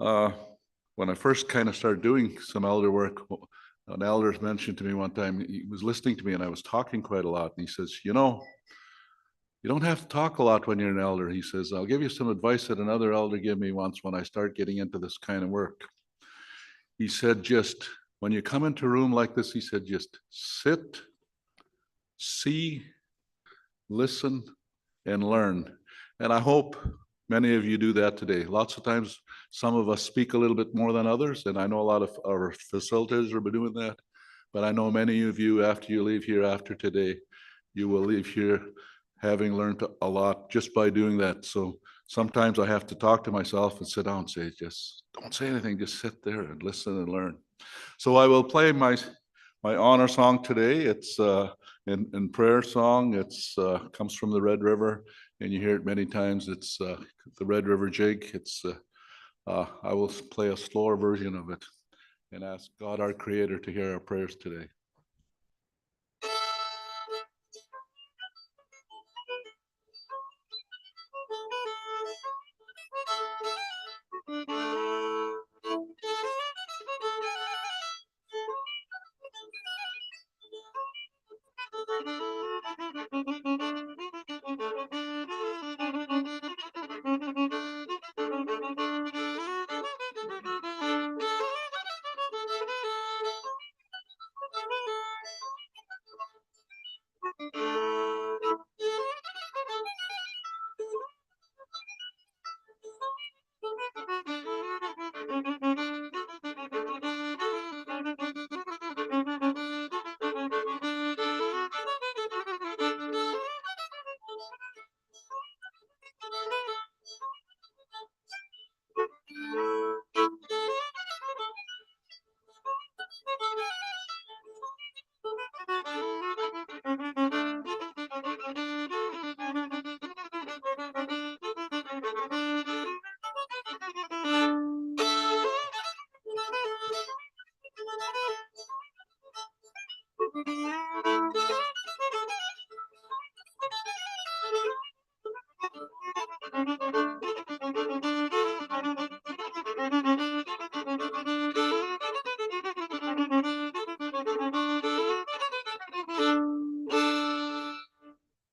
Uh, when I first kind of started doing some elder work, an elder mentioned to me one time, he was listening to me and I was talking quite a lot. And he says, you don't have to talk a lot when you're an elder. He says, I'll give you some advice that another elder gave me once when I start getting into this kind of work. He said, just when you come into a room like this, he said, just sit, see, listen, and learn. And I hope many of you do that today. Lots of times, some of us speak a little bit more than others, and I know a lot of our facilitators are doing that. But I know many of you, after you leave here after today, you will leave here having learned a lot just by doing that. So sometimes I have to talk to myself and sit down and say, just don't say anything, just sit there and listen and learn. So I will play my honor song today. It's in prayer song. It's comes from the Red River, and you hear it many times. It's the Red River Jig. It's I will play a slower version of it and ask God, our Creator, to hear our prayers today.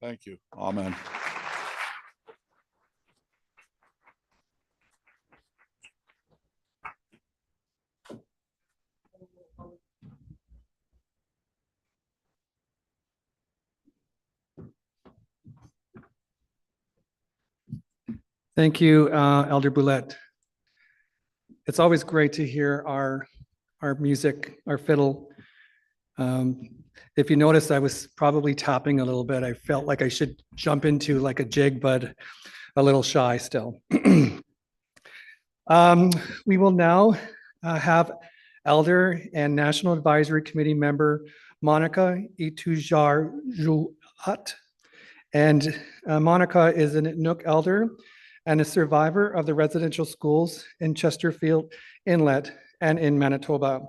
Thank you. Amen. Thank you, Elder Boulette. It's always great to hear our music, our fiddle. If you notice, I was probably tapping a little bit. I felt like I should jump into like a jig, but a little shy still. We will now have Elder and National Advisory Committee member Monica Itujar-Juat. And Monica is an Inuk elder and a survivor of the residential schools in Chesterfield Inlet and in Manitoba.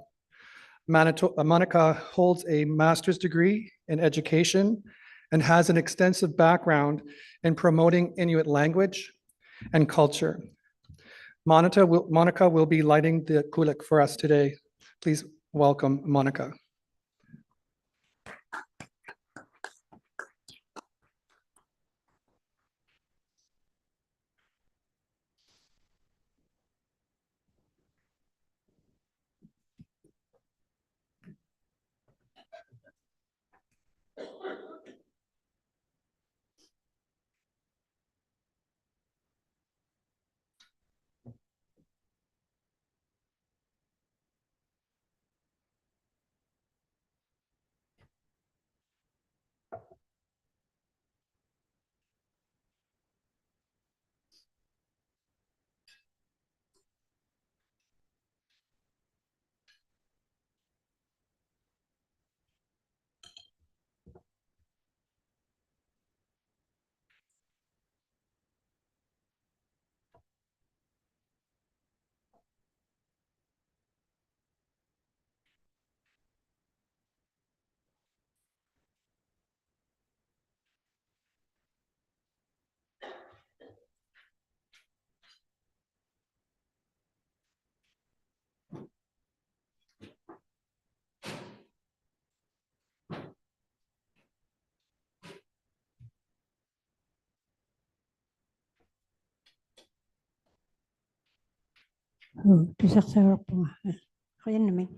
Monica holds a master's degree in education and has an extensive background in promoting Inuit language and culture. Monica will be lighting the kulik for us today. Please welcome Monica. Tusak sarap po nga. Kaya naman.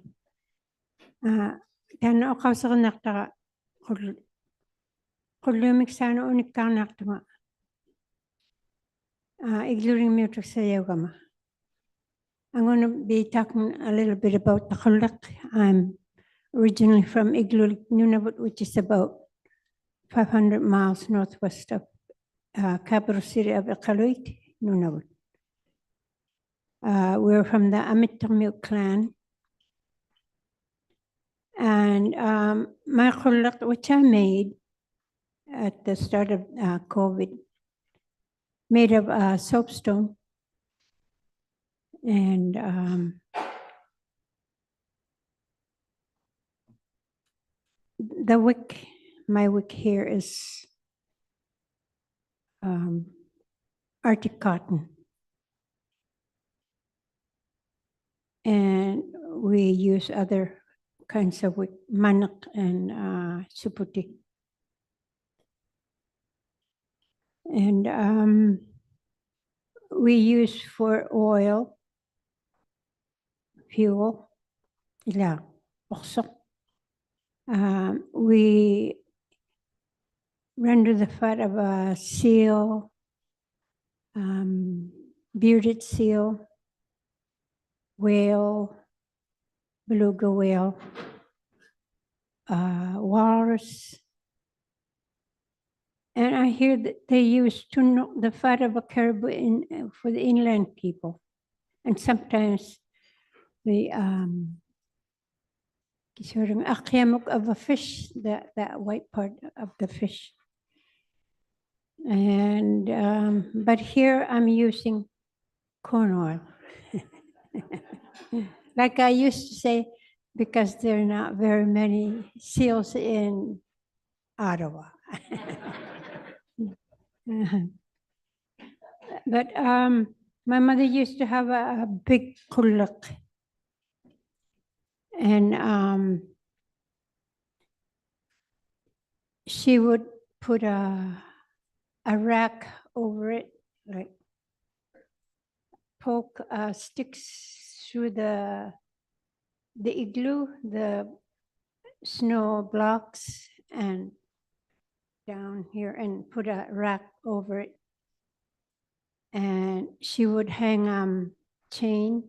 Kaya ako sa kanakta kulumik sana unik ka nakta nga. Igluring me to say yogama. I'm going to be talking a little bit about the Khulak. I'm originally from Iglulik, Nunavut, which is about 500 miles northwest of capital city of Iqaluit, Nunavut. We're from the Amitamil clan. And my khulak, which I made at the start of COVID, made of soapstone. And the wick, my wick here is Arctic cotton. And we use other kinds of wick, manak and suputi. And we use for oil, fuel, yeah, also. We render the fat of a seal, bearded seal, whale, beluga whale, walrus. And I hear that they use the fat of a caribou for the inland people. And sometimes the sort of akyamuk of a fish, that white part of the fish. And but here I'm using corn oil. Like I used to say, because there are not very many seals in Ottawa. But my mother used to have a big kulak. And she would put a rack over it, like poke sticks through the igloo, the snow blocks, and down here, and put a rack over it. And she would hang chain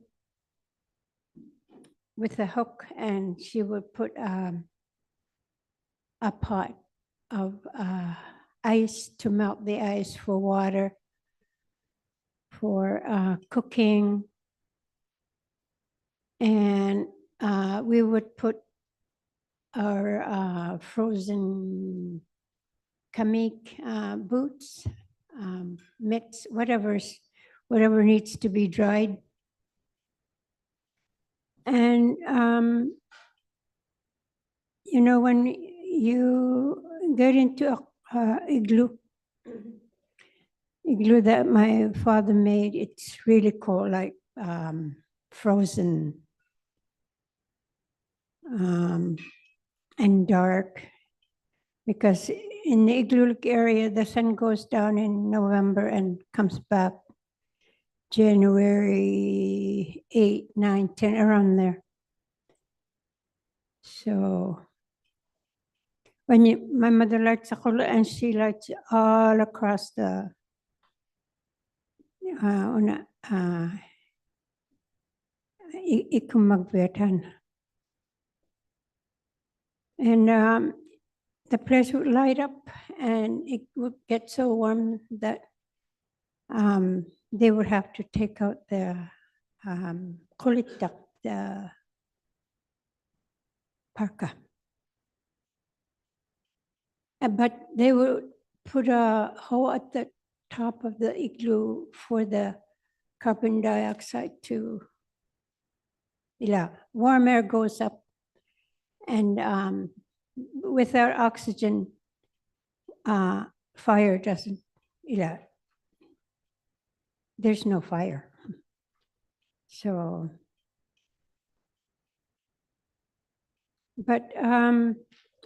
with a hook, and she would put a pot of ice to melt the ice for water, for cooking. And we would put our frozen kamik boots, mitts, whatever needs to be dried. And you know, when you get into a igloo that my father made, it's really cold, like frozen and dark, because in the igloo area, the sun goes down in November and comes back January 8, 9, 10, around there. So when my mother likes a khula, and she likes all across the ikumagbetan. And the place would light up, and it would get so warm that they would have to take out the kulitak, the parka. But they would put a hole at the top of the igloo for the carbon dioxide to, warm air goes up, and without oxygen, fire doesn't, there's no fire. So, but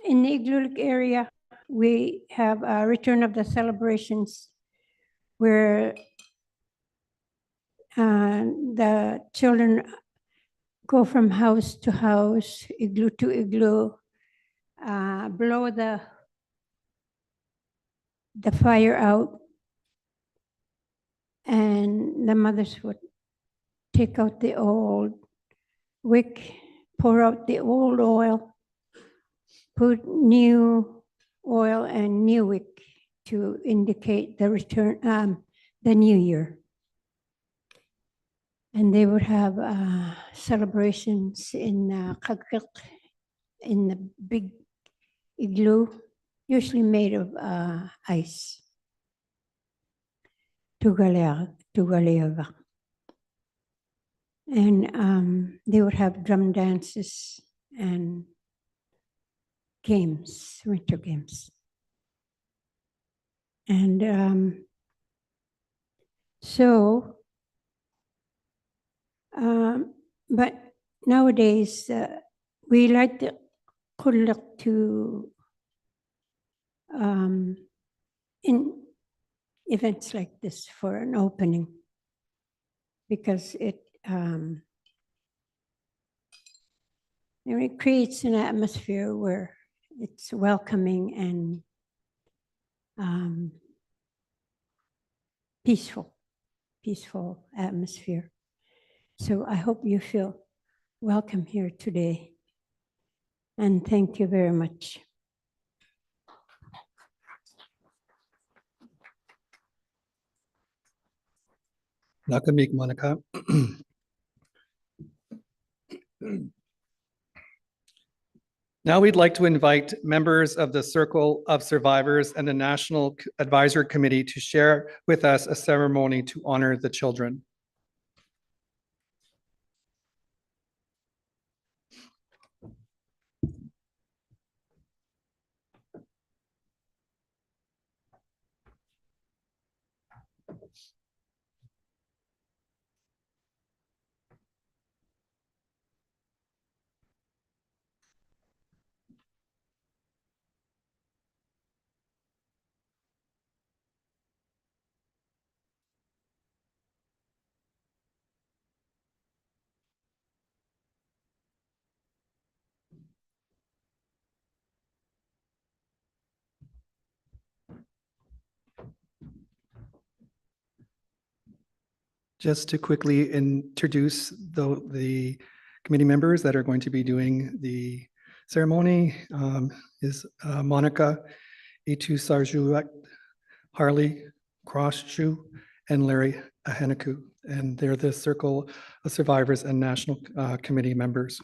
in the igloo area, we have a return of the celebrations where The children go from house to house, igloo to igloo, blow the fire out, and the mothers would take out the old wick, pour out the old oil, put new oil and new wick to indicate the return, the new year. And they would have celebrations in Kagkak, in the big igloo, usually made of ice. Tugaleaga. And they would have drum dances and games, winter games. And but nowadays we like the kulak to in events like this for an opening, because it creates an atmosphere where it's welcoming and peaceful atmosphere. So I hope you feel welcome here today. And thank you very much. Nakamik, Monica. Now we'd like to invite members of the Circle of Survivors and the National Advisory Committee to share with us a ceremony to honor the children. Just to quickly introduce the committee members that are going to be doing the ceremony is Monica Itu Sarjuak, Harley Crossshoe, and Larry Ahenaku. And they're the Circle of Survivors and National Committee members.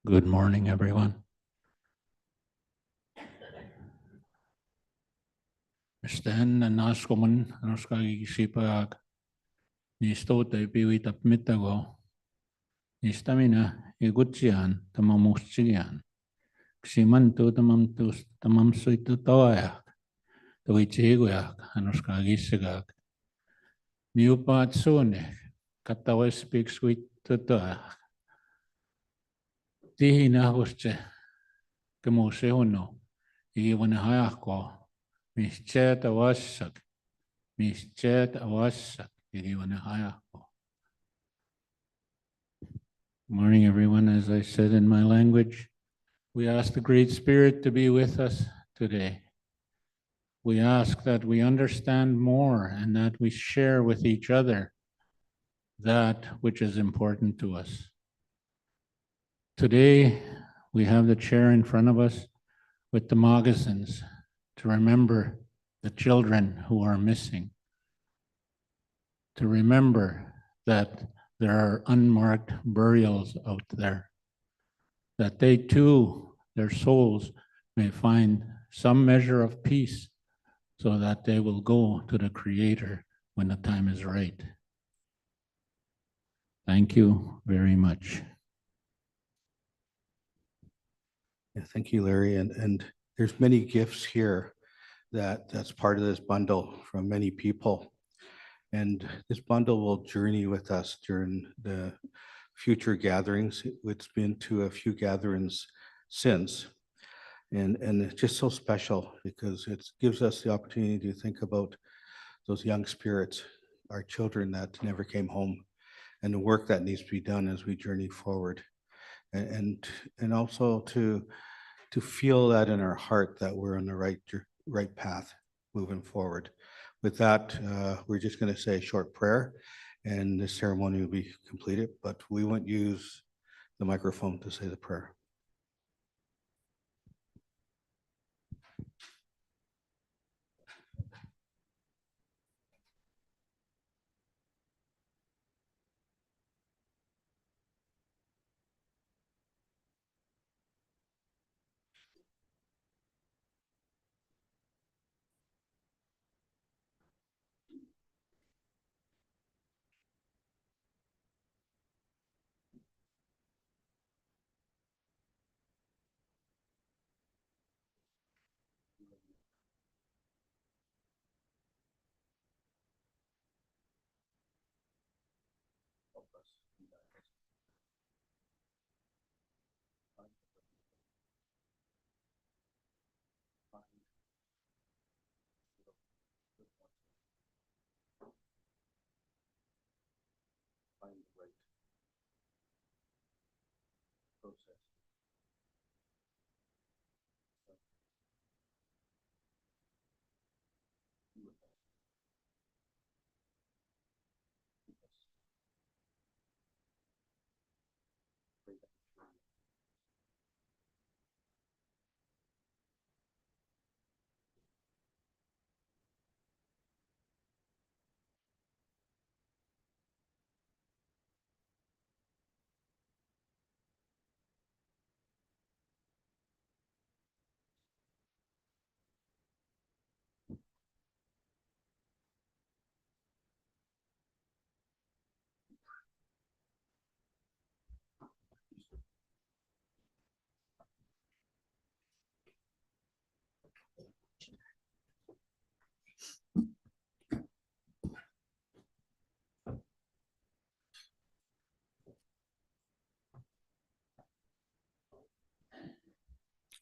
Good morning, everyone. Stan na naskoman naskagi sipag ni stota ipiwitap mitago ni stamina igutsian tamamustian. Ksimantu tamamsuitu tawayak tuichiguyak anuskagi sigag. Miupat sune katawa speaks with tata. Tihina husche kemuse huno iwana hayako. Mischet awassak, Morning, everyone. As I said in my language, we ask the Great Spirit to be with us today. We ask that we understand more and that we share with each other that which is important to us. Today, we have the chair in front of us with the moccasins to remember the children who are missing, to remember that there are unmarked burials out there, that they too, their souls may find some measure of peace so that they will go to the Creator when the time is right. Thank you very much. Yeah, thank you, Larry. And there's many gifts here that's part of this bundle from many people. And this bundle will journey with us during the future gatherings. It's been to a few gatherings since. And it's just so special because it gives us the opportunity to think about those young spirits, our children that never came home, and the work that needs to be done as we journey forward. And also to feel that in our heart that we're on the right path moving forward. With that, we're just going to say a short prayer and the ceremony will be completed, but we won't use the microphone to say the prayer.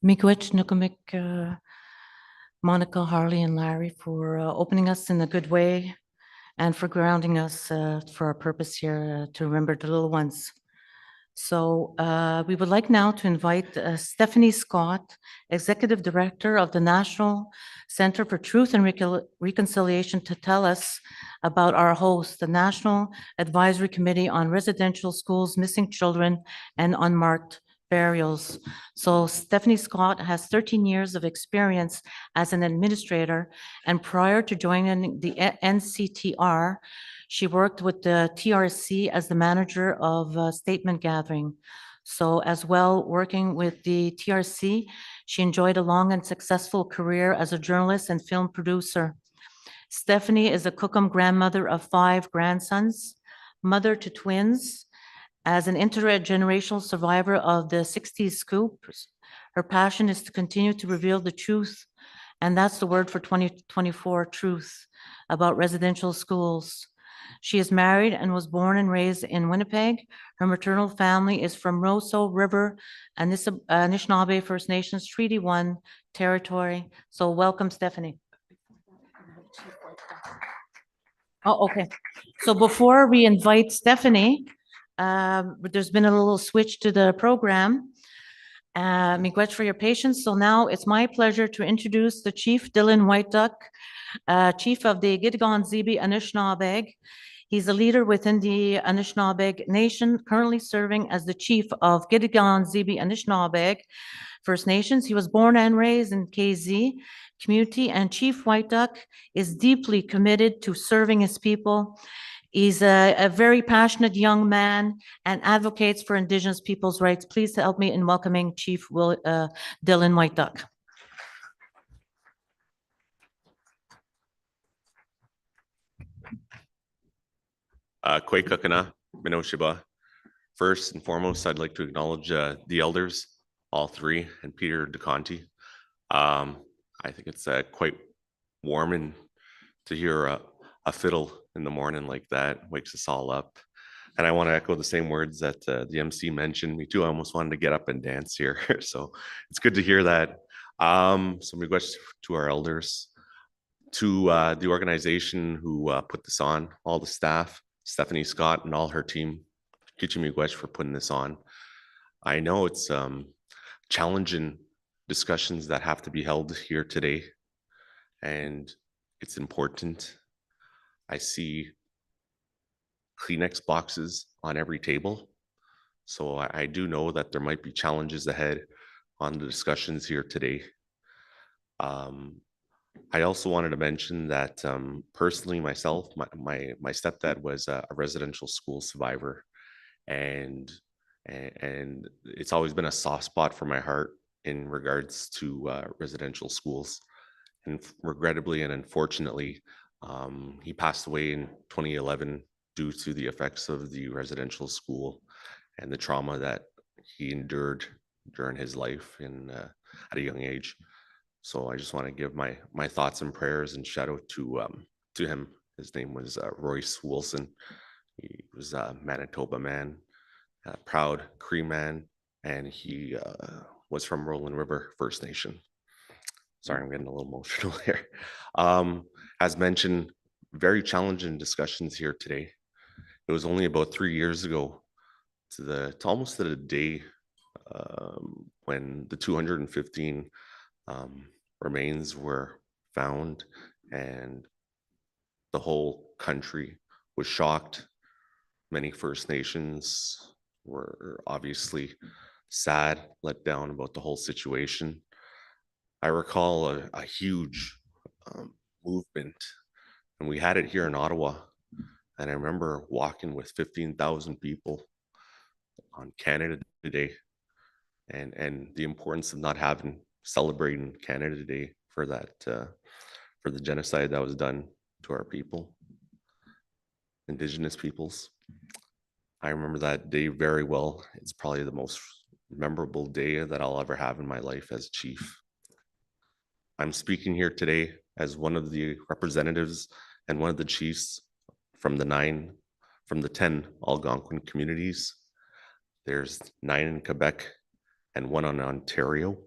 Miigwech, Nukamik, Monica, Harley, and Larry for opening us in a good way and for grounding us for our purpose here to remember the little ones. So we would like now to invite Stephanie Scott, Executive Director of the National Center for Truth and Reconciliation, to tell us about our host, the National Advisory Committee on Residential Schools, Missing Children, and Unmarked Burials. So Stephanie Scott has 13 years of experience as an administrator, and prior to joining the NCTR, she worked with the TRC as the manager of statement gathering. So as well, working with the TRC, she enjoyed a long and successful career as a journalist and film producer. Stephanie is a Cookham grandmother of 5 grandsons, mother to twins. As an intergenerational survivor of the 60s scoop, her passion is to continue to reveal the truth, and that's the word for 2024, truth, about residential schools. She is married and was born and raised in Winnipeg. Her maternal family is from Roseau River and this Anishinaabe First Nations Treaty 1 territory. So welcome, Stephanie. Oh, okay. So before we invite Stephanie, there's been a little switch to the program. Miigwech for your patience. So now it's my pleasure to introduce the Chief Dylan White Duck, Chief of the Gidgon-Zibi Anishinaabe. He's a leader within the Anishinaabe Nation, currently serving as the Chief of Gidgon-Zibi Anishinaabe First Nations. He was born and raised in KZ community, and Chief White Duck is deeply committed to serving his people. He's a very passionate young man and advocates for Indigenous people's rights. Please help me in welcoming Chief Dylan White Duck. Kwekukana, Minoshiba. First and foremost, I'd like to acknowledge the elders, all 3, and Peter DeConti. I think it's quite warming to hear a fiddle in the morning like that. Wakes us all up. And I want to echo the same words that the MC mentioned. Me too. I almost wanted to get up and dance here. So it's good to hear that. So miigwech to our elders, to the organization who put this on, all the staff, Stephanie Scott and all her team. Kichi miigwech for putting this on. I know it's challenging discussions that have to be held here today, and it's important. I see Kleenex boxes on every table, so I do know that there might be challenges ahead on the discussions here today. I also wanted to mention that personally myself, my stepdad was a residential school survivor, and it's always been a soft spot for my heart in regards to residential schools. And regrettably and unfortunately, he passed away in 2011 due to the effects of the residential school and the trauma that he endured during his life at a young age. So I just want to give my thoughts and prayers and shout out to him. His name was Royce Wilson. He was a Manitoba man, a proud Cree man, and he was from Rolling River First Nation. Sorry, I'm getting a little emotional here. As mentioned, very challenging discussions here today. It was only about 3 years ago to almost to the day when the 215 remains were found, and the whole country was shocked. Many First Nations were obviously sad, let down about the whole situation. I recall a huge movement, and we had it here in Ottawa. And I remember walking with 15,000 people on Canada Day, and the importance of not celebrating Canada Day for that, for the genocide that was done to our people, Indigenous peoples. I remember that day very well. It's probably the most memorable day that I'll ever have in my life as chief. I'm speaking here today as one of the representatives and one of the chiefs from the 10 Algonquin communities. There's 9 in Quebec and 1 in Ontario.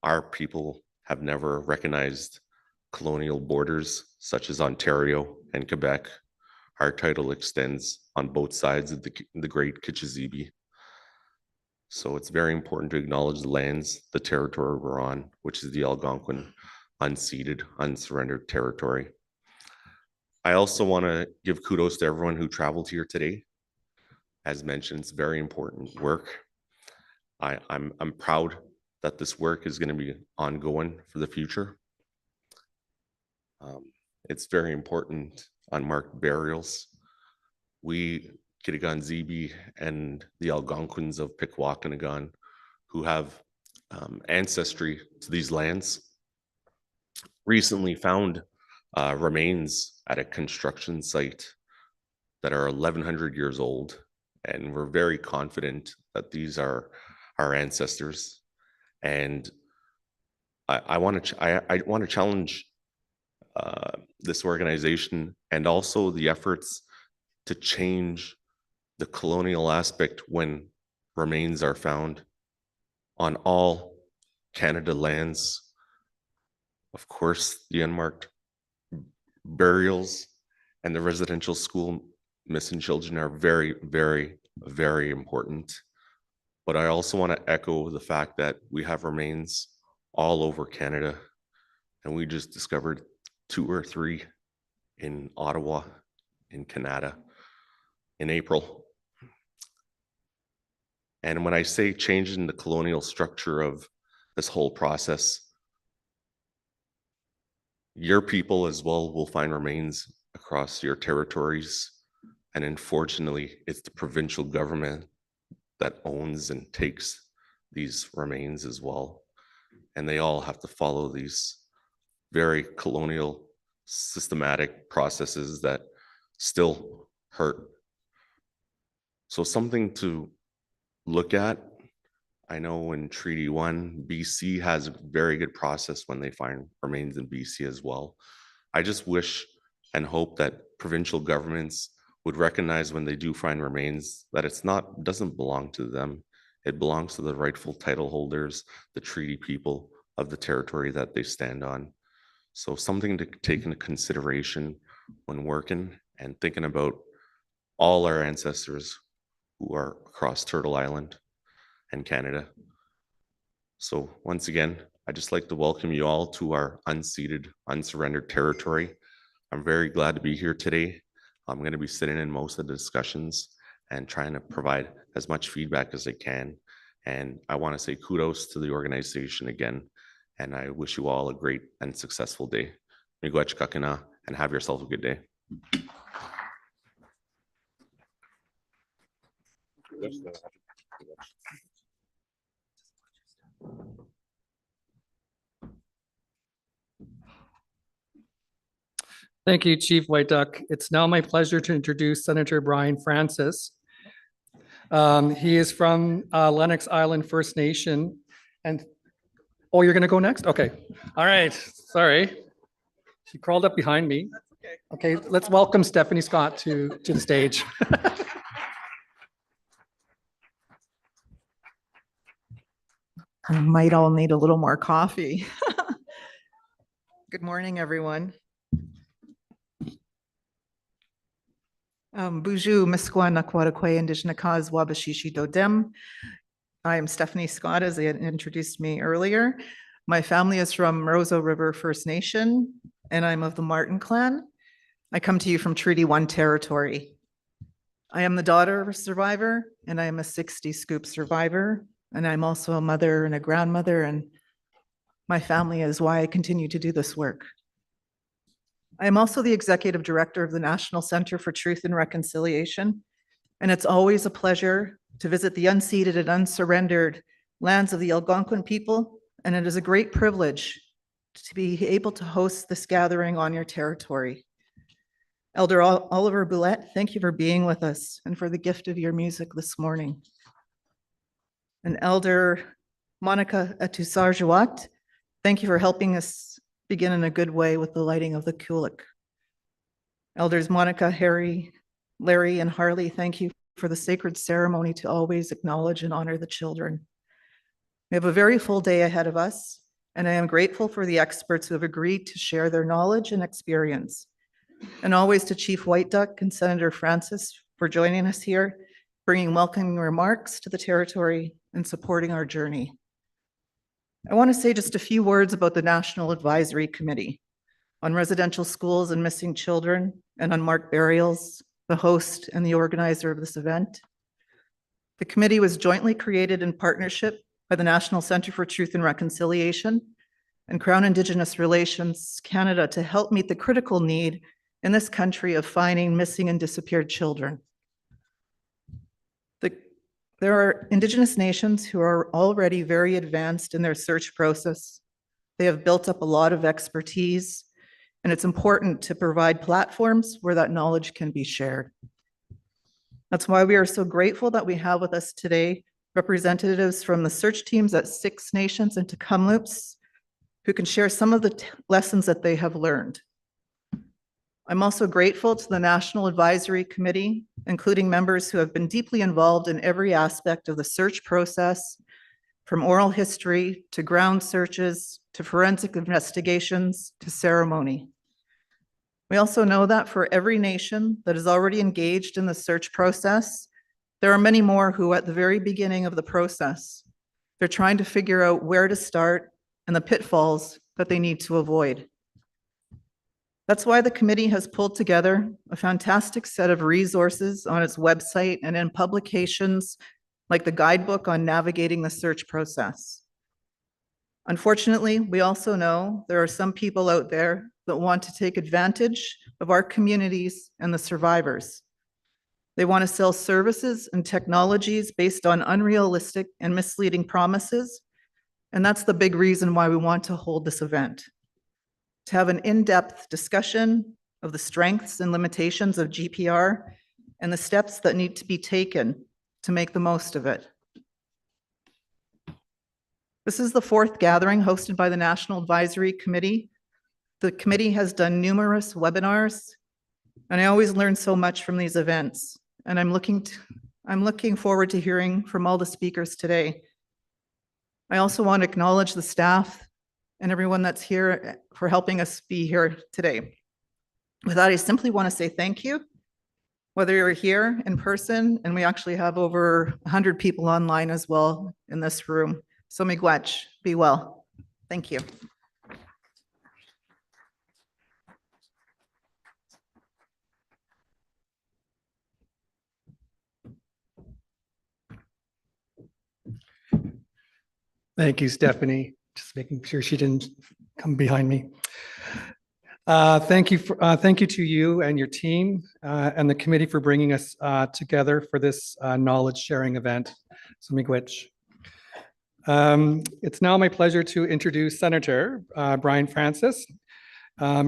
Our people have never recognized colonial borders such as Ontario and Quebec. Our title extends on both sides of the Great Kichizibi. So it's very important to acknowledge the lands, the territory we're on, which is the Algonquin unceded, unsurrendered territory. I also want to give kudos to everyone who traveled here today. As mentioned, it's very important work. I'm proud that this work is going to be ongoing for the future. It's very important. Unmarked burials. We Kitigan Zibi and the Algonquins of Pikwakanagan, who have ancestry to these lands, recently found remains at a construction site that are 1,100 years old. And we're very confident that these are our ancestors. And I want to challenge this organization and also the efforts to change the colonial aspect when remains are found on all Canada lands. Of course, the unmarked burials and the residential school missing children are very, very, very important. But I also want to echo the fact that we have remains all over Canada, and we just discovered 2 or 3 in Ottawa, in Canada, in April. And when I say changing the colonial structure of this whole process, your people as well will find remains across your territories. And unfortunately, it's the provincial government that owns and takes these remains as well. And they all have to follow these very colonial, systematic processes that still hurt. So something to look at. I know in Treaty 1, BC has a very good process when they find remains in BC as well. I just wish and hope that provincial governments would recognize when they do find remains that doesn't belong to them. It belongs to the rightful title holders, the treaty people of the territory that they stand on. So something to take into consideration when working and thinking about all our ancestors who are across Turtle Island and Canada. So once again, I'd just like to welcome you all to our unceded, unsurrendered territory. I'm very glad to be here today. I'm going to be sitting in most of the discussions and trying to provide as much feedback as I can. And I want to say kudos to the organization again. And I wish you all a great and successful day. Miigwech kakina, and have yourself a good day. Thank you, Chief White Duck. It's now my pleasure to introduce Senator Brian Francis. He is from Lennox Island First Nation. And, oh, you're gonna go next? Okay, all right, sorry. She crawled up behind me. Okay, let's welcome Stephanie Scott to the stage. I might all need a little more coffee. Good morning, everyone. Buju Miskwa Nakwarakwe Indigenous Wabashishi Dodem. I am Stephanie Scott, as they had introduced me earlier. My family is from Roseau River First Nation, and I'm of the Martin clan. I come to you from Treaty 1 territory. I am the daughter of a survivor, and I am a 60 scoop survivor, and I'm also a mother and a grandmother, and my family is why I continue to do this work. I am also the executive director of the National Center for Truth and Reconciliation, and it's always a pleasure to visit the unceded and unsurrendered lands of the Algonquin people, and it is a great privilege to be able to host this gathering on your territory. Elder Oliver Boulette, thank you for being with us and for the gift of your music this morning. And Elder Monica Atusarjuat, thank you for helping us begin in a good way with the lighting of the Kulik. Elders Monica, Harry, Larry, and Harley, thank you for the sacred ceremony to always acknowledge and honor the children. We have a very full day ahead of us, and I am grateful for the experts who have agreed to share their knowledge and experience. And always to Chief White Duck and Senator Francis for joining us here, bringing welcoming remarks to the territory and supporting our journey. I want to say just a few words about the National Advisory Committee on Residential Schools and Missing Children and Unmarked Burials, the host and the organizer of this event. The committee was jointly created in partnership by the National Center for Truth and Reconciliation and Crown Indigenous Relations Canada to help meet the critical need in this country of finding missing and disappeared children. There are Indigenous nations who are already very advanced in their search process. They have built up a lot of expertise, and it's important to provide platforms where that knowledge can be shared. That's why we are so grateful that we have with us today representatives from the search teams at 6 Nations and Tecumloops who can share some of the lessons that they have learned. I'm also grateful to the National Advisory Committee, including members who have been deeply involved in every aspect of the search process, from oral history to ground searches to forensic investigations to ceremony. We also know that for every nation that is already engaged in the search process, there are many more who at the very beginning of the process, they're trying to figure out where to start and the pitfalls that they need to avoid. That's why the committee has pulled together a fantastic set of resources on its website and in publications like the guidebook on navigating the search process. Unfortunately, we also know there are some people out there that want to take advantage of our communities and the survivors. They want to sell services and technologies based on unrealistic and misleading promises, and that's the big reason why we want to hold this event. To have an in-depth discussion of the strengths and limitations of GPR and the steps that need to be taken to make the most of it. This is the 4th gathering hosted by the National Advisory Committee. The committee has done numerous webinars, and I always learn so much from these events. And I'm looking forward to hearing from all the speakers today. I also want to acknowledge the staff and everyone that's here for helping us be here today. With that, I simply want to say thank you, whether you're here in person, and we actually have over 100 people online as well in this room. So miigwech, be well. Thank you. Thank you, Stephanie. Just making sure she didn't come behind me. Thank you to you and your team and the committee for bringing us together for this knowledge sharing event. So miigwech. It's now my pleasure to introduce Senator Brian Francis.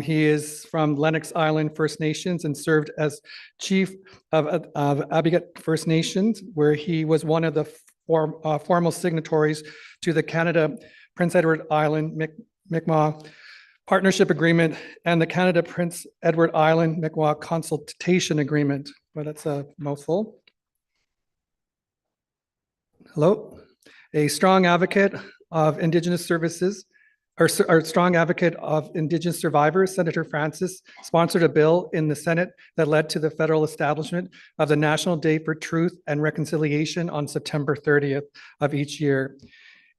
He is from Lennox Island First Nations and served as chief of Abigat First Nations, where he was one of the formal signatories to the Canada Prince Edward Island Mi'kmaq Partnership Agreement and the Canada Prince Edward Island Mi'kmaq Consultation Agreement. Well, that's a mouthful. Hello. A strong advocate of Indigenous services, or strong advocate of Indigenous survivors, Senator Francis sponsored a bill in the Senate that led to the federal establishment of the National Day for Truth and Reconciliation on September 30th of each year.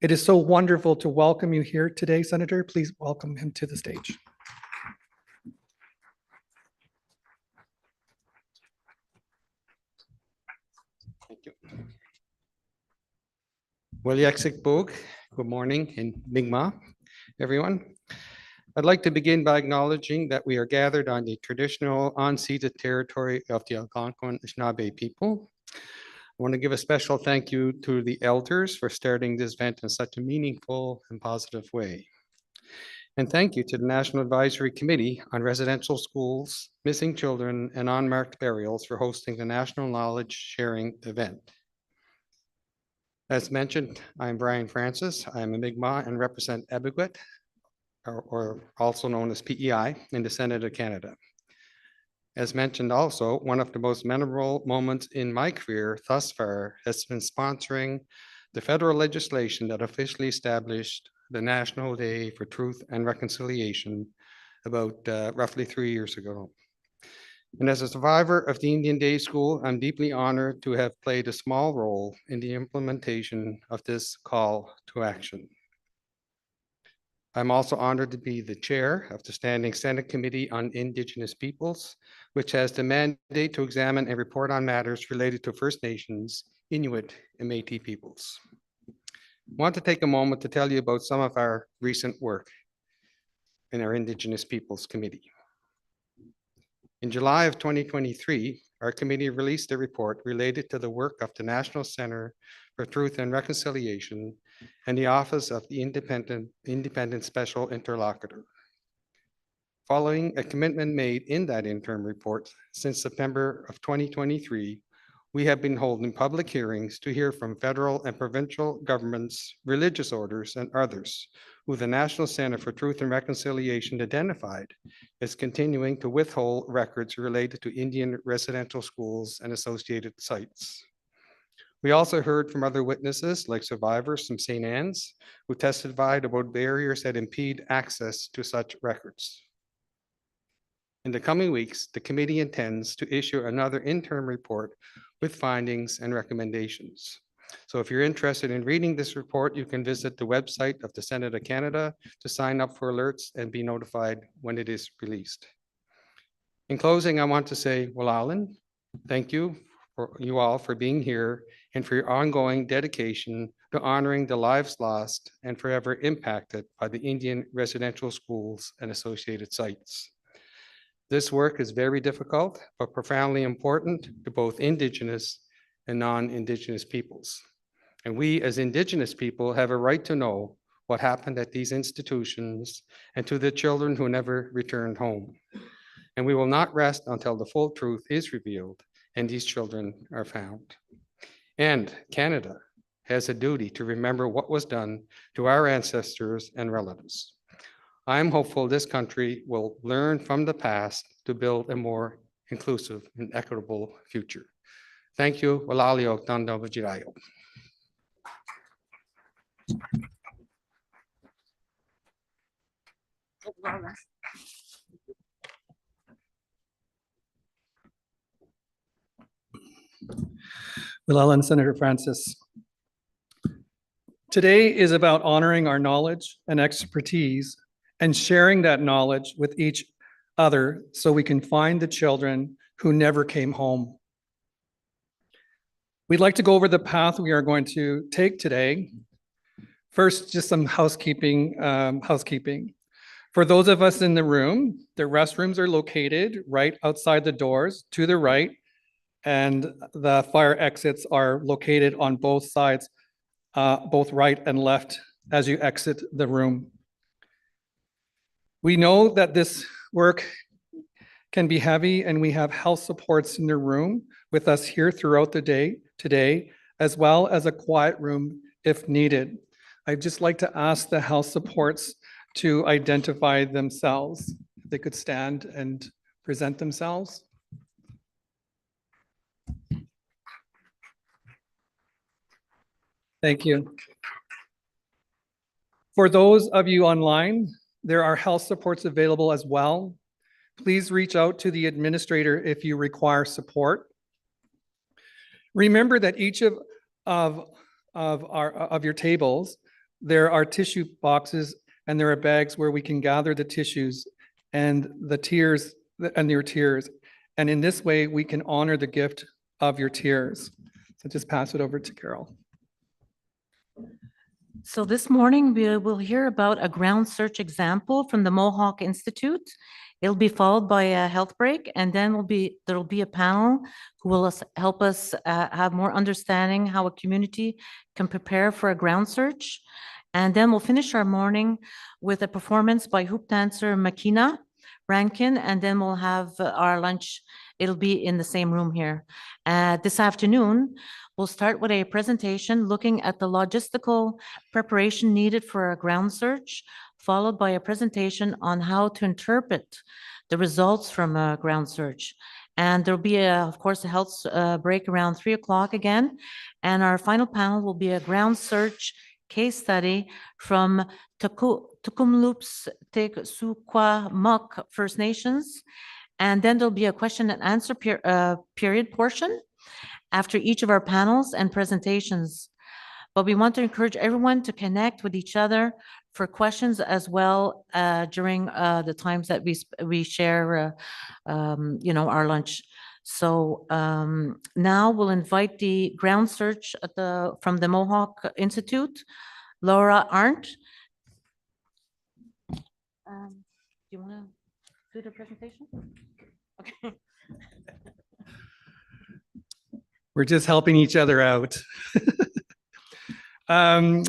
It is so wonderful to welcome you here today, Senator. Please welcome him to the stage. Thank you. Well, Yaksik Bog, good morning in Mi'kmaq, everyone. I'd like to begin by acknowledging that we are gathered on the traditional unceded territory of the Algonquin Anishinaabe people. I want to give a special thank you to the elders for starting this event in such a meaningful and positive way. And thank you to the National Advisory Committee on Residential Schools, Missing Children, and Unmarked Burials for hosting the National Knowledge Sharing event. As mentioned, I'm Brian Francis. I'm a Mi'kmaq and represent Abigat, or also known as PEI, in the Senate of Canada. As mentioned also, one of the most memorable moments in my career thus far has been sponsoring the federal legislation that officially established the National Day for Truth and Reconciliation about roughly 3 years ago. And as a survivor of the Indian Day School, I'm deeply honored to have played a small role in the implementation of this call to action. I'm also honored to be the chair of the Standing Senate Committee on Indigenous Peoples, which has the mandate to examine and report on matters related to First Nations, Inuit, and Métis peoples. I want to take a moment to tell you about some of our recent work in our Indigenous Peoples Committee. In July of 2023, our committee released a report related to the work of the National Center for Truth and Reconciliation and the Office of the Independent Special Interlocutor. Following a commitment made in that interim report since September of 2023, we have been holding public hearings to hear from federal and provincial governments, religious orders, and others who the National Center for Truth and Reconciliation identified as continuing to withhold records related to Indian residential schools and associated sites. We also heard from other witnesses like survivors from St. Anne's who testified about barriers that impede access to such records. In the coming weeks, the committee intends to issue another interim report with findings and recommendations. So if you're interested in reading this report, you can visit the website of the Senate of Canada to sign up for alerts and be notified when it is released. In closing, I want to say, Walalan, thank you for you all for being here and for your ongoing dedication to honoring the lives lost and forever impacted by the Indian residential schools and associated sites. This work is very difficult, but profoundly important to both Indigenous and non-Indigenous peoples. And we as Indigenous people have a right to know what happened at these institutions and to the children who never returned home. And we will not rest until the full truth is revealed and these children are found. And Canada has a duty to remember what was done to our ancestors and relatives. I am hopeful this country will learn from the past to build a more inclusive and equitable future. Thank you. Walalio Tanda Vajirayo. Bilal and Senator Francis. Today is about honoring our knowledge and expertise and sharing that knowledge with each other so we can find the children who never came home. We'd like to go over the path we are going to take today. First, just some housekeeping. For those of us in the room, the restrooms are located right outside the doors to the right, and the fire exits are located on both sides, both right and left as you exit the room. We know that this work can be heavy, and we have health supports in the room with us here throughout the day today, as well as a quiet room if needed. I'd just like to ask the health supports to identify themselves. If they could stand and present themselves. Thank you. For those of you online, there are health supports available as well. Please reach out to the administrator if you require support. Remember that each of your tables, there are tissue boxes and there are bags where we can gather the tissues and the tears and your tears. And in this way, we can honor the gift of your tears. So just pass it over to Carol. So this morning, we will hear about a ground search example from the Mohawk Institute. It'll be followed by a health break, and then there'll be a panel who will help us have more understanding how a community can prepare for a ground search. And then we'll finish our morning with a performance by hoop dancer Makina Rankin, and then we'll have our lunch. It'll be in the same room here. This afternoon, we'll start with a presentation looking at the logistical preparation needed for a ground search, followed by a presentation on how to interpret the results from a ground search. And there'll be, of course, a health break around 3 o'clock again. And our final panel will be a ground search case study from Tukumloops Teksukwa First Nations. And then there'll be a question and answer period portion after each of our panels and presentations. But we want to encourage everyone to connect with each other for questions as well during the times that we share, our lunch. So now we'll invite the ground search from the Mohawk Institute, Laura Arndt. Do you want to do the presentation? Okay. We're just helping each other out. As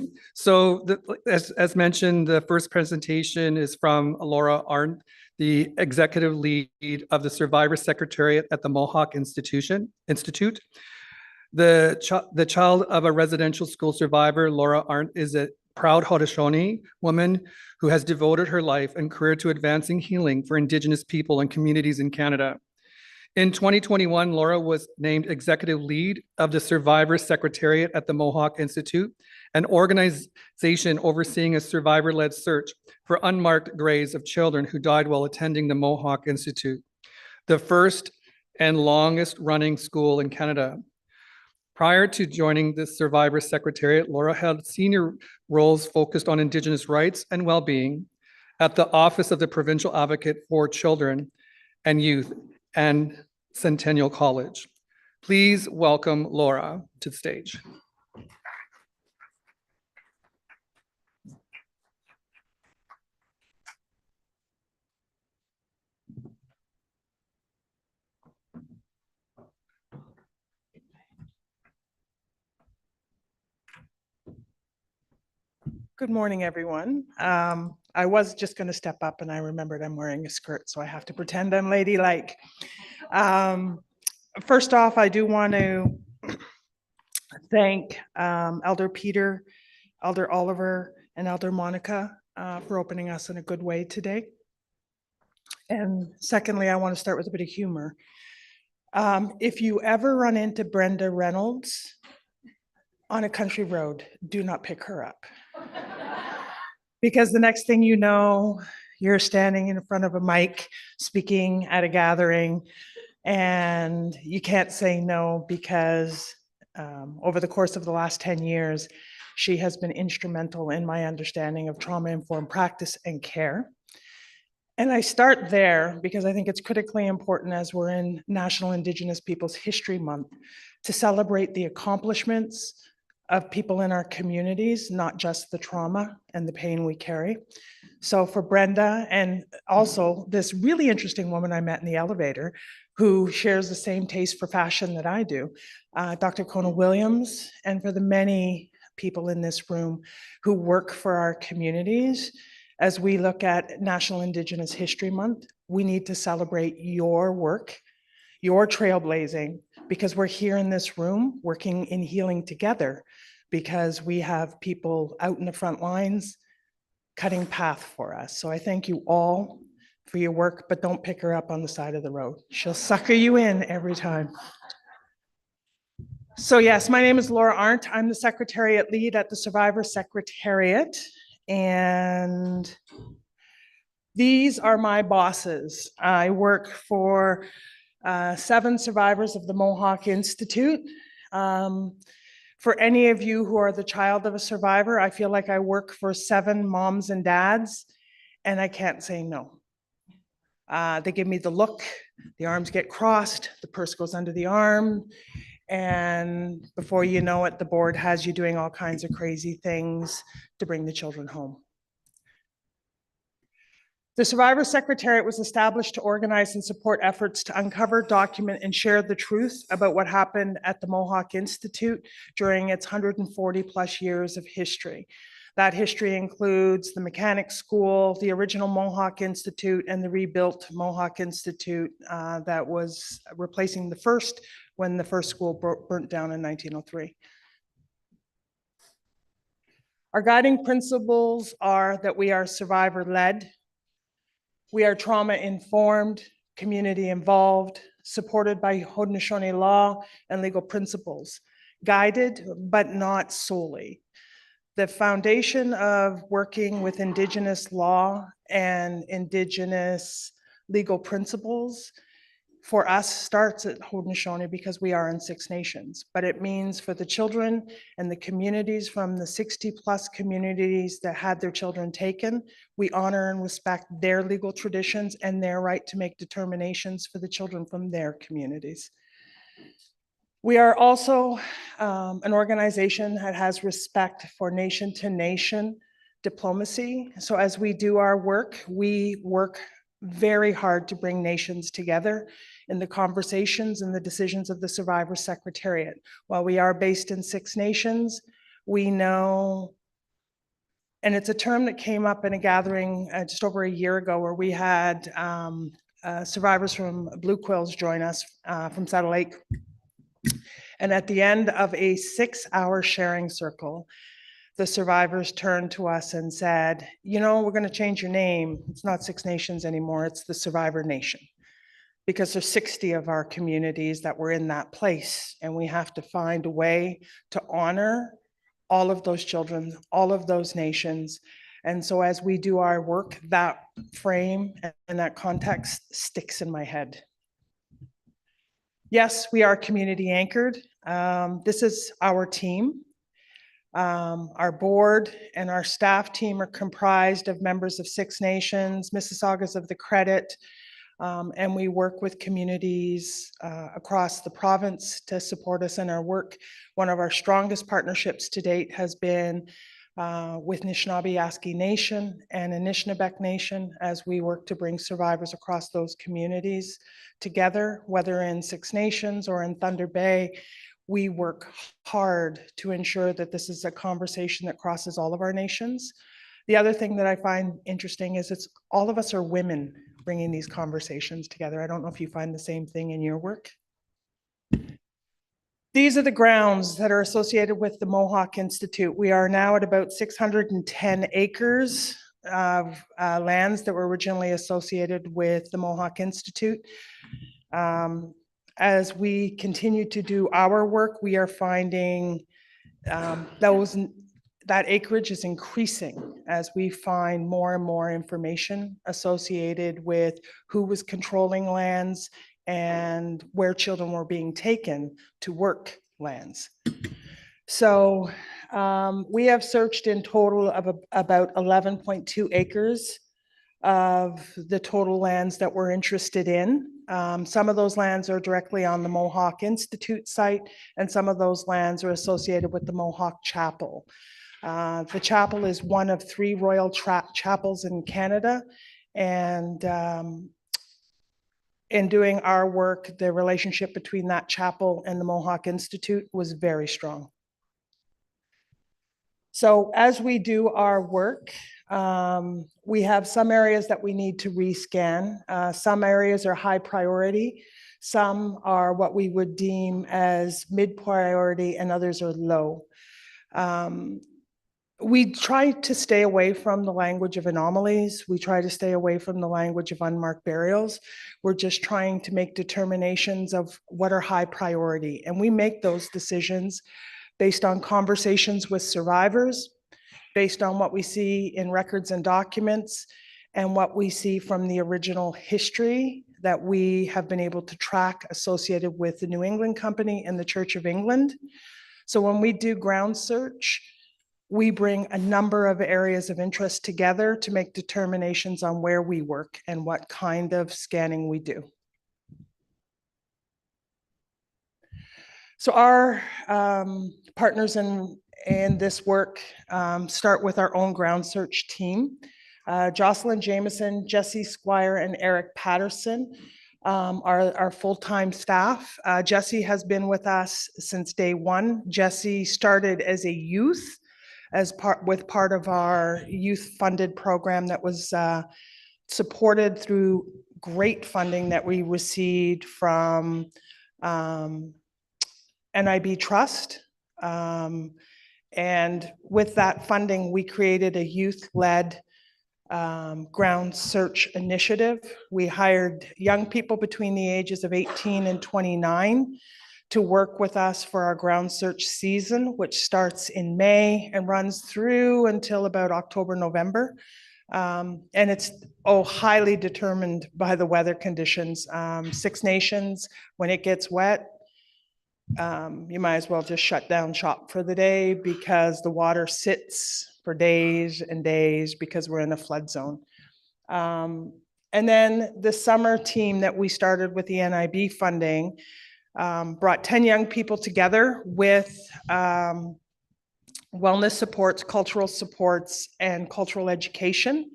mentioned, the first presentation is from Laura Arndt, the executive lead of the Survivor Secretariat at the Mohawk Institute. The child of a residential school survivor, Laura Arndt, is a proud Haudenosaunee woman who has devoted her life and career to advancing healing for Indigenous people and communities in Canada. In 2021, Laura was named executive lead of the Survivor Secretariat at the Mohawk Institute, an organization overseeing a survivor-led search for unmarked graves of children who died while attending the Mohawk Institute, the first and longest running school in Canada. Prior to joining the Survivor Secretariat, Laura held senior roles focused on Indigenous rights and well-being at the Office of the Provincial Advocate for Children and Youth and Centennial College. Please welcome Laura to the stage. Good morning, everyone. I was just going to step up and I remembered I'm wearing a skirt, so I have to pretend I'm ladylike. First off, I do want to thank Elder Peter, Elder Oliver, and Elder Monica for opening us in a good way today. And secondly, I want to start with a bit of humor. If you ever run into Brenda Reynolds on a country road, do not pick her up. Because the next thing you know, you're standing in front of a mic speaking at a gathering, and you can't say no because over the course of the last 10 years, she has been instrumental in my understanding of trauma-informed practice and care. And I start there because I think it's critically important as we're in National Indigenous Peoples History Month to celebrate the accomplishments of people in our communities, not just the trauma and the pain we carry. So for Brenda, and also this really interesting woman I met in the elevator who shares the same taste for fashion that I do, Dr. Kona Williams, and for the many people in this room who work for our communities, as we look at National Indigenous History Month, we need to celebrate your work, your trailblazing, because we're here in this room working in healing together, because we have people out in the front lines cutting path for us. So I thank you all for your work, but don't pick her up on the side of the road. She'll sucker you in every time. So yes, my name is Laura Arndt. I'm the Secretariat Lead at the Survivor Secretariat. And these are my bosses. I work for 7 survivors of the Mohawk Institute. For any of you who are the child of a survivor, I feel like I work for 7 moms and dads, and I can't say no. They give me the look, the arms get crossed, the purse goes under the arm, and before you know it, the board has you doing all kinds of crazy things to bring the children home. The Survivor Secretariat was established to organize and support efforts to uncover, document, and share the truth about what happened at the Mohawk Institute during its 140 plus years of history. That history includes the Mechanic School, the original Mohawk Institute, and the rebuilt Mohawk Institute that was replacing the first when the first school burnt down in 1903. Our guiding principles are that we are survivor-led, we are trauma-informed, community-involved, supported by Haudenosaunee law and legal principles, guided but not solely. The foundation of working with Indigenous law and Indigenous legal principles for us starts at Haudenosaunee because we are in 6 nations, but it means for the children and the communities from the 60 plus communities that had their children taken, we honor and respect their legal traditions and their right to make determinations for the children from their communities. We are also an organization that has respect for nation-to-nation diplomacy. So as we do our work, we work very hard to bring nations together in the conversations and the decisions of the Survivor Secretariat. While we are based in Six Nations, we know, and it's a term that came up in a gathering just over a year ago where we had survivors from Blue Quills join us from Saddle Lake. And at the end of a 6-hour sharing circle, the survivors turned to us and said, you know, we're going to change your name. It's not Six Nations anymore. It's the Survivor Nation. Because there's 60 of our communities that were in that place. And we have to find a way to honor all of those children, all of those nations. And so as we do our work, that frame and that context sticks in my head. Yes, we are community anchored. This is our team. Our board and our staff team are comprised of members of Six Nations, Mississaugas of the Credit, and we work with communities across the province to support us in our work. One of our strongest partnerships to date has been with Anishinaabe Nation and Anishinaabe Nation as we work to bring survivors across those communities together, whether in Six Nations or in Thunder Bay. We work hard to ensure that this is a conversation that crosses all of our nations. The other thing that I find interesting is it's all of us are women bringing these conversations together. I don't know if you find the same thing in your work. These are the grounds that are associated with the Mohawk Institute. We are now at about 610 acres of lands that were originally associated with the Mohawk Institute. As we continue to do our work, we are finding that acreage is increasing as we find more and more information associated with who was controlling lands and where children were being taken to work lands. So we have searched in total of about 11.2 acres of the total lands that we're interested in. Some of those lands are directly on the Mohawk Institute site, and some of those lands are associated with the Mohawk Chapel. The chapel is one of 3 royal chapels in Canada, and in doing our work, the relationship between that chapel and the Mohawk Institute was very strong. So as we do our work, we have some areas that we need to rescan. Some areas are high priority. Some are what we would deem as mid-priority and others are low. We try to stay away from the language of anomalies. We try to stay away from the language of unmarked burials. We're just trying to make determinations of what are high priority. And we make those decisions based on conversations with survivors, based on what we see in records and documents, and what we see from the original history that we have been able to track associated with the New England Company and the Church of England. So when we do ground search, we bring a number of areas of interest together to make determinations on where we work and what kind of scanning we do. So our partners in this work start with our own ground search team. Jocelyn Jameson, Jesse Squire, and Eric Patterson are our full-time staff. Jesse has been with us since day one. Jesse started as a youth, with part of our youth-funded program that was supported through great funding that we received from NIB Trust. And with that funding, we created a youth-led ground search initiative. We hired young people between the ages of 18 and 29 to work with us for our ground search season, which starts in May and runs through until about October, November. And it's highly determined by the weather conditions. Six Nations, when it gets wet, you might as well just shut down shop for the day because the water sits for days and days because we're in a flood zone. And then the summer team that we started with the NIB funding brought 10 young people together with wellness supports, cultural supports, and cultural education.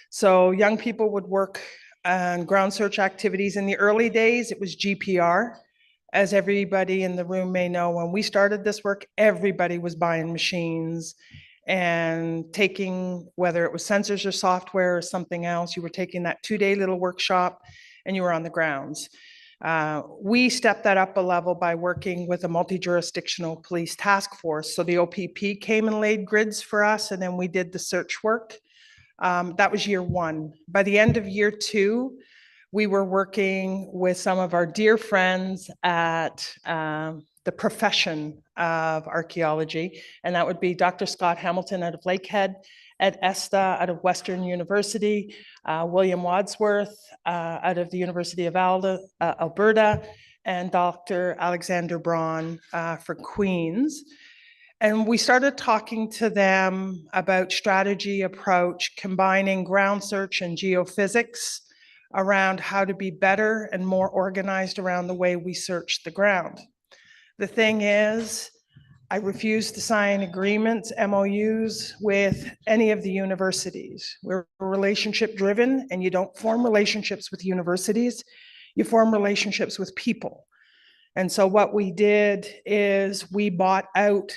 So young people would work and ground search activities. In the early days, it was GPR. As everybody in the room may know, when we started this work, everybody was buying machines and taking, whether it was sensors or software or something else, you were taking that 2-day little workshop and you were on the grounds. We stepped that up a level by working with a multi-jurisdictional police task force. So the OPP came and laid grids for us, and then we did the search work. That was year 1. By the end of year 2, we were working with some of our dear friends at the profession of archaeology, and that would be Dr. Scott Hamilton out of Lakehead, Ed Esta out of Western University, William Wadsworth out of the University of Alberta, and Dr. Alexander Braun for Queen's. And we started talking to them about strategy approach, combining ground search and geophysics around how to be better and more organized around the way we search the ground. The thing is, I refuse to sign agreements, MOUs with any of the universities. We're relationship driven, and you don't form relationships with universities, you form relationships with people. And so what we did is we bought out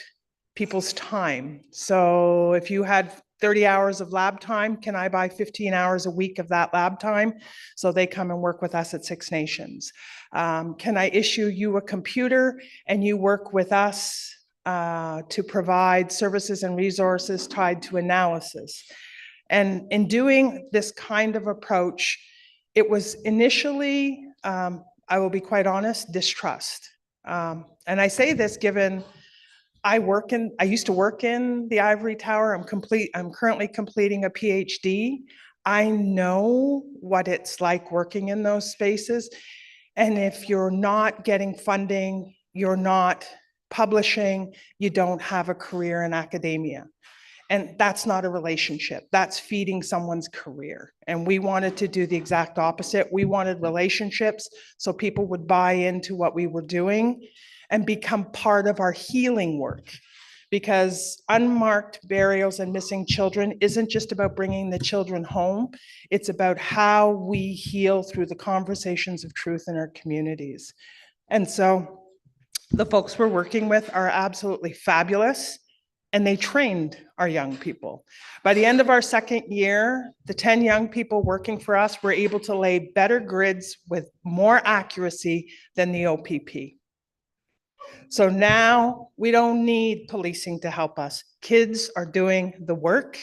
people's time. So if you had 30 hours of lab time, can I buy 15 hours a week of that lab time? So they come and work with us at Six Nations. Can I issue you a computer and you work with us to provide services and resources tied to analysis? And in doing this kind of approach, it was initially, I will be quite honest, distrust. And I say this given I used to work in the ivory tower. I'm currently completing a PhD. I know what it's like working in those spaces. And if you're not getting funding, you're not publishing, you don't have a career in academia. And that's not a relationship. That's feeding someone's career. And we wanted to do the exact opposite. We wanted relationships so people would buy into what we were doing and become part of our healing work. Because unmarked burials and missing children isn't just about bringing the children home. It's about how we heal through the conversations of truth in our communities. And so the folks we're working with are absolutely fabulous, and they trained our young people. By the end of our second year, the 10 young people working for us were able to lay better grids with more accuracy than the OPP. So now we don't need policing to help us. Kids are doing the work,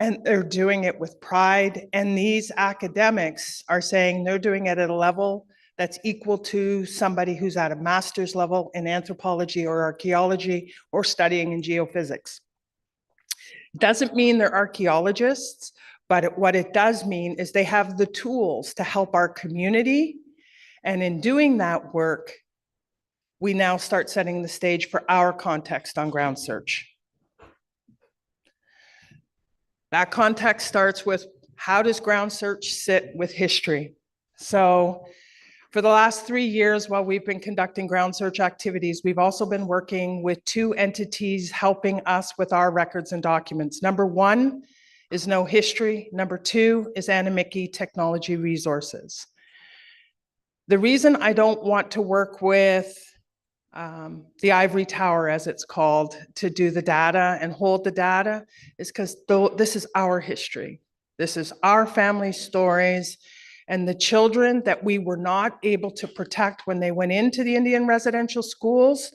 and they're doing it with pride. And these academics are saying they're doing it at a level that's equal to somebody who's at a master's level in anthropology or archaeology or studying in geophysics. Doesn't mean they're archaeologists, but what it does mean is they have the tools to help our community. And in doing that work, we now start setting the stage for our context on ground search. That context starts with, how does ground search sit with history? So for the last 3 years, while we've been conducting ground search activities, we've also been working with 2 entities helping us with our records and documents. Number 1 is Know History. Number 2 is Animikie Technology Resources. The reason I don't want to work with the ivory tower, as it's called, to do the data and hold the data is because this is our history. This is our family stories, and the children that we were not able to protect when they went into the Indian residential schools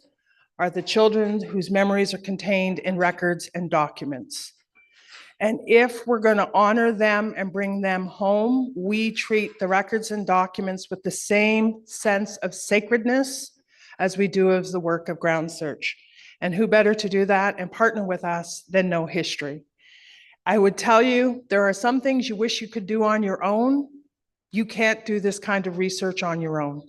are the children whose memories are contained in records and documents. And if we're going to honor them and bring them home, we treat the records and documents with the same sense of sacredness as we do of the work of ground search. And who better to do that and partner with us than Know History? I would tell you, there are some things you wish you could do on your own. You can't do this kind of research on your own.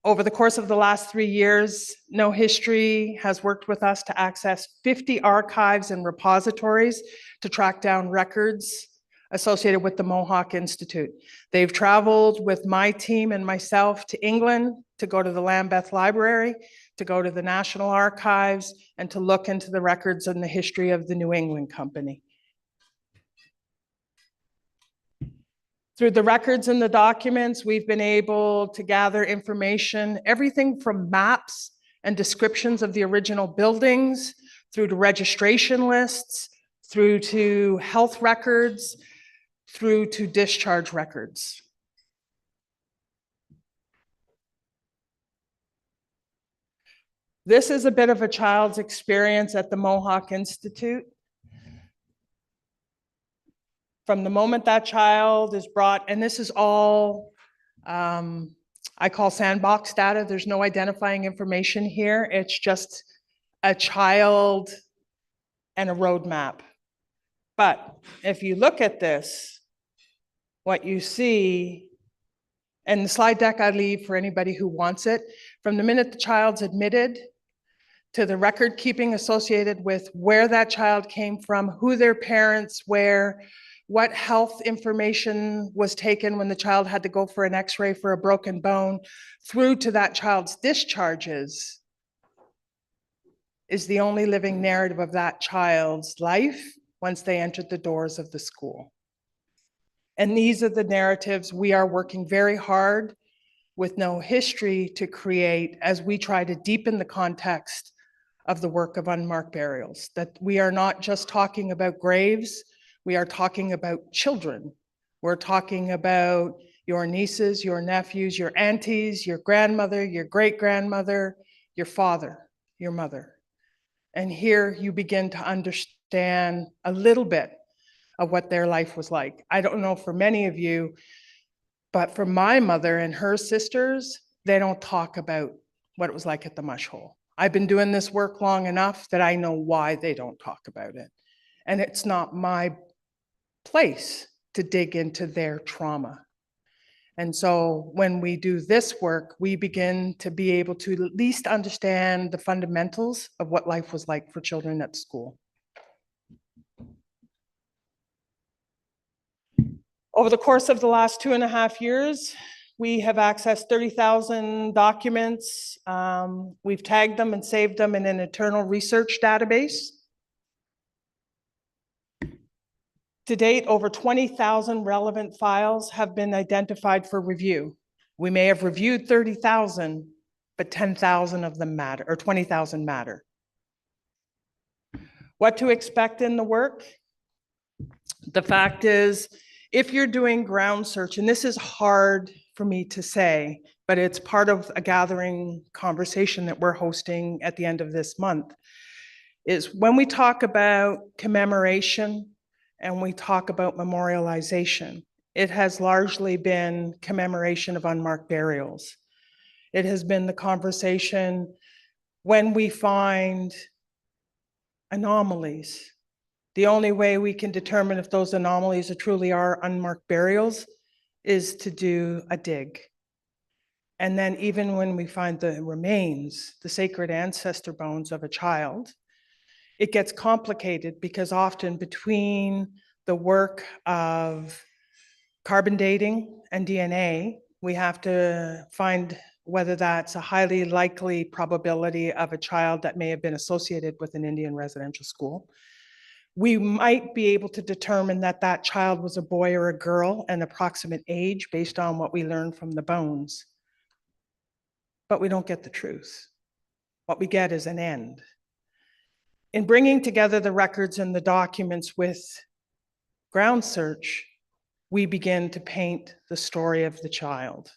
Over the course of the last 3 years, Know History has worked with us to access 50 archives and repositories to track down records associated with the Mohawk Institute. They've traveled with my team and myself to England to go to the Lambeth Library, to go to the National Archives, and to look into the records and the history of the New England Company. Through the records and the documents, we've been able to gather information, everything from maps and descriptions of the original buildings, through to registration lists, through to health records, through to discharge records. This is a bit of a child's experience at the Mohawk Institute. From the moment that child is brought, and this is all, I call sandbox data. There's no identifying information here. It's just a child and a roadmap. But if you look at this, what you see, and the slide deck I leave for anybody who wants it, from the minute the child's admitted to the record keeping associated with where that child came from, who their parents were, what health information was taken when the child had to go for an x-ray for a broken bone, through to that child's discharges, is the only living narrative of that child's life once they entered the doors of the school. And these are the narratives we are working very hard with no history to create as we try to deepen the context of the work of unmarked burials, that we are not just talking about graves, we are talking about children. We're talking about your nieces, your nephews, your aunties, your grandmother, your great-grandmother, your father, your mother. And here you begin to understand a little bit of what their life was like. I don't know for many of you, but for my mother and her sisters, they don't talk about what it was like at the mush hole. I've been doing this work long enough that I know why they don't talk about it. And it's not my place to dig into their trauma. And so when we do this work, we begin to be able to at least understand the fundamentals of what life was like for children at school. Over the course of the last 2.5 years, we have accessed 30,000 documents. We've tagged them and saved them in an internal research database. To date, over 20,000 relevant files have been identified for review. We may have reviewed 30,000, but 10,000 of them matter, or 20,000 matter. What to expect in the work? The fact is, if you're doing ground search, and this is hard for me to say, but it's part of a gathering conversation that we're hosting at the end of this month, is when we talk about commemoration and we talk about memorialization, it has largely been commemoration of unmarked burials. It has been the conversation when we find anomalies. The only way we can determine if those anomalies truly are unmarked burials is to do a dig. And then even when we find the remains, the sacred ancestor bones of a child, it gets complicated because often between the work of carbon dating and DNA, we have to find whether that's a highly likely probability of a child that may have been associated with an Indian residential school. We might be able to determine that that child was a boy or a girl and approximate age based on what we learned from the bones. But we don't get the truth. What we get is an end. In bringing together the records and the documents with ground search, we begin to paint the story of the child.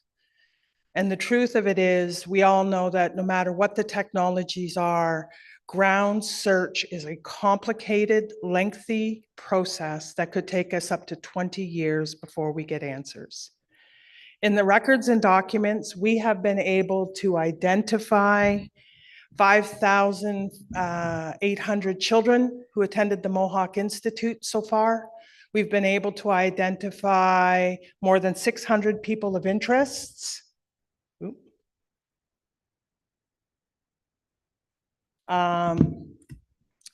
And the truth of it is, we all know that no matter what the technologies are, ground search is a complicated, lengthy process that could take us up to 20 years before we get answers. In the records and documents, we have been able to identify 5,800 children who attended the Mohawk Institute so far. We've been able to identify more than 600 people of interests.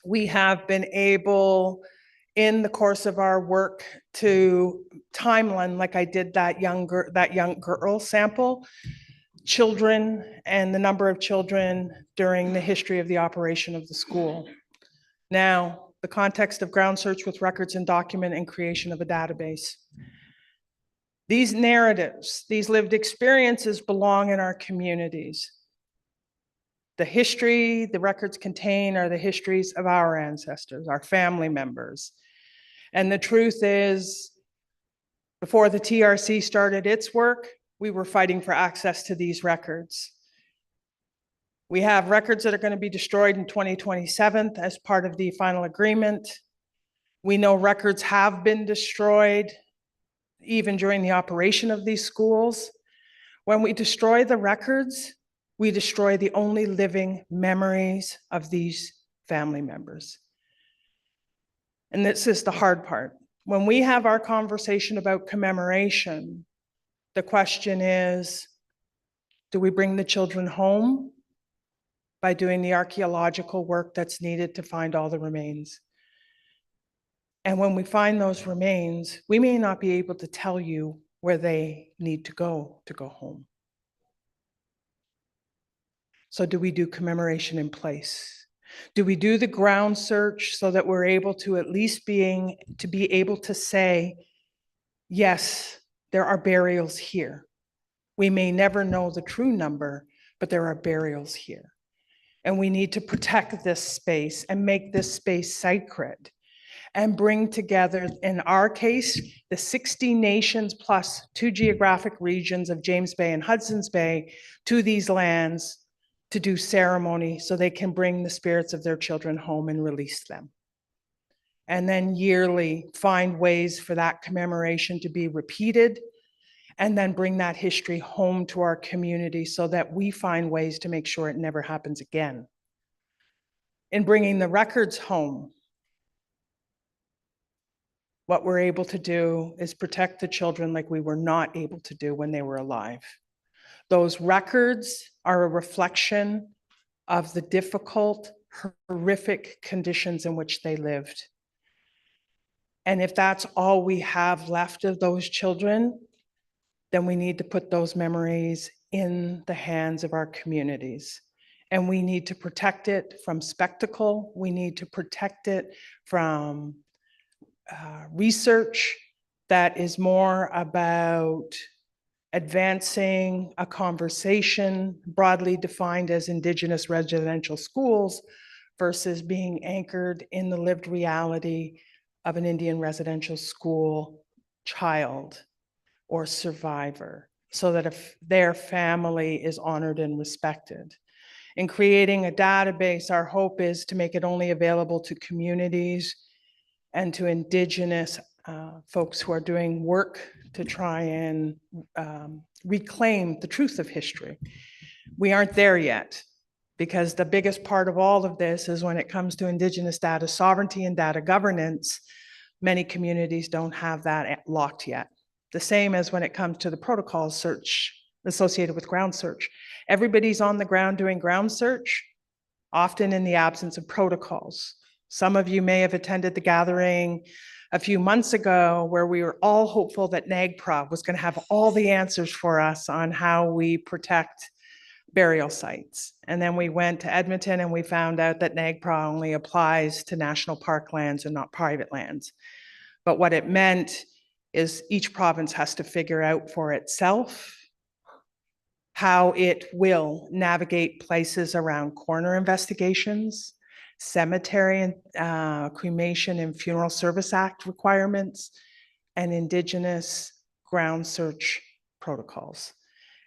We have been able, in the course of our work, to timeline, like I did that young girl sample, children and the number of children during the history of the operation of the school. Now, the context of ground search with records and document and creation of a database. These narratives, these lived experiences belong in our communities. The history the records contain are the histories of our ancestors, our family members. And the truth is, before the TRC started its work, we were fighting for access to these records. We have records that are going to be destroyed in 2027 as part of the final agreement. We know records have been destroyed even during the operation of these schools. When we destroy the records, we destroy the only living memories of these family members. And this is the hard part. When we have our conversation about commemoration, the question is, do we bring the children home by doing the archaeological work that's needed to find all the remains? And when we find those remains, we may not be able to tell you where they need to go home. So do we do commemoration in place? Do we do the ground search so that we're able to at least be able to say, yes, there are burials here. We may never know the true number, but there are burials here. And we need to protect this space and make this space sacred and bring together, in our case, the 60 nations plus 2 geographic regions of James Bay and Hudson's Bay to these lands to do ceremony so they can bring the spirits of their children home and release them. And then yearly find ways for that commemoration to be repeated, and then bring that history home to our community so that we find ways to make sure it never happens again. In bringing the records home, what we're able to do is protect the children like we were not able to do when they were alive. Those records are a reflection of the difficult, horrific conditions in which they lived. And if that's all we have left of those children, then we need to put those memories in the hands of our communities. And we need to protect it from spectacle. We need to protect it from research that is more about advancing a conversation broadly defined as Indigenous residential schools versus being anchored in the lived reality of an Indian residential school child or survivor, so that if their family is honored and respected. In creating a database, our hope is to make it only available to communities and to Indigenous folks who are doing work to try and reclaim the truth of history. We aren't there yet, because the biggest part of all of this is when it comes to Indigenous data sovereignty and data governance, many communities don't have that locked yet. The same as when it comes to the protocol search associated with ground search. Everybody's on the ground doing ground search, often in the absence of protocols. Some of you may have attended the gathering a few months ago where we were all hopeful that NAGPRA was going to have all the answers for us on how we protect burial sites. And then we went to Edmonton and we found out that NAGPRA only applies to national park lands and not private lands. But what it meant is each province has to figure out for itself how it will navigate places around coroner investigations, cemetery and cremation and funeral service act requirements, and Indigenous ground search protocols.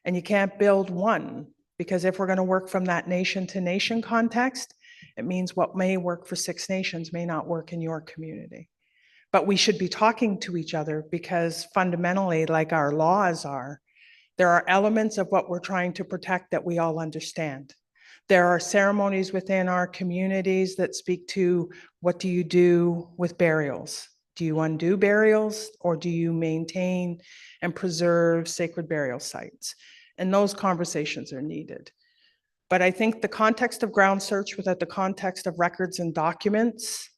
And you can't build one, because if we're going to work from that nation to nation context, it means what may work for 6 nations may not work in your community. But we should be talking to each other, because fundamentally, like our laws are, there are elements of what we're trying to protect that we all understand. There are ceremonies within our communities that speak to, what do you do with burials? Do you undo burials, or do you maintain and preserve sacred burial sites? And those conversations are needed. But I think the context of ground search without the context of records and documents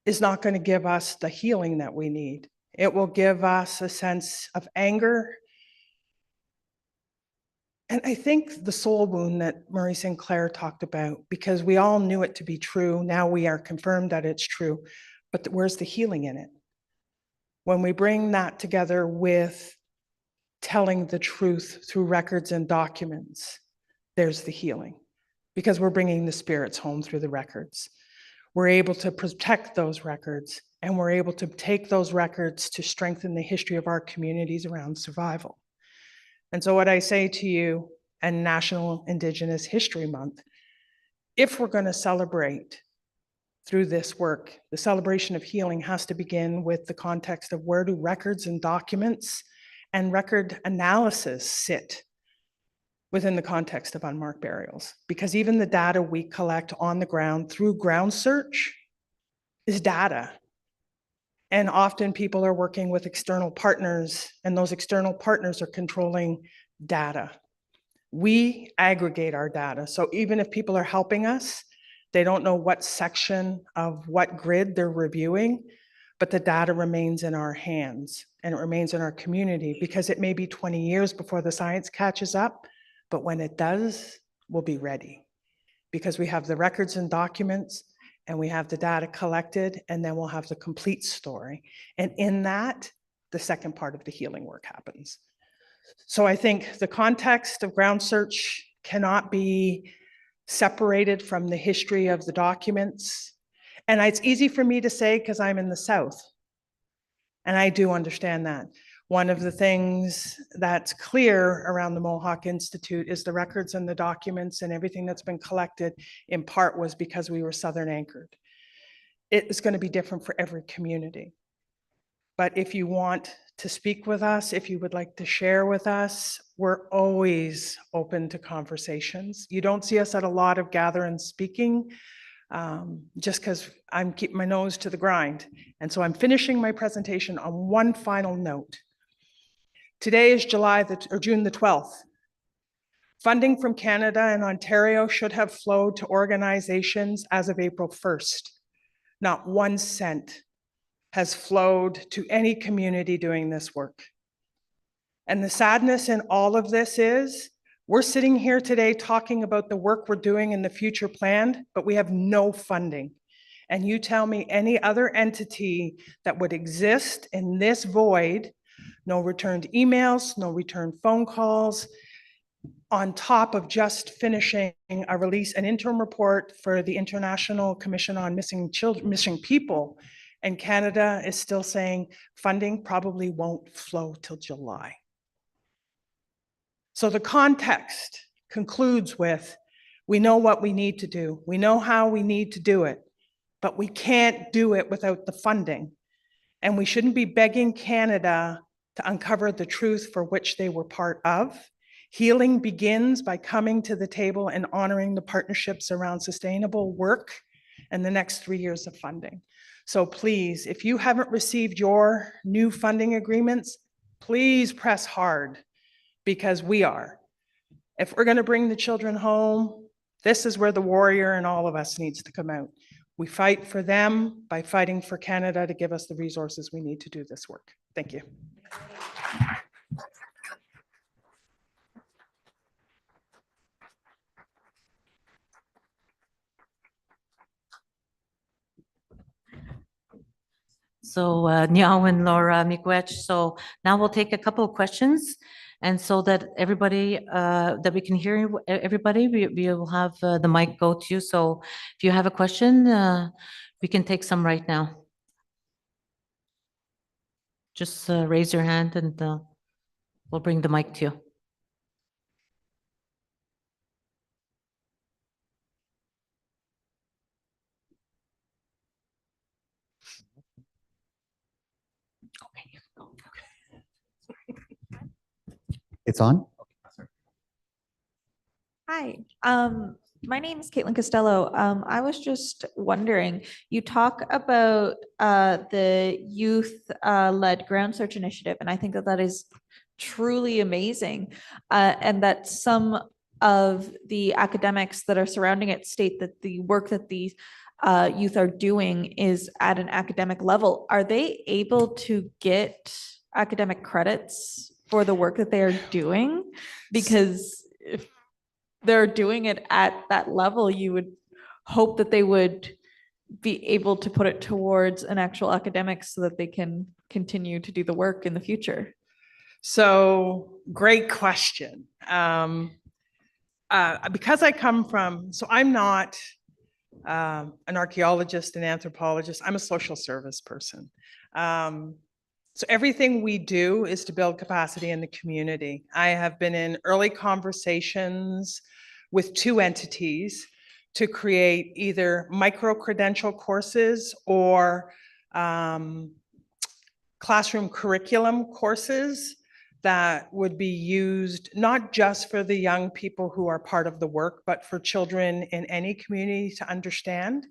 is not going to give us the healing that we need. It will give us a sense of anger. And I think the soul wound that Murray Sinclair talked about, because we all knew it to be true, now we are confirmed that it's true, but where's the healing in it? When we bring that together with telling the truth through records and documents, there's the healing, because we're bringing the spirits home through the records. We're able to protect those records, and we're able to take those records to strengthen the history of our communities around survival. And so what I say to you, and National Indigenous History Month, if we're going to celebrate through this work, the celebration of healing has to begin with the context of where do records and documents and record analysis sit within the context of unmarked burials. Because even the data we collect on the ground through ground search is data. And often people are working with external partners, and those external partners are controlling data. We aggregate our data. So even if people are helping us, they don't know what section of what grid they're reviewing, but the data remains in our hands and it remains in our community, because it may be 20 years before the science catches up, but when it does, we'll be ready, because we have the records and documents and we have the data collected, and then we'll have the complete story. And in that, the second part of the healing work happens. So I think the context of ground search cannot be separated from the history of the documents. And it's easy for me to say because I'm in the South. And I do understand that. One of the things that's clear around the Mohawk Institute is the records and the documents and everything that's been collected in part was because we were Southern anchored. It is going to be different for every community. But if you want to speak with us, if you would like to share with us, we're always open to conversations. You don't see us at a lot of gather and speaking, just because I'm keeping my nose to the grind. And so I'm finishing my presentation on one final note. Today is June the 12th. Funding from Canada and Ontario should have flowed to organizations as of April 1st. Not 1 cent has flowed to any community doing this work. And the sadness in all of this is we're sitting here today talking about the work we're doing in the future planned, but we have no funding. And you tell me any other entity that would exist in this void, no returned emails, no returned phone calls, on top of just finishing an interim report for the International Commission on Missing People. And Canada is still saying funding probably won't flow till July. So the context concludes with, we know what we need to do. We know how we need to do it, but we can't do it without the funding. And we shouldn't be begging Canada to uncover the truth for which they were part of. Healing begins by coming to the table and honoring the partnerships around sustainable work and the next 3 years of funding. So please, if you haven't received your new funding agreements, please press hard, because we are. If we're going to bring the children home, this is where the warrior in all of us needs to come out. We fight for them by fighting for Canada to give us the resources we need to do this work. Thank you. So Niao and Laura Miigwech. So now we'll take a couple of questions. And so that everybody, that we can hear everybody, we will have the mic go to you. So if you have a question, we can take some right now. Just raise your hand and we'll bring the mic to you. It's on? Hi, my name is Caitlin Costello. I was just wondering, you talk about the youth-led ground search initiative, and I think that that is truly amazing. And that some of the academics that are surrounding it state that the work that these youth are doing is at an academic level. Are they able to get academic credits for the work that they are doing? Because if they're doing it at that level, you would hope that they would be able to put it towards an actual academics so that they can continue to do the work in the future? So great question. Because I come from, so I'm not an archaeologist, an anthropologist, I'm a social service person. So everything we do is to build capacity in the community. I have been in early conversations with 2 entities to create either micro-credential courses or classroom curriculum courses that would be used not just for the young people who are part of the work, but for children in any community to understand.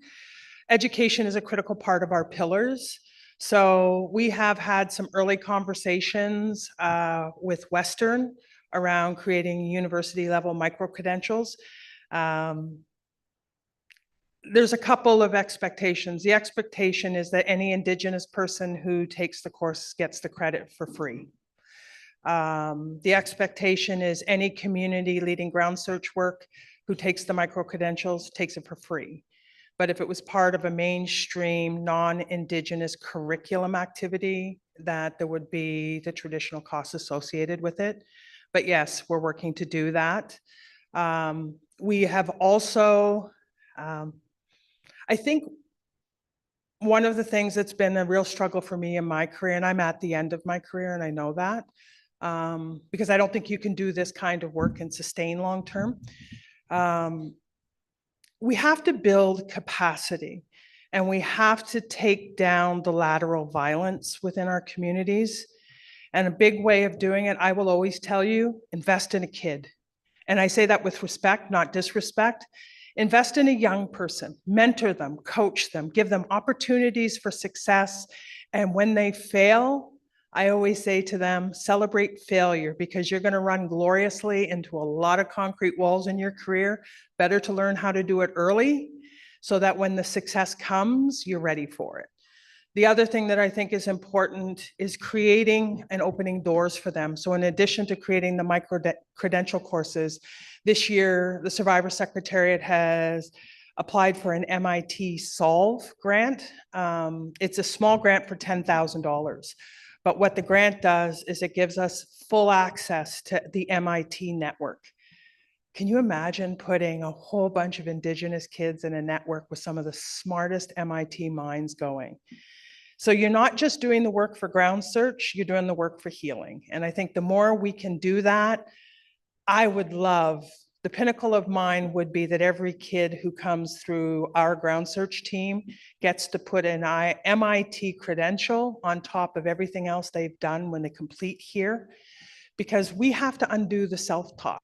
Education is a critical part of our pillars. So we have had some early conversations with Western around creating university level micro-credentials. There's a couple of expectations. The expectation is that any Indigenous person who takes the course gets the credit for free. The expectation is any community leading ground search work who takes the micro-credentials takes it for free. But if it was part of a mainstream non-Indigenous curriculum activity, that there would be the traditional costs associated with it. But yes, we're working to do that. We have also, I think one of the things that's been a real struggle for me in my career, and I'm at the end of my career and I know that, because I don't think you can do this kind of work and sustain long-term. We have to build capacity and we have to take down the lateral violence within our communities. And a big way of doing it, I will always tell you, invest in a kid. And I say that with respect, not disrespect. Invest in a young person, mentor them, coach them, give them opportunities for success. And when they fail, I always say to them, celebrate failure, because you're going to run gloriously into a lot of concrete walls in your career. Better to learn how to do it early so that when the success comes, you're ready for it. The other thing that I think is important is creating and opening doors for them. So in addition to creating the micro-credential courses, this year, the Survivor Secretariat has applied for an MIT Solve grant. It's a small grant for $10,000. But what the grant does is it gives us full access to the MIT network. Can you imagine putting a whole bunch of Indigenous kids in a network with some of the smartest MIT minds going? So you're not just doing the work for ground search, you're doing the work for healing. And I think the more we can do that, I would love, the pinnacle of mine would be that every kid who comes through our ground search team gets to put an MIT credential on top of everything else they've done when they complete here, because we have to undo the self-talk.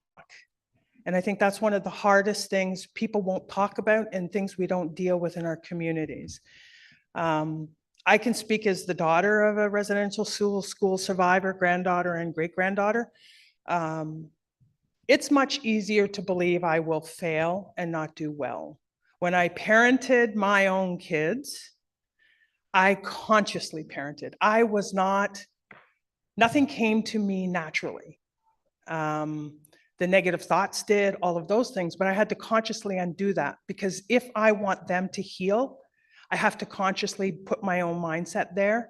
And I think that's one of the hardest things people won't talk about and things we don't deal with in our communities. I can speak as the daughter of a residential school survivor, granddaughter and great-granddaughter. It's much easier to believe I will fail and not do well. When I parented my own kids, I consciously parented. I was not, nothing came to me naturally. The negative thoughts did, all of those things, but I had to consciously undo that, because if I want them to heal, I have to consciously put my own mindset there.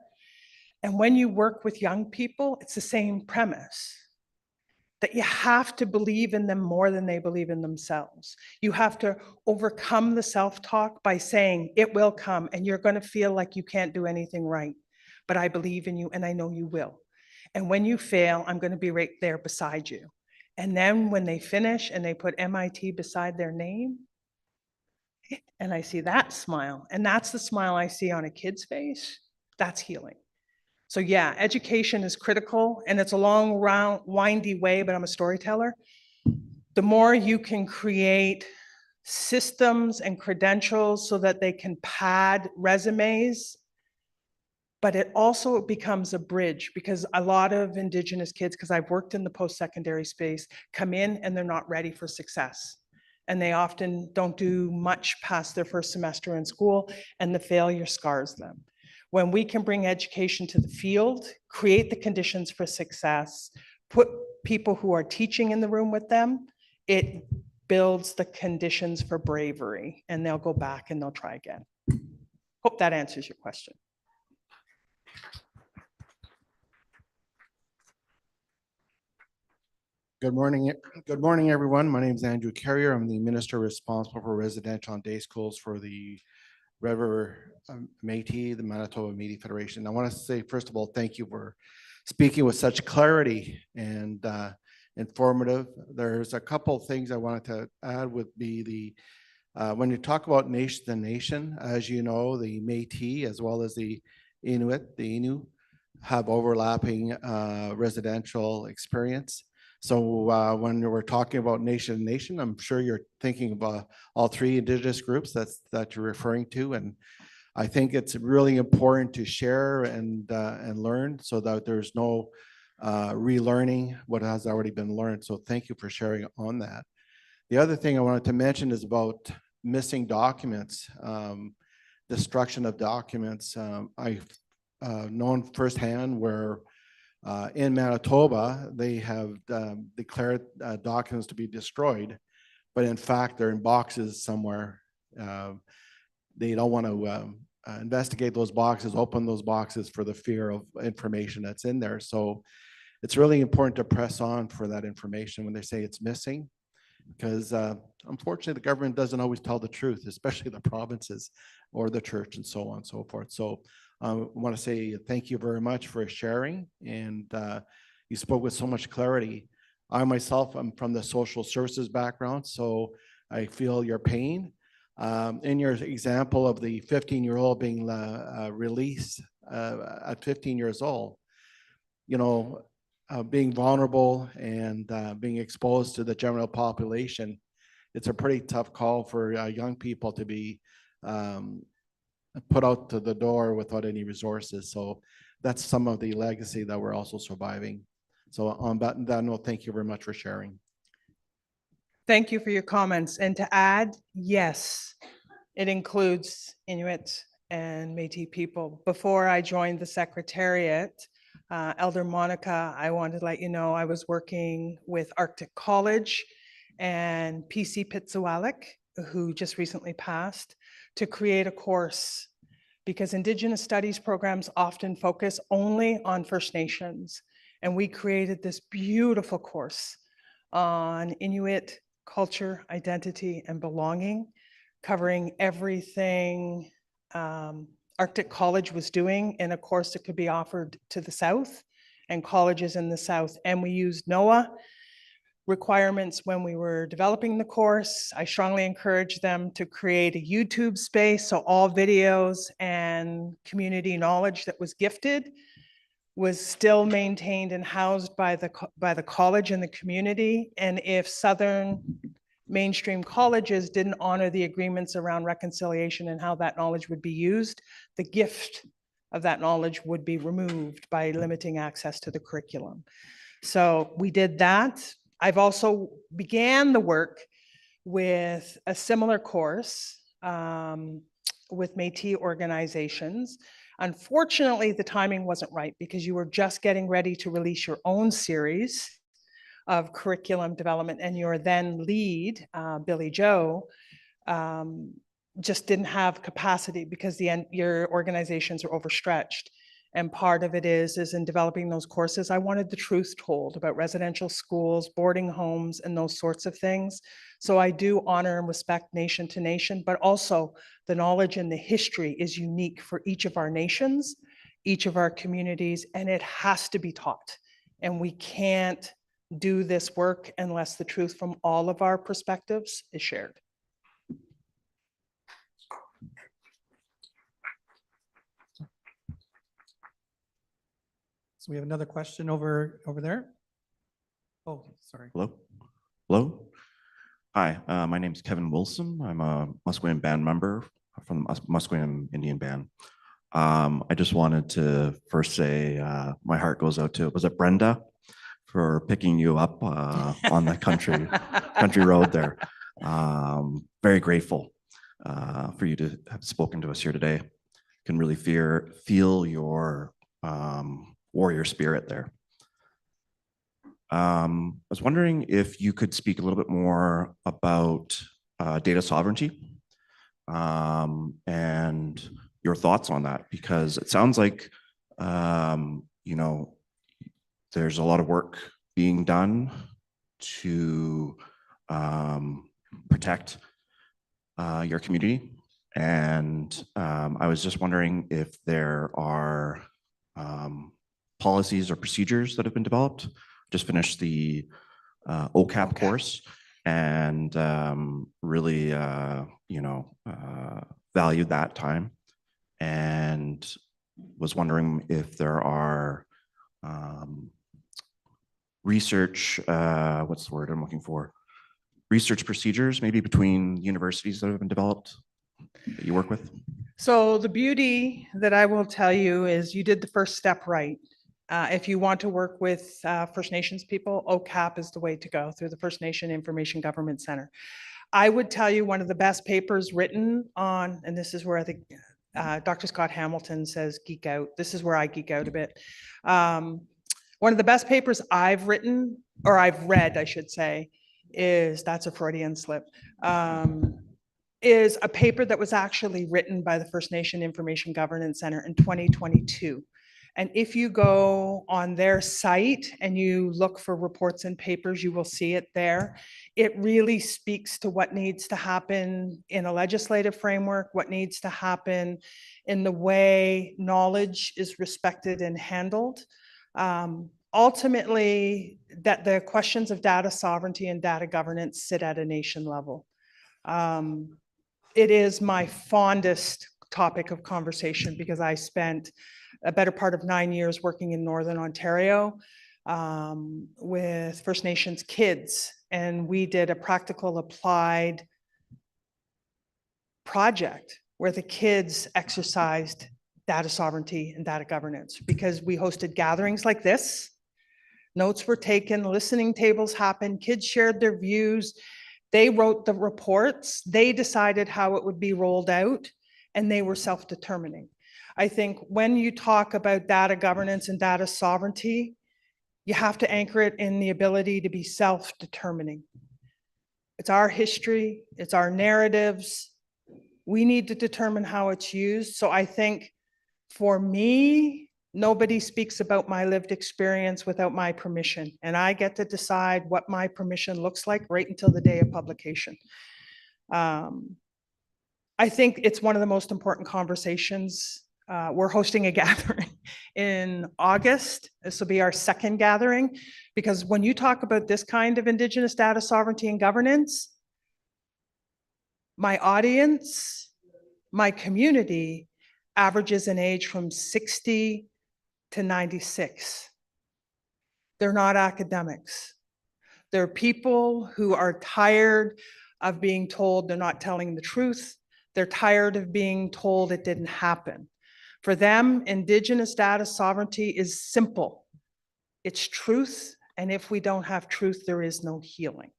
And when you work with young people, it's the same premise, that you have to believe in them more than they believe in themselves. You have to overcome the self-talk by saying, it will come and you're going to feel like you can't do anything right, but I believe in you and I know you will. And when you fail, I'm going to be right there beside you. And then when they finish and they put MIT beside their name, and I see that smile, and that's the smile I see on a kid's face, that's healing. So yeah, education is critical, and it's a long, round, windy way, but I'm a storyteller. The more you can create systems and credentials so that they can pad resumes, but it also becomes a bridge, because a lot of Indigenous kids, because I've worked in the post-secondary space, come in and they're not ready for success. And they often don't do much past their first semester in school, and the failure scars them. When we can bring education to the field, create the conditions for success, put people who are teaching in the room with them, it builds the conditions for bravery, and they'll go back and they'll try again. Hope that answers your question. Good morning. Good morning, everyone. My name is Andrew Carrier. I'm the minister responsible for residential and day schools for the River Métis, the Manitoba Métis Federation. I want to say, first of all, thank you for speaking with such clarity and informative. There's a couple of things I wanted to add would be when you talk about nation to nation, as you know, the Métis as well as the Inuit, the Innu, have overlapping residential experience. So when we're talking about nation to nation, I'm sure you're thinking about all three Indigenous groups that you're referring to. And I think it's really important to share and learn so that there's no relearning what has already been learned. So thank you for sharing on that. The other thing I wanted to mention is about missing documents, destruction of documents. I've known firsthand where in Manitoba, they have declared documents to be destroyed, but in fact, they're in boxes somewhere. They don't want to investigate those boxes, open those boxes for the fear of information that's in there. So it's really important to press on for that information when they say it's missing, because unfortunately, the government doesn't always tell the truth, especially the provinces or the church and so on and so forth. So I want to say thank you very much for sharing, and you spoke with so much clarity. I myself am from the social services background, so I feel your pain. In your example of the 15-year-old being released at 15 years old, you know, being vulnerable and being exposed to the general population, it's a pretty tough call for young people to be put out to the door without any resources. So that's some of the legacy that we're also surviving. So on that note, thank you very much for sharing. Thank you for your comments. And to add, yes, it includes Inuit and Métis people. Before I joined the Secretariat, Elder Monica, I wanted to let you know I was working with Arctic College and PC Pitsualik, who just recently passed, to create a course, because Indigenous studies programs often focus only on First Nations. And we created this beautiful course on Inuit culture, identity, and belonging, covering everything Arctic College was doing in a course that could be offered to the South and colleges in the South. And we used NOAA requirements when we were developing the course. I strongly encourage them to create a YouTube space, so all videos and community knowledge that was gifted was still maintained and housed by the college and the community. And if Southern mainstream colleges didn't honor the agreements around reconciliation and how that knowledge would be used, the gift of that knowledge would be removed by limiting access to the curriculum. So we did that. I've also began the work with a similar course with Métis organizations. Unfortunately, the timing wasn't right because you were just getting ready to release your own series of curriculum development, and your then lead, Billy Joe, just didn't have capacity because your organizations are overstretched. And part of it is in developing those courses, I wanted the truth told about residential schools, boarding homes, and those sorts of things. So I do honor and respect nation to nation, but also the knowledge and the history is unique for each of our nations, each of our communities, and it has to be taught. And we can't do this work unless the truth from all of our perspectives is shared. So we have another question over there. Oh, sorry. Hello? Hello? Hi, my name is Kevin Wilson. I'm a Musqueam band member from the Musqueam Indian Band. I just wanted to first say my heart goes out to, was it Brenda, for picking you up on the country road there. Very grateful for you to have spoken to us here today. Can really feel your warrior spirit there. I was wondering if you could speak a little bit more about data sovereignty and your thoughts on that, because it sounds like, there's a lot of work being done to protect your community. And I was just wondering if there are policies or procedures that have been developed. Just finished the OCAP course and really, valued that time, and was wondering if there are research, what's the word I'm looking for? Research procedures, maybe between universities that have been developed that you work with? So the beauty that I will tell you is you did the first step right. If you want to work with First Nations people, OCAP is the way to go, through the First Nation Information Government Center. I would tell you one of the best papers written on, and this is where I think Dr. Scott Hamilton says geek out. This is where I geek out a bit. One of the best papers I've written, or I've read, I should say, is, that's a Freudian slip, is a paper that was actually written by the First Nation Information Governance Center in 2022. And if you go on their site and you look for reports and papers, you will see it there. It really speaks to what needs to happen in a legislative framework, what needs to happen in the way knowledge is respected and handled. Ultimately, that the questions of data sovereignty and data governance sit at a nation level. It is my fondest topic of conversation because I spent a better part of 9 years working in Northern Ontario with First Nations kids, and we did a practical applied project where the kids exercised data sovereignty and data governance, because we hosted gatherings like this. Notes were taken, listening tables happened, kids shared their views. They wrote the reports, they decided how it would be rolled out, and they were self-determining. I think when you talk about data governance and data sovereignty, you have to anchor it in the ability to be self-determining. It's our history, it's our narratives. We need to determine how it's used. So I think for me, nobody speaks about my lived experience without my permission. And I get to decide what my permission looks like right until the day of publication. I think it's one of the most important conversations. We're hosting a gathering in August. This will be our second gathering, because when you talk about this kind of Indigenous data sovereignty and governance, my audience, my community averages an age from 60 to 96. They're not academics. They're people who are tired of being told they're not telling the truth. They're tired of being told it didn't happen. For them, Indigenous data sovereignty is simple. It's truth, and if we don't have truth, there is no healing.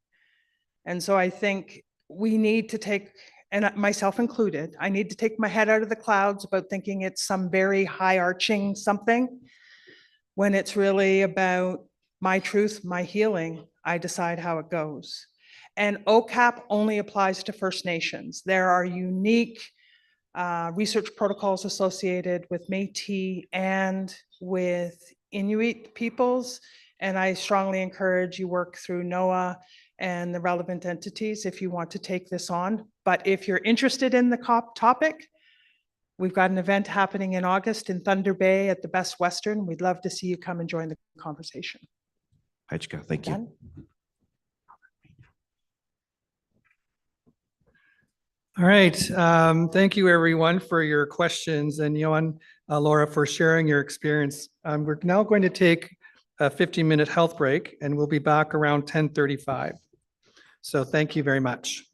And so I think we need to take, and myself included, I need to take my head out of the clouds about thinking it's some very high arching something, when it's really about my truth, my healing. I decide how it goes. And OCAP only applies to First Nations. There are unique research protocols associated with Métis and with Inuit peoples. And I strongly encourage you work through NOAA and the relevant entities if you want to take this on. But if you're interested in the topic, we've got an event happening in August in Thunder Bay at the Best Western. We'd love to see you come and join the conversation. Hajka, thank you. Done? All right. Thank you, everyone, for your questions, and Johan, Laura, for sharing your experience. We're now going to take a 15-minute health break, and we'll be back around 10:35. So thank you very much.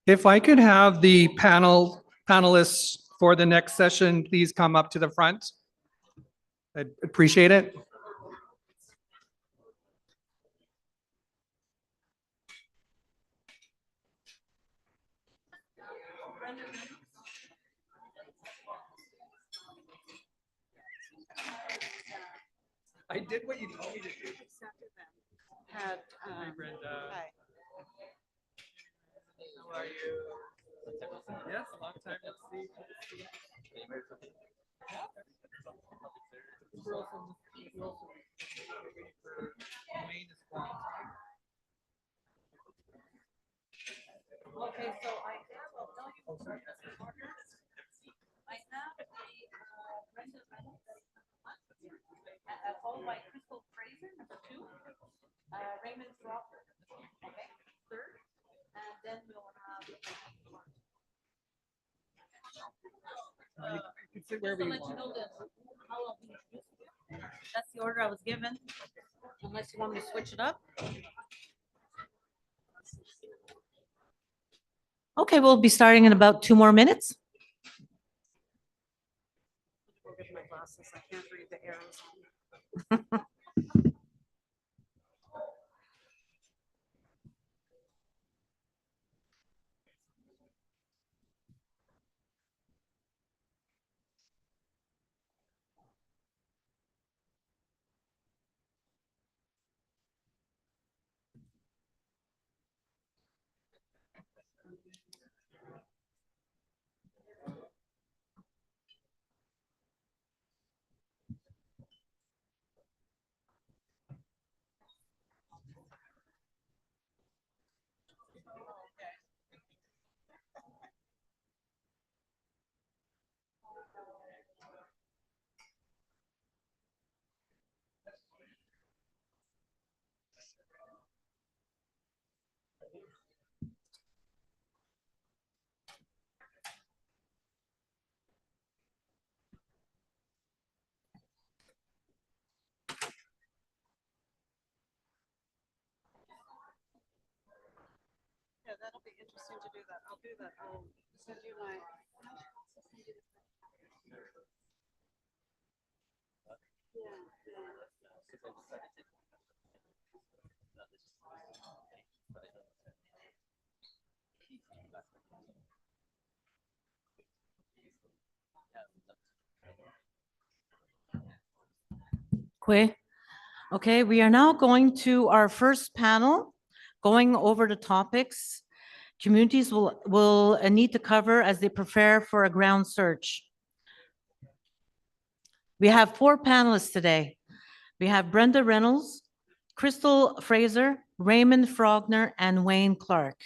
If I could have the panelists for the next session, please come up to the front. I'd appreciate it. I did what you told me to do. Hi, Brenda. Hi. How are you? Yes, long time no see. Okay, so I will tell you. I have Brenda Reynolds, followed by Crystal Fraser, number 2, Raymond Crawford, okay, 3rd, and then we'll have. You can sit wherever you want. That's the order I was given, unless you want me to switch it up. Okay, we'll be starting in about 2 more minutes. My glasses, I can't read the arrows. Yeah, that'll be interesting to do that. I'll do that. I'll send you my. Okay, we are now going to our first panel, going over the topics communities will need to cover as they prepare for a ground search. We have 4 panelists today. We have Brenda Reynolds, Crystal Fraser, Raymond Frogner, and Wayne Clark.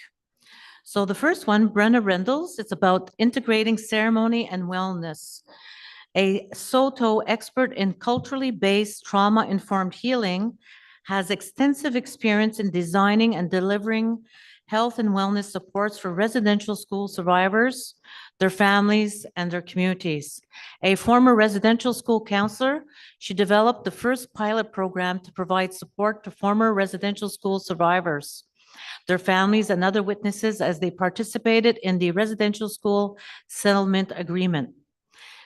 So the first one, Brenda Reynolds, it's about integrating ceremony and wellness. A Soto expert in culturally based trauma-informed healing, has extensive experience in designing and delivering health and wellness supports for residential school survivors, their families, and their communities. A former residential school counselor, she developed the first pilot program to provide support to former residential school survivors, their families, and other witnesses as they participated in the residential school settlement agreement.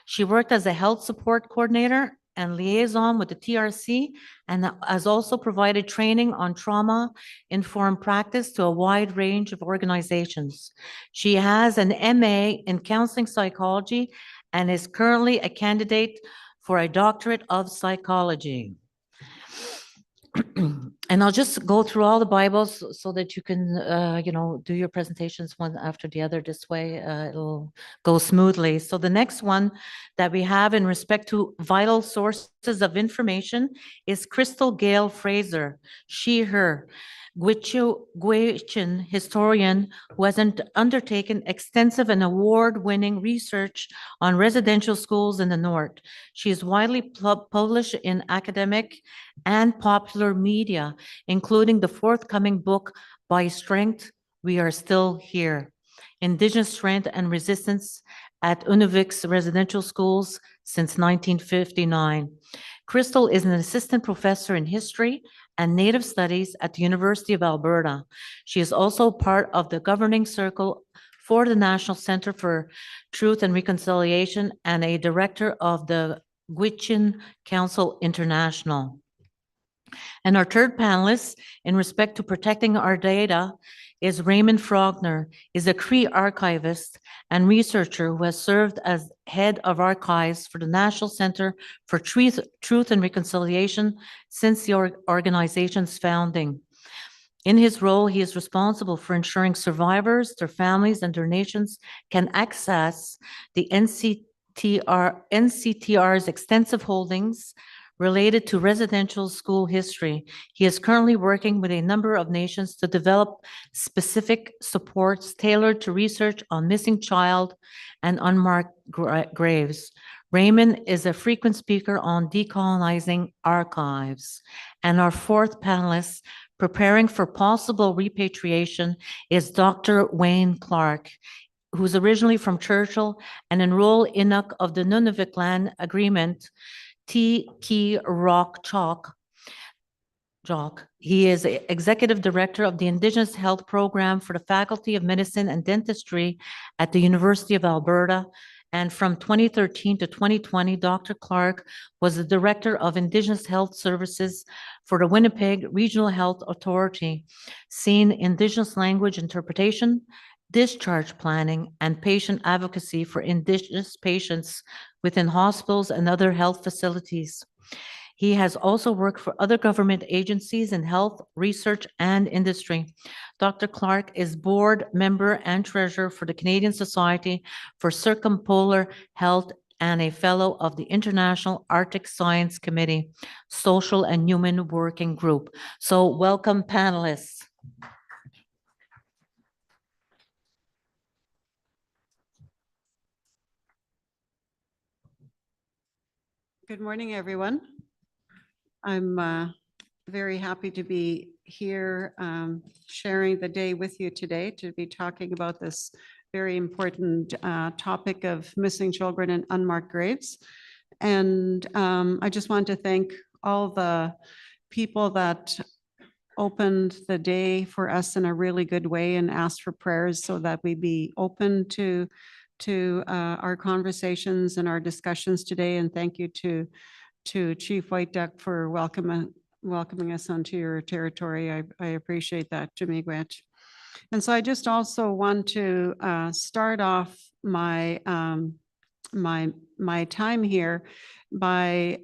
She worked as a health support coordinator and liaison with the TRC, and has also provided training on trauma-informed practice to a wide range of organizations. She has an MA in counseling psychology and is currently a candidate for a doctorate of psychology. And I'll just go through all the Bibles so that you can, do your presentations one after the other. This way, it'll go smoothly. So the next one that we have in respect to vital sources of information is Crystal Gail Fraser, she, her, Gwich'in historian who has undertaken extensive and award-winning research on residential schools in the North. She is widely published in academic and popular media, including the forthcoming book, By Strength, We Are Still Here, Indigenous Strength and Resistance at Univic's Residential Schools since 1959. Crystal is an assistant professor in history and Native Studies at the University of Alberta. She is also part of the governing circle for the National Center for Truth and Reconciliation and a director of the Gwich'in Council International. And our third panelist, in respect to protecting our data, is Raymond Frogner, is a Cree archivist and researcher who has served as head of archives for the National Center for Truth and Reconciliation since the organization's founding. In his role, he is responsible for ensuring survivors, their families, and their nations can access the NCTR's extensive holdings related to residential school history. He is currently working with a number of nations to develop specific supports tailored to research on missing child and unmarked graves. Raymond is a frequent speaker on decolonizing archives. And our fourth panelist, preparing for possible repatriation, is Dr. Wayne Clark, who's originally from Churchill and enrolled Inuk of the Nunavut Land Agreement, T. Rock Chalk. He is Executive Director of the Indigenous Health Program for the Faculty of Medicine and Dentistry at the University of Alberta. And from 2013 to 2020, Dr. Clark was the Director of Indigenous Health Services for the Winnipeg Regional Health Authority, seeing Indigenous language interpretation, discharge planning, and patient advocacy for Indigenous patients within hospitals and other health facilities. He has also worked for other government agencies in health, research, and industry. Dr. Clark is board member and treasurer for the Canadian Society for Circumpolar Health and a fellow of the International Arctic Science Committee, Social and Human Working Group. So welcome, panelists. Good morning, everyone. I'm very happy to be here sharing the day with you today to be talking about this very important topic of missing children and unmarked graves. And I just want to thank all the people that opened the day for us in a really good way and asked for prayers so that we be open to our conversations and our discussions today. And thank you to Chief White Duck for welcoming us onto your territory. I appreciate that, Miigwech. And so I just also want to start off my time here by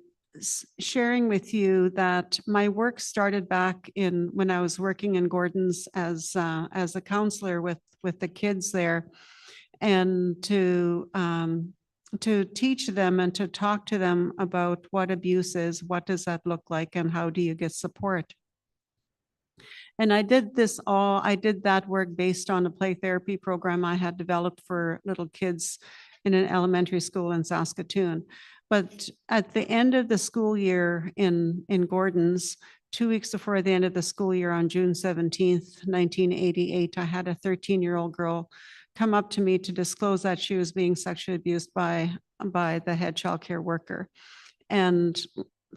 sharing with you that my work started back when I was working in Gordon's as a counselor with the kids there, and to teach them and to talk to them about what abuse is, what does that look like, and how do you get support. And I did that work based on a play therapy program I had developed for little kids in an elementary school in Saskatoon. But at the end of the school year in Gordon's, 2 weeks before the end of the school year on June 17th, 1988, I had a 13-year-old girl come up to me to disclose that she was being sexually abused by the head childcare worker. And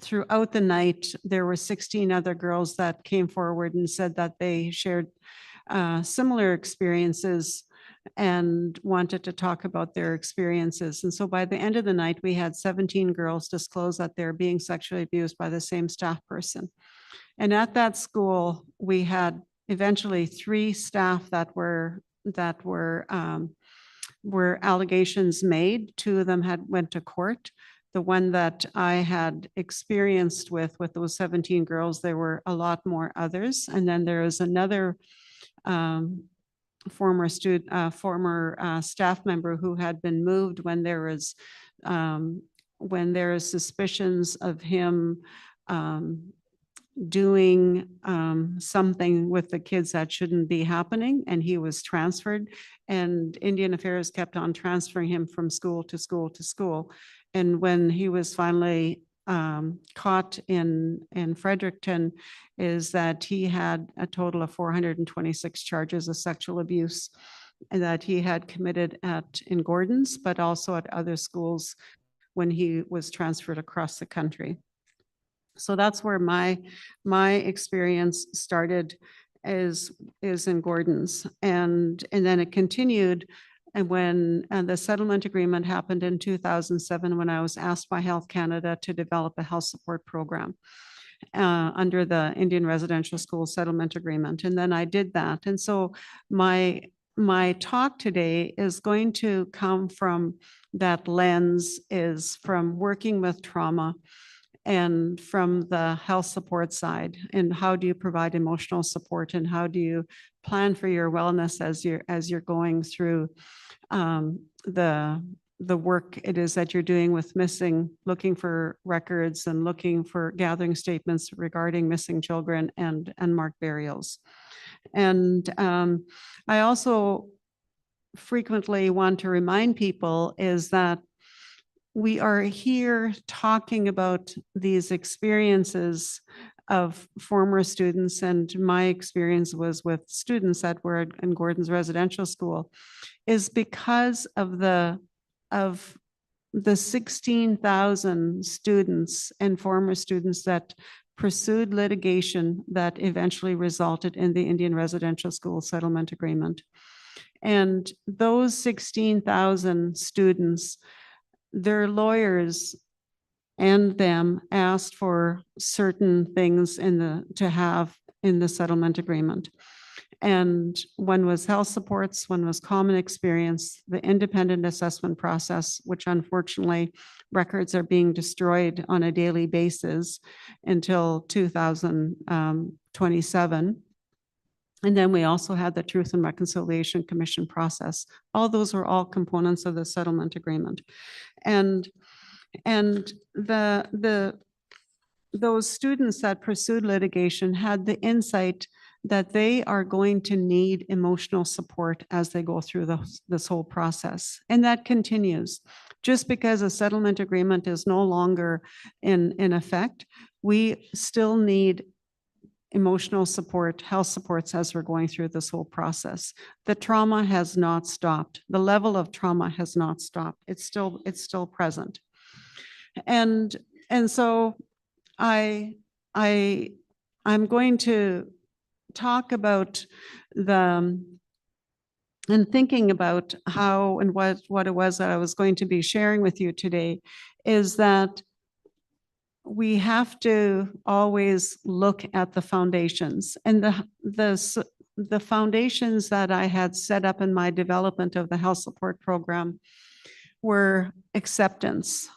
throughout the night, there were 16 other girls that came forward and said that they shared similar experiences and wanted to talk about their experiences. And so by the end of the night, we had 17 girls disclose that they're being sexually abused by the same staff person. And at that school, we had eventually 3 staff that were allegations made. 2 of them went to court. The one that I had experienced with those 17 girls, there were a lot more others. And then there is another former staff member who had been moved when there is suspicions of him doing something with the kids that shouldn't be happening, and he was transferred, and Indian Affairs kept on transferring him from school to school to school. And when he was finally caught in Fredericton, is that he had a total of 426 charges of sexual abuse and that he had committed in Gordon's, but also at other schools when he was transferred across the country. So that's where my experience started. is in Gordon's. And then it continued. And when the settlement agreement happened in 2007, when I was asked by Health Canada to develop a health support program under the Indian Residential School Settlement Agreement. And then I did that. And so my talk today is going to come from that lens, is from working with trauma and from the health support side, and how do you provide emotional support, and how do you plan for your wellness as you're going through the work it is that you're doing with missing, looking for records and looking for gathering statements regarding missing children and unmarked burials. And I also frequently want to remind people is that we are here talking about these experiences of former students, and my experience was with students that were in Gordon's residential school, is because of the 16,000 students and former students that pursued litigation that eventually resulted in the Indian Residential School Settlement Agreement. And those 16,000 students, their lawyers and them asked for certain things to have in the settlement agreement. And one was health supports, one was common experience, the independent assessment process, which unfortunately records are being destroyed on a daily basis until 2027. And then we also had the Truth and Reconciliation Commission process. All those were all components of the settlement agreement. And those students that pursued litigation had the insight that they are going to need emotional support as they go through this whole process. And that continues. Just because a settlement agreement is no longer in effect, we still need emotional support, health supports as we're going through this whole process. The trauma has not stopped. The level of trauma has not stopped. It's still present. And so I'm going to talk about and thinking about how and what it was that I was going to be sharing with you today, is that we have to always look at the foundations, and the foundations that I had set up in my development of the health support program were acceptance,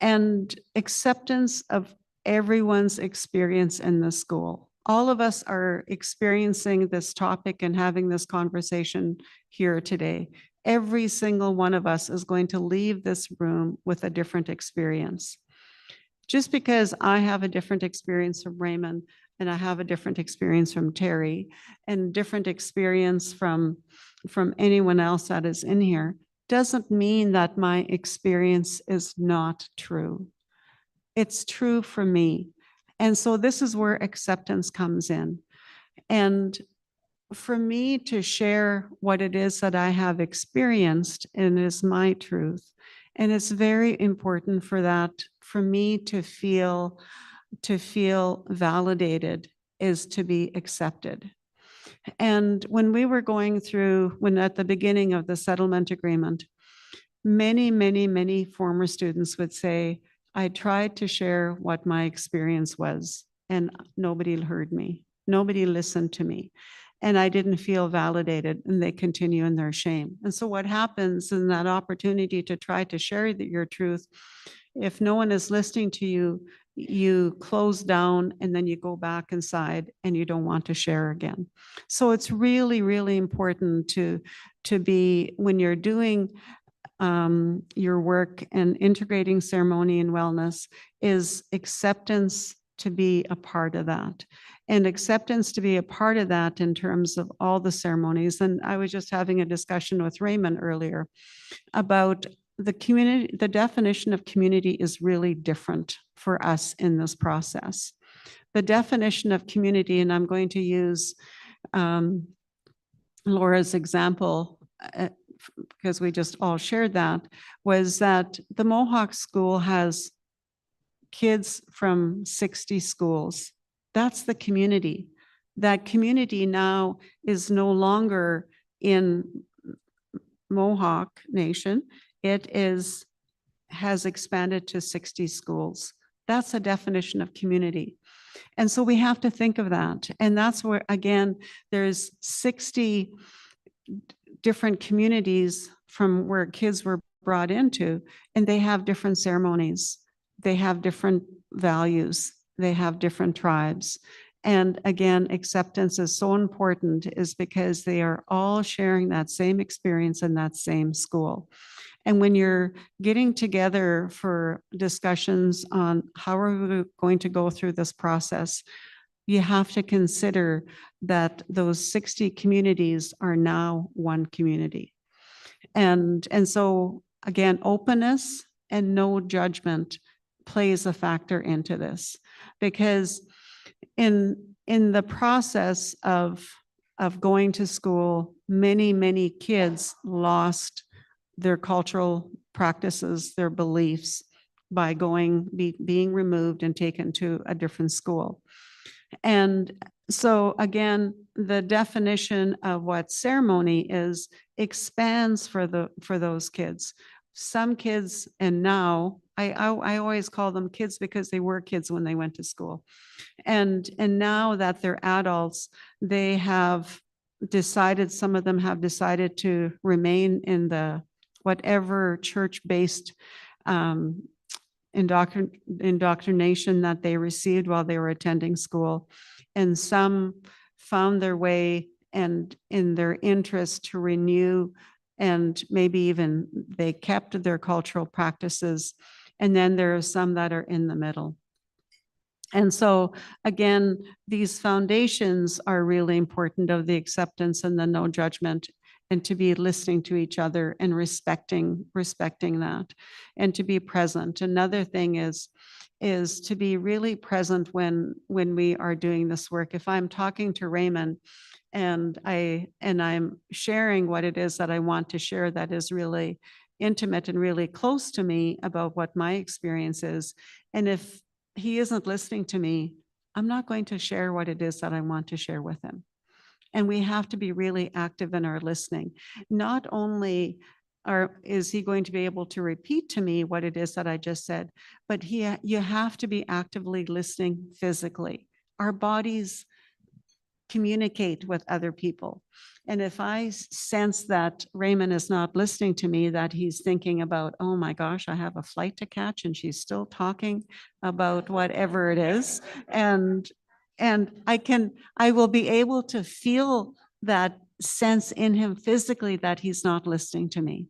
and acceptance of everyone's experience in the school. All of us are experiencing this topic and having this conversation here today. Every single one of us is going to leave this room with a different experience. Just because I have a different experience from Raymond, and I have a different experience from Terry, and different experience from anyone else that is in here, doesn't mean that my experience is not true. It's true for me. And so this is where acceptance comes in. And for me to share what it is that I have experienced, and it is my truth. And it's very important for me to feel validated, is to be accepted. And when we were going through, at the beginning of the settlement agreement, many former students would say, I tried to share what my experience was, and nobody heard me. Nobody listened to me. And I didn't feel validated, and they continue in their shame. And so what happens in that opportunity to try to share your truth, if no one is listening to you, you close down, and then you go back inside and you don't want to share again. So it's really, really important to be, when you're doing your work and integrating ceremony and wellness, is acceptance to be a part of that. And acceptance to be a part of that in terms of all the ceremonies. And I was just having a discussion with Raymond earlier about the community. The definition of community is really different for us in this process. The definition of community, and I'm going to use Laura's example, because we just all shared that, was that the Mohawk School has kids from 60 schools. That's the community. that community now is no longer in Mohawk Nation. It has expanded to 60 schools. That's a definition of community. And so we have to think of that. And that's where, again, there's 60 different communities from where kids were brought into, and they have different ceremonies. They have different values. They have different tribes. And again, acceptance is so important is because they are all sharing that same experience in that same school. And when you're getting together for discussions on how are we going to go through this process, you have to consider that those 60 communities are now one community. And so again, openness and no judgment plays a factor into this, because in the process of going to school, many kids lost their cultural practices, their beliefs by being removed and taken to a different school. And so again, the definition of what ceremony is expands for those kids. Some kids, and now I always call them kids because they were kids when they went to school. And now that they're adults, they have decided, some of them have decided to remain in the whatever church-based indoctrination that they received while they were attending school. And some found their way and in their interest to renew, and maybe even they kept their cultural practices. And then there are some that are in the middle. And so again, these foundations are really important of the acceptance and the no judgment, and to be listening to each other and respecting that, and to be present. Another thing is to be really present when we are doing this work. If I'm talking to Raymond and I'm sharing what it is that I want to share that is really intimate and really close to me about what my experience is, and if he isn't listening to me, I'm not going to share what it is that I want to share with him. And we have to be really active in our listening. Not only is he going to be able to repeat to me what it is that I just said, but you have to be actively listening physically. Our bodies communicate with other people. And if I sense that Raymond is not listening to me, that he's thinking about, oh my gosh, I have a flight to catch and she's still talking about whatever it is. And I will be able to feel that sense in him physically that he's not listening to me.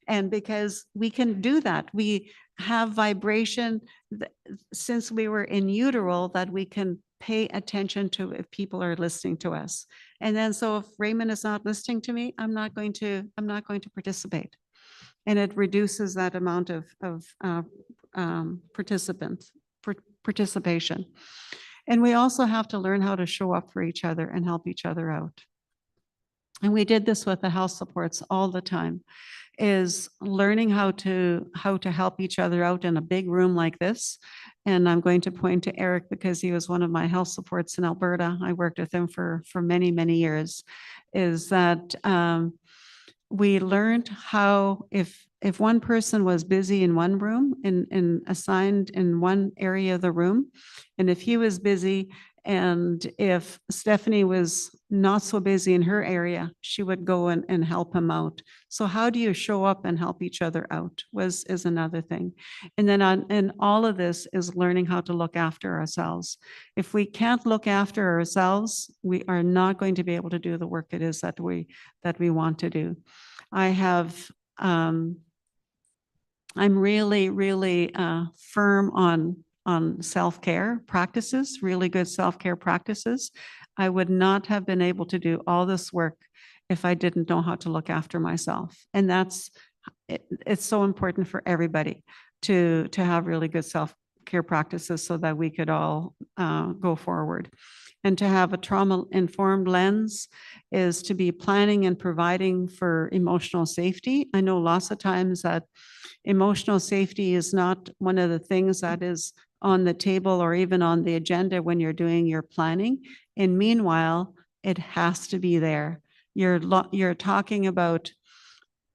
And because we can do that, we have vibration since we were in utero, that we can pay attention to if people are listening to us. And then so if Raymond is not listening to me, I'm not going to participate. And it reduces that amount of participation. And we also have to learn how to show up for each other and help each other out. And we did this with the health supports all the time, is learning how to help each other out in a big room like this. And I'm going to point to Eric because he was one of my health supports in Alberta. I worked with him for many years, is that we learned how, if one person was busy in one room and assigned in one area of the room, and if he was busy, and if Stephanie was not so busy in her area, she would go and help him out. So how do you show up and help each other out is another thing. And then and all of this is learning how to look after ourselves. If we can't look after ourselves, we are not going to be able to do the work it is that we want to do. I have, I'm really firm on self-care practices, really good self-care practices. I would not have been able to do all this work if I didn't know how to look after myself. And it's so important for everybody to have really good self-care practices so that we could all go forward. And to have a trauma-informed lens is to be planning and providing for emotional safety. I know lots of times that emotional safety is not one of the things that is on the table or even on the agenda when you're doing your planning. And meanwhile, it has to be there. You're talking about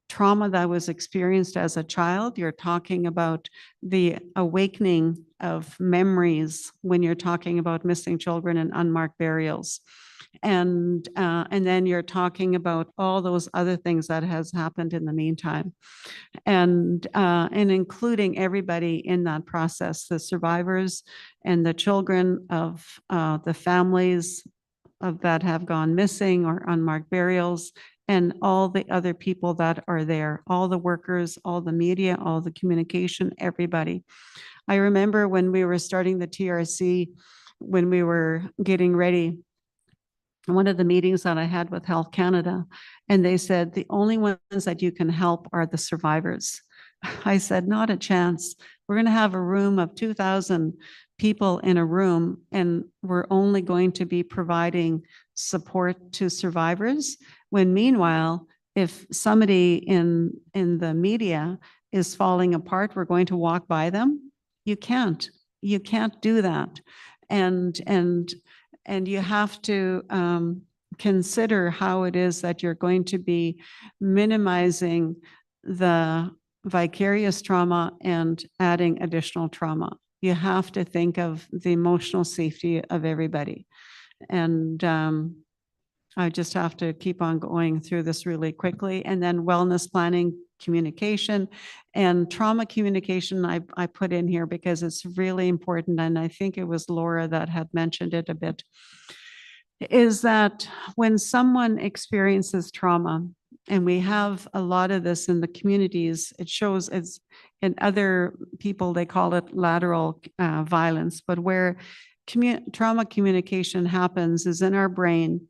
trauma that was experienced as a child. You're talking about the awakening of memories when you're talking about missing children and unmarked burials. And then you're talking about all those other things that has happened in the meantime. And including everybody in that process, the survivors and the children of the families of that have gone missing or unmarked burials, and all the other people that are there, all the workers, all the media, all the communication, everybody. I remember when we were starting the TRC, when we were getting ready, one of the meetings that I had with Health Canada, and they said, the only ones that you can help are the survivors. I said, not a chance. We're going to have a room of 2,000 people in a room, and we're only going to be providing support to survivors. When meanwhile, if somebody in the media is falling apart, we're going to walk by them. You can't do that. And you have to consider how it is that you're going to be minimizing the vicarious trauma and adding additional trauma. You have to think of the emotional safety of everybody. And I just have to keep on going through this really quickly. And then wellness planning, communication, and trauma communication I put in here because it's really important. And I think it was Laura that had mentioned it a bit, is that when someone experiences trauma, and we have a lot of this in the communities, it shows it's in other people, they call it lateral violence, but where trauma communication happens is in our brain.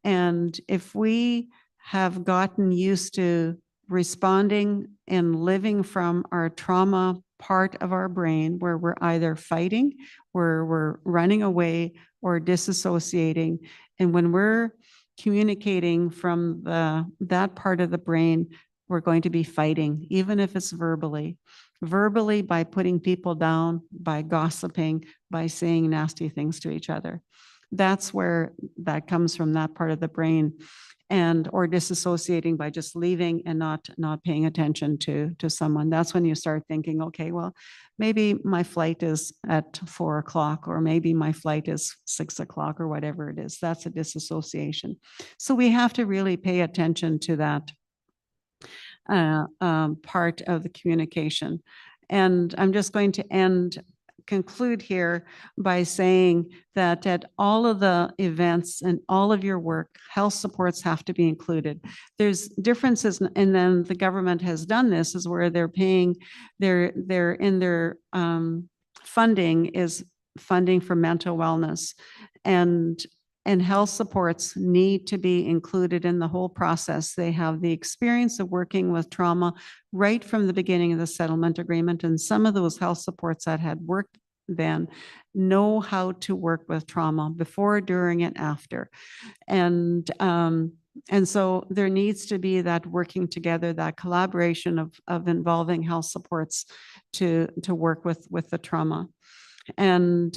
And if we have gotten used to responding and living from our trauma part of our brain, where we're either fighting, where we're running away, or disassociating, and when we're communicating from that part of the brain, we're going to be fighting, even if it's verbally by putting people down, by gossiping, by saying nasty things to each other. That's where that comes from, that part of the brain. And or disassociating by just leaving and not paying attention to someone. That's when you start thinking, okay, well, maybe my flight is at 4 o'clock, or maybe my flight is 6 o'clock, or whatever it is. That's a disassociation. So we have to really pay attention to that part of the communication. And I'm just going to conclude here by saying that at all of the events and all of your work, health supports have to be included. There's differences, and then the government has done this, is where they're paying, they're in their funding is funding for mental wellness, and health supports need to be included in the whole process. They have the experience of working with trauma right from the beginning of the settlement agreement. And some of those health supports that had worked then know how to work with trauma before, during, and after. And so there needs to be that working together, that collaboration of involving health supports to work with the trauma. And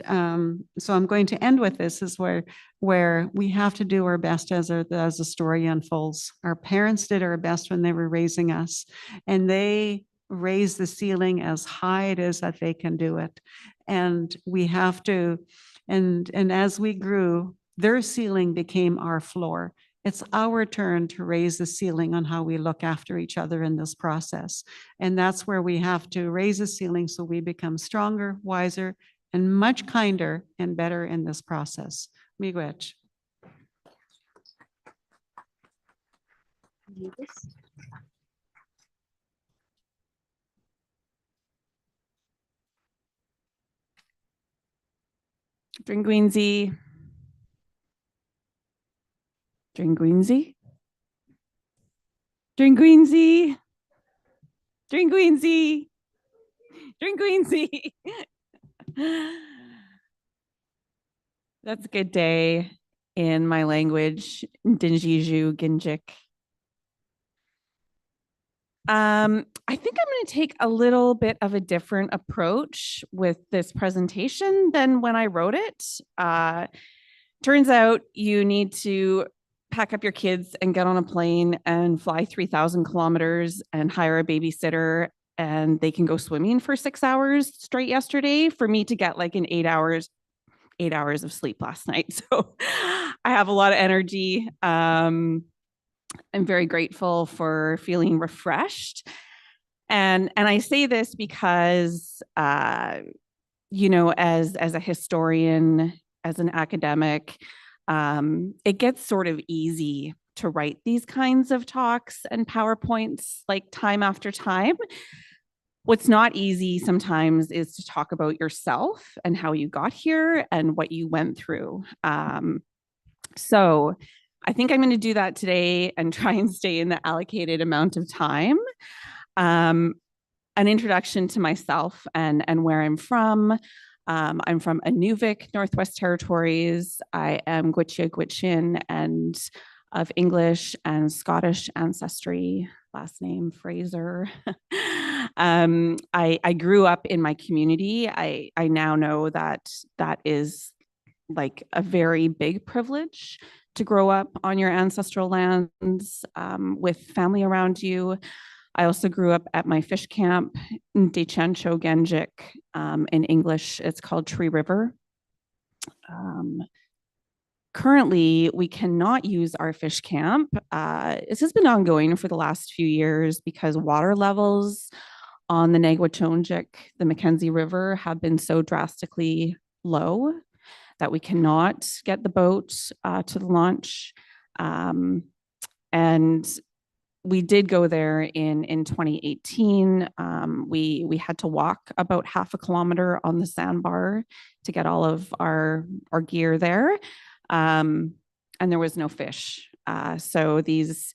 so I'm going to end with this, is where we have to do our best as the story unfolds. Our parents did our best when they were raising us, and they raised the ceiling as high it is that they can do it. And we have to, and as we grew, their ceiling became our floor. It's our turn to raise the ceiling on how we look after each other in this process. And that's where we have to raise the ceiling so we become stronger, wiser, and much kinder and better in this process. Miigwech. Dringweenzy. Dringweenzy. Dringweenzy. Dringweenzy. Dringweenzy. That's a good day in my language, Dinjiju Ginjik. I think I'm going to take a little bit of a different approach with this presentation than when I wrote it. Turns out you need to pack up your kids and get on a plane and fly 3,000 kilometers and hire a babysitter, and they can go swimming for 6 hours straight yesterday for me to get like an 8 hours of sleep last night. So I have a lot of energy. I'm very grateful for feeling refreshed. And I say this because, you know, as a historian, as an academic, it gets sort of easy to write these kinds of talks and PowerPoints like time after time. What's not easy sometimes is to talk about yourself and how you got here and what you went through. So I think I'm going to do that today and try and stay in the allocated amount of time. An introduction to myself and where I'm from. I'm from Inuvik, Northwest Territories. I am Gwich'in Gwich'in and of English and Scottish ancestry, last name Fraser. I grew up in my community. I now know that that is like a very big privilege to grow up on your ancestral lands with family around you. I also grew up at my fish camp in Dechancho Genjik. In English, it's called Tree River. Currently, we cannot use our fish camp. This has been ongoing for the last few years because water levels on the Nagwachonjik, the Mackenzie River, have been so drastically low that we cannot get the boat to the launch. And we did go there in 2018. We had to walk about half a kilometer on the sandbar to get all of our gear there. And there was no fish. So these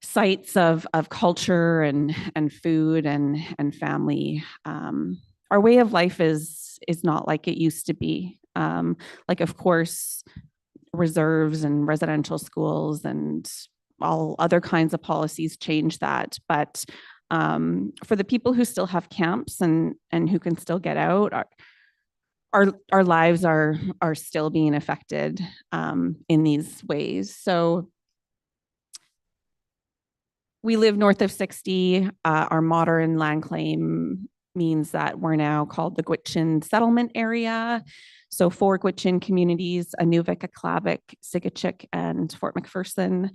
sites of culture and food and family, our way of life is not like it used to be. Like, of course, reserves and residential schools and all other kinds of policies change that. But for the people who still have camps and who can still get out, our lives are still being affected in these ways. So we live north of 60. Our modern land claim means that we're now called the Gwich'in settlement area. So 4 Gwich'in communities, Inuvik, Aklavik, Sigachik, and Fort McPherson.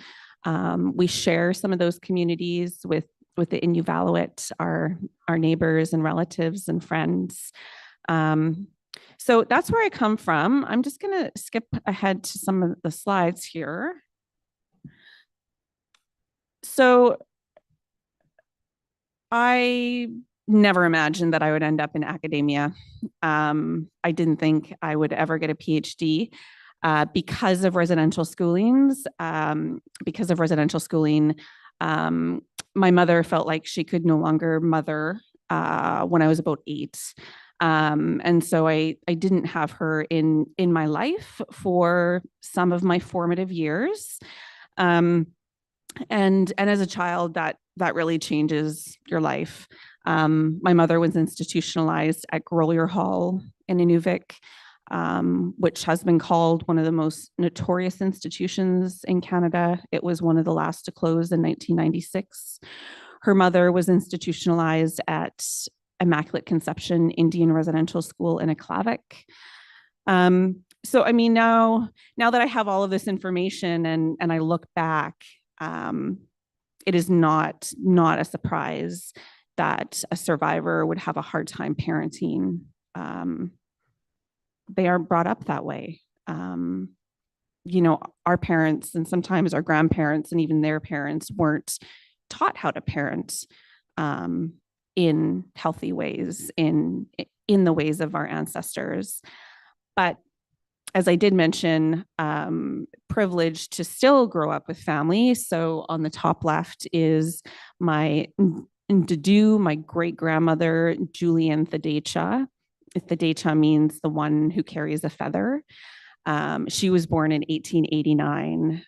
We share some of those communities with the Inuvialuit, our neighbors and relatives and friends. So that's where I come from. I'm just going to skip ahead to some of the slides here. So I never imagined that I would end up in academia. I didn't think I would ever get a PhD. Because of residential schoolings, my mother felt like she could no longer mother when I was about 8. And so I didn't have her in my life for some of my formative years. And as a child, that really changes your life. My mother was institutionalized at Grolier Hall in Inuvik, which has been called one of the most notorious institutions in Canada. It was one of the last to close in 1996. Her mother was institutionalized at Immaculate Conception Indian Residential School in Aklavik. So, I mean, now that I have all of this information and I look back, it is not a surprise that a survivor would have a hard time parenting. They are brought up that way. You know, our parents and sometimes our grandparents and even their parents weren't taught how to parent in healthy ways, in the ways of our ancestors. But as I did mention, privileged to still grow up with family. So on the top left is my Ndudu, my great-grandmother, Julian Thaddecha. Thaddecha means the one who carries a feather. She was born in 1889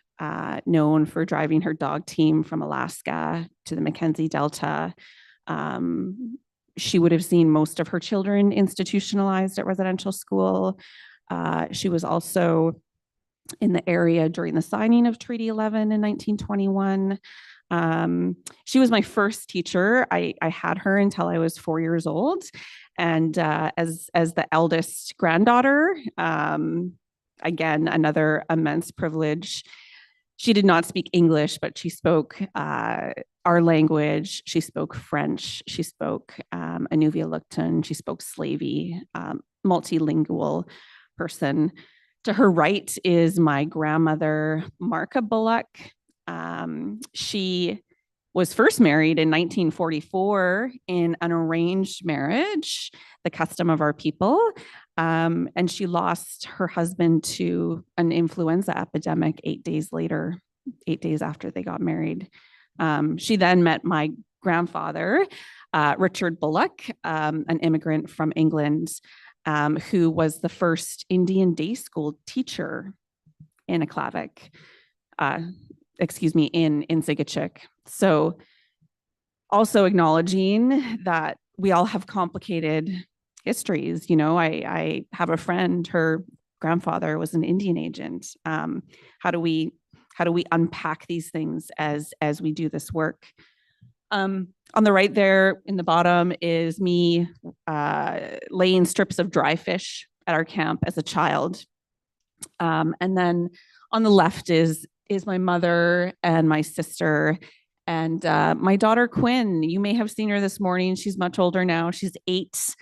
known for driving her dog team from Alaska to the Mackenzie Delta. She would have seen most of her children institutionalized at residential school. She was also in the area during the signing of Treaty 11 in 1921. She was my first teacher. I had her until I was 4 years old. And as the eldest granddaughter, again, another immense privilege. She did not speak English, but she spoke our language. She spoke French. She spoke Inuvialuktun. She spoke Slavey, multilingual person. To her right is my grandmother, Marka Bullock. She was first married in 1944 in an arranged marriage, the custom of our people. And she lost her husband to an influenza epidemic 8 days later, 8 days after they got married. She then met my grandfather, Richard Bullock, an immigrant from England, who was the first Indian day school teacher in Aklavik, in Sigachik. So also acknowledging that we all have complicated histories. You know, I have a friend, her grandfather was an Indian agent. How do we unpack these things as we do this work? On the right there in the bottom is me laying strips of dry fish at our camp as a child. And then on the left is my mother and my sister and my daughter Quinn. You may have seen her this morning. She's much older now. She's 8.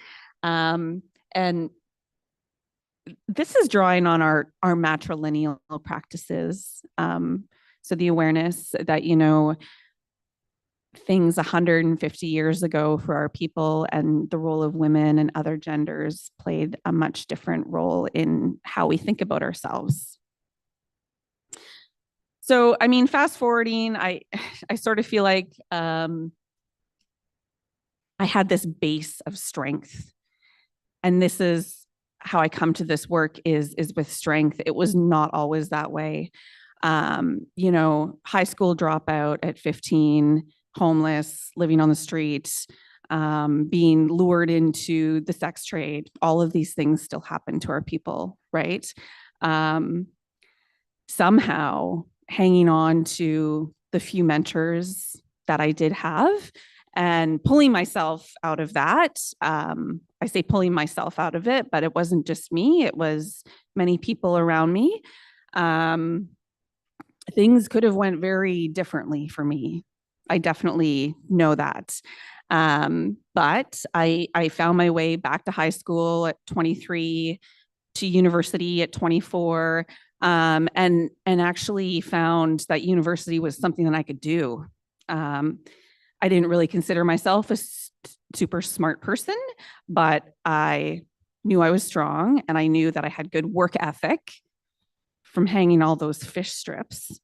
And this is drawing on our matrilineal practices. So the awareness that, you know, things 150 years ago for our people and the role of women and other genders played a much different role in how we think about ourselves. So, I mean, fast forwarding, I sort of feel like I had this base of strength. And this is how I come to this work is with strength. It was not always that way. You know, high school dropout at 15, homeless, living on the streets, being lured into the sex trade. All of these things still happen to our people, right? Somehow hanging on to the few mentors that I did have and pulling myself out of that. I say pulling myself out of it, but it wasn't just me. It was many people around me. Things could have went very differently for me. I definitely know that. But I found my way back to high school at 23, to university at 24, and actually found that university was something that I could do. I didn't really consider myself a super smart person, but I knew I was strong and I knew that I had good work ethic from hanging all those fish strips.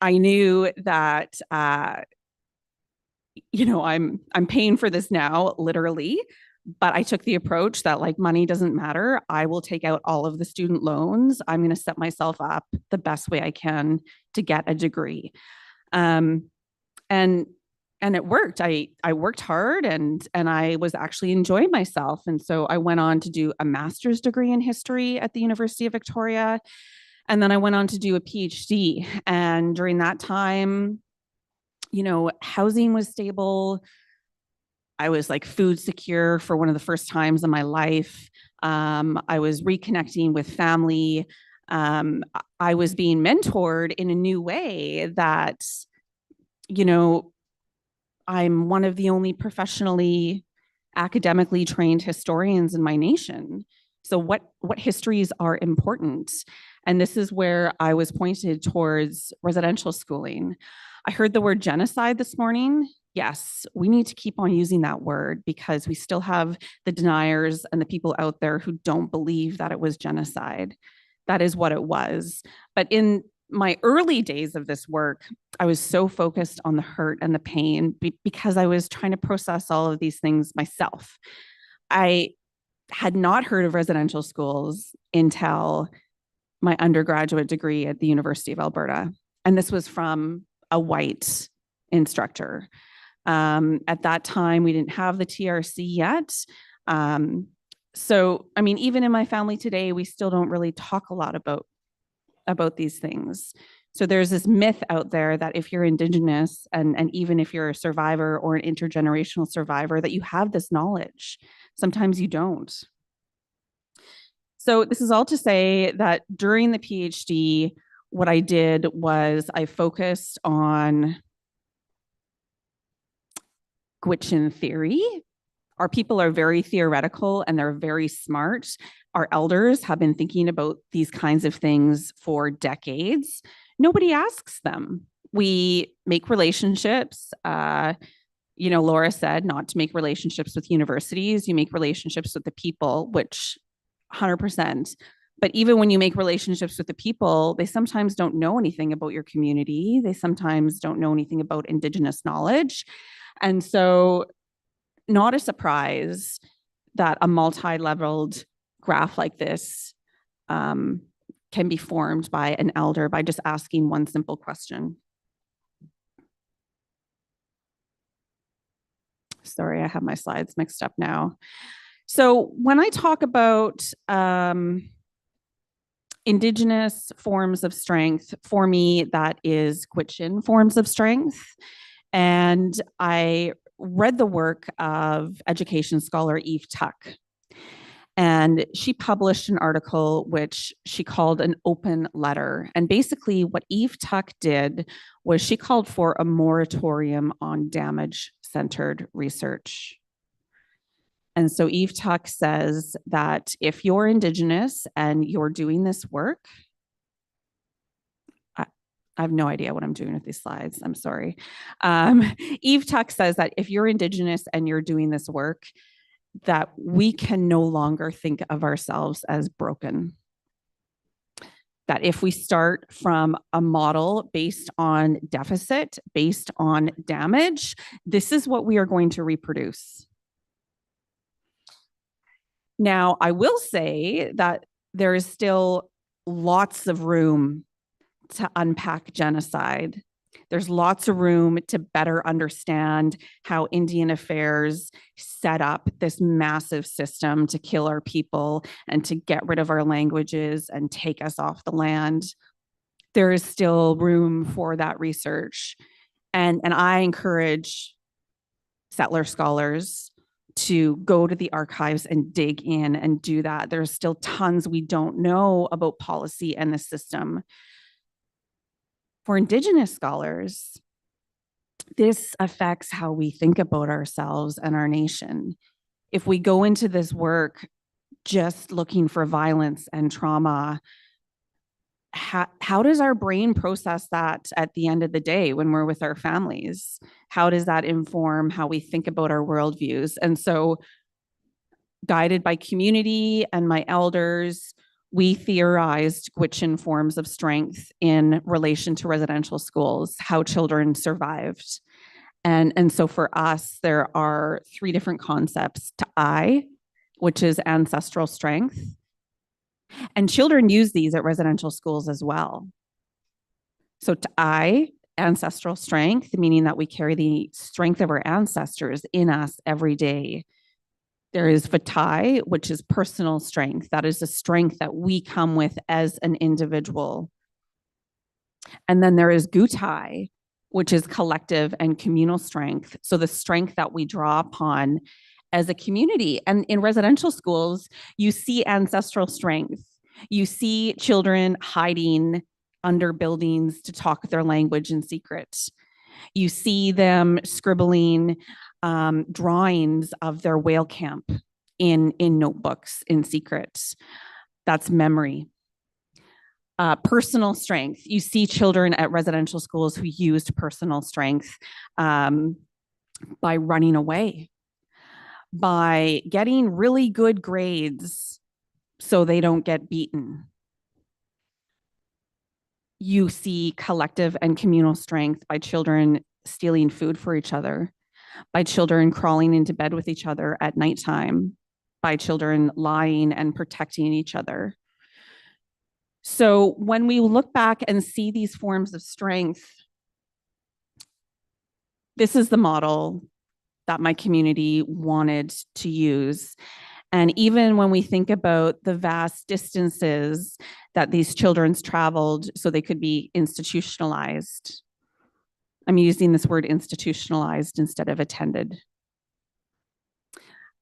I knew that, you know, I'm paying for this now, literally, but I took the approach that like money doesn't matter. I will take out all of the student loans. I'm going to set myself up the best way I can to get a degree. And it worked. I worked hard and I was actually enjoying myself. And so I went on to do a master's degree in history at the University of Victoria. And then I went on to do a PhD. And during that time, you know, housing was stable. I was like food secure for one of the first times in my life. I was reconnecting with family. I was being mentored in a new way that, you know, I'm one of the only professionally, academically trained historians in my nation. So what histories are important? And this is where I was pointed towards residential schooling. I heard the word genocide this morning. Yes, we need to keep on using that word because we still have the deniers and the people out there who don't believe that it was genocide. That is what it was. But in my early days of this work, I was so focused on the hurt and the pain because I was trying to process all of these things myself. I had not heard of residential schools until my undergraduate degree at the University of Alberta. And this was from a white instructor. At that time, we didn't have the TRC yet. So, I mean, even in my family today, we still don't really talk a lot about these things. So there's this myth out there that if you're Indigenous and even if you're a survivor or an intergenerational survivor, that you have this knowledge. Sometimes you don't. So this is all to say that during the PhD, what I did was I focused on Gwich'in theory. Our people are very theoretical and they're very smart. Our elders have been thinking about these kinds of things for decades. Nobody asks them. We make relationships. Laura said not to make relationships with universities. You make relationships with the people, which 100%. But even when you make relationships with the people, they sometimes don't know anything about your community. They sometimes don't know anything about Indigenous knowledge. And so not a surprise that a multi-leveled graph like this can be formed by an elder by just asking one simple question. Sorry, I have my slides mixed up now. So when I talk about Indigenous forms of strength, for me, that is Gwich'in forms of strength. And I read the work of education scholar Eve Tuck. And she published an article which she called an open letter. And basically what Eve Tuck did was she called for a moratorium on damage-centered research. And so Eve Tuck says that if you're Indigenous and you're doing this work, I have no idea what I'm doing with these slides. I'm sorry. Eve Tuck says that if you're Indigenous and you're doing this work, that we can no longer think of ourselves as broken. That if we start from a model based on deficit, based on damage, this is what we are going to reproduce. Now, I will say that there is still lots of room to unpack genocide. There's lots of room to better understand how Indian Affairs set up this massive system to kill our people and to get rid of our languages and take us off the land. There is still room for that research. And I encourage settler scholars to go to the archives and dig in and do that. There's still tons we don't know about policy and the system. For Indigenous scholars, this affects how we think about ourselves and our nation. If we go into this work just looking for violence and trauma, how does our brain process that at the end of the day when we're with our families? How does that inform how we think about our worldviews? And so, guided by community and my elders, we theorized Gwich'in forms of strength in relation to residential schools, how children survived. And so for us, there are 3 different concepts: Ta'ai, which is ancestral strength. And children use these at residential schools as well. So Ta'ai, ancestral strength, meaning that we carry the strength of our ancestors in us every day. There is Vatai, which is personal strength. That is the strength that we come with as an individual. And then there is Gutai, which is collective and communal strength. So the strength that we draw upon as a community. And in residential schools, you see ancestral strength. You see children hiding under buildings to talk their language in secret. You see them scribbling drawings of their whale camp in notebooks in secret. That's memory. Personal strength. You see children at residential schools who used personal strength by running away, by getting really good grades so they don't get beaten. You see collective and communal strength by children stealing food for each other, by children crawling into bed with each other at nighttime, by children lying and protecting each other. So when we look back and see these forms of strength, this is the model that my community wanted to use. And even when we think about the vast distances that these children's traveled so they could be institutionalized, I'm using this word institutionalized instead of attended.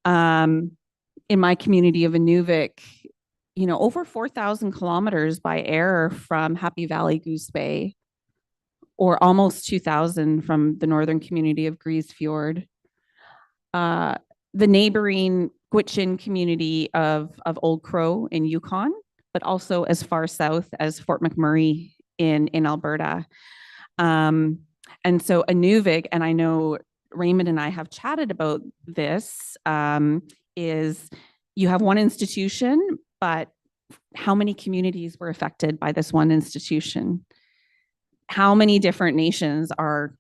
In my community of Inuvik, over 4,000 kilometers by air from Happy Valley Goose Bay, or almost 2,000 from the northern community of Grise Fjord. The neighboring Gwich'in community of Old Crow in Yukon, but also as far south as Fort McMurray in Alberta. And so Inuvik, and I know Raymond and I have chatted about this, is you have one institution, but how many communities were affected by this one institution? How many different nations are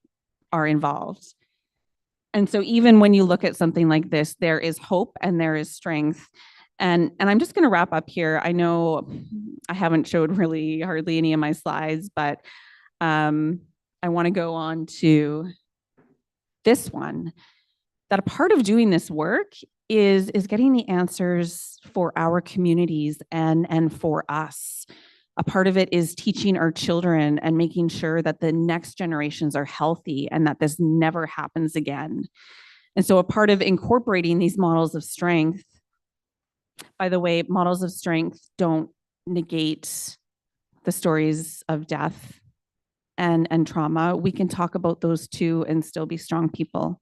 involved? And so even when you look at something like this, there is hope and there is strength. And I'm just going to wrap up here. I know I haven't showed really hardly any of my slides, but I want to go on to this one, that a part of doing this work is getting the answers for our communities and for us. A part of it is teaching our children and making sure that the next generations are healthy and that this never happens again. And so a part of incorporating these models of strength, by the way, models of strength don't negate the stories of death and trauma. We can talk about those too and still be strong people.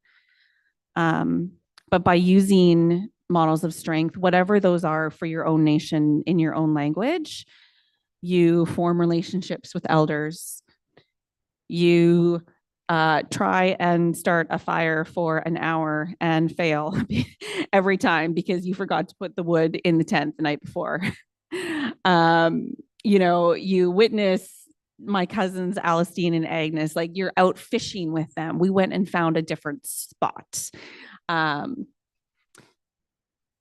But by using models of strength, whatever those are for your own nation in your own language, you form relationships with elders. You try and start a fire for an hour and fail every time because you forgot to put the wood in the tent the night before. You witness my cousins, Alistine and Agnes, like you're out fishing with them. We went and found a different spot.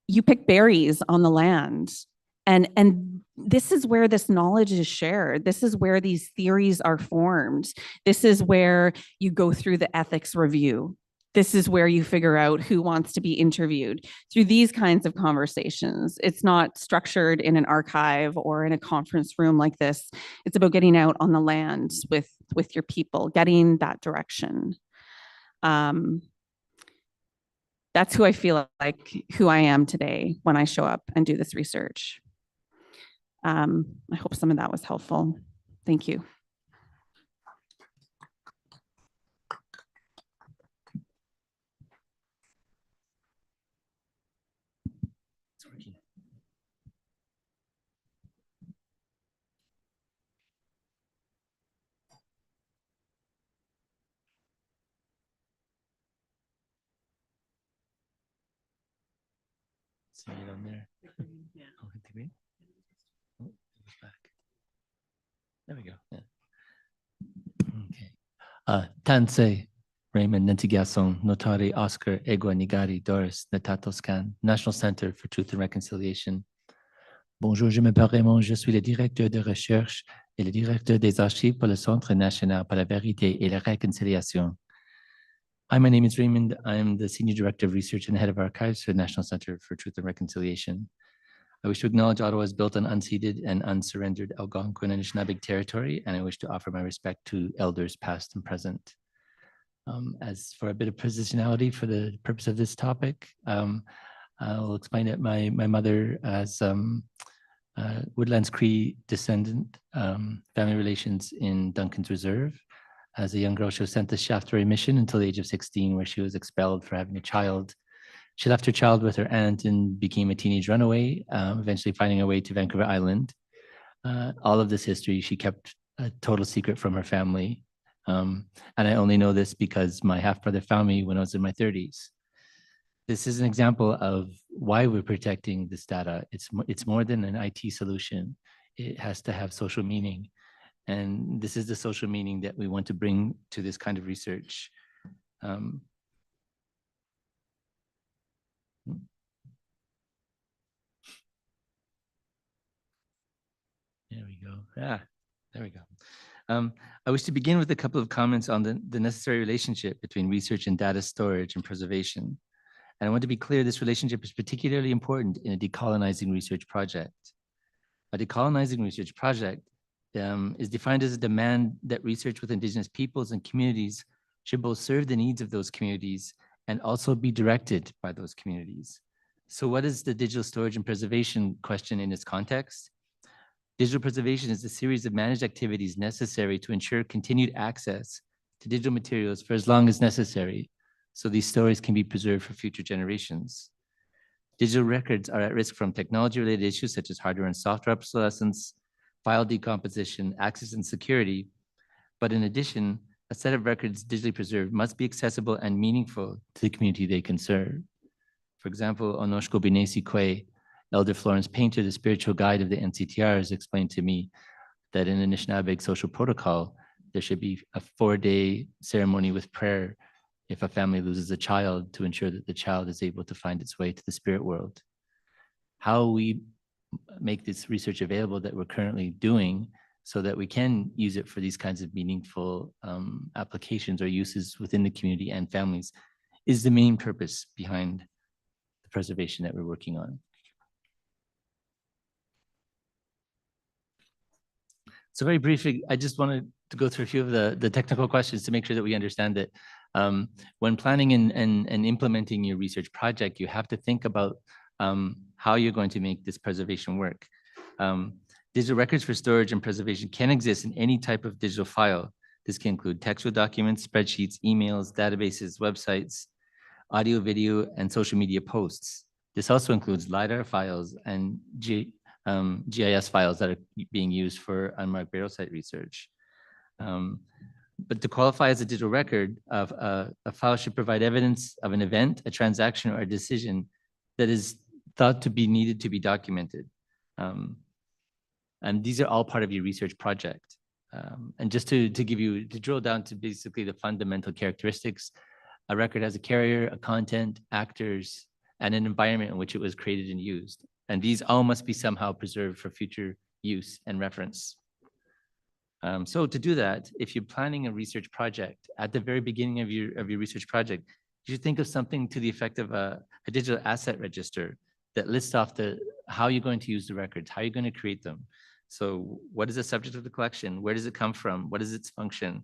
You pick berries on the land. And this is where this knowledge is shared. This is where these theories are formed. This is where you go through the ethics review. This is where you figure out who wants to be interviewed through these kinds of conversations. It's not structured in an archive or in a conference room like this. It's about getting out on the land with your people, getting that direction. That's who I feel like who I am today when I show up and do this research. I hope some of that was helpful. Thank you. See it on there. Oh, hit the green. Oh, it was back. There we go. Yeah. Okay. Tansei, Raymond Nentigason, Notari Oscar Egua Nigari Doris Natatoscan, National Center for Truth and Reconciliation. Bonjour, je m'appelle Raymond, je suis le directeur de recherche et le directeur des archives pour le Centre national pour la vérité et la réconciliation. Hi, my name is Raymond. I'm the Senior Director of Research and Head of Archives for the National Center for Truth and Reconciliation. I wish to acknowledge Ottawa is built on unceded and unsurrendered Algonquin and Anishinaabe territory, and I wish to offer my respect to elders past and present. As for a bit of positionality for the purpose of this topic, I'll explain it. My mother as Woodlands Cree descendant, family relations in Duncan's Reserve. As a young girl, she was sent to Shaftesbury Mission until the age of 16, where she was expelled for having a child. She left her child with her aunt and became a teenage runaway, eventually finding her way to Vancouver Island. All of this history she kept a total secret from her family. And I only know this because my half-brother found me when I was in my 30s. This is an example of why we're protecting this data. It's more than an IT solution. It has to have social meaning. And this is the social meaning that we want to bring to this kind of research. There we go. Ah, there we go. I wish to begin with a couple of comments on the necessary relationship between research and data storage and preservation. And I want to be clear, this relationship is particularly important in a decolonizing research project. A decolonizing research project is defined as a demand that research with Indigenous peoples and communities should both serve the needs of those communities and also be directed by those communities. So what is the digital storage and preservation question in this context? Digital preservation is a series of managed activities necessary to ensure continued access to digital materials for as long as necessary, so these stories can be preserved for future generations. Digital records are at risk from technology-related issues such as hardware and software obsolescence, file decomposition, access and security. But in addition, a set of records digitally preserved must be accessible and meaningful to the community they can serve. For example, Onoshko Binesi Kwe, Elder Florence Painter, the spiritual guide of the NCTR, has explained to me that in the Anishinaabe social protocol, there should be a 4-day ceremony with prayer if a family loses a child to ensure that the child is able to find its way to the spirit world. How we make this research available that we're currently doing so that we can use it for these kinds of meaningful applications or uses within the community and families is the main purpose behind the preservation that we're working on. So very briefly, I just wanted to go through a few of the technical questions to make sure that we understand that when planning and implementing your research project, you have to think about how you're going to make this preservation work. Digital records for storage and preservation can exist in any type of digital file. This can include textual documents, spreadsheets, emails, databases, websites, audio, video, and social media posts. This also includes LiDAR files and GIS files that are being used for unmarked burial site research. But to qualify as a digital record, a file should provide evidence of an event, a transaction, or a decision that is thought to be needed to be documented. And these are all part of your research project. And just to drill down to basically the fundamental characteristics, a record has a carrier, a content, actors, and an environment in which it was created and used. And these all must be somehow preserved for future use and reference. So to do that, if you're planning a research project, at the very beginning of your research project, you should think of something to the effect of a digital asset register that lists off how you're going to use the records, how you're going to create them. So what is the subject of the collection? Where does it come from? What is its function?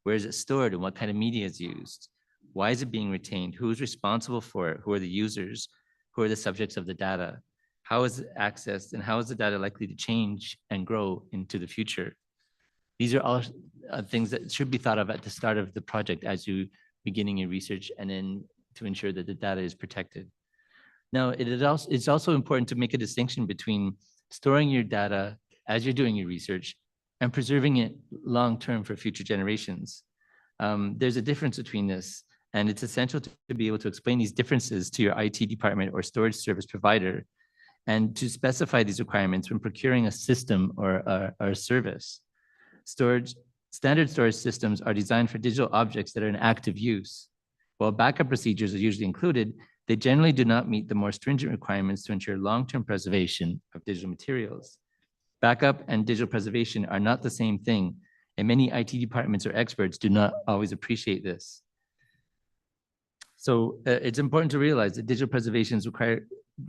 Where is it stored and what kind of media is used? Why is it being retained? Who is responsible for it? Who are the users? Who are the subjects of the data? How is it accessed and how is the data likely to change and grow into the future? These are all things that should be thought of at the start of the project as you beginning your research and then to ensure that the data is protected. Now, it's also important to make a distinction between storing your data as you're doing your research and preserving it long-term for future generations. There's a difference between this, and it's essential to be able to explain these differences to your IT department or storage service provider and to specify these requirements when procuring a system or a service. Standard storage systems are designed for digital objects that are in active use. While backup procedures are usually included, they generally do not meet the more stringent requirements to ensure long-term preservation of digital materials. Backup and digital preservation are not the same thing, and many IT departments or experts do not always appreciate this. So it's important to realize that digital preservation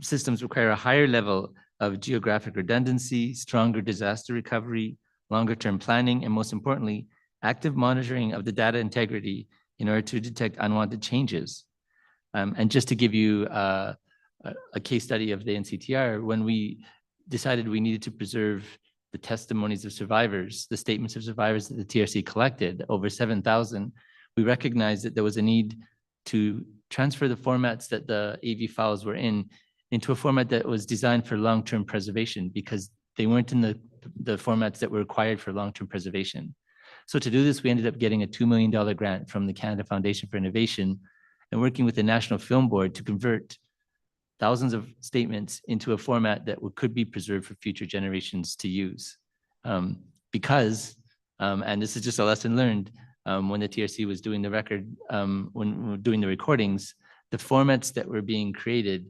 systems require a higher level of geographic redundancy, stronger disaster recovery, longer-term planning, and most importantly, active monitoring of the data integrity in order to detect unwanted changes. And just to give you a case study of the NCTR, when we decided we needed to preserve the testimonies of survivors, the statements of survivors that the TRC collected, over 7,000, we recognized that there was a need to transfer the formats that the AV files were in into a format that was designed for long-term preservation because they weren't in the formats that were required for long-term preservation. So to do this, we ended up getting a $2 million grant from the Canada Foundation for Innovation and working with the National Film Board to convert thousands of statements into a format that could be preserved for future generations to use. Because, and this is just a lesson learned, when the TRC was doing the record, when doing the recordings, the formats that were being created,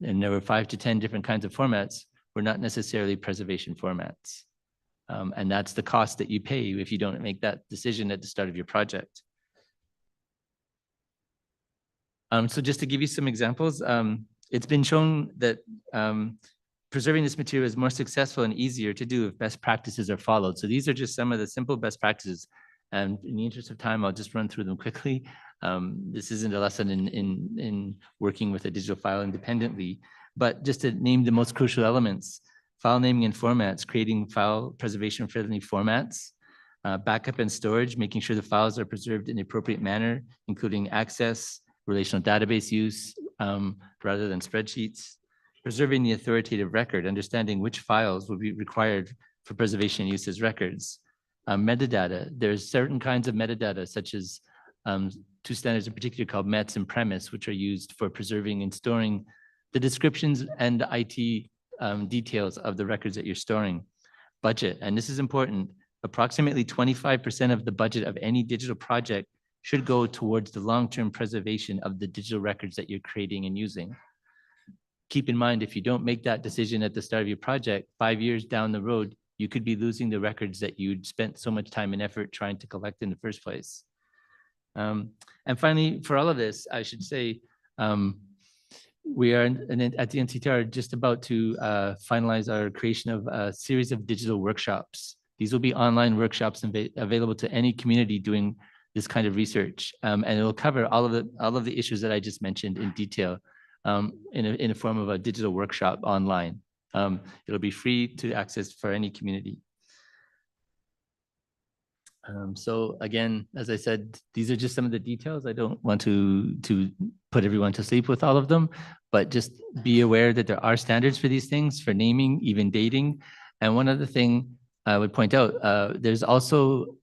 and there were 5 to 10 different kinds of formats, were not necessarily preservation formats. And that's the cost that you pay if you don't make that decision at the start of your project. So just to give you some examples, it's been shown that preserving this material is more successful and easier to do if best practices are followed. So these are just some of the simple best practices. And in the interest of time, I'll just run through them quickly. This isn't a lesson in working with a digital file independently, but just to name the most crucial elements: file naming and formats, creating file preservation friendly formats, backup and storage, making sure the files are preserved in the appropriate manner, including access, relational database use, rather than spreadsheets, preserving the authoritative record, understanding which files will be required for preservation use as records. Metadata, there's certain kinds of metadata, such as two standards in particular called METS and PREMIS, which are used for preserving and storing the descriptions and IT details of the records that you're storing. Budget, and this is important, approximately 25% of the budget of any digital project should go towards the long-term preservation of the digital records that you're creating and using. Keep in mind, if you don't make that decision at the start of your project, 5 years down the road, you could be losing the records that you'd spent so much time and effort trying to collect in the first place. And finally, for all of this, I should say, we are at the NCTR just about to finalize our creation of a series of digital workshops. These will be online workshops available to any community doing this kind of research, and it will cover all of the issues that I just mentioned in detail in a form of a digital workshop online. It'll be free to access for any community. So again, as I said, these are just some of the details. I don't want to put everyone to sleep with all of them, but just be aware that there are standards for these things, for naming, even dating. And one other thing I would point out, there's also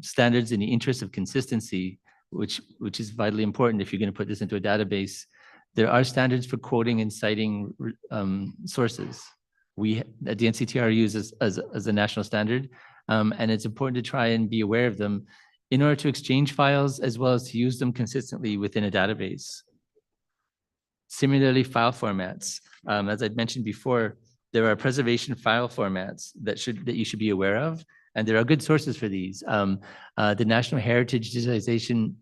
standards in the interest of consistency, which is vitally important if you're going to put this into a database. There are standards for quoting and citing sources. We at the NCTR use as a national standard, and it's important to try and be aware of them in order to exchange files as well as to use them consistently within a database. Similarly, file formats. As I'd mentioned before, there are preservation file formats that you should be aware of, and there are good sources for these. The National Heritage Digitization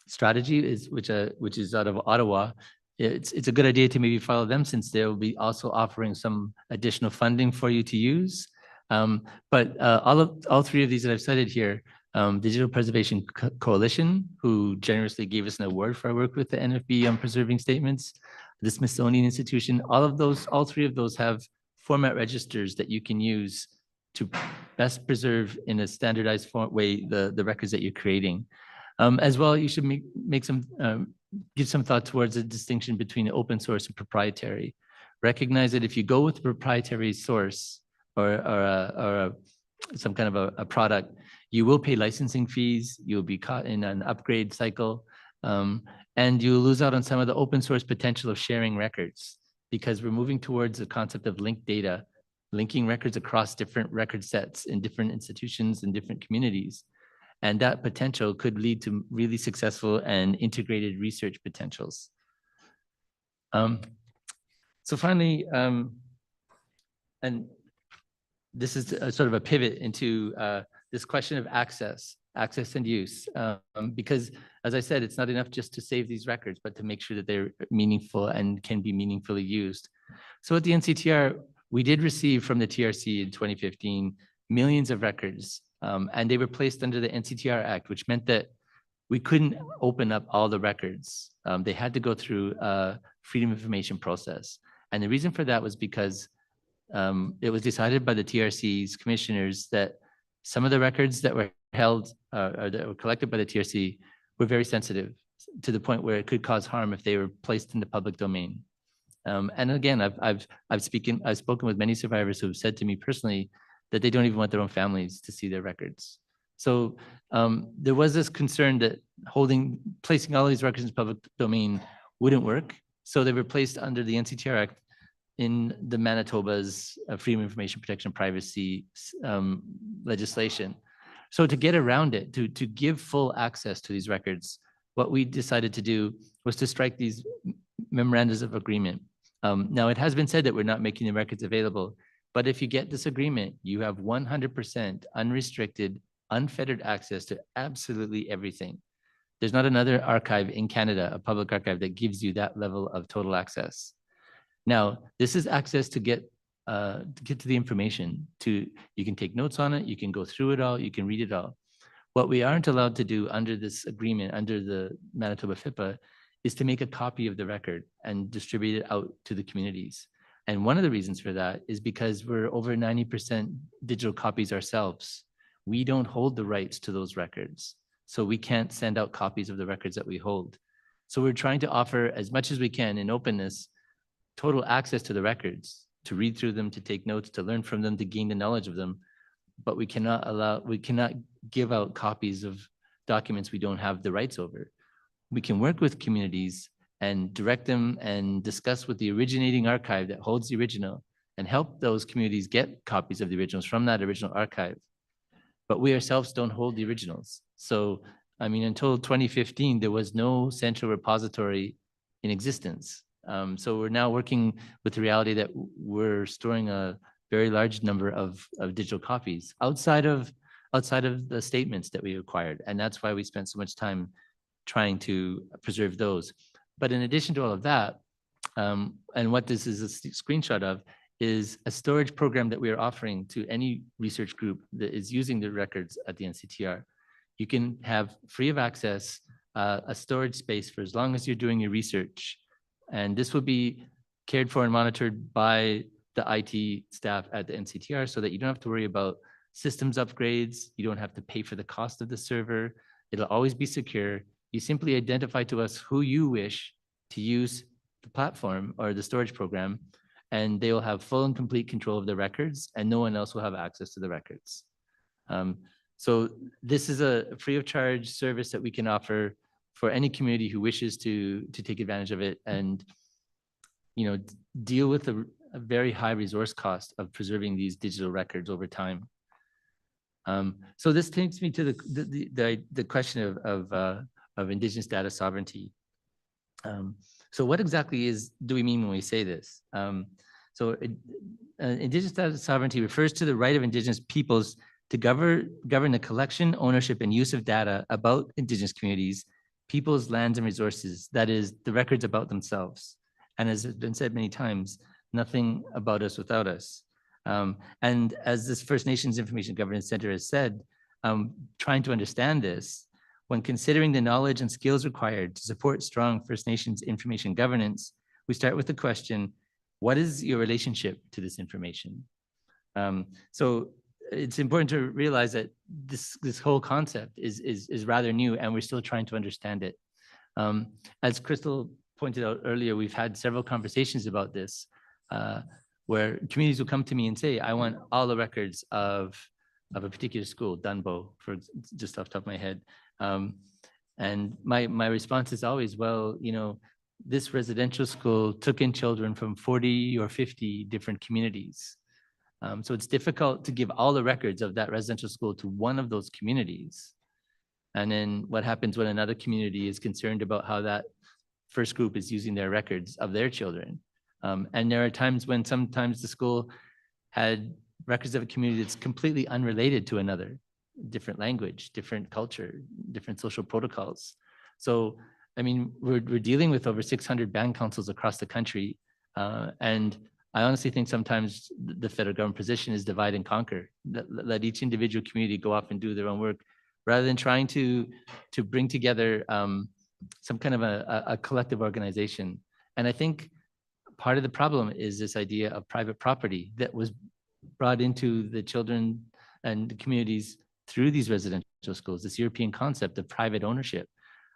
Strategy which is out of Ottawa. It's a good idea to maybe follow them, since they will be also offering some additional funding for you to use. But all three of these that I've cited here, Digital Preservation Coalition, who generously gave us an award for our work with the NFB on preserving statements, the Smithsonian Institution, all three of those have format registers that you can use to best preserve in a standardized way the records that you're creating. As well, you should give some thought towards the distinction between open source and proprietary. Recognize that if you go with a proprietary source or some kind of a product, you will pay licensing fees, you'll be caught in an upgrade cycle, and you'll lose out on some of the open source potential of sharing records, because we're moving towards the concept of linked data, linking records across different record sets in different institutions and different communities. And that potential could lead to really successful and integrated research potentials. So finally, and this is sort of a pivot into this question of access and use, because as I said, it's not enough just to save these records, but to make sure that they're meaningful and can be meaningfully used. So at the NCTR, we did receive from the TRC in 2015 millions of records, and they were placed under the NCTR Act, which meant that we couldn't open up all the records. They had to go through a freedom of information process. And the reason for that was because it was decided by the TRC's commissioners that some of the records that were held or that were collected by the TRC were very sensitive, to the point where it could cause harm if they were placed in the public domain. And again, I've spoken with many survivors who have said to me personally that they don't even want their own families to see their records. So there was this concern that placing all these records in the public domain wouldn't work. So they were placed under the NCTR Act in the Manitoba's Freedom of Information Protection Privacy legislation. So to get around it, to give full access to these records, what we decided to do was to strike these memorandums of agreement. Now, it has been said that we're not making the records available, But if you get this agreement, you have 100% unrestricted, unfettered access to absolutely everything. There's not another archive in Canada, a public archive, that gives you that level of total access. Now, this is access to get to the information. You can take notes on it, you can go through it all, you can read it all. What we aren't allowed to do under this agreement, under the Manitoba FIPA, is to make a copy of the record and distribute it out to the communities. And one of the reasons for that is because we're over 90% digital copies ourselves. We don't hold the rights to those records. So we can't send out copies of the records that we hold. So we're trying to offer as much as we can in openness, total access to the records, to read through them, to take notes, to learn from them, to gain the knowledge of them. But we cannot give out copies of documents we don't have the rights over. We can work with communities and direct them and discuss with the originating archive that holds the original and help those communities get copies of the originals from that original archive. But we ourselves don't hold the originals. So, I mean, until 2015, there was no central repository in existence. So we're now working with the reality that we're storing a very large number of digital copies outside of the statements that we acquired. And that's why we spent so much time trying to preserve those. But in addition to all of that, and what this is a screenshot of, is a storage program that we are offering to any research group that is using the records at the NCTR. You can have free of access a storage space for as long as you're doing your research. And this will be cared for and monitored by the IT staff at the NCTR so that you don't have to worry about systems upgrades. You don't have to pay for the cost of the server. It'll always be secure. You simply identify to us who you wish to use the platform or the storage program, and they will have full and complete control of the records, and no one else will have access to the records. So this is a free of charge service that we can offer for any community who wishes to take advantage of it and, you know, deal with a very high resource cost of preserving these digital records over time. So this takes me to the question of Indigenous data sovereignty. So what exactly do we mean when we say this? Indigenous data sovereignty refers to the right of Indigenous peoples to govern the collection, ownership, and use of data about Indigenous communities, peoples, lands, and resources, that is, the records about themselves. And as has been said many times, nothing about us without us. And as this First Nations Information Governance Center has said, trying to understand this, when considering the knowledge and skills required to support strong First Nations information governance, we start with the question, what is your relationship to this information? So it's important to realize that this whole concept is rather new, and we're still trying to understand it. As Crystal pointed out earlier, we've had several conversations about this, where communities will come to me and say, I want all the records of a particular school, Dunbow, for just off the top of my head. And my response is always, well, you know, this residential school took in children from 40 or 50 different communities. So it's difficult to give all the records of that residential school to one of those communities. And then what happens when another community is concerned about how that first group is using their records of their children? And there are times when sometimes the school had records of a community that's completely unrelated to another, different language, different culture, different social protocols. So, I mean, we're dealing with over 600 band councils across the country. And I honestly think sometimes the federal government position is divide and conquer. Let each individual community go off and do their own work, rather than trying to bring together some kind of a collective organization. And I think part of the problem is this idea of private property that was brought into the children and the communities through these residential schools, this European concept of private ownership,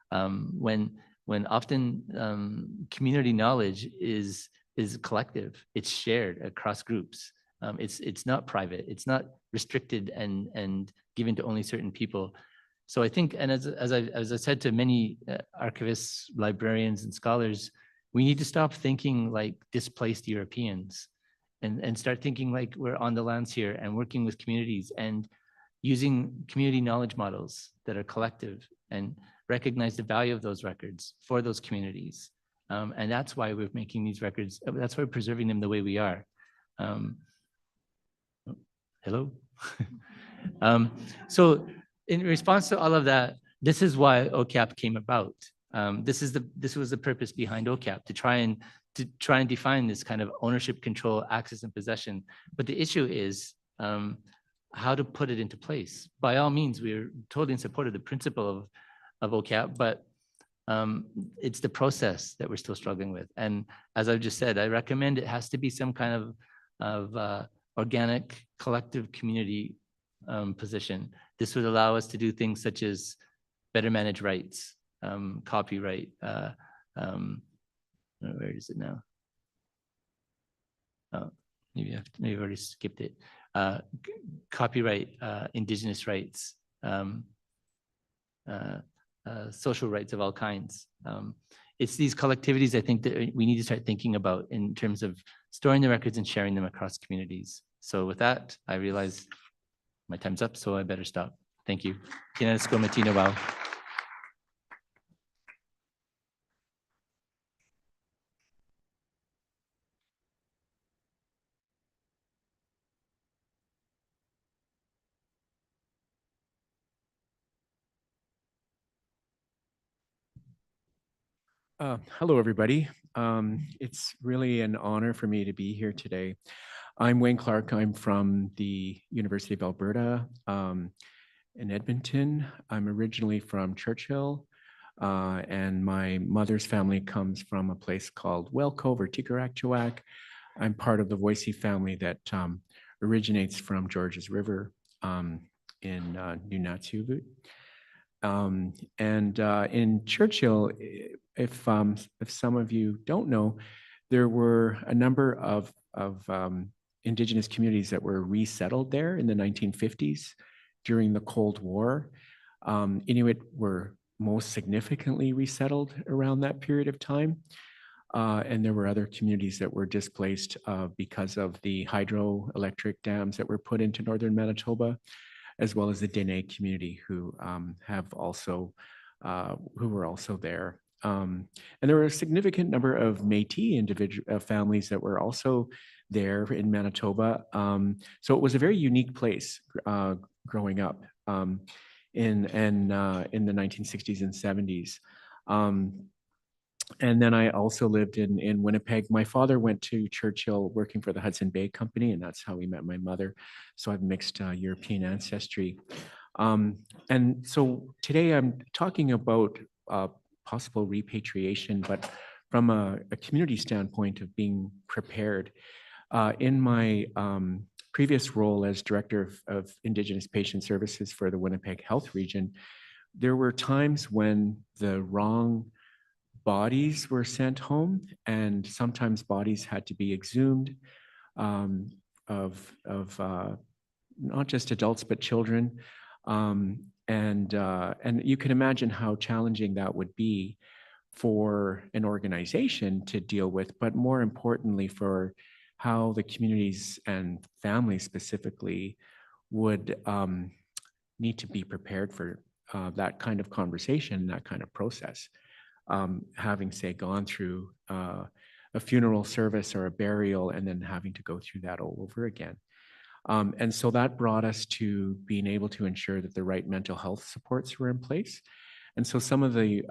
when often community knowledge is collective, it's shared across groups. It's not private, it's not restricted and given to only certain people. So I think, and as I said to many archivists, librarians, and scholars, we need to stop thinking like displaced Europeans and start thinking like we're on the lands here and working with communities and using community knowledge models that are collective and recognize the value of those records for those communities. And that's why we're making these records, that's why we're preserving them the way we are. Hello. So in response to all of that, this is why OCAP came about. This was the purpose behind OCAP, to try and define this kind of ownership, control, access, and possession. But the issue is how to put it into place. By all means, we're totally in support of the principle of OCAP, but it's the process that we're still struggling with. And as I've just said, I recommend it has to be some kind of organic, collective community position. This would allow us to do things such as better manage rights, copyright. Where is it now? Oh, maybe I've already skipped it. Copyright, Indigenous rights, social rights of all kinds. It's these collectivities, I think, that we need to start thinking about in terms of storing the records and sharing them across communities. So with that, I realize my time's up, so I better stop. Thank you. Kinasko Matina Wow. Hello, everybody. It's really an honor for me to be here today. I'm Wayne Clark. I'm from the University of Alberta in Edmonton. I'm originally from Churchill, and my mother's family comes from a place called Well Cove or Tikarak. I'm part of the Voicey family that originates from Georges River in New Natsuvut. And in Churchill, if some of you don't know, there were a number of Indigenous communities that were resettled there in the 1950s during the Cold War. Inuit were most significantly resettled around that period of time. And there were other communities that were displaced because of the hydroelectric dams that were put into northern Manitoba, as well as the Dene community who were also there. And there were a significant number of Métis families that were also there in Manitoba. So it was a very unique place growing up in the 1960s and 70s. And then I also lived in Winnipeg. My father went to Churchill working for the Hudson Bay Company, and that's how he met my mother. So I've mixed European ancestry. And so today I'm talking about possible repatriation, but from a community standpoint of being prepared. In my previous role as Director of Indigenous Patient Services for the Winnipeg Health Region, there were times when the wrong bodies were sent home, and sometimes bodies had to be exhumed of not just adults but children, and you can imagine how challenging that would be for an organization to deal with, but more importantly for how the communities and families specifically would need to be prepared for that kind of conversation, that kind of process. Having, say, gone through a funeral service or a burial and then having to go through that all over again. And so that brought us to being able to ensure that the right mental health supports were in place. And so some of the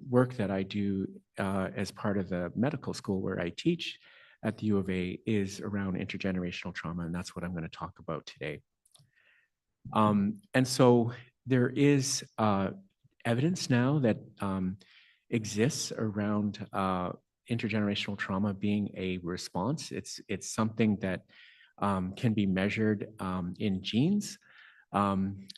work that I do as part of the medical school where I teach at the U of A is around intergenerational trauma, and that's what I'm going to talk about today. And so there is evidence now that exists around intergenerational trauma being a response. It's something that can be measured in genes.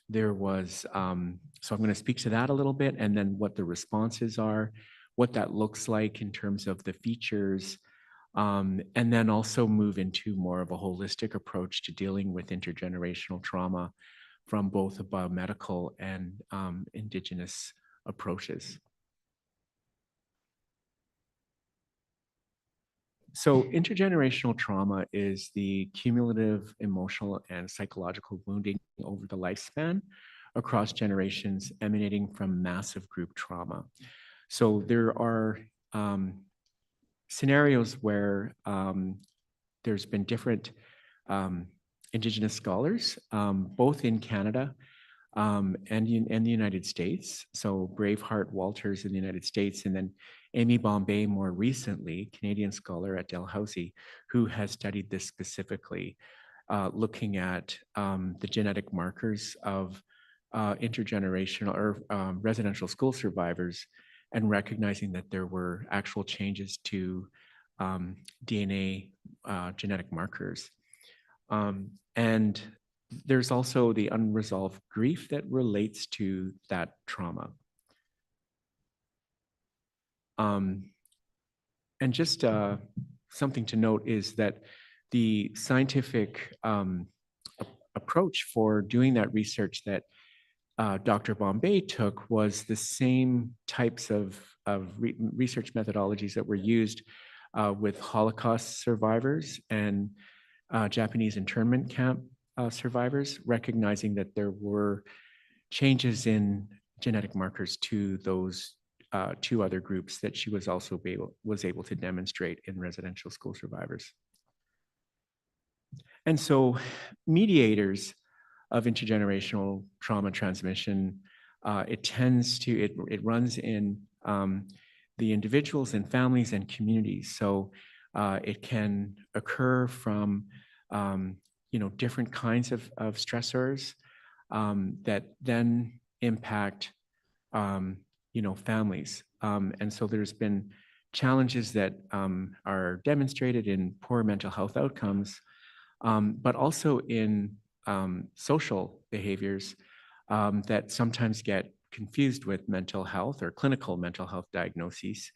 There was, so I'm going to speak to that a little bit, and then what the responses are, what that looks like in terms of the features, and then also move into more of a holistic approach to dealing with intergenerational trauma from both a biomedical and Indigenous approaches. So intergenerational trauma is the cumulative emotional and psychological wounding over the lifespan across generations emanating from massive group trauma. So there are scenarios where there's been different Indigenous scholars, both in Canada and in the United States. So Braveheart Walters in the United States, and then Amy Bombay more recently, Canadian scholar at Dalhousie, who has studied this specifically, looking at the genetic markers of intergenerational or residential school survivors and recognizing that there were actual changes to DNA genetic markers. And there's also the unresolved grief that relates to that trauma. And just something to note is that the scientific approach for doing that research that Dr. Bombay took was the same types of research methodologies that were used with Holocaust survivors and Japanese internment camp survivors, recognizing that there were changes in genetic markers to those two other groups that she was also able to demonstrate in residential school survivors. And so mediators of intergenerational trauma transmission, it runs in the individuals and families and communities. So it can occur from different kinds of stressors that then impact families. And so there's been challenges that are demonstrated in poor mental health outcomes, but also in social behaviors that sometimes get confused with mental health or clinical mental health diagnoses,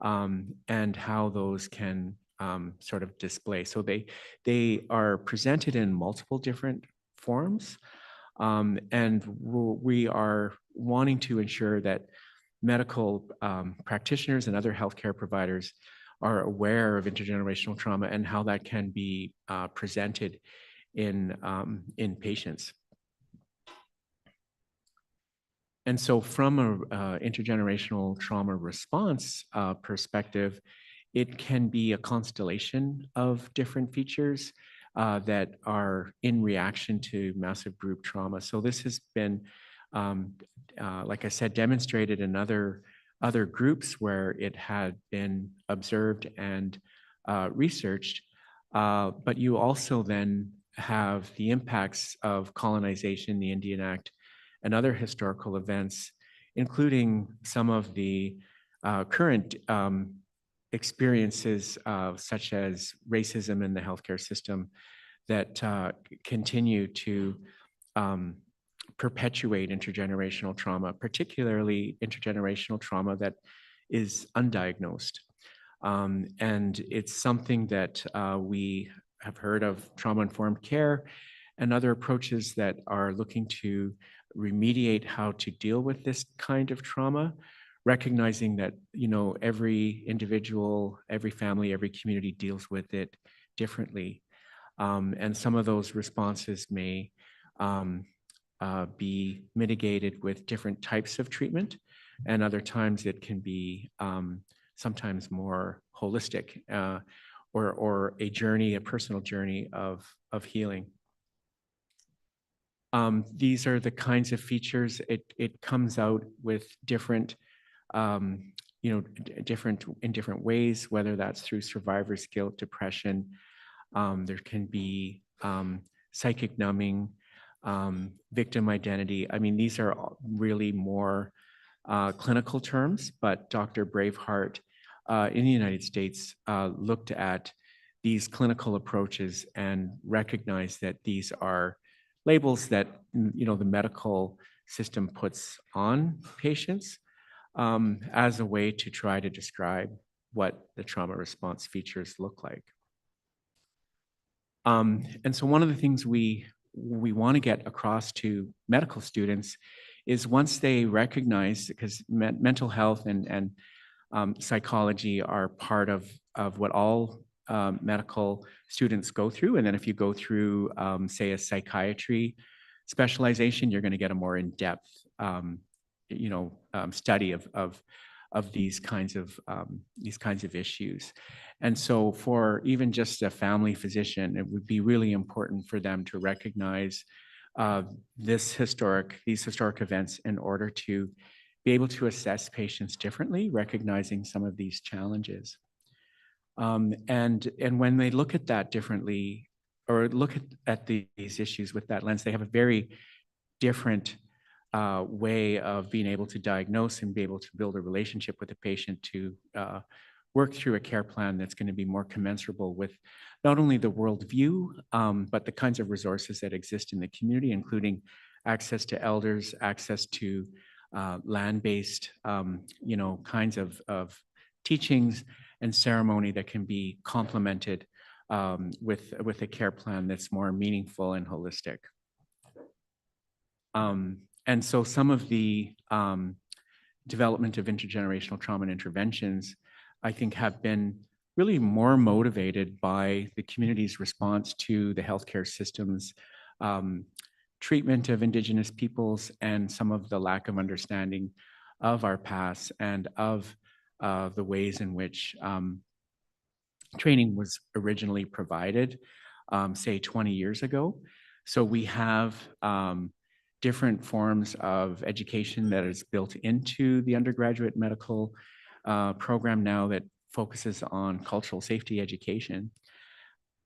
and how those can sort of display. So they are presented in multiple different forms, and we are wanting to ensure that medical practitioners and other healthcare providers are aware of intergenerational trauma and how that can be presented in patients. And so from an intergenerational trauma response perspective, it can be a constellation of different features that are in reaction to massive group trauma. So this has been, like I said, demonstrated in other groups where it had been observed and researched. But you also then have the impacts of colonization, the Indian Act, and other historical events, including some of the current experiences such as racism in the healthcare system that continue to perpetuate intergenerational trauma, particularly intergenerational trauma that is undiagnosed. And it's something that we have heard of trauma-informed care and other approaches that are looking to remediate how to deal with this kind of trauma, recognizing that every individual, every family, every community deals with it differently. And some of those responses may be mitigated with different types of treatment, and other times it can be sometimes more holistic or a personal journey of healing. These are the kinds of features. It comes out with different, different ways, whether that's through survivor's guilt, depression. There can be psychic numbing, victim identity. I mean, these are really more clinical terms, but Dr. Braveheart in the United States looked at these clinical approaches and recognized that these are labels that the medical system puts on patients as a way to try to describe what the trauma response features look like. And so one of the things we want to get across to medical students is once they recognize, because mental health and psychology are part of what all medical students go through. And then if you go through, say, a psychiatry specialization, you're going to get a more in-depth, study of these kinds of issues. And so for even just a family physician, it would be really important for them to recognize these historic events in order to be able to assess patients differently, recognizing some of these challenges. And when they look at that differently, or look at these issues with that lens, they have a very different way of being able to diagnose and be able to build a relationship with the patient to work through a care plan that's going to be more commensurable with not only the worldview, but the kinds of resources that exist in the community, including access to elders, access to land-based, kinds of teachings and ceremony that can be complemented with a care plan that's more meaningful and holistic. And so some of the development of intergenerational trauma and interventions, I think, have been really more motivated by the community's response to the healthcare system's treatment of Indigenous peoples and some of the lack of understanding of our past and of the ways in which training was originally provided, say 20 years ago. So we have different forms of education that is built into the undergraduate medical program now that focuses on cultural safety education,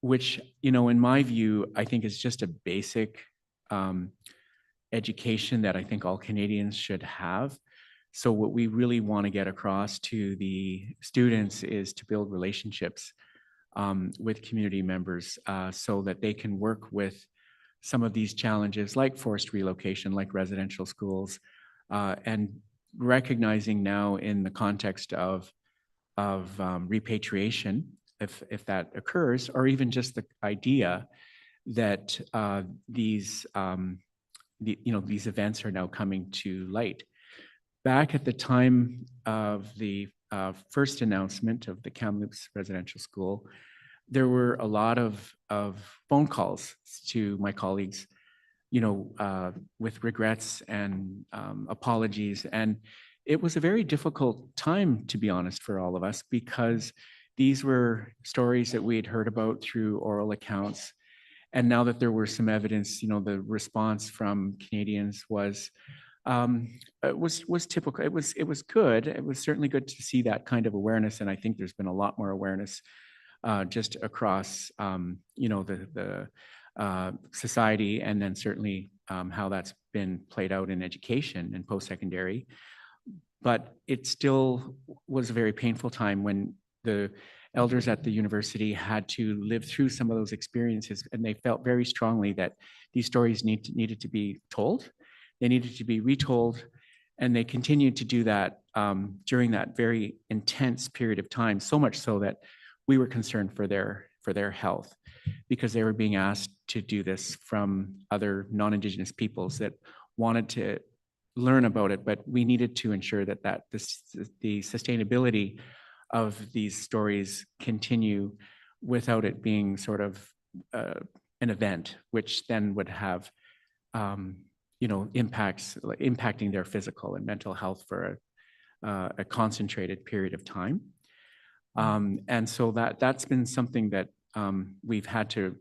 which, in my view, I think is just a basic education that I think all Canadians should have. So what we really want to get across to the students is to build relationships with community members so that they can work with some of these challenges like forced relocation, like residential schools, and recognizing now in the context of repatriation, if that occurs, or even just the idea that these events are now coming to light. Back at the time of the first announcement of the Kamloops Residential School, there were a lot of phone calls to my colleagues, with regrets and apologies. And it was a very difficult time, to be honest, for all of us, because these were stories that we had heard about through oral accounts. And now that there were some evidence, the response from Canadians was typical. It was good. It was certainly good to see that kind of awareness. And I think there's been a lot more awareness just across, the society, and then certainly how that's been played out in education and post-secondary. But it still was a very painful time when the elders at the university had to live through some of those experiences, and they felt very strongly that these stories needed to be told. They needed to be retold, and they continued to do that during that very intense period of time, so much so that we were concerned for their health, because they were being asked to do this from other non-Indigenous peoples that wanted to learn about it, but we needed to ensure that the sustainability of these stories continue without it being sort of an event, which then would have impacting their physical and mental health for a concentrated period of time. And so that's been something that we've had to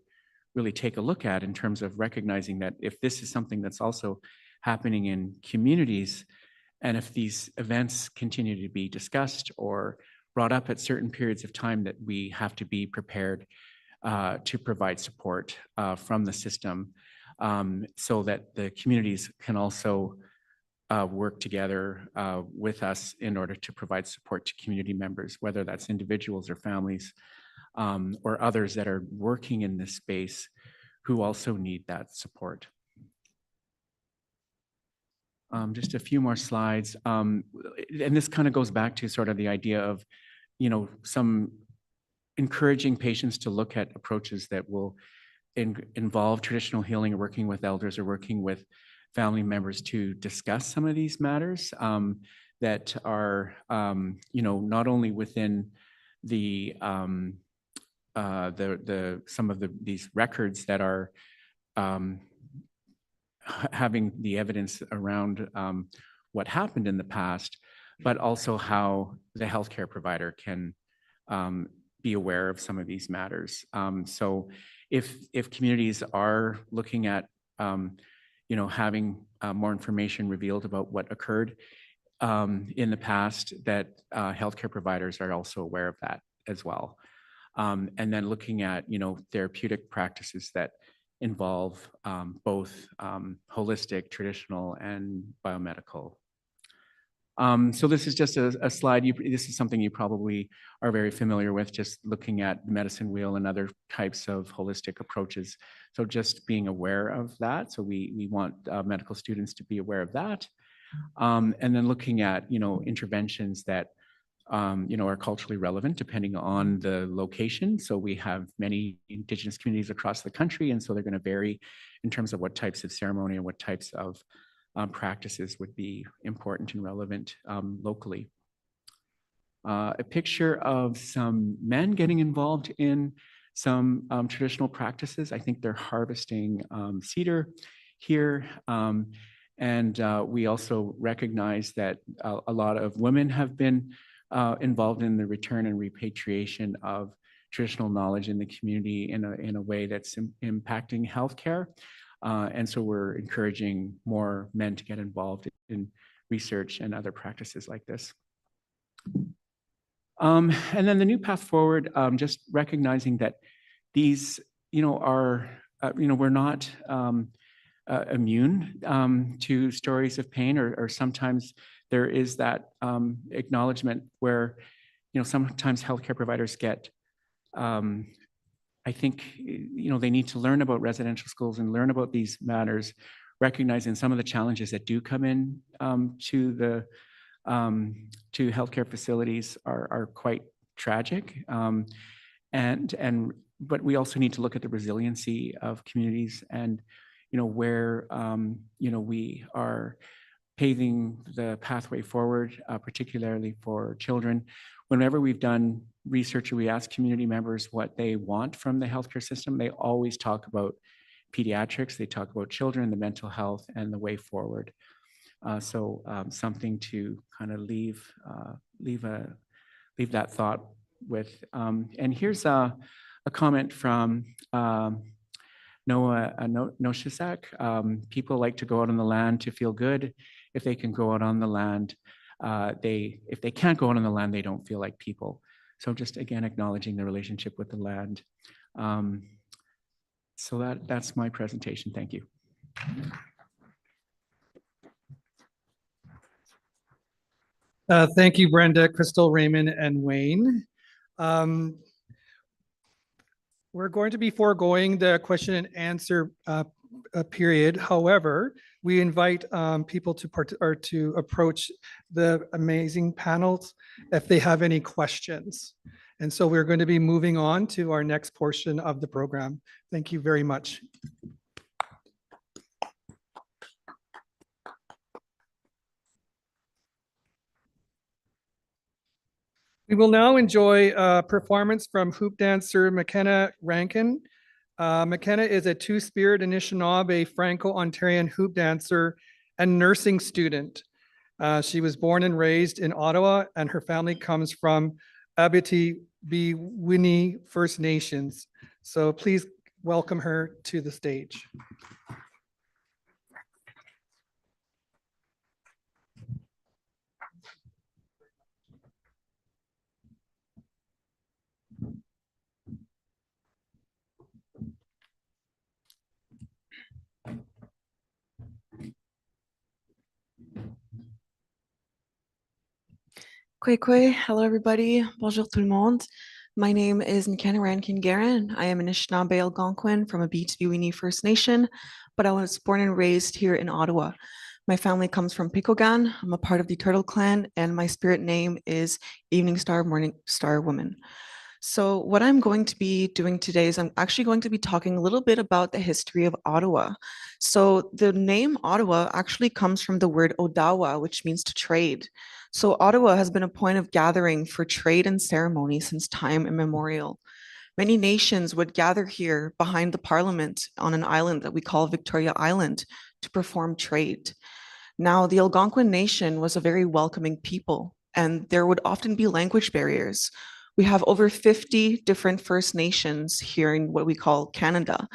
really take a look at in terms of recognizing that if this is something that's also happening in communities, and if these events continue to be discussed or brought up at certain periods of time, that we have to be prepared to provide support from the system so that the communities can also work together with us in order to provide support to community members, whether that's individuals or families or others that are working in this space who also need that support. Just a few more slides. And this kind of goes back to sort of the idea of, some encouraging patients to look at approaches that will involve traditional healing or working with elders or working with family members to discuss some of these matters that are, not only within the some of these records that are having the evidence around what happened in the past, but also how the healthcare provider can be aware of some of these matters. So if communities are looking at, having more information revealed about what occurred in the past, that healthcare providers are also aware of that as well. And then looking at, therapeutic practices that involve both holistic, traditional, and biomedical. So this is just a slide. This is something you probably are very familiar with, just looking at the medicine wheel and other types of holistic approaches. So just being aware of that. So we want medical students to be aware of that. And then looking at, interventions that are culturally relevant depending on the location. So we have many Indigenous communities across the country, and so they're going to vary in terms of what types of ceremony and what types of practices would be important and relevant locally. A picture of some men getting involved in some traditional practices. I think they're harvesting cedar here. And we also recognize that a lot of women have been involved in the return and repatriation of traditional knowledge in the community in a way that's impacting healthcare. And so we're encouraging more men to get involved in research and other practices like this. And then the new path forward, just recognizing that these, are, we're not immune to stories of pain, or sometimes there is that acknowledgement where, sometimes healthcare providers get, I think, they need to learn about residential schools and learn about these matters, recognizing some of the challenges that do come in to healthcare facilities are quite tragic. But we also need to look at the resiliency of communities and, where, we are paving the pathway forward, particularly for children. Whenever we've done research or we ask community members what they want from the healthcare system, they always talk about pediatrics, they talk about children, the mental health, and the way forward. So something to kind of leave that thought with. And here's a comment from Noah Noshizak. People like to go out on the land to feel good. If they can go out on the land, if they can't go out on the land, they don't feel like people. So just again, acknowledging the relationship with the land. So that's my presentation. Thank you. Thank you, Brenda, Crystal, Raymond, and Wayne. We're going to be foregoing the question and answer period. However, we invite people to approach the amazing panels if they have any questions. And so we're going to be moving on to our next portion of the program. Thank you very much. We will now enjoy a performance from hoop dancer McKenna Rankin. McKenna is a Two-Spirit Anishinaabe Franco-Ontarian hoop dancer and nursing student. She was born and raised in Ottawa, and her family comes from Abitibi-Winni First Nations. So please welcome her to the stage. Kwekwe, hello everybody. Bonjour tout le monde. My name is McKenna Rankin-Guerin. I am an Anishinaabe Algonquin from Abitibi-Winni First Nation, but I was born and raised here in Ottawa. My family comes from Pikogan. I'm a part of the Turtle Clan, and my spirit name is Evening Star, Morning Star Woman. So what I'm going to be doing today is I'm actually going to be talking a little bit about the history of Ottawa. So the name Ottawa actually comes from the word Odawa, which means to trade. So Ottawa has been a point of gathering for trade and ceremony since time immemorial. Many nations would gather here behind the parliament on an island that we call Victoria Island to perform trade. Now, the Algonquin Nation was a very welcoming people, and there would often be language barriers. We have over 50 different First Nations here in what we call Canada,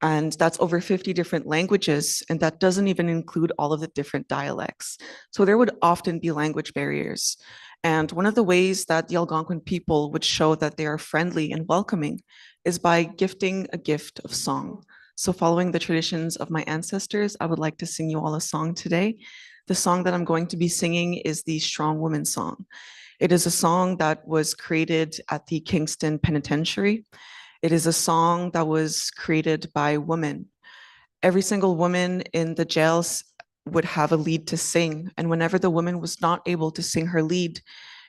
and that's over 50 different languages, and that doesn't even include all of the different dialects. So there would often be language barriers. And one of the ways that the Algonquin people would show that they are friendly and welcoming is by gifting a gift of song. So following the traditions of my ancestors, I would like to sing you all a song today. The song that I'm going to be singing is the Strong Woman Song. It is a song that was created at the Kingston Penitentiary. It is a song that was created by women. Every single woman in the jails would have a lead to sing. And whenever the woman was not able to sing her lead,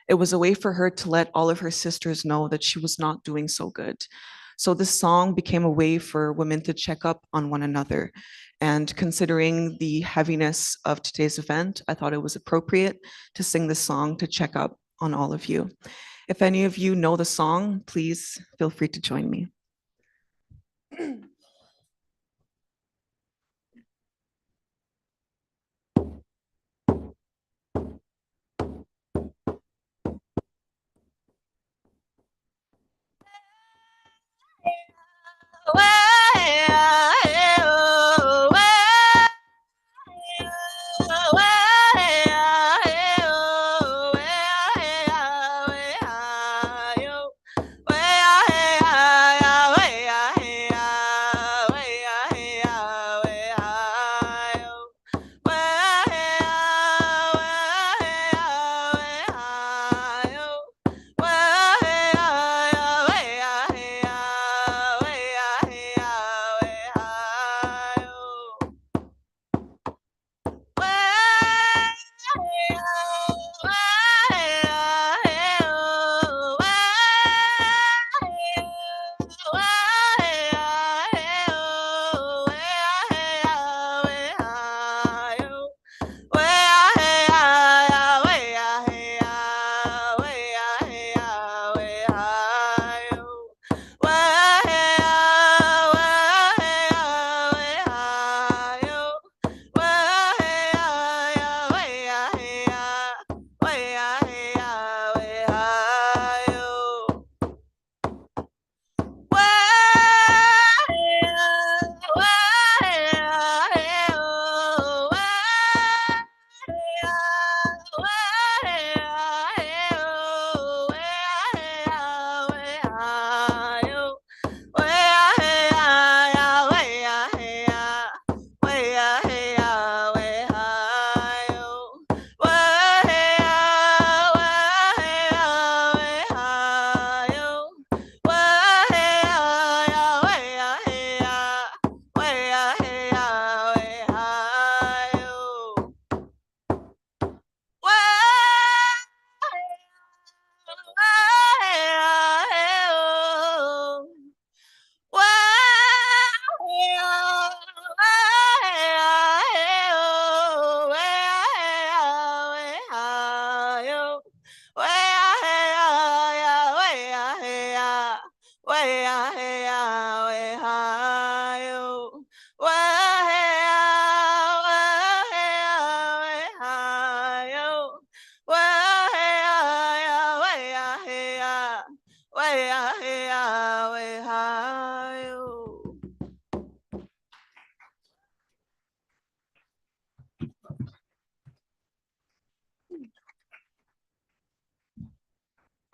it was a way for her to let all of her sisters know that she was not doing so good. So this song became a way for women to check up on one another. And considering the heaviness of today's event, I thought it was appropriate to sing this song to check up on all of you. If any of you know the song, please feel free to join me.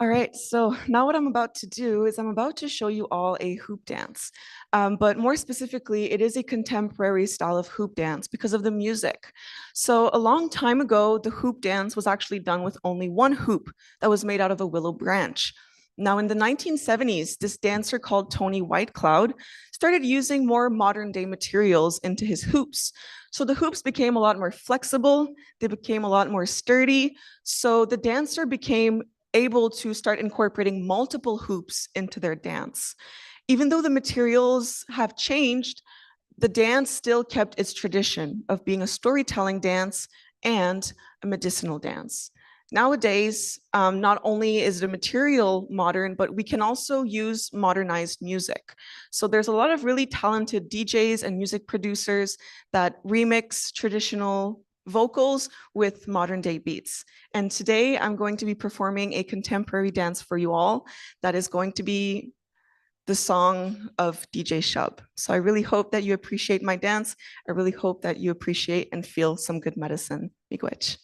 All right, so now what I'm about to do is I'm about to show you all a hoop dance. But more specifically, it is a contemporary style of hoop dance because of the music. So a long time ago, the hoop dance was actually done with only one hoop that was made out of a willow branch. Now in the 1970s, this dancer called Tony Whitecloud started using more modern day materials into his hoops. So the hoops became a lot more flexible, they became a lot more sturdy. So the dancer became able to start incorporating multiple hoops into their dance. Even though the materials have changed, the dance still kept its tradition of being a storytelling dance and a medicinal dance. Nowadays, not only is the material modern, but we can also use modernized music. So there's a lot of really talented DJs and music producers that remix traditional vocals with modern day beats. And today I'm going to be performing a contemporary dance for you all that is going to be the song of DJ Shub. So I really hope that you appreciate my dance. I really hope that you appreciate and feel some good medicine. Miigwech.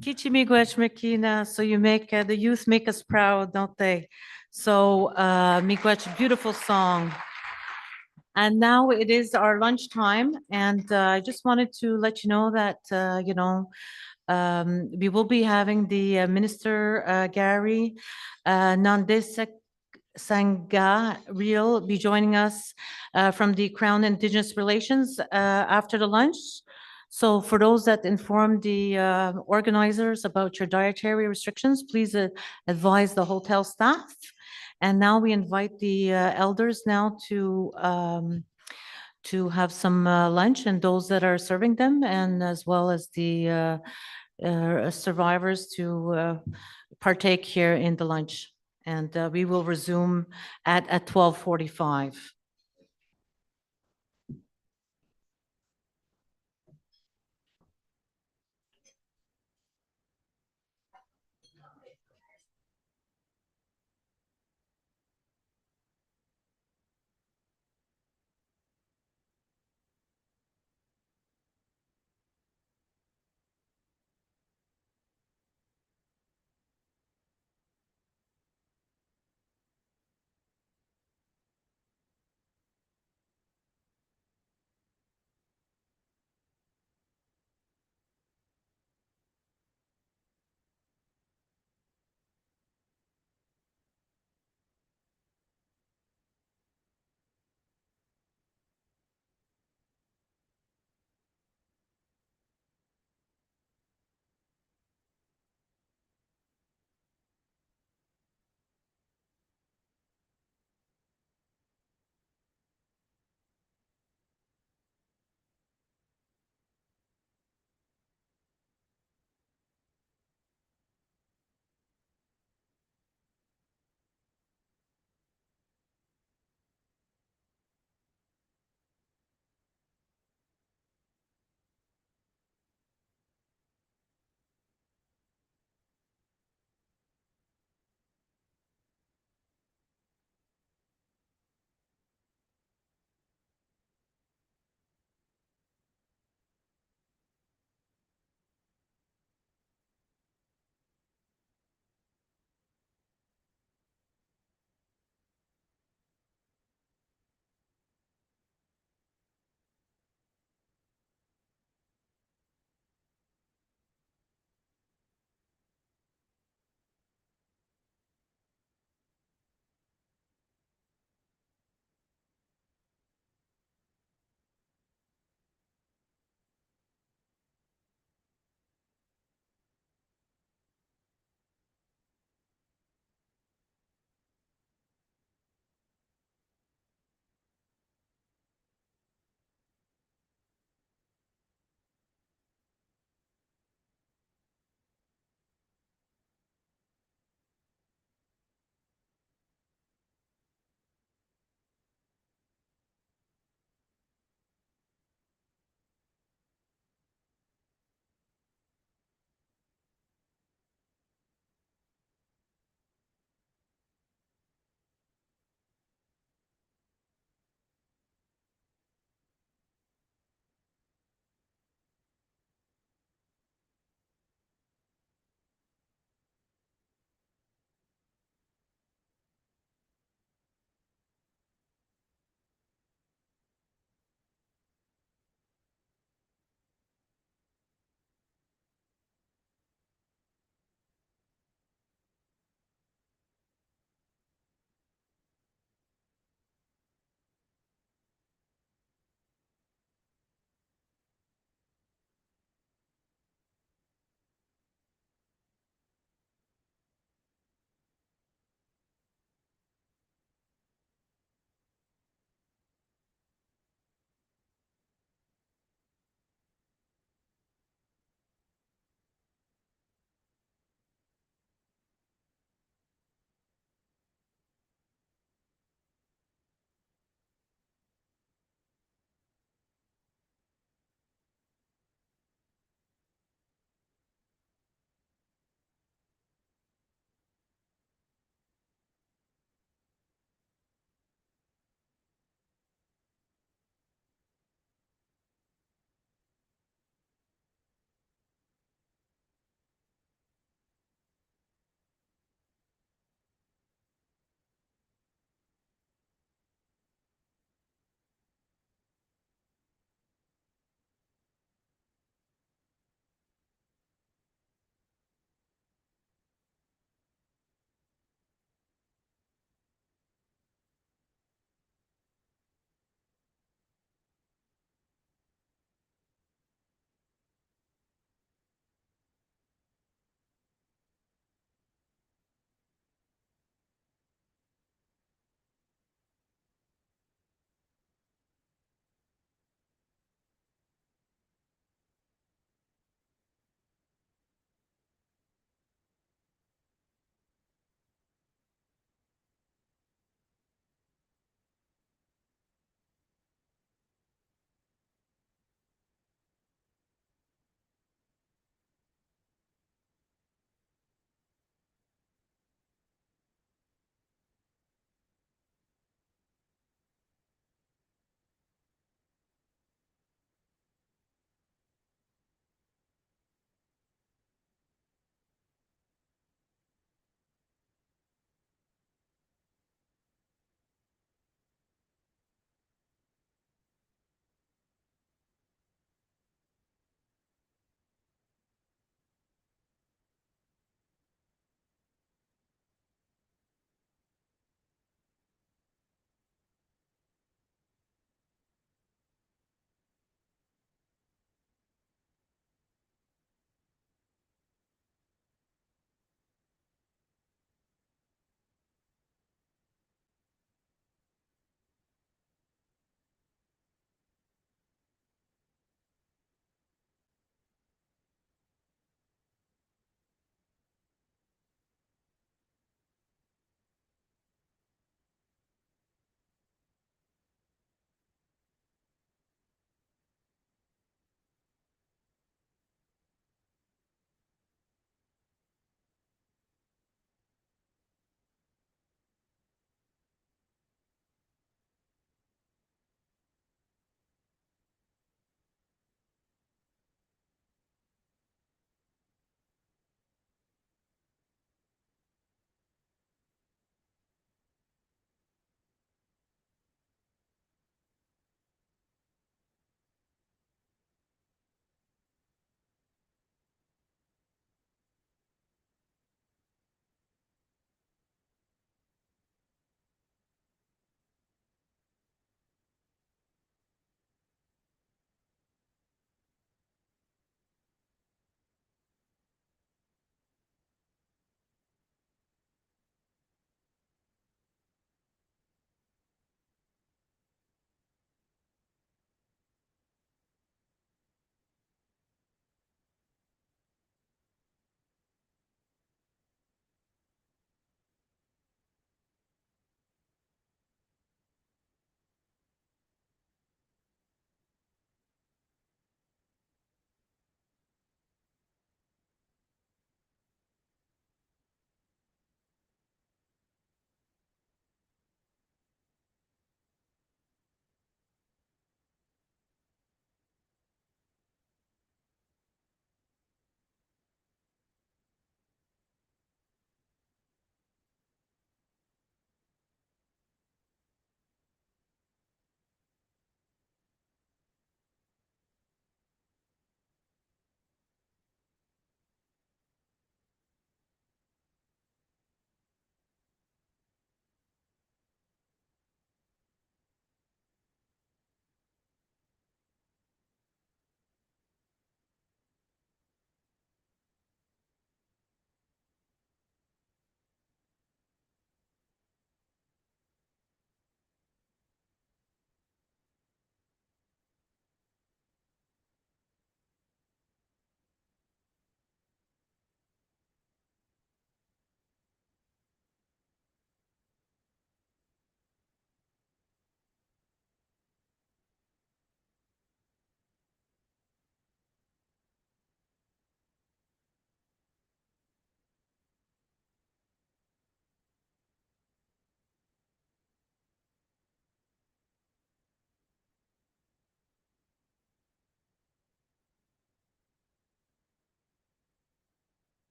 Kichi miigwech mikina, so you make, the youth make us proud, don't they? So, miigwech, beautiful song. And now it is our lunchtime, and I just wanted to let you know that, we will be having the Minister Gary Nandesek Sangha Real be joining us from the Crown Indigenous Relations after the lunch. So for those that inform the organizers about your dietary restrictions, please advise the hotel staff. And now we invite the elders now to have some lunch, and those that are serving them, and as well as the survivors to partake here in the lunch. And we will resume at 12:45.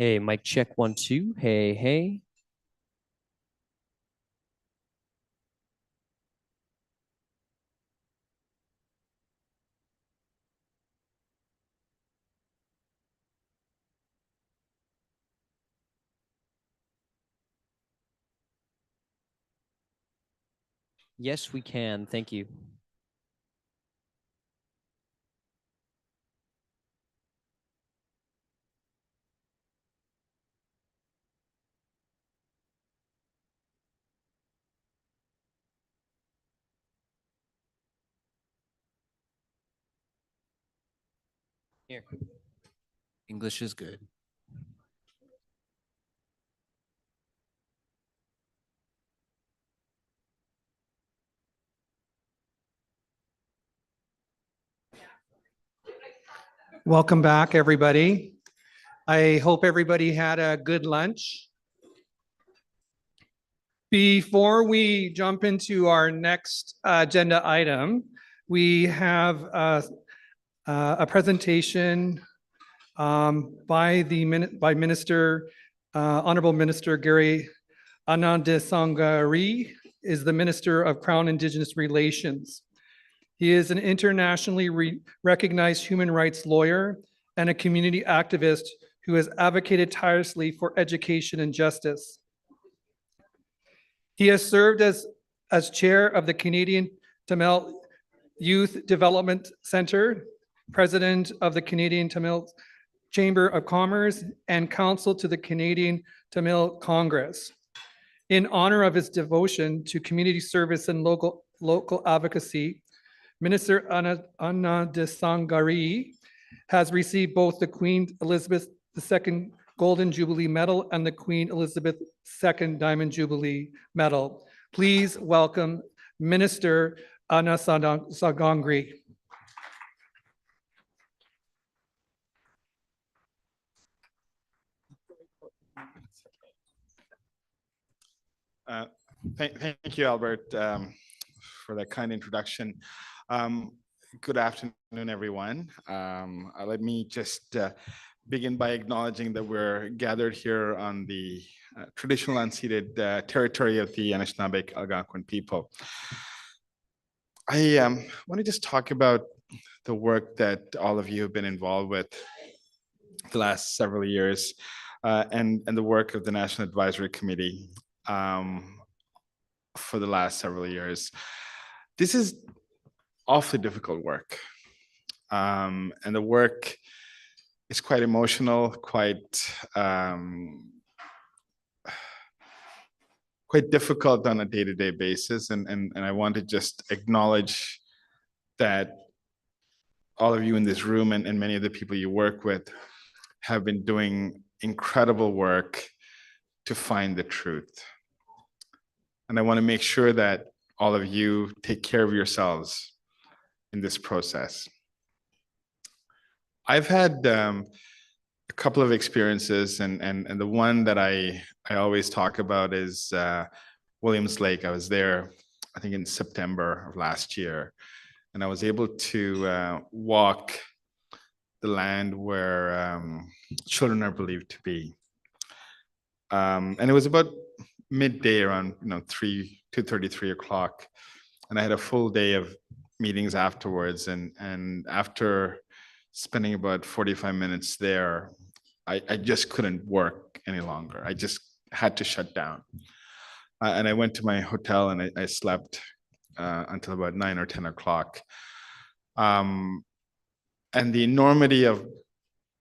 Hey, mic check 1, 2. Hey, hey. Yes, we can. Thank you. Here. English is good. Welcome back, everybody. I hope everybody had a good lunch. Before we jump into our next agenda item, we have a presentation by Minister, Honorable Minister Gary Anandesangari is the Minister of Crown Indigenous Relations. He is an internationally recognized human rights lawyer and a community activist who has advocated tirelessly for education and justice. He has served as chair of the Canadian Tamil Youth Development Center, president of the Canadian Tamil Chamber of Commerce, and counsel to the Canadian Tamil Congress. In honor of his devotion to community service and local advocacy, Minister Anandesangari has received both the Queen Elizabeth II Golden Jubilee Medal and the Queen Elizabeth II Diamond Jubilee Medal. Please welcome Minister Anandesangari. Thank you, Albert, for that kind introduction. Good afternoon, everyone. Let me just begin by acknowledging that we're gathered here on the traditional unceded territory of the Anishinaabe Algonquin people. I want to just talk about the work that all of you have been involved with the last several years and the work of the National Advisory Committee for the last several years. This is awfully difficult work. And the work is quite emotional, quite difficult on a day-to-day basis. And I want to just acknowledge that all of you in this room and many of the people you work with have been doing incredible work to find the truth. And I want to make sure that all of you take care of yourselves in this process. I've had a couple of experiences, and the one that I always talk about is Williams Lake. I was there, I think in September of last year, and I was able to walk the land where children are believed to be. And it was about midday, around 2:30, 3 o'clock, and I had a full day of meetings afterwards. And after spending about 45 minutes there, I just couldn't work any longer. I just had to shut down. And I went to my hotel and I slept until about 9 or 10 o'clock. And the enormity of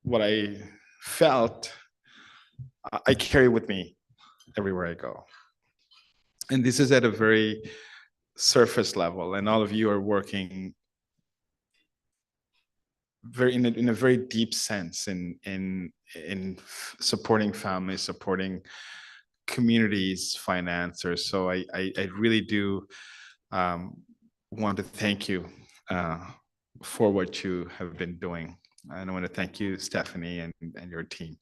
what I felt, I carry with me everywhere I go. And this is at a very surface level, and all of you are working in a very deep sense in supporting families, supporting communities, financiers. So I really do want to thank you for what you have been doing. And I want to thank you, Stephanie, and your team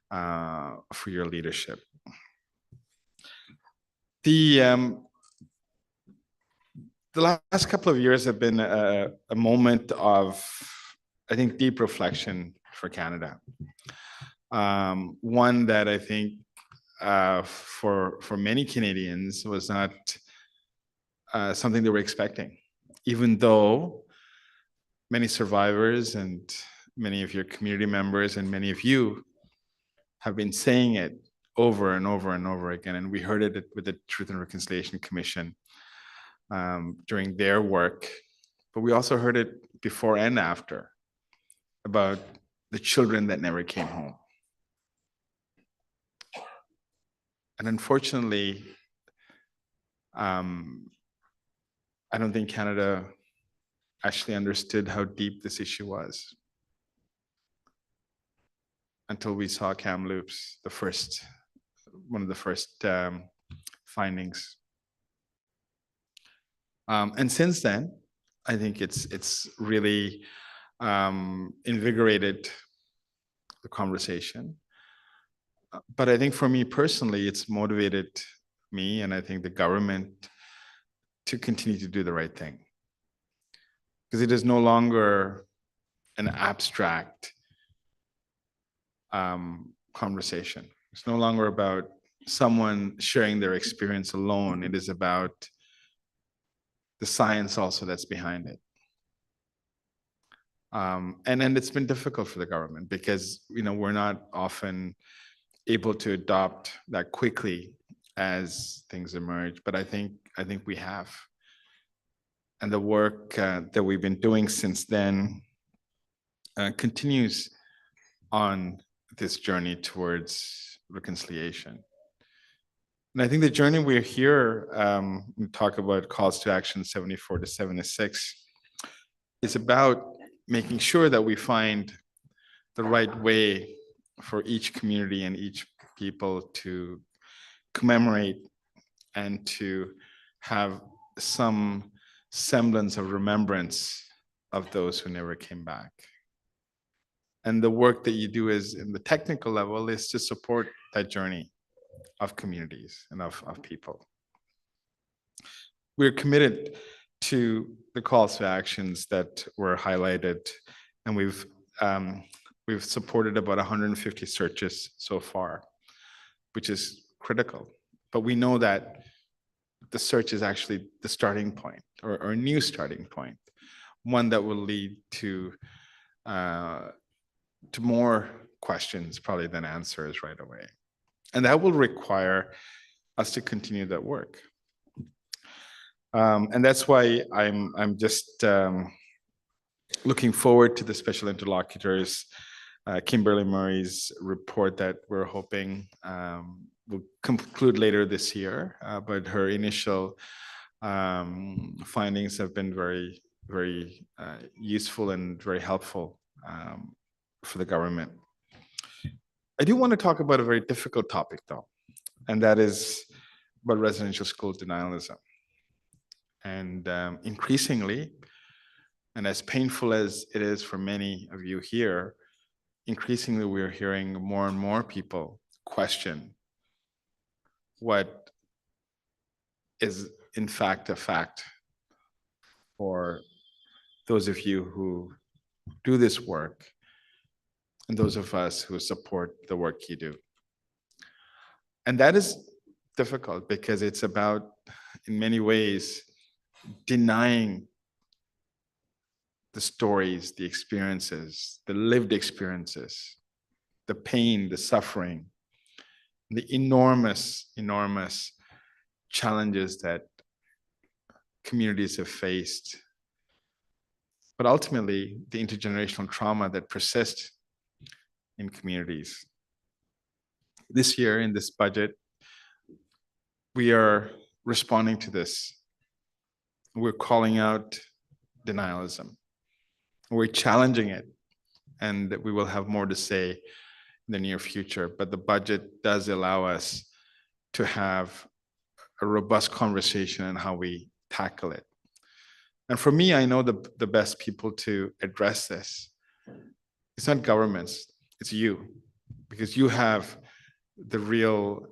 for your leadership. The last couple of years have been a moment of, I think, deep reflection for Canada. One that I think for many Canadians was not something they were expecting, even though many survivors and many of your community members and many of you have been saying it over and over and over again. And we heard it with the Truth and Reconciliation Commission during their work, but we also heard it before and after about the children that never came home. And unfortunately, I don't think Canada actually understood how deep this issue was until we saw Kamloops, one of the first findings. And since then, I think it's really invigorated the conversation. But I think for me personally, it's motivated me and I think the government to continue to do the right thing. Because it is no longer an abstract conversation. It's no longer about someone sharing their experience alone. It is about the science also that's behind it. And it's been difficult for the government because we're not often able to adopt that quickly as things emerge, but I think we have. And the work that we've been doing since then continues on this journey towards reconciliation. And I think the journey we're here, we talk about calls to action 74 to 76, is about making sure that we find the right way for each community and each people to commemorate and to have some semblance of remembrance of those who never came back. And the work that you do is in the technical level is to support that journey of communities and of people. We're committed to the calls to actions that were highlighted, and we've supported about 150 searches so far, which is critical. But we know that the search is actually the starting point or a new starting point, one that will lead to more questions probably than answers right away. And that will require us to continue that work. And that's why I'm just looking forward to the special interlocutors, Kimberly Murray's report that we're hoping will conclude later this year. But her initial findings have been very, very useful and very helpful for the government. I do want to talk about a very difficult topic though, and that is about residential school denialism. And increasingly, and as painful as it is for many of you here, increasingly we're hearing more and more people question what is in fact a fact for those of you who do this work and those of us who support the work you do. And that is difficult because it's about, in many ways, denying the stories, the experiences, the lived experiences, the pain, the suffering, the enormous, enormous challenges that communities have faced, but ultimately the intergenerational trauma that persists in communities. This year in this budget, we are responding to this. We're calling out denialism. We're challenging it, and we will have more to say in the near future. But the budget does allow us to have a robust conversation on how we tackle it. And for me, I know the best people to address this. It's not governments, it's you, because you have the real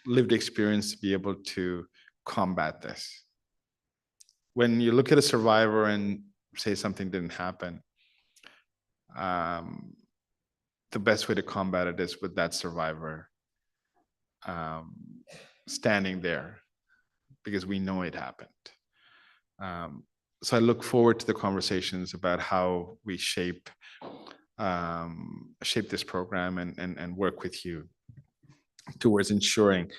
lived experience to be able to combat this. When you look at a survivor and say something didn't happen, the best way to combat it is with that survivor standing there, because we know it happened. So I look forward to the conversations about how we shape this program and work with you towards ensuring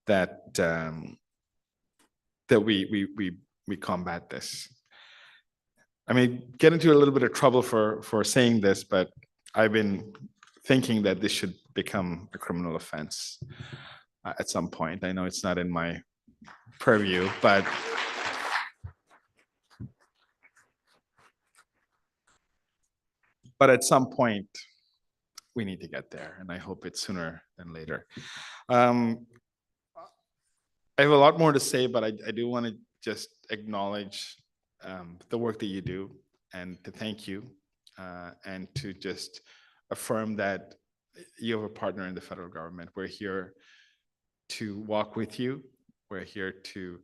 that that we combat this. I may get into a little bit of trouble for saying this, but I've been thinking that this should become a criminal offense at some point. I know it's not in my purview, but at some point we need to get there, and I hope it's sooner than later. I have a lot more to say, but I do want to just acknowledge the work that you do, and to thank you, and to just affirm that you have a partner in the federal government. We're here to walk with you. We're here to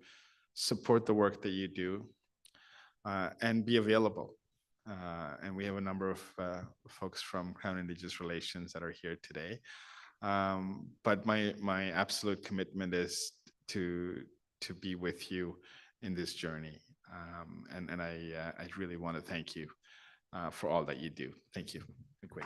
support the work that you do, and be available. And we have a number of folks from Crown Indigenous Relations that are here today. But my absolute commitment is to be with you in this journey. And I really want to thank you for all that you do. Thank you. Great.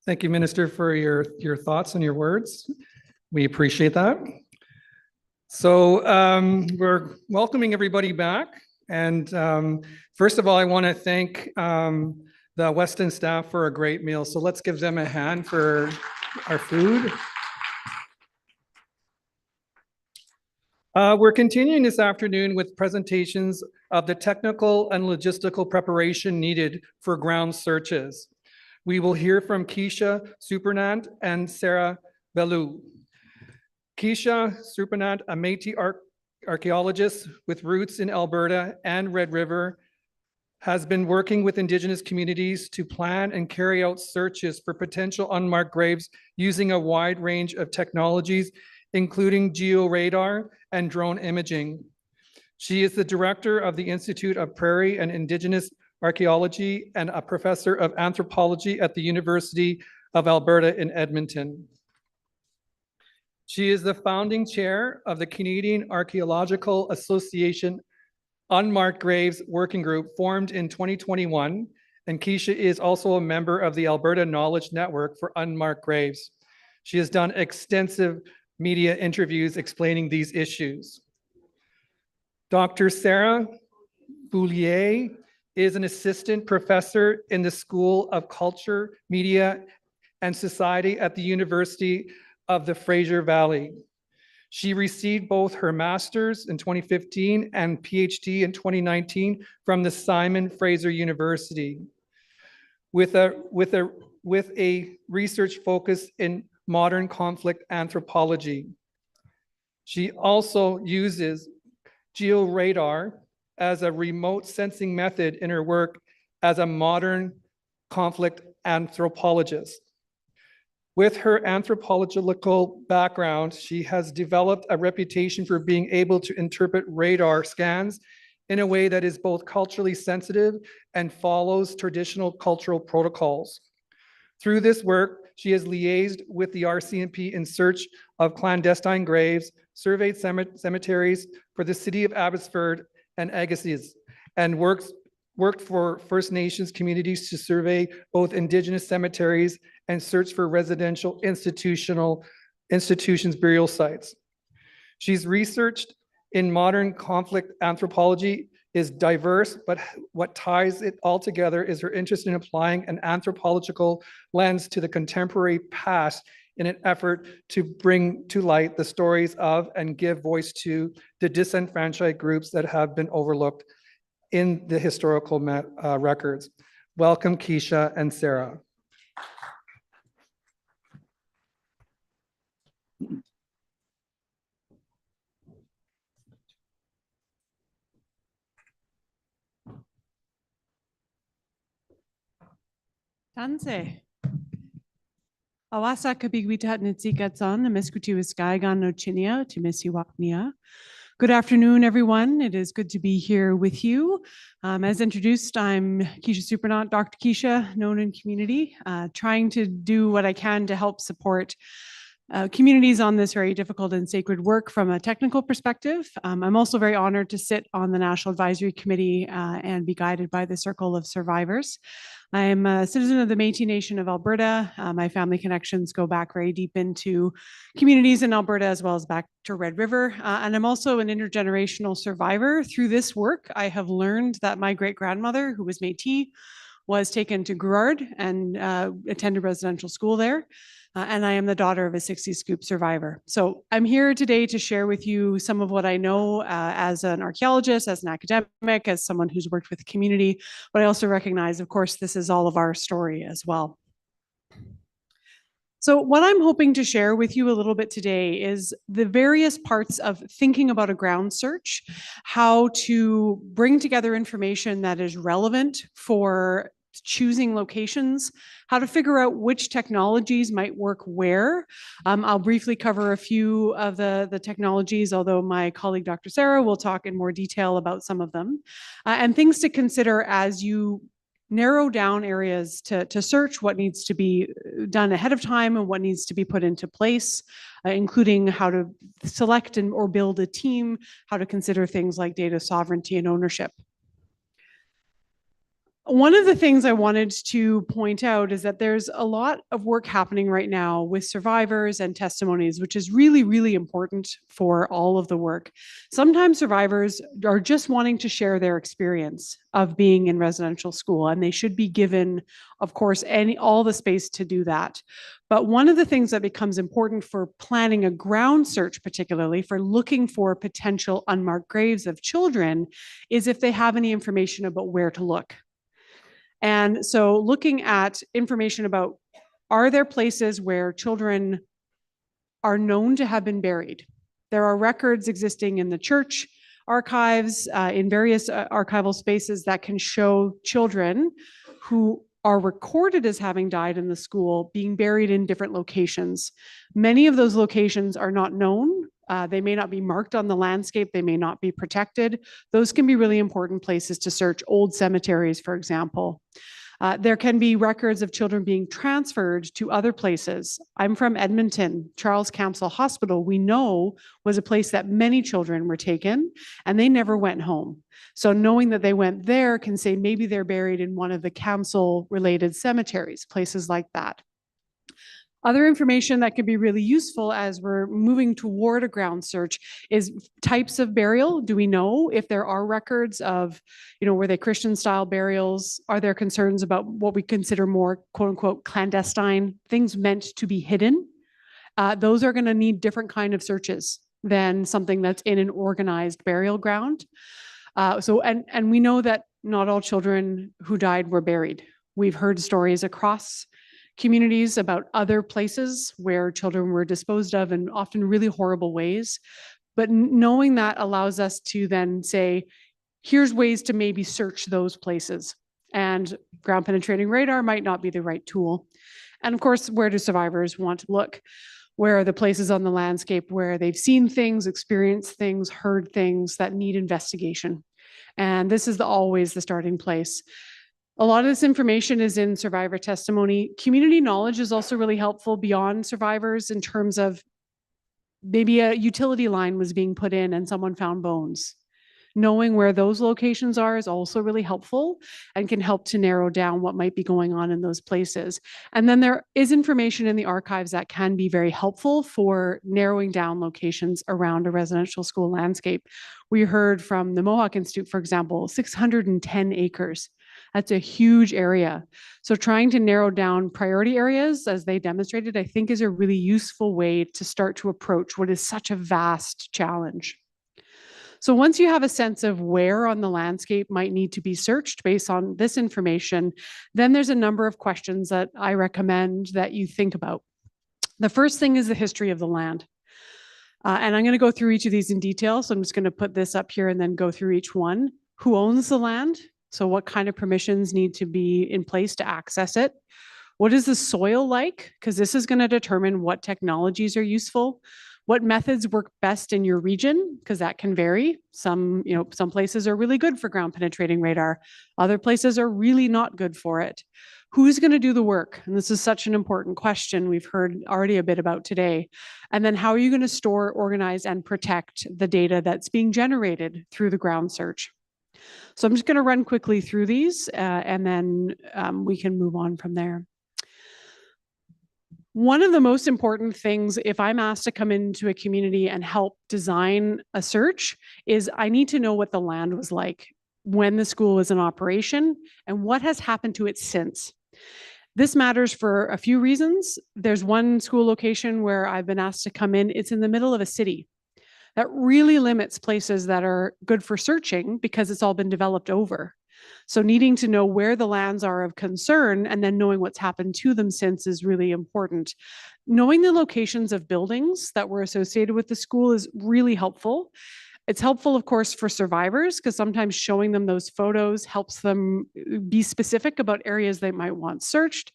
Thank you, Minister, for your thoughts and your words. We appreciate that. So we're welcoming everybody back. And first of all, I want to thank the Weston staff for a great meal. So let's give them a hand for our food. We're continuing this afternoon with presentations of the technical and logistical preparation needed for ground searches. We will hear from Keisha Supernant and Sarah Bellew. Keisha Supernant, a Métis archaeologist with roots in Alberta and Red River, has been working with Indigenous communities to plan and carry out searches for potential unmarked graves using a wide range of technologies, including georadar and drone imaging. She is the director of the Institute of Prairie and Indigenous Archaeology and a professor of anthropology at the University of Alberta in Edmonton. She is the founding chair of the Canadian Archaeological Association Unmarked Graves Working Group formed in 2021, and Keisha is also a member of the Alberta Knowledge Network for Unmarked Graves. She has done extensive media interviews explaining these issues. Dr. Sarah Boulier is an assistant professor in the School of Culture, Media, and Society at the University of the Fraser Valley. She received both her master's in 2015 and PhD in 2019 from the Simon Fraser University, with a research focus in modern conflict anthropology. She also uses georadar as a remote sensing method in her work as a modern conflict anthropologist. With her anthropological background, she has developed a reputation for being able to interpret radar scans in a way that is both culturally sensitive and follows traditional cultural protocols. Through this work, she has liaised with the RCMP in search of clandestine graves, surveyed cemeteries for the city of Abbotsford and Agassiz, and worked for First Nations communities to survey both Indigenous cemeteries and search for residential institutions burial sites. She's researched in modern conflict anthropology is diverse, but what ties it all together is her interest in applying an anthropological lens to the contemporary past in an effort to bring to light the stories of and give voice to the disenfranchised groups that have been overlooked in the historical records. Welcome, Keisha and Sarah. Tanse. Awasa kabigwita nitsikatsan, nameskutu iskaigan no chinia, timisiwaknia. Good afternoon, everyone. It is good to be here with you. As introduced, I'm Keisha Supernaut, Dr. Keisha, known in community, trying to do what I can to help support communities on this very difficult and sacred work from a technical perspective. I'm also very honored to sit on the National Advisory Committee and be guided by the Circle of Survivors. I'm a citizen of the Métis Nation of Alberta. My family connections go back very deep into communities in Alberta as well as back to Red River. And I'm also an intergenerational survivor. Through this work, I have learned that my great-grandmother, who was Métis, was taken to Girard and attended residential school there. And I am the daughter of a 60 Scoop survivor. So I'm here today to share with you some of what I know as an archaeologist, as an academic, as someone who's worked with the community, but I also recognize, of course, this is all of our story as well. So what I'm hoping to share with you a little bit today is the various parts of thinking about a ground search, how to bring together information that is relevant for choosing locations, how to figure out which technologies might work where. I'll briefly cover a few of the technologies, although my colleague, Dr. Sarah, will talk in more detail about some of them, and things to consider as you narrow down areas to search, what needs to be done ahead of time and what needs to be put into place, including how to select or build a team, how to consider things like data sovereignty and ownership. One of the things I wanted to point out is that there's a lot of work happening right now with survivors and testimonies, which is really, really important for all of the work. Sometimes survivors are just wanting to share their experience of being in residential school, and they should be given, of course, all the space to do that. But one of the things that becomes important for planning a ground search, particularly for looking for potential unmarked graves of children, is if they have any information about where to look. And so looking at information about, are there places where children are known to have been buried? There are records existing in the church archives, in various archival spaces that can show children who are recorded as having died in the school being buried in different locations. Many of those locations are not known. They may not be marked on the landscape. They may not be protected. Those can be really important places to search. Old cemeteries, for example. There can be records of children being transferred to other places. I'm from Edmonton. Charles Camsell Hospital, we know, was a place that many children were taken and they never went home. So knowing that they went there can say maybe they're buried in one of the Camsell-related cemeteries, places like that. Other information that can be really useful as we're moving toward a ground search is types of burial. Do we know if there are records of, were they Christian style burials? Are there concerns about what we consider more quote unquote clandestine, things meant to be hidden? Those are going to need different kind of searches than something that's in an organized burial ground. And we know that not all children who died were buried. We've heard stories across communities about other places where children were disposed of in often really horrible ways. But knowing that allows us to then say, here's ways to maybe search those places. And ground penetrating radar might not be the right tool. And of course, where do survivors want to look? Where are the places on the landscape where they've seen things, experienced things, heard things that need investigation? And this is always the starting place. A lot of this information is in survivor testimony. Community knowledge is also really helpful beyond survivors in terms of maybe a utility line was being put in and someone found bones. Knowing where those locations are is also really helpful and can help to narrow down what might be going on in those places. And then there is information in the archives that can be very helpful for narrowing down locations around a residential school landscape. We heard from the Mohawk Institute, for example, 610 acres. That's a huge area. So trying to narrow down priority areas, as they demonstrated, I think is a really useful way to start to approach what is such a vast challenge. So once you have a sense of where on the landscape might need to be searched based on this information, then there's a number of questions that I recommend that you think about. The first thing is the history of the land. And I'm going to go through each of these in detail. So I'm just going to put this up here and then go through each one. Who owns the land? So what kind of permissions need to be in place to access it? What is the soil like? Because this is going to determine what technologies are useful. What methods work best in your region? Because that can vary. Some places are really good for ground penetrating radar. Other places are really not good for it. Who's going to do the work? And this is such an important question we've heard already a bit about today. And then how are you going to store, organize, and protect the data that's being generated through the ground search? So I'm just going to run quickly through these and then we can move on from there. One of the most important things, if I'm asked to come into a community and help design a search, is I need to know what the land was like when the school was in operation and what has happened to it since. This matters for a few reasons. There's one school location where I've been asked to come in. It's in the middle of a city. That really limits places that are good for searching because it's all been developed over. So needing to know where the lands are of concern and then knowing what's happened to them since is really important. Knowing the locations of buildings that were associated with the school is really helpful. It's helpful, of course, for survivors because sometimes showing them those photos helps them be specific about areas they might want searched.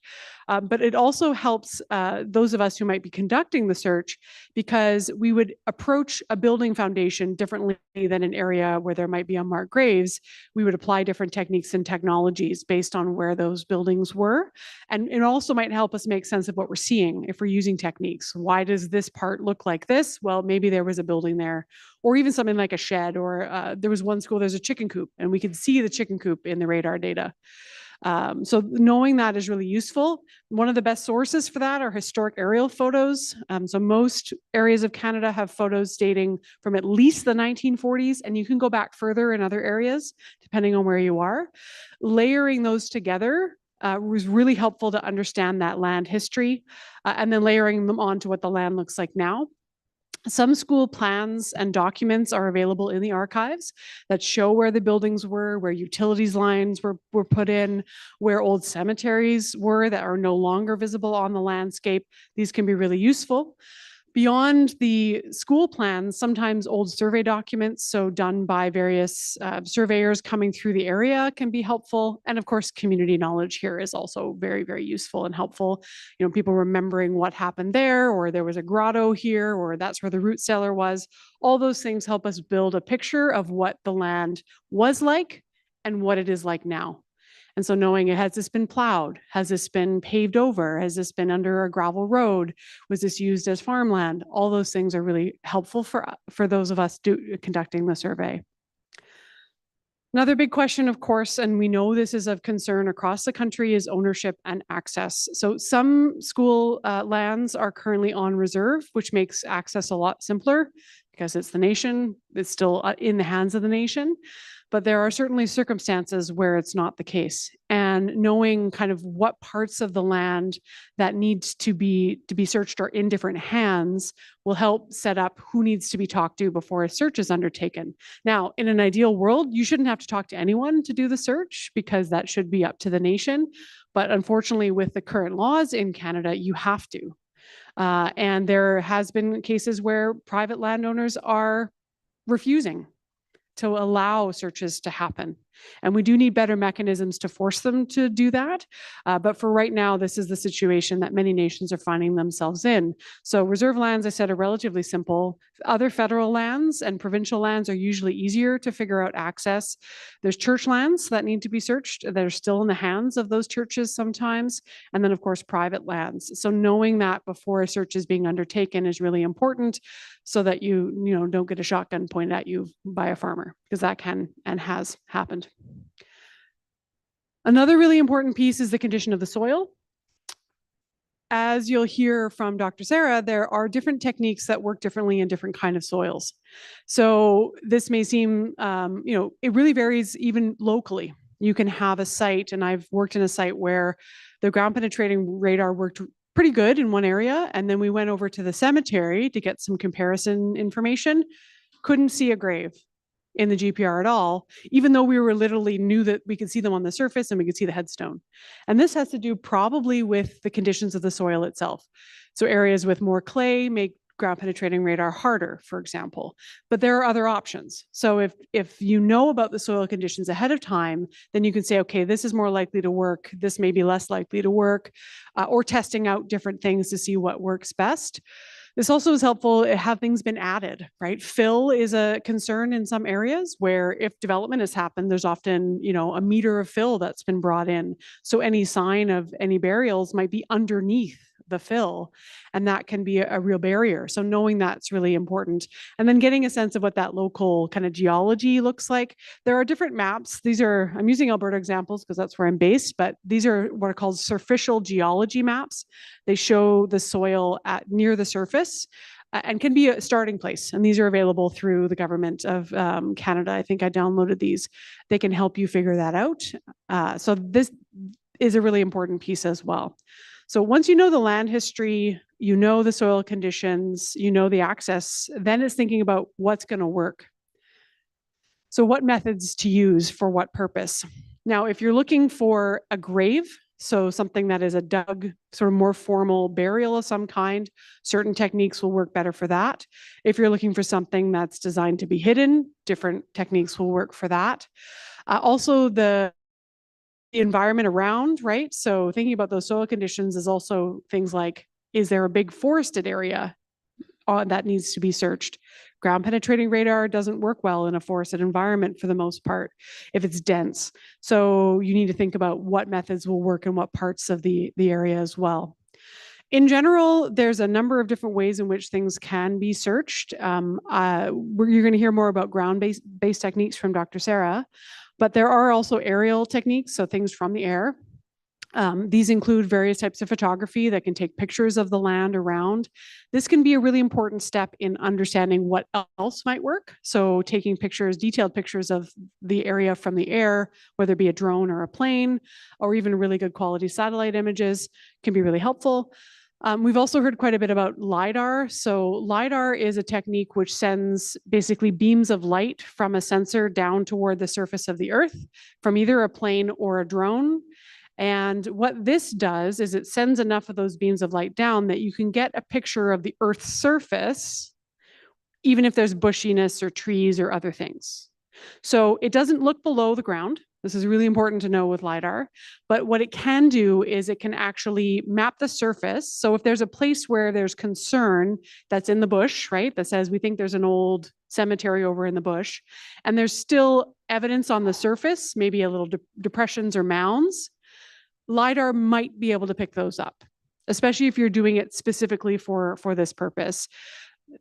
But it also helps those of us who might be conducting the search because we would approach a building foundation differently than an area where there might be unmarked graves. We would apply different techniques and technologies based on where those buildings were. And it also might help us make sense of what we're seeing if we're using techniques. Why does this part look like this? Well, maybe there was a building there, or even something like a shed, or there was one school, there's a chicken coop, and we could see the chicken coop in the radar data. So knowing that is really useful. One of the best sources for that are historic aerial photos. So most areas of Canada have photos dating from at least the 1940s, and you can go back further in other areas, depending on where you are. Layering those together was really helpful to understand that land history, and then layering them onto what the land looks like now. Some school plans and documents are available in the archives that show where the buildings were, where utilities lines were put in, where old cemeteries were that are no longer visible on the landscape. These can be really useful. Beyond the school plans, sometimes old survey documents, so done by various surveyors coming through the area, can be helpful. And of course, community knowledge here is also very, very useful and helpful. People remembering what happened there, or there was a grotto here, or that's where the root cellar was. All those things help us build a picture of what the land was like and what it is like now. And so knowing has this been plowed? Has this been paved over? Has this been under a gravel road? Was this used as farmland? All those things are really helpful for those of us conducting the survey. Another big question, of course, and we know this is of concern across the country, is ownership and access. So some school lands are currently on reserve, which makes access a lot simpler because it's the nation, it's still in the hands of the nation. But there are certainly circumstances where it's not the case. And knowing kind of what parts of the land that needs to be searched are in different hands will help set up who needs to be talked to before a search is undertaken. Now, in an ideal world, you shouldn't have to talk to anyone to do the search because that should be up to the nation. But unfortunately, with the current laws in Canada, you have to. And there has been cases where private landowners are refusing to allow searches to happen. And we do need better mechanisms to force them to do that. But for right now, this is the situation that many nations are finding themselves in. So reserve lands, I said, are relatively simple. Other federal lands and provincial lands are usually easier to figure out access. There's church lands that need to be searched that are still in the hands of those churches sometimes. And then, of course, private lands. So knowing that before a search is being undertaken is really important so that you don't get a shotgun pointed at you by a farmer, because that can and has happened. Another really important piece is the condition of the soil. As you'll hear from Dr. Sarah, there are different techniques that work differently in different kinds of soils. So this may seem, it really varies even locally. You can have a site, and I've worked in a site where the ground penetrating radar worked pretty good in one area, and then we went over to the cemetery to get some comparison information, couldn't see a grave in the GPR at all, even though we literally knew that we could see them on the surface and we could see the headstone. And this has to do probably with the conditions of the soil itself. So areas with more clay make ground penetrating radar harder, for example. But there are other options. So if you know about the soil conditions ahead of time, then you can say, okay, this is more likely to work, this may be less likely to work, or testing out different things to see what works best. This also is helpful. Have things been added, right? Fill is a concern in some areas where if development has happened, there's often, a meter of fill that's been brought in. So any sign of any burials might be underneath the fill, and that can be a real barrier. So knowing that's really important. And then getting a sense of what that local kind of geology looks like. There are different maps. I'm using Alberta examples because that's where I'm based, but these are what are called superficial geology maps. They show the soil near the surface and can be a starting place. And these are available through the government of Canada. I think I downloaded these. They can help you figure that out. So this is a really important piece as well. So once you know the land history, you know the soil conditions, you know the access, then it's thinking about what's going to work. So what methods to use for what purpose? Now, if you're looking for a grave, so something that is a dug, sort of more formal burial of some kind, certain techniques will work better for that. If you're looking for something that's designed to be hidden, different techniques will work for that. Also, the environment around, right? So thinking about those soil conditions is also things like, is there a big forested area that needs to be searched? Ground penetrating radar doesn't work well in a forested environment for the most part if it's dense. So you need to think about what methods will work in what parts of the area as well. In general, there's a number of different ways in which things can be searched. You're going to hear more about ground-based techniques from Dr. Sarah, but there are also aerial techniques, so things from the air. These include various types of photography that can take pictures of the land around. This can be a really important step in understanding what else might work. So taking pictures, detailed pictures of the area from the air, whether it be a drone or a plane, or even really good quality satellite images can be really helpful. We've also heard quite a bit about LiDAR. So LiDAR is a technique which sends basically beams of light from a sensor down toward the surface of the Earth from either a plane or a drone. And what this does is it sends enough of those beams of light down that you can get a picture of the Earth's surface, even if there's bushiness or trees or other things. So it doesn't look below the ground. This is really important to know with LiDAR. But what it can do is it can actually map the surface. So if there's a place where there's concern that's in the bush, right, that says we think there's an old cemetery over in the bush, and there's still evidence on the surface, maybe a little depressions or mounds, LiDAR might be able to pick those up, especially if you're doing it specifically for this purpose.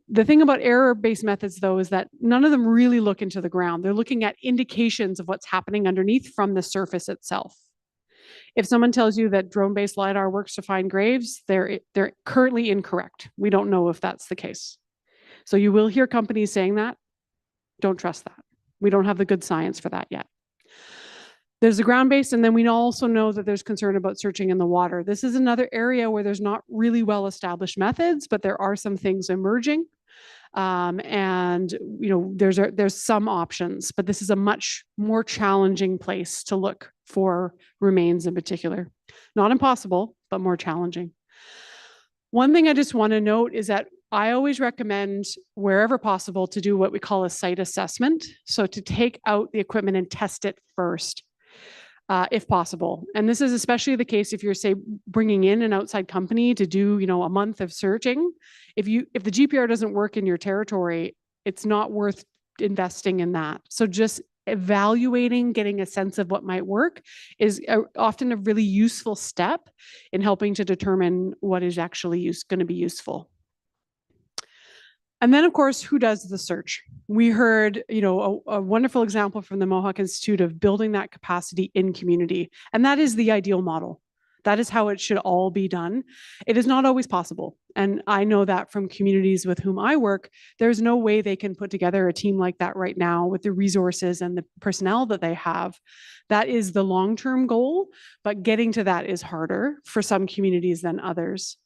The thing about error-based methods, though, is that none of them really look into the ground. They're looking at indications of what's happening underneath from the surface itself. If someone tells you that drone-based LiDAR works to find graves, they're currently incorrect. We don't know if that's the case. So you will hear companies saying that. Don't trust that. We don't have the good science for that yet. There's the ground-based, and then we also know that there's concern about searching in the water. This is another area where there's not really well-established methods, but there are some things emerging. And there's some options, but this is a much more challenging place to look for remains in particular. Not impossible, but more challenging. One thing I just want to note is that I always recommend, wherever possible, to do what we call a site assessment. So to take out the equipment and test it first, if possible. And this is especially the case if you're, say, bringing in an outside company to do, a month of searching. If the GPR doesn't work in your territory, it's not worth investing in that. So just evaluating, getting a sense of what might work is often a really useful step in helping to determine what is actually going to be useful. And then, of course, who does the search? We heard, a wonderful example from the Mohawk Institute of building that capacity in community. And that is the ideal model. That is how it should all be done. It is not always possible. And I know that from communities with whom I work, there's no way they can put together a team like that right now with the resources and the personnel that they have. That is the long-term goal, but getting to that is harder for some communities than others.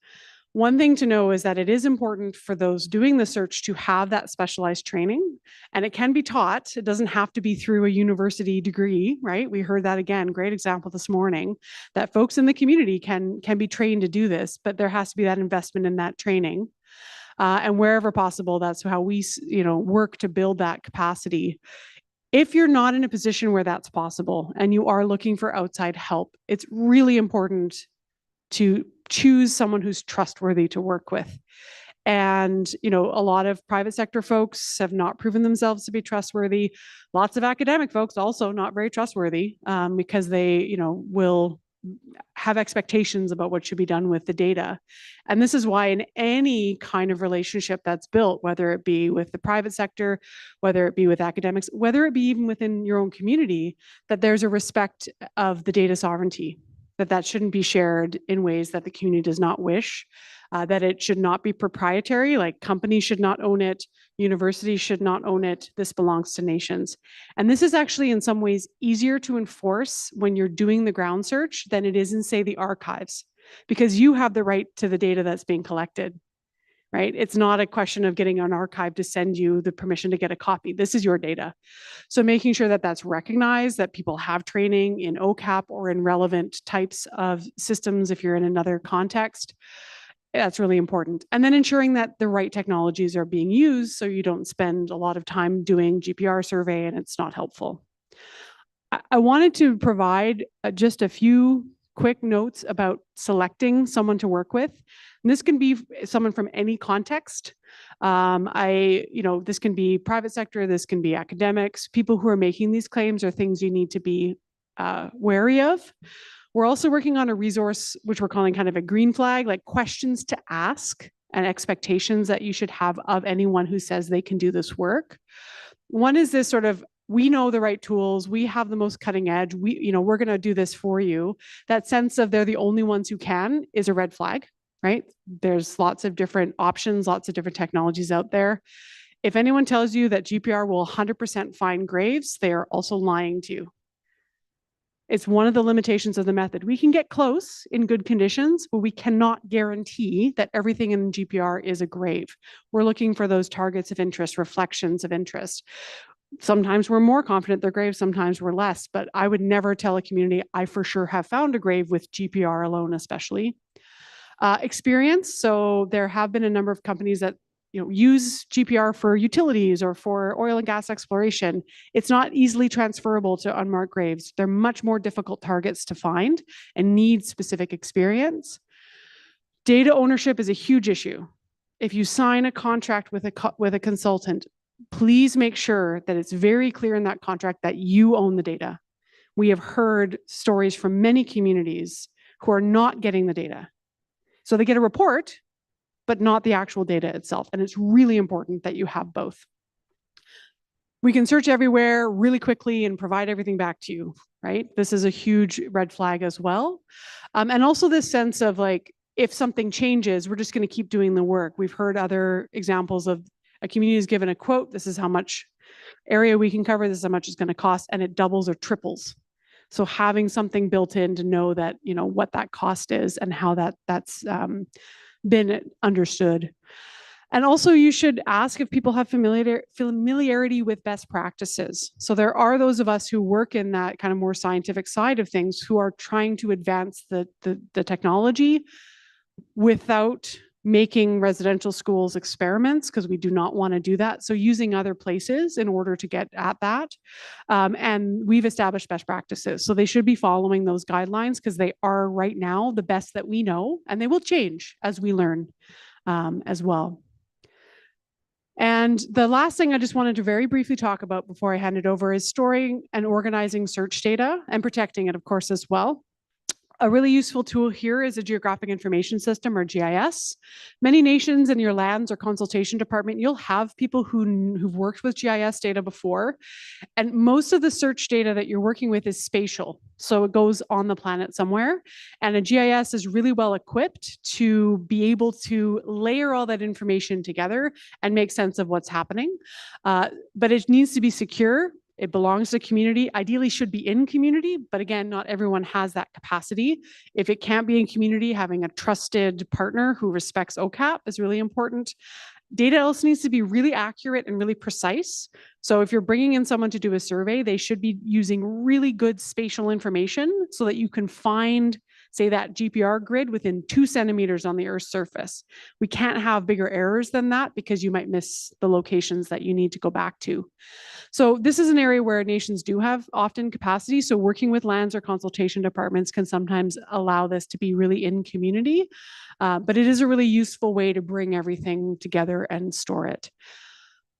One thing to know is that it is important for those doing the search to have that specialized training, and it can be taught. It doesn't have to be through a university degree, right? We heard that again, great example this morning, that folks in the community can be trained to do this, but there has to be that investment in that training. And wherever possible, that's how we, work to build that capacity. If you're not in a position where that's possible and you are looking for outside help, it's really important to choose someone who's trustworthy to work with. And, a lot of private sector folks have not proven themselves to be trustworthy. Lots of academic folks also not very trustworthy because they, will have expectations about what should be done with the data. And this is why in any kind of relationship that's built, whether it be with the private sector, whether it be with academics, whether it be even within your own community, that there's a respect of the data sovereignty, that shouldn't be shared in ways that the community does not wish, that it should not be proprietary, like companies should not own it, universities should not own it, this belongs to nations. And this is actually in some ways easier to enforce when you're doing the ground search than it is in, say, the archives, because you have the right to the data that's being collected, right? It's not a question of getting an archive to send you the permission to get a copy. This is your data. So making sure that that's recognized, that people have training in OCAP or in relevant types of systems if you're in another context, that's really important. And then ensuring that the right technologies are being used so you don't spend a lot of time doing GPR survey and it's not helpful. I wanted to provide just a few quick notes about selecting someone to work with. And this can be someone from any context. This can be private sector, this can be academics. People who are making these claims are things you need to be wary of. We're also working on a resource, which we're calling kind of a green flag, like questions to ask and expectations that you should have of anyone who says they can do this work. One is this sort of, we know the right tools, we have the most cutting edge, we're going to do this for you. That sense of they're the only ones who can is a red flag, right? There's lots of different options, lots of different technologies out there. If anyone tells you that GPR will 100% find graves, they are also lying to you. It's one of the limitations of the method. We can get close in good conditions, but we cannot guarantee that everything in GPR is a grave. We're looking for those targets of interest, reflections of interest. Sometimes we're more confident they're graves, sometimes we're less, but I would never tell a community, I for sure have found a grave with GPR alone, especially. Experience. So there have been a number of companies that use GPR for utilities or for oil and gas exploration. It's not easily transferable to unmarked graves. They're much more difficult targets to find and need specific experience. Data ownership is a huge issue. If you sign a contract with a consultant, please make sure that it's very clear in that contract that you own the data. We have heard stories from many communities who are not getting the data. So they get a report, but not the actual data itself. And it's really important that you have both. We can search everywhere really quickly and provide everything back to you, right? This is a huge red flag as well. And also this sense of like, if something changes, we're just going to keep doing the work. We've heard other examples of a community is given a quote, this is how much area we can cover, this is how much it's going to cost, and it doubles or triples. So having something built in to know that, what that cost is and how that's been understood. And also you should ask if people have familiarity with best practices. So there are those of us who work in that kind of more scientific side of things who are trying to advance the technology without making residential schools experiments, because we do not want to do that. So using other places in order to get at that. And we've established best practices. So they should be following those guidelines because they are right now the best that we know, and they will change as we learn as well. And the last thing I just wanted to very briefly talk about before I hand it over is storing and organizing search data and protecting it, of course, as well. A really useful tool here is a geographic information system, or GIS. Many nations in your lands or consultation department, you'll have people who've worked with GIS data before. And most of the search data that you're working with is spatial. So it goes on the planet somewhere. And a GIS is really well equipped to be able to layer all that information together and make sense of what's happening. But it needs to be secure. It belongs to community, ideally should be in community, but again, not everyone has that capacity. If it can't be in community, having a trusted partner who respects OCAP is really important. Data also needs to be really accurate and really precise. So if you're bringing in someone to do a survey, they should be using really good spatial information so that you can find say that GPR grid within 2 centimeters on the Earth's surface. We can't have bigger errors than that because you might miss the locations that you need to go back to. So this is an area where nations do have often capacity. So working with lands or consultation departments can sometimes allow this to be really in community, but it is a really useful way to bring everything together and store it.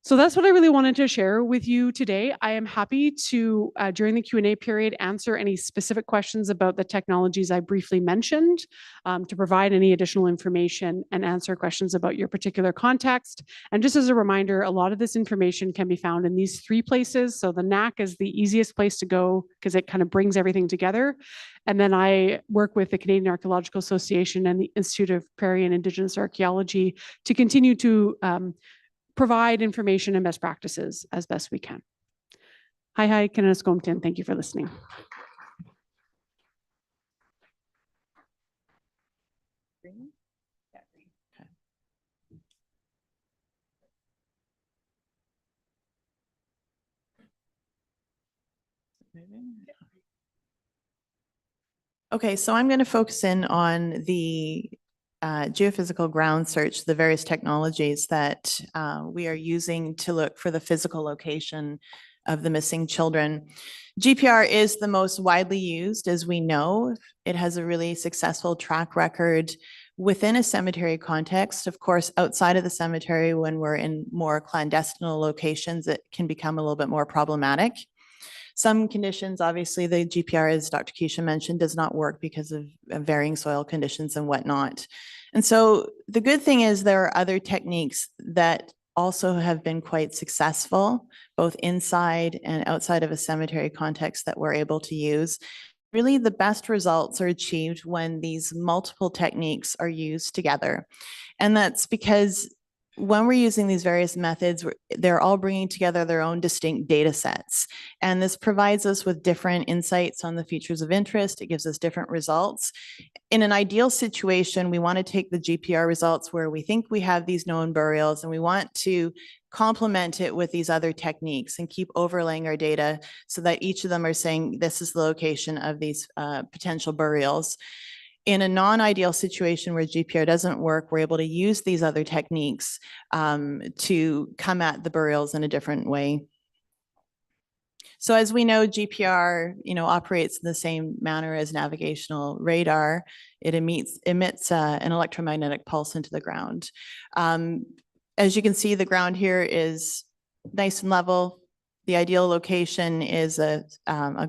So that's what I really wanted to share with you today. I am happy to, during the Q&A period, answer any specific questions about the technologies I briefly mentioned, to provide any additional information and answer questions about your particular context. And just as a reminder, a lot of this information can be found in these 3 places. So the NAC is the easiest place to go because it kind of brings everything together. And then I work with the Canadian Archaeological Association and the Institute of Prairie and Indigenous Archaeology to continue to provide information and best practices as best we can. Hi, Kenneth. Thank you for listening. Okay, so I'm going to focus in on the geophysical ground search, the various technologies that we are using to look for the physical location of the missing children. GPR is the most widely used, as we know. It has a really successful track record within a cemetery context. Of course, outside of the cemetery, when we're in more clandestine locations, it can become a little bit more problematic. Some conditions, obviously, the GPR, as Dr. Keisha mentioned, does not work because of varying soil conditions and whatnot. And so the good thing is there are other techniques that also have been quite successful, both inside and outside of a cemetery context that we're able to use. Really, the best results are achieved when these multiple techniques are used together. And that's because when we're using these various methods, they're all bringing together their own distinct data sets. And this provides us with different insights on the features of interest. It gives us different results. In an ideal situation, we want to take the GPR results where we think we have these known burials, and we want to complement it with these other techniques and keep overlaying our data so that each of them are saying this is the location of these potential burials. In a non-ideal situation where GPR doesn't work, we're able to use these other techniques to come at the burials in a different way. So as we know, GPR, operates in the same manner as navigational radar. It emits an electromagnetic pulse into the ground. As you can see, the ground here is nice and level. The ideal location is a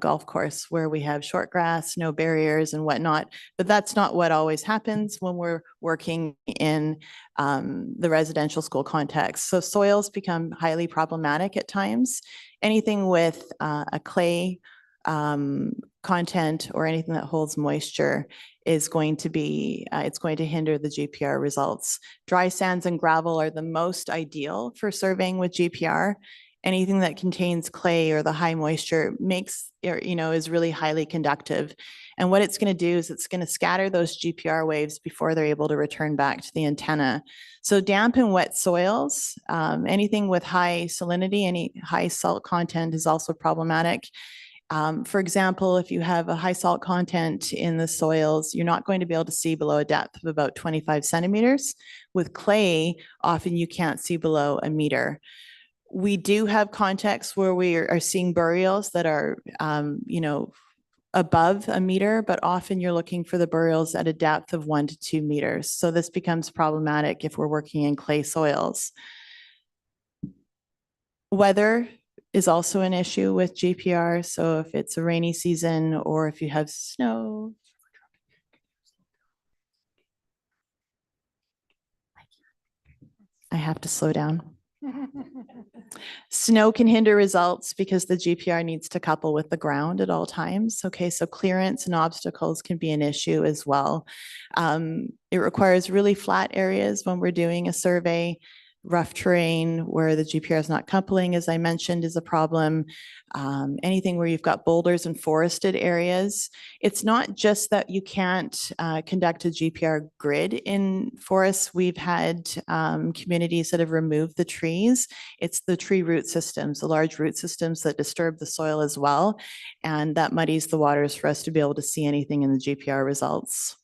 golf course where we have short grass, no barriers and whatnot, but that's not what always happens when we're working in the residential school context. So soils become highly problematic at times. Anything with a clay content or anything that holds moisture is going to be, it's going to hinder the GPR results. Dry sands and gravel are the most ideal for surveying with GPR. Anything that contains clay or the high moisture is really highly conductive. And what it's going to do is it's going to scatter those GPR waves before they're able to return back to the antenna. So damp and wet soils, anything with high salinity, any high salt content is also problematic. For example, if you have a high salt content in the soils, you're not going to be able to see below a depth of about 25 centimeters. With clay, often you can't see below a meter. We do have contexts where we are seeing burials that are, above a meter, but often you're looking for the burials at a depth of 1 to 2 meters. So this becomes problematic if we're working in clay soils. Weather is also an issue with GPR. So if it's a rainy season or if you have snow. I have to slow down. Snow can hinder results because the GPR needs to couple with the ground at all times. Okay, so clearance and obstacles can be an issue as well. It requires really flat areas when we're doing a survey. rough terrain where the GPR is not coupling, as I mentioned, is a problem. Anything where you've got boulders and forested areas. It's not just that you can't conduct a GPR grid in forests. We've had communities that have removed the trees. It's the tree root systems, the large root systems that disturb the soil as well. And that muddies the waters for us to be able to see anything in the GPR results.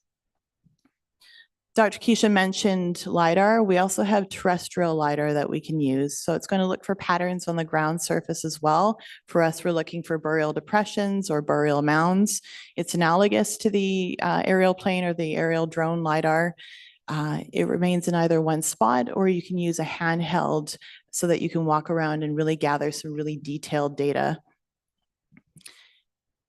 Dr. Keisha mentioned LiDAR. We also have terrestrial LiDAR that we can use. So it's going to look for patterns on the ground surface as well. For us, we're looking for burial depressions or burial mounds. It's analogous to the aerial plane or the aerial drone LiDAR. It remains in either one spot, or you can use a handheld so that you can walk around and really gather some really detailed data.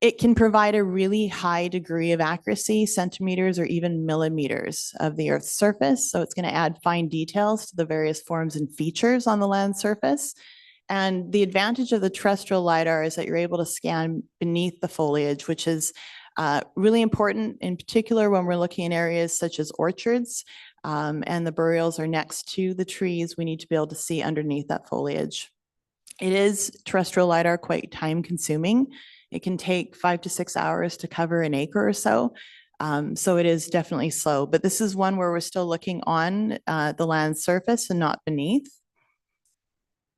It can provide a really high degree of accuracy, centimeters or even millimeters of the Earth's surface. So it's going to add fine details to the various forms and features on the land surface. And the advantage of the terrestrial LiDAR is that you're able to scan beneath the foliage, which is really important, in particular when we're looking in areas such as orchards and the burials are next to the trees. We need to be able to see underneath that foliage. It is terrestrial LiDAR quite time consuming. It can take 5 to 6 hours to cover an acre or so. So it is definitely slow, but this is one where we're still looking on the land surface and not beneath.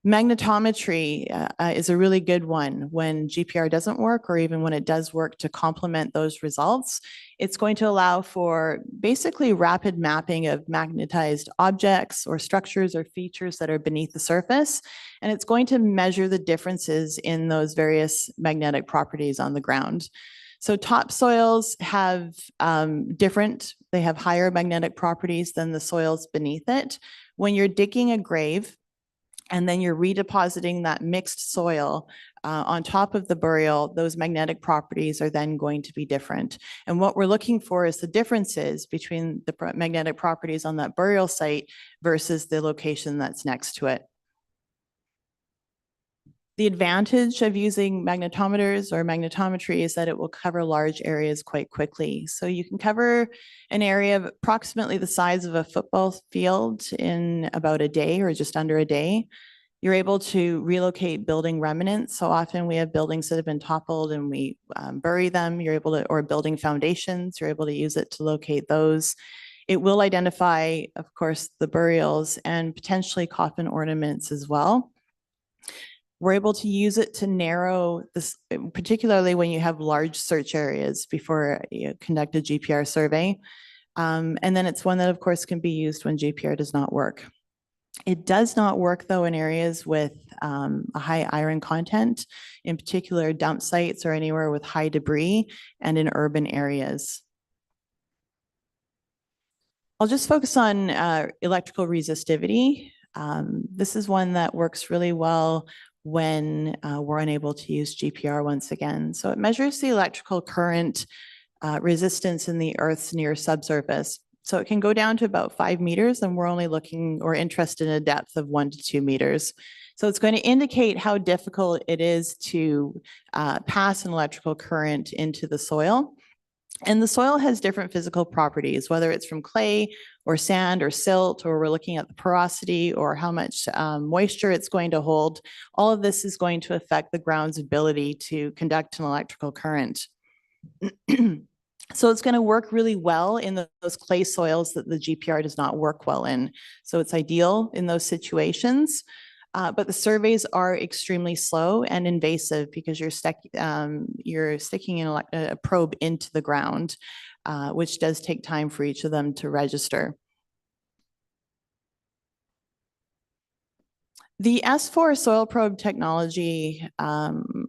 Magnetometry is a really good one when GPR doesn't work, or even when it does work, to complement those results. It's going to allow for basically rapid mapping of magnetized objects or structures or features that are beneath the surface. And it's going to measure the differences in those various magnetic properties on the ground. So topsoils have they have higher magnetic properties than the soils beneath it. When you're digging a grave, and then you're redepositing that mixed soil on top of the burial, those magnetic properties are then going to be different. And what we're looking for is the differences between the magnetic properties on that burial site versus the location that's next to it. The advantage of using magnetometers or magnetometry is that it will cover large areas quite quickly. So you can cover an area of approximately the size of a football field in about a day or just under a day. You're able to relocate building remnants. So often we have buildings that have been toppled and we bury them. You're able to, or building foundations, you're able to use it to locate those. It will identify, of course, the burials and potentially coffin ornaments as well. We're able to use it to narrow this, particularly when you have large search areas before you conduct a GPR survey. And then it's one that, of course, can be used when GPR does not work. It does not work, though, in areas with a high iron content, in particular dump sites or anywhere with high debris, and in urban areas. I'll just focus on electrical resistivity. This is one that works really well when we're unable to use GPR once again. So it measures the electrical current resistance in the Earth's near subsurface. So it can go down to about 5 meters, and we're only looking or interested in a depth of 1 to 2 meters. So it's going to indicate how difficult it is to pass an electrical current into the soil. And the soil has different physical properties, whether it's from clay or sand or silt, or we're looking at the porosity or how much moisture it's going to hold. All of this is going to affect the ground's ability to conduct an electrical current. So it's going to work really well in those clay soils that the GPR does not work well in. So it's ideal in those situations. But the surveys are extremely slow and invasive because you're sticking a probe into the ground, which does take time for each of them to register. The S4 soil probe technology, I'm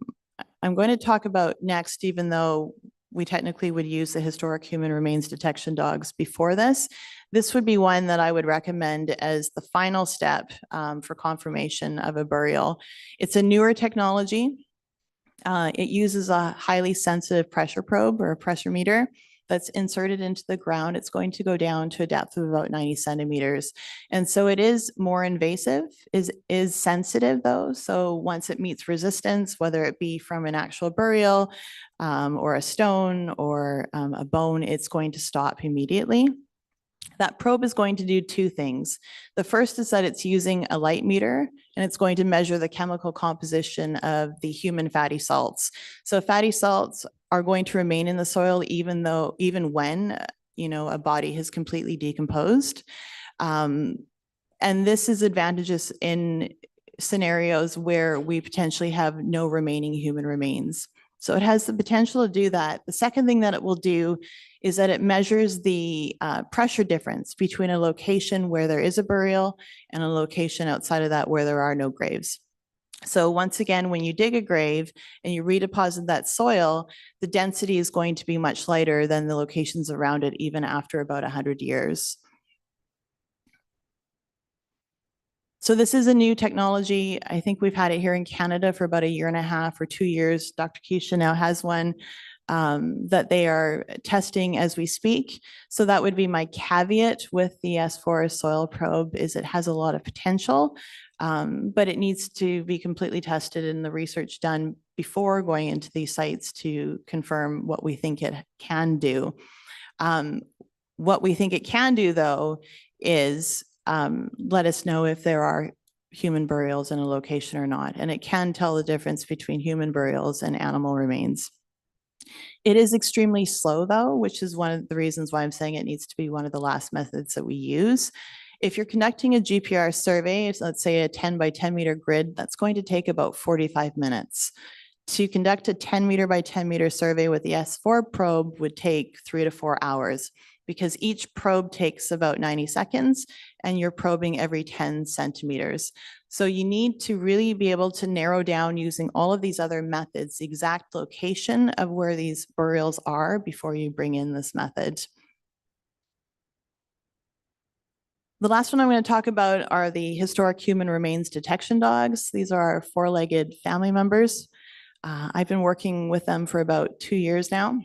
going to talk about next, even though we technically would use the historic human remains detection dogs before this. This would be one that I would recommend as the final step for confirmation of a burial. It's a newer technology. It uses a highly sensitive pressure probe or a pressure meter that's inserted into the ground. It's going to go down to a depth of about 90 centimeters. And so it is more invasive, is sensitive though. So once it meets resistance, whether it be from an actual burial or a stone or a bone, it's going to stop immediately. That probe is going to do two things. The first is that it's using a light meter and it's going to measure the chemical composition of the human fatty salts. So fatty salts are going to remain in the soil even when a body has completely decomposed. And this is advantageous in scenarios where we potentially have no remaining human remains. So it has the potential to do that. The second thing that it will do is that it measures the pressure difference between a location where there is a burial and a location outside of that where there are no graves. So once again, when you dig a grave and you redeposit that soil, the density is going to be much lighter than the locations around it, even after about 100 years. So this is a new technology. I think we've had it here in Canada for about 1.5 or 2 years. Dr. Keisha now has one that they are testing as we speak. So that would be my caveat with the S4 soil probe is it has a lot of potential, but it needs to be completely tested and the research done before going into these sites to confirm what we think it can do. What we think it can do, though, is let us know if there are human burials in a location or not. And it can tell the difference between human burials and animal remains. It is extremely slow, though, which is one of the reasons why I'm saying it needs to be one of the last methods that we use. If you're conducting a GPR survey, let's say a 10 by 10 meter grid, that's going to take about 45 minutes. To conduct a 10 meter by 10 meter survey with the S4 probe would take 3 to 4 hours because each probe takes about 90 seconds and you're probing every 10 centimeters. So you need to really be able to narrow down using all of these other methods, the exact location of where these burials are before you bring in this method. The last one I'm going to talk about are the historic human remains detection dogs. These are our four-legged family members. I've been working with them for about 2 years now,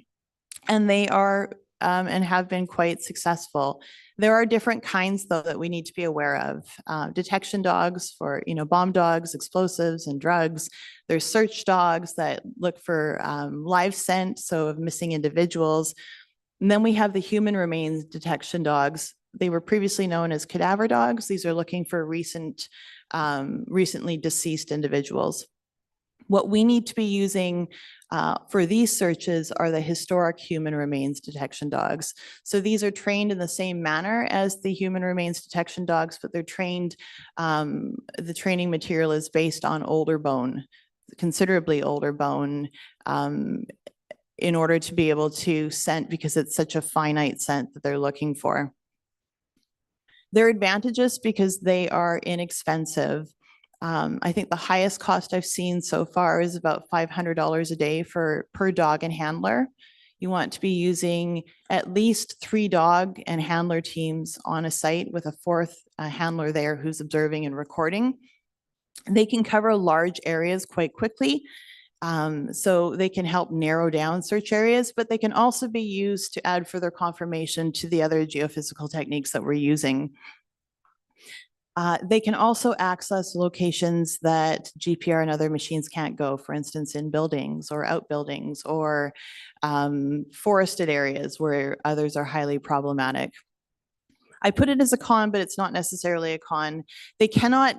and they are and have been quite successful. There are different kinds, though, that we need to be aware of. Detection dogs for, bomb dogs, explosives, and drugs. There's search dogs that look for live scent, so of missing individuals. And then we have the human remains detection dogs. They were previously known as cadaver dogs. These are looking for recently deceased individuals. What we need to be using for these searches are the historic human remains detection dogs. So these are trained in the same manner as the human remains detection dogs, but they're trained, the training material is based on older bone, considerably older bone, in order to be able to scent because it's such a finite scent that they're looking for. They're advantageous because they are inexpensive. I think the highest cost I've seen so far is about $500 a day per dog and handler. You want to be using at least 3 dog and handler teams on a site with a 4th handler there who's observing and recording. They can cover large areas quite quickly. So they can help narrow down search areas, but they can also be used to add further confirmation to the other geophysical techniques that we're using. They can also access locations that GPR and other machines can't go, for instance, in buildings or outbuildings or forested areas where others are highly problematic. I put it as a con, but it's not necessarily a con. They cannot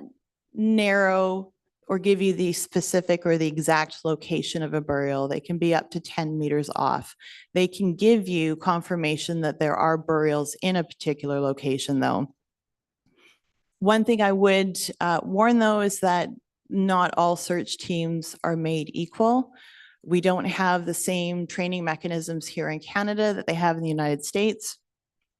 narrow or give you the specific or the exact location of a burial. They can be up to 10 meters off. They can give you confirmation that there are burials in a particular location, though. One thing I would warn, though, is that not all search teams are made equal. We don't have the same training mechanisms here in Canada that they have in the United States.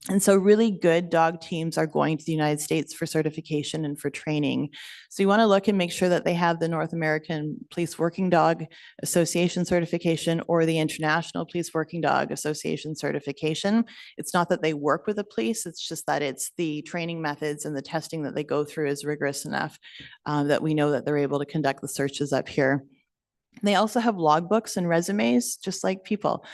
And so really good dog teams are going to the United States for certification and for training. So you want to look and make sure that they have the North American Police Working Dog Association certification or the International Police Working Dog Association certification. It's not that they work with the police, it's just that it's the training methods and the testing that they go through is rigorous enough that we know that they're able to conduct the searches up here. They also have logbooks and resumes, just like people.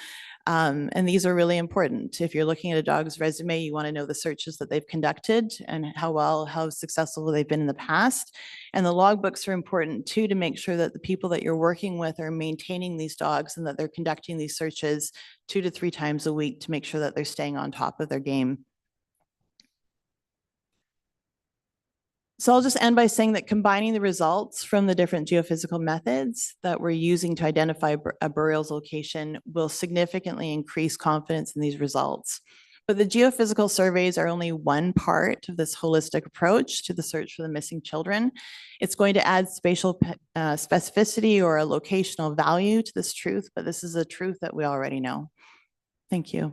And these are really important. If you're looking at a dog's resume, you want to know the searches that they've conducted and how successful they've been in the past. And the logbooks are important too, to make sure that the people that you're working with are maintaining these dogs and that they're conducting these searches 2 to 3 times a week to make sure that they're staying on top of their game. So I'll just end by saying that combining the results from the different geophysical methods that we're using to identify a burial's location will significantly increase confidence in these results. But the geophysical surveys are only one part of this holistic approach to the search for the missing children. It's going to add spatial specificity or a locational value to this truth, but this is a truth that we already know. Thank you.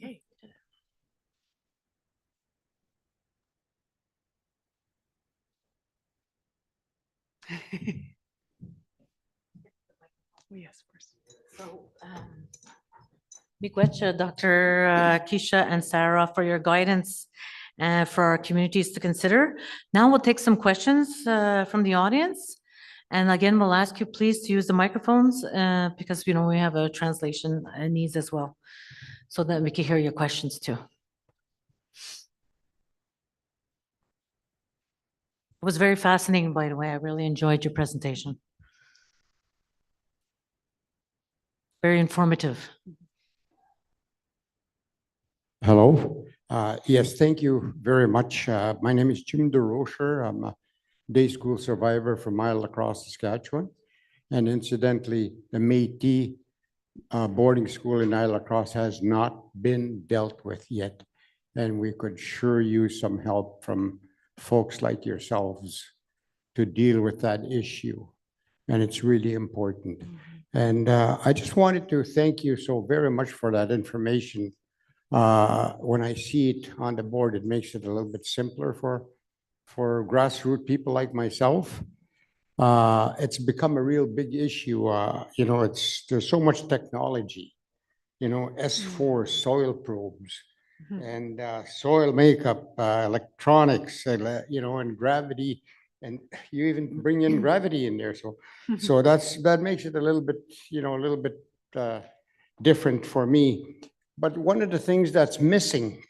Okay. Yes, of course. So, Miigwech, Dr. Keisha and Sarah, for your guidance for our communities to consider. Now we'll take some questions from the audience. And again, we'll ask you please to use the microphones because we have a translation needs as well, so that we can hear your questions too. It was very fascinating, by the way. I really enjoyed your presentation. Very informative. Hello. Yes, thank you very much. My name is Jim DeRocher. I'm a day school survivor from Isle Lacrosse, Saskatchewan. And incidentally, the Métis boarding school in Isle Lacrosse has not been dealt with yet. And we could sure use some help from folks like yourselves to deal with that issue. And it's really important. And I just wanted to thank you so very much for that information. When I see it on the board, it makes it a little bit simpler for grassroots people like myself. It's become a real big issue. There's so much technology, S4 soil probes and soil makeup, electronics, and gravity, and you even bring in gravity in there. So that makes it a little bit different for me. But one of the things that's missing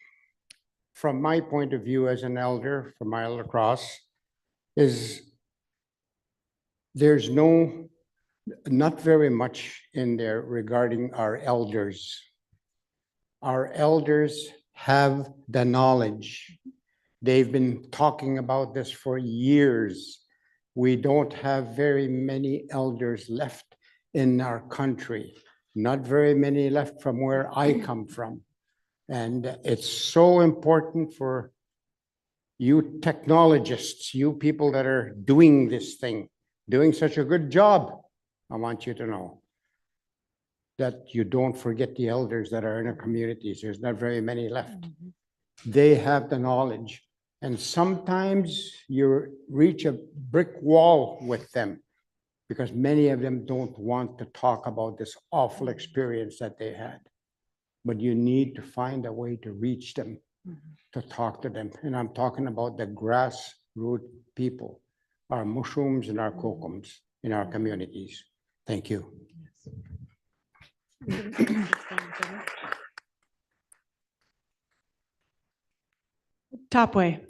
from my point of view as an elder from Isle Lacrosse is there's not very much in there regarding our elders. Our elders have the knowledge. They've been talking about this for years. We don't have very many elders left in our country. Not very many left from where I come from. And it's so important for you technologists, you people that are doing this thing, doing such a good job. I want you to know that you don't forget the elders that are in our communities. There's not very many left. They have the knowledge. And sometimes you reach a brick wall with them because many of them don't want to talk about this awful experience that they had. But you need to find a way to reach them, to talk to them. And I'm talking about the grassroots people, our mushrooms and our kokums in our communities. Thank you. Topway.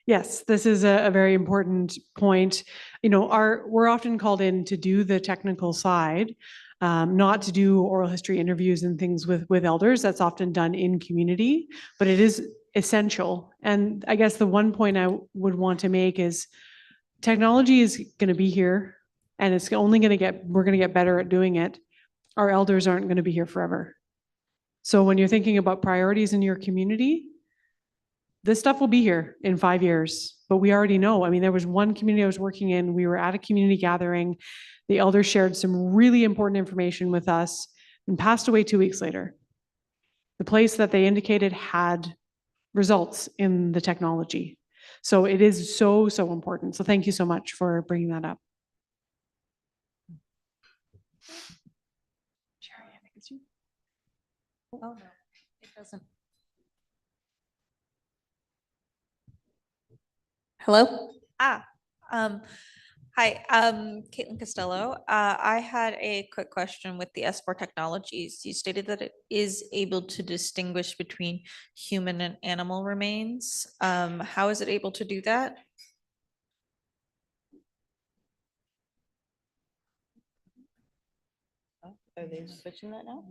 Yes, this is a very important point. We're often called in to do the technical side, not to do oral history interviews and things with elders. That's often done in community, but it is essential. And I guess the one point I would want to make is technology is going to be here, and it's only we're going to get better at doing it. Our elders aren't going to be here forever. So when you're thinking about priorities in your community, this stuff will be here in 5 years, but we already know. I mean, there was one community I was working in, we were at a community gathering. The elders shared some really important information with us and passed away 2 weeks later. The place that they indicated had results in the technology. So it is so, so important. So thank you so much for bringing that up. Sherry, I think it's you. Oh, no, it doesn't. Hello? Hi, Caitlin Costello. I had a quick question with the S4 technologies. You stated that it is able to distinguish between human and animal remains. How is it able to do that? Are they switching that now?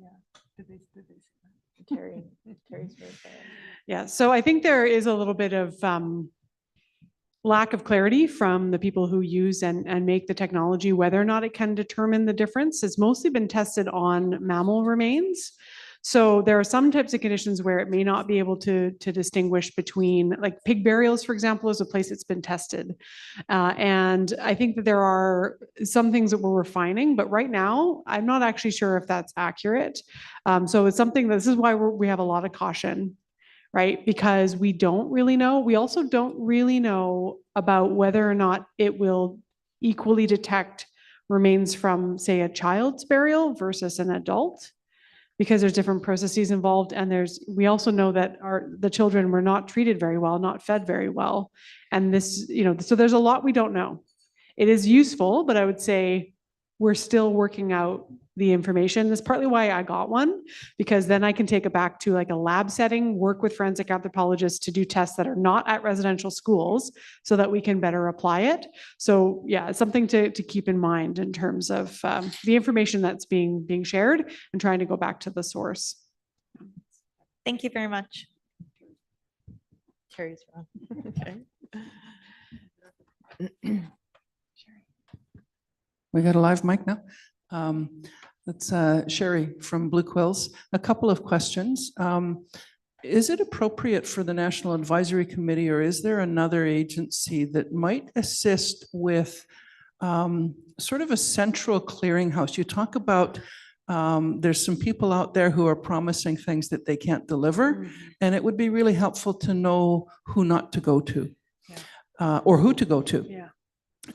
Terry's very fair. Yeah, so I think there is a little bit of lack of clarity from the people who use and make the technology, whether or not it can determine the difference. It's mostly been tested on mammal remains. So there are some types of conditions where it may not be able to distinguish between, like pig burials, for example, is a place that's been tested. And I think that there are some things that we're refining, but right now, I'm not actually sure if that's accurate. So it's something, this is why we have a lot of caution, right? Because we don't really know. We also don't really know about whether or not it will equally detect remains from, say, a child's burial versus an adult, because there's different processes involved. And we also know that the children were not treated very well, not fed very well. And this, so there's a lot we don't know. It is useful, but I would say we're still working out the information. That's partly why I got one, because then I can take it back to like a lab setting, work with forensic anthropologists to do tests that are not at residential schools so that we can better apply it. So yeah, it's something to keep in mind in terms of the information that's being shared and trying to go back to the source. Thank you very much. Terry's wrong. Okay. We got a live mic now. That's Sherry from Blue Quills. A couple of questions. Is it appropriate for the National Advisory Committee, or is there another agency that might assist with sort of a central clearinghouse? You talk about there's some people out there who are promising things that they can't deliver, and it would be really helpful to know who not to go to, or who to go to. Yeah.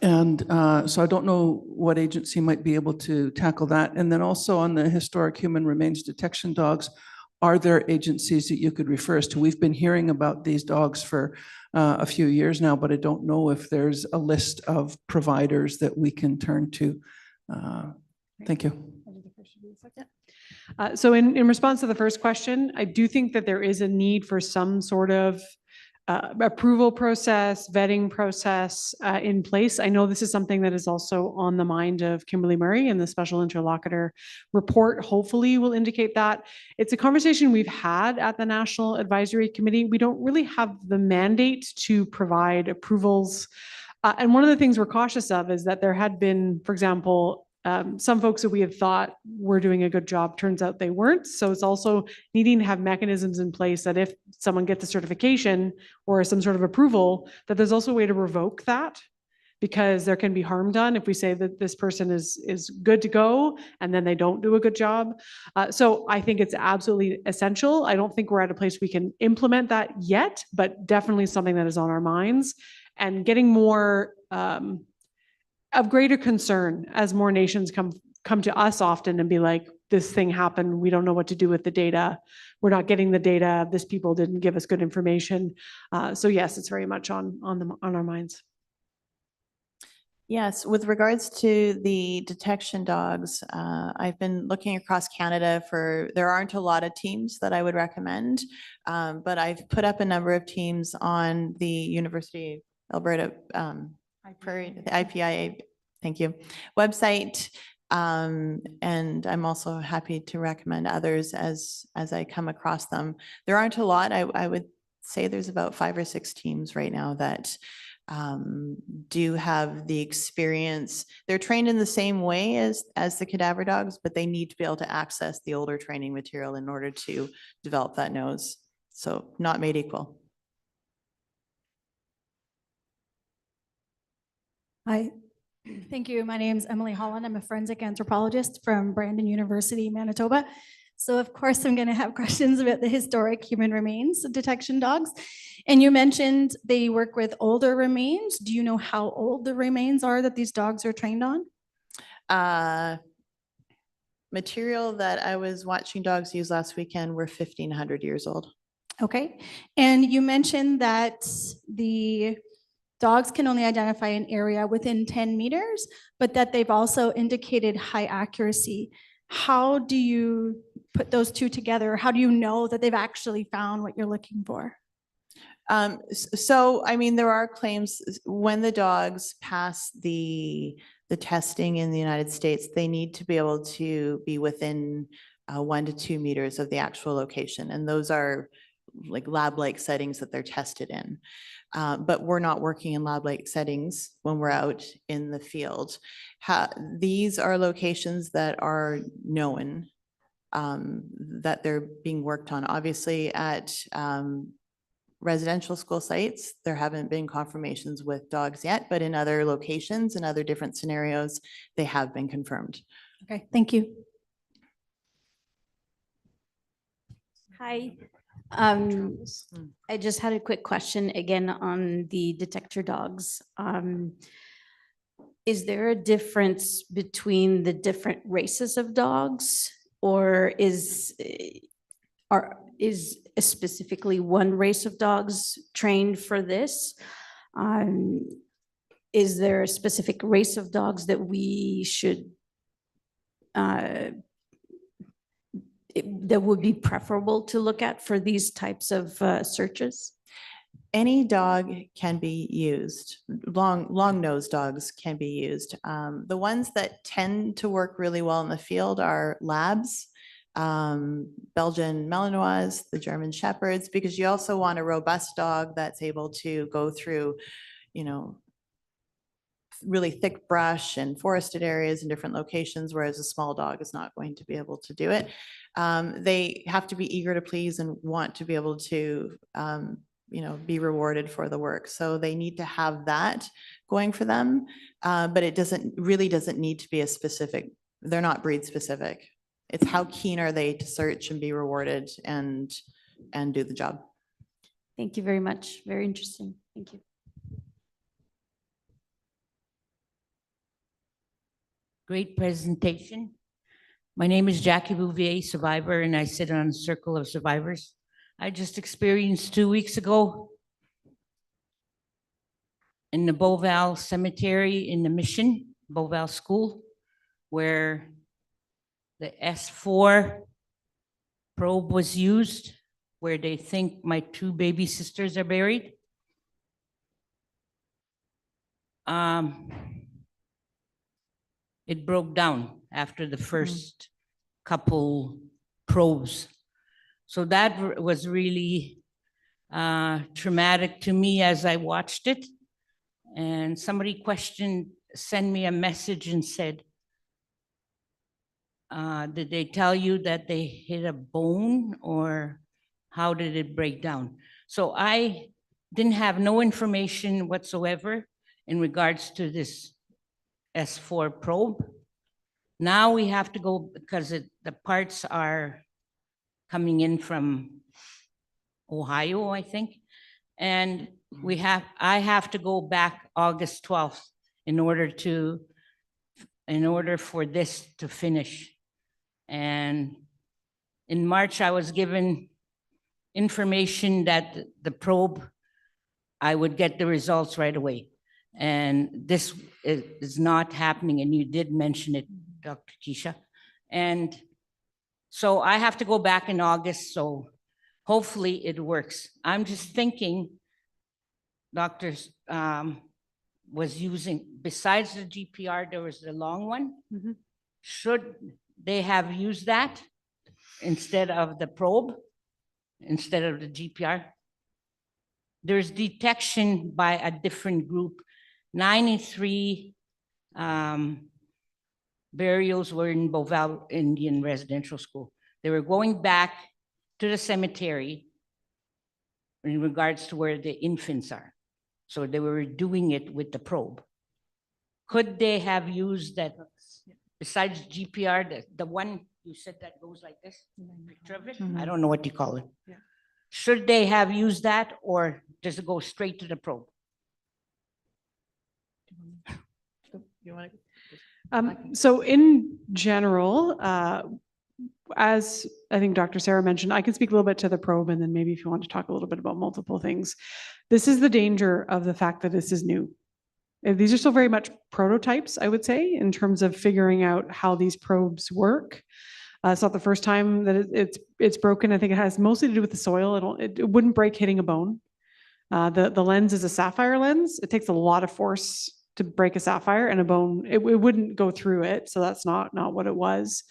And so I don't know what agency might be able to tackle that. And then also on the historic human remains detection dogs, are there agencies that you could refer us to? We've been hearing about these dogs for a few years now, but I don't know if there's a list of providers that we can turn to. Thank you. So in response to the first question, I do think that there is a need for some sort of approval process, vetting process in place. I know this is something that is also on the mind of Kimberly Murray, and the special interlocutor report hopefully will indicate that. It's a conversation we've had at the National Advisory Committee. We don't really have the mandate to provide approvals. And one of the things we're cautious of is that there had been, for example, some folks that we had thought were doing a good job, turns out they weren't. So it's also needing to have mechanisms in place that if someone gets a certification or some sort of approval, that there's also a way to revoke that, because there can be harm done if we say that this person is good to go and then they don't do a good job. So I think it's absolutely essential. I don't think we're at a place we can implement that yet, but definitely something that is on our minds, and getting more of greater concern as more nations come to us often and be like, this thing happened, we don't know what to do with the data, we're not getting the data, this people didn't give us good information. So yes, it's very much on our minds. Yes, with regards to the detection dogs, I've been looking across Canada there aren't a lot of teams that I would recommend, but I've put up a number of teams on the University of Alberta the IPIA, thank you, website. And I'm also happy to recommend others as I come across them. There aren't a lot. I would say there's about 5 or 6 teams right now that do have the experience. They're trained in the same way as the cadaver dogs, but they need to be able to access the older training material in order to develop that nose. So not made equal. Hi, thank you. My name is Emily Holland. I'm a forensic anthropologist from Brandon University, Manitoba. So of course, I'm going to have questions about the historic human remains detection dogs. And you mentioned they work with older remains. Do you know how old the remains are that these dogs are trained on? Material that I was watching dogs use last weekend were 1,500 years old. Okay. And you mentioned that the dogs can only identify an area within 10 meters, but that they've also indicated high accuracy. How do you put those two together? How do you know that they've actually found what you're looking for? So, I mean, there are claims when the dogs pass the the testing in the United States, they need to be able to be within 1 to 2 meters of the actual location. And those are like lab-like settings that they're tested in. But we're not working in lab-like settings when we're out in the field. These are locations that are known, that they're being worked on. Obviously at residential school sites, there haven't been confirmations with dogs yet, but in other locations and other different scenarios, they have been confirmed. Okay, thank you. Hi. I just had a quick question again on the detector dogs. Is there a difference between the different races of dogs, or is specifically one race of dogs trained for this? Is there a specific race of dogs that we should that would be preferable to look at for these types of searches? Any dog can be used. Long-nosed dogs can be used. The ones that tend to work really well in the field are labs, Belgian Malinois, the German Shepherds, because you also want a robust dog that's able to go through, you know, really thick brush and forested areas in different locations, whereas a small dog is not going to be able to do it. They have to be eager to please and want to be able to, you know, be rewarded for the work. So they need to have that going for them, but it really doesn't need to be a specific, they're not breed specific. It's how keen are they to search and be rewarded and do the job. Thank you very much. Very interesting. Thank you. Great presentation. My name is Jackie Bouvier, survivor, and I sit on a circle of survivors. I just experienced 2 weeks ago in the Beauval Cemetery in the Mission, Beauval School, where the S4 probe was used, where they think my 2 baby sisters are buried. It broke down after the first couple probes. So that was really traumatic to me as I watched it. And somebody sent me a message and said, did they tell you that they hit a bone, or how did it break down? So I didn't have no information whatsoever in regards to this S4 probe. Now we have to go, because the parts are coming in from Ohio, I think. And I have to go back August 12th in order for this to finish. And in March, I was given information that the probe, I would get the results right away. And this is not happening, and you did mention it, Dr. Keisha. And so I have to go back in August, so hopefully it works. I'm just thinking, doctors was using, besides the GPR, there was the long one. Should they have used that instead of the probe, instead of the GPR? There's detection by a different group. 93 burials were in Beauval Indian Residential School. They were going back to the cemetery in regards to where the infants are. So they were doing it with the probe. Could they have used that, besides GPR, the one you said that goes like this, picture of it? I don't know what you call it. Should they have used that, or does it go straight to the probe? So in general, as I think Dr. Sarah mentioned, I can speak a little bit to the probe, and then maybe if you want to talk a little bit about multiple things. This is the danger of the fact that this is new. These are still very much prototypes, I would say, in terms of figuring out how these probes work. It's not the first time that it's broken. I think it has mostly to do with the soil. It wouldn't break hitting a bone. The lens is a sapphire lens. It takes a lot of force to break a sapphire, and a bone, it wouldn't go through it. So that's not what it was.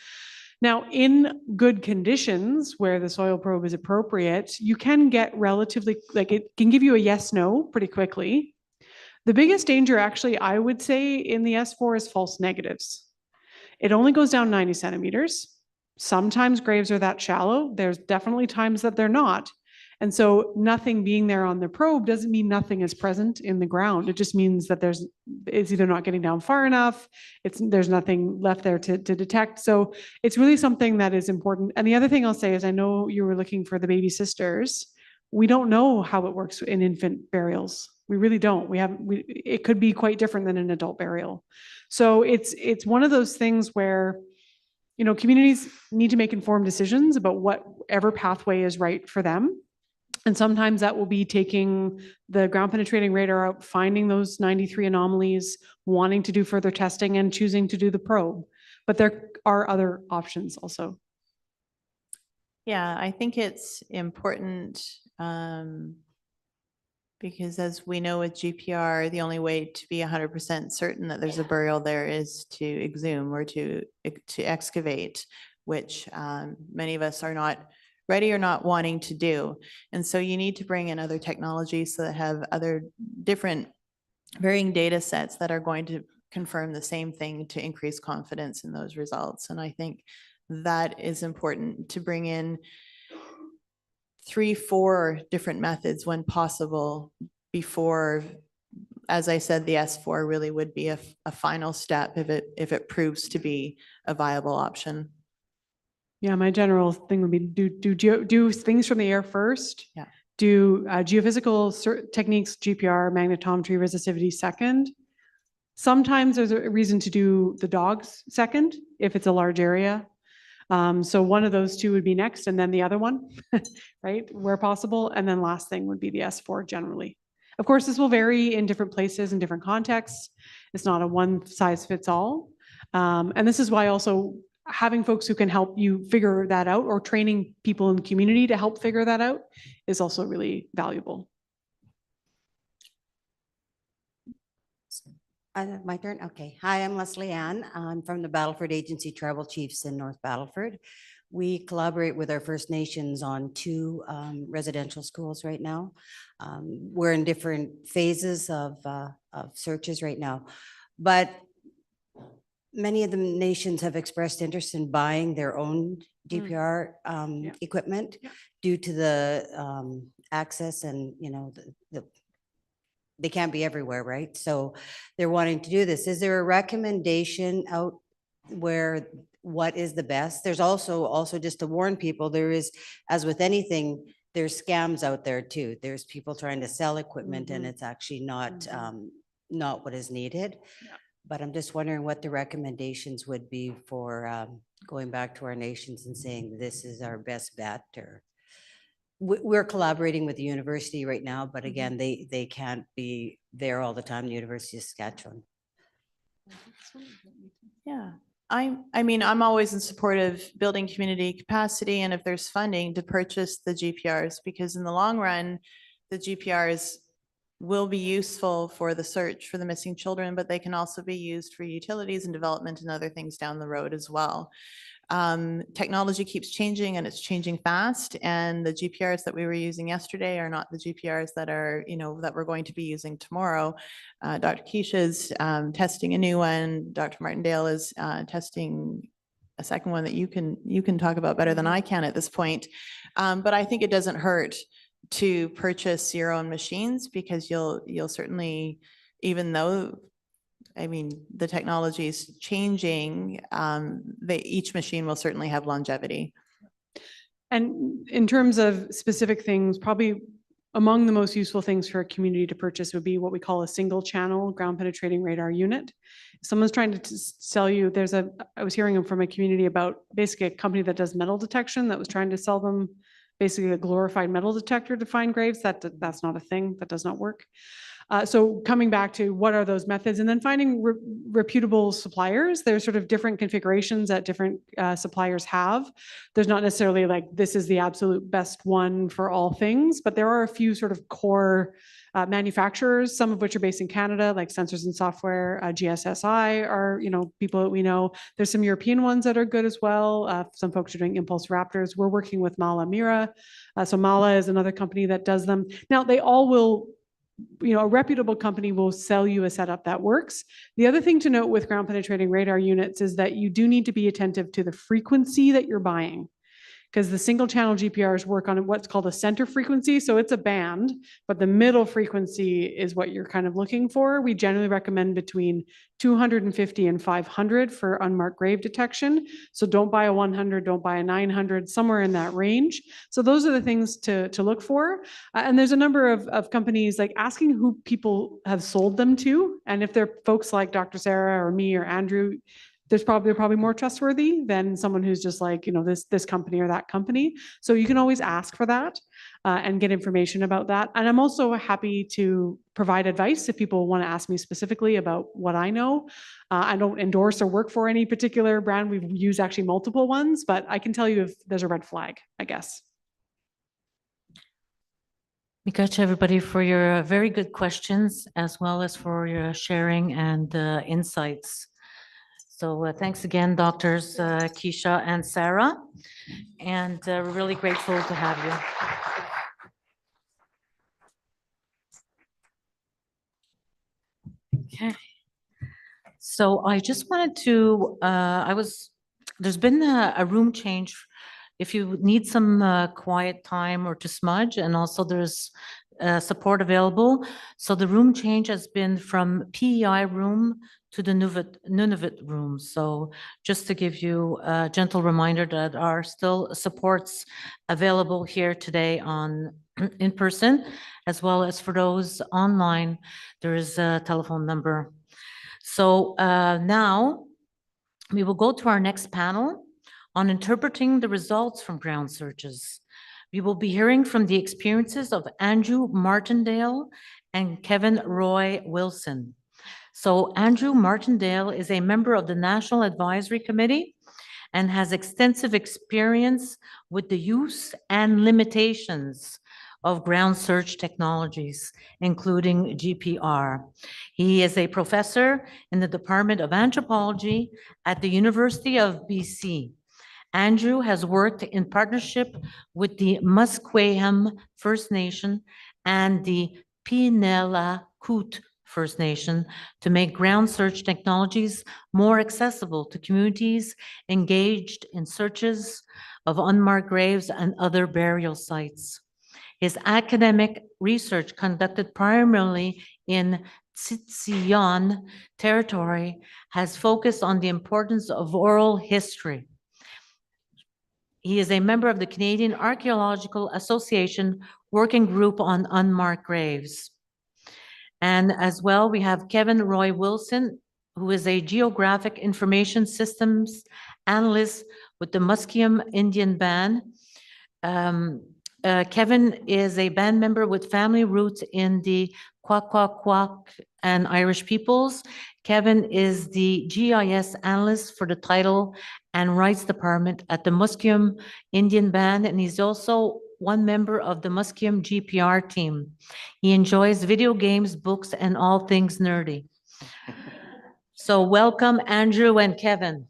Now, in good conditions where the soil probe is appropriate, you can get relatively, like it can give you a yes, no pretty quickly. The biggest danger, actually, I would say in the S4 is false negatives. It only goes down 90 centimeters. Sometimes graves are that shallow. There's definitely times that they're not. And so nothing being there on the probe doesn't mean nothing is present in the ground. It just means that it's either not getting down far enough, there's nothing left there to detect. So it's really something that is important. And the other thing I'll say is, I know you were looking for the baby sisters. We don't know how it works in infant burials. We really don't. It could be quite different than an adult burial. So it's one of those things where, you know, communities need to make informed decisions about whatever pathway is right for them. And sometimes that will be taking the ground penetrating radar out, finding those 93 anomalies, wanting to do further testing, and choosing to do the probe. But there are other options also. Yeah, I think it's important because as we know with GPR, the only way to be 100% certain that there's a burial there is to exhume or to excavate, which many of us are not ready or not wanting to do. And so you need to bring in other technologies that have other different varying data sets that are going to confirm the same thing to increase confidence in those results. And I think that is important to bring in 3, 4 different methods when possible before, as I said, the S4 really would be a final step if it proves to be a viable option. Yeah, my general thing would be do things from the air first. Yeah. Do geophysical techniques, GPR, magnetometry, resistivity second. Sometimes there's a reason to do the dogs second if it's a large area. So one of those two would be next, and then the other one, right, where possible. And then last thing would be the S4 generally. Of course, this will vary in different places and different contexts. It's not a one size fits all. And this is why also having folks who can help you figure that out, or training people in the community to help figure that out, is also really valuable. My turn? Okay. Hi, I'm Leslie Ann. I'm from the Battleford Agency Tribal Chiefs in North Battleford. We collaborate with our First Nations on 2 residential schools right now. We're in different phases of searches right now, but many of the nations have expressed interest in buying their own GPR equipment due to the access and, you know, they can't be everywhere, right? So they're wanting to do this. Is there a recommendation out where what is the best? There's also just to warn people, there is, as with anything, there's scams out there too. There's people trying to sell equipment and it's actually not not what is needed. But I'm just wondering what the recommendations would be for going back to our nations and saying this is our best bet. Or we're collaborating with the university right now, but again, they can't be there all the time, the University of Saskatchewan. Yeah, I mean, I'm always in support of building community capacity, and if there's funding to purchase the GPRs, because in the long run, the GPRs will be useful for the search for the missing children, but they can also be used for utilities and development and other things down the road as well. Technology keeps changing and it's changing fast, and the GPRs that we were using yesterday are not the GPRs that are, you know, that we're going to be using tomorrow. Dr. Keisha's testing a new one. Dr. Martindale is testing a second one that you can talk about better than I can at this point. But I think it doesn't hurt to purchase your own machines, because you'll certainly, even though, I mean, the technology is changing, each machine will certainly have longevity. And in terms of specific things, probably among the most useful things for a community to purchase would be what we call a single channel ground penetrating radar unit. If someone's trying to sell you, I was hearing from a community about basically a company that does metal detection that was trying to sell them basically a glorified metal detector to find graves. That's not a thing. That does not work. So coming back to what are those methods, and then finding reputable suppliers. There's sort of different configurations that different suppliers have. There's not necessarily like this is the absolute best one for all things, but there are a few sort of core manufacturers, some of which are based in Canada, like Sensors and Software, GSSI are, people that we know. There's some European ones that are good as well. Some folks are doing Impulse Raptors. We're working with Mala Mira. So Mala is another company that does them. Now they all will, a reputable company will sell you a setup that works. The other thing to note with ground penetrating radar units is that you do need to be attentive to the frequency that you're buying, because the single channel GPRs work on what's called a center frequency. So it's a band, but the middle frequency is what you're kind of looking for. We generally recommend between 250 and 500 for unmarked grave detection. So don't buy a 100, don't buy a 900, somewhere in that range. So those are the things to look for. And there's a number of companies like asking who people have sold them to. And if they're folks like Dr. Sarah or me or Andrew, they're probably more trustworthy than someone who's just like, this company or that company. So you can always ask for that and get information about that. And I'm also happy to provide advice if people want to ask me specifically about what I know. I don't endorse or work for any particular brand. We've used actually multiple ones, but I can tell you if there's a red flag, I guess. Thank you, everybody, for your very good questions, as well as for your sharing and insights. So thanks again, Doctors Keisha and Sarah, and we're really grateful to have you. Okay. So I just wanted to, there's been a room change. If you need some quiet time or to smudge, and also there's support available. So the room change has been from PEI room to the Nunavut room. So just to give you a gentle reminder that are still supports available here today in person, as well as for those online, there is a telephone number. So now we will go to our next panel on interpreting the results from ground searches. We will be hearing from the experiences of Andrew Martindale and Kevin Roy Wilson. So Andrew Martindale is a member of the National Advisory Committee and has extensive experience with the use and limitations of ground search technologies, including GPR. He is a professor in the Department of Anthropology at the University of BC. Andrew has worked in partnership with the Musqueam First Nation and the Pinelatkoot First Nation to make ground search technologies more accessible to communities engaged in searches of unmarked graves and other burial sites. His academic research, conducted primarily in Tsitsiyon territory, has focused on the importance of oral history. He is a member of the Canadian Archaeological Association Working Group on Unmarked Graves. And as well, we have Kevin Roy Wilson, who is a Geographic Information Systems Analyst with the Musqueam Indian Band. Kevin is a band member with family roots in the Kwakwakak and Irish peoples. Kevin is the GIS analyst for the title and rights department at the Musqueam Indian Band, and he's also one member of the Musqueam GPR team. He enjoys video games, books, and all things nerdy. So welcome, Andrew and Kevin.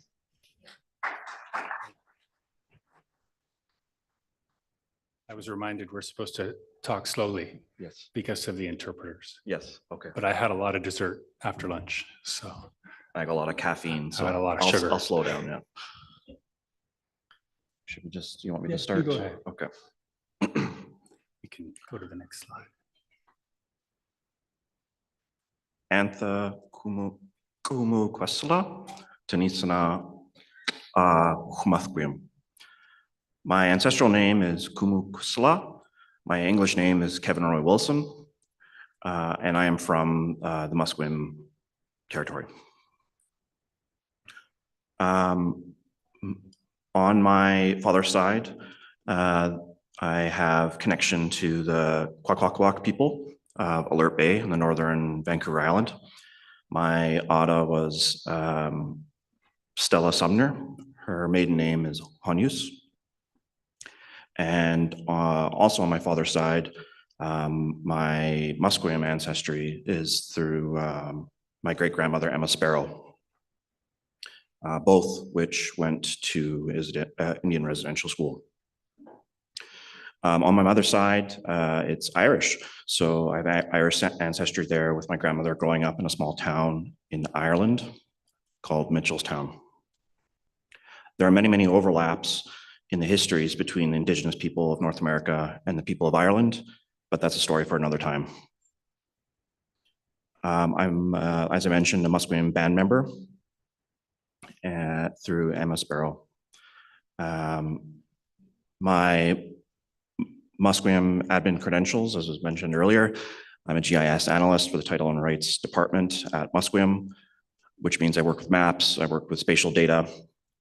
I was reminded we're supposed to talk slowly. Yes. Because of the interpreters. Yes, okay. But I had a lot of dessert after lunch, so. I got a lot of caffeine, so I had a lot of sugar. I'll slow down, yeah. Should we just, you want me to Yes, you start? go ahead. Okay. You can go to the next slide. Antha Kumu Kwesla, Tanisana Humathquim. My ancestral name is Kumu Kwesla. My English name is Kevin Roy Wilson, and I am from the Musqueam territory. On my father's side, I have connection to the Kwakwakak people of Alert Bay in the northern Vancouver Island. My Otta was Stella Sumner. Her maiden name is Honius. And also on my father's side, my Musqueam ancestry is through my great-grandmother, Emma Sparrow, both which went to Indian residential school. On my mother's side, it's Irish. So I have Irish ancestry there with my grandmother growing up in a small town in Ireland called Mitchellstown. There are many, many overlaps in the histories between the Indigenous people of North America and the people of Ireland, but that's a story for another time. I'm, as I mentioned, a Musqueam band member through Emma Sparrow. My Musqueam admin credentials, as was mentioned earlier, I'm a GIS analyst for the Title and Rights Department at Musqueam, which means I work with maps, I work with spatial data,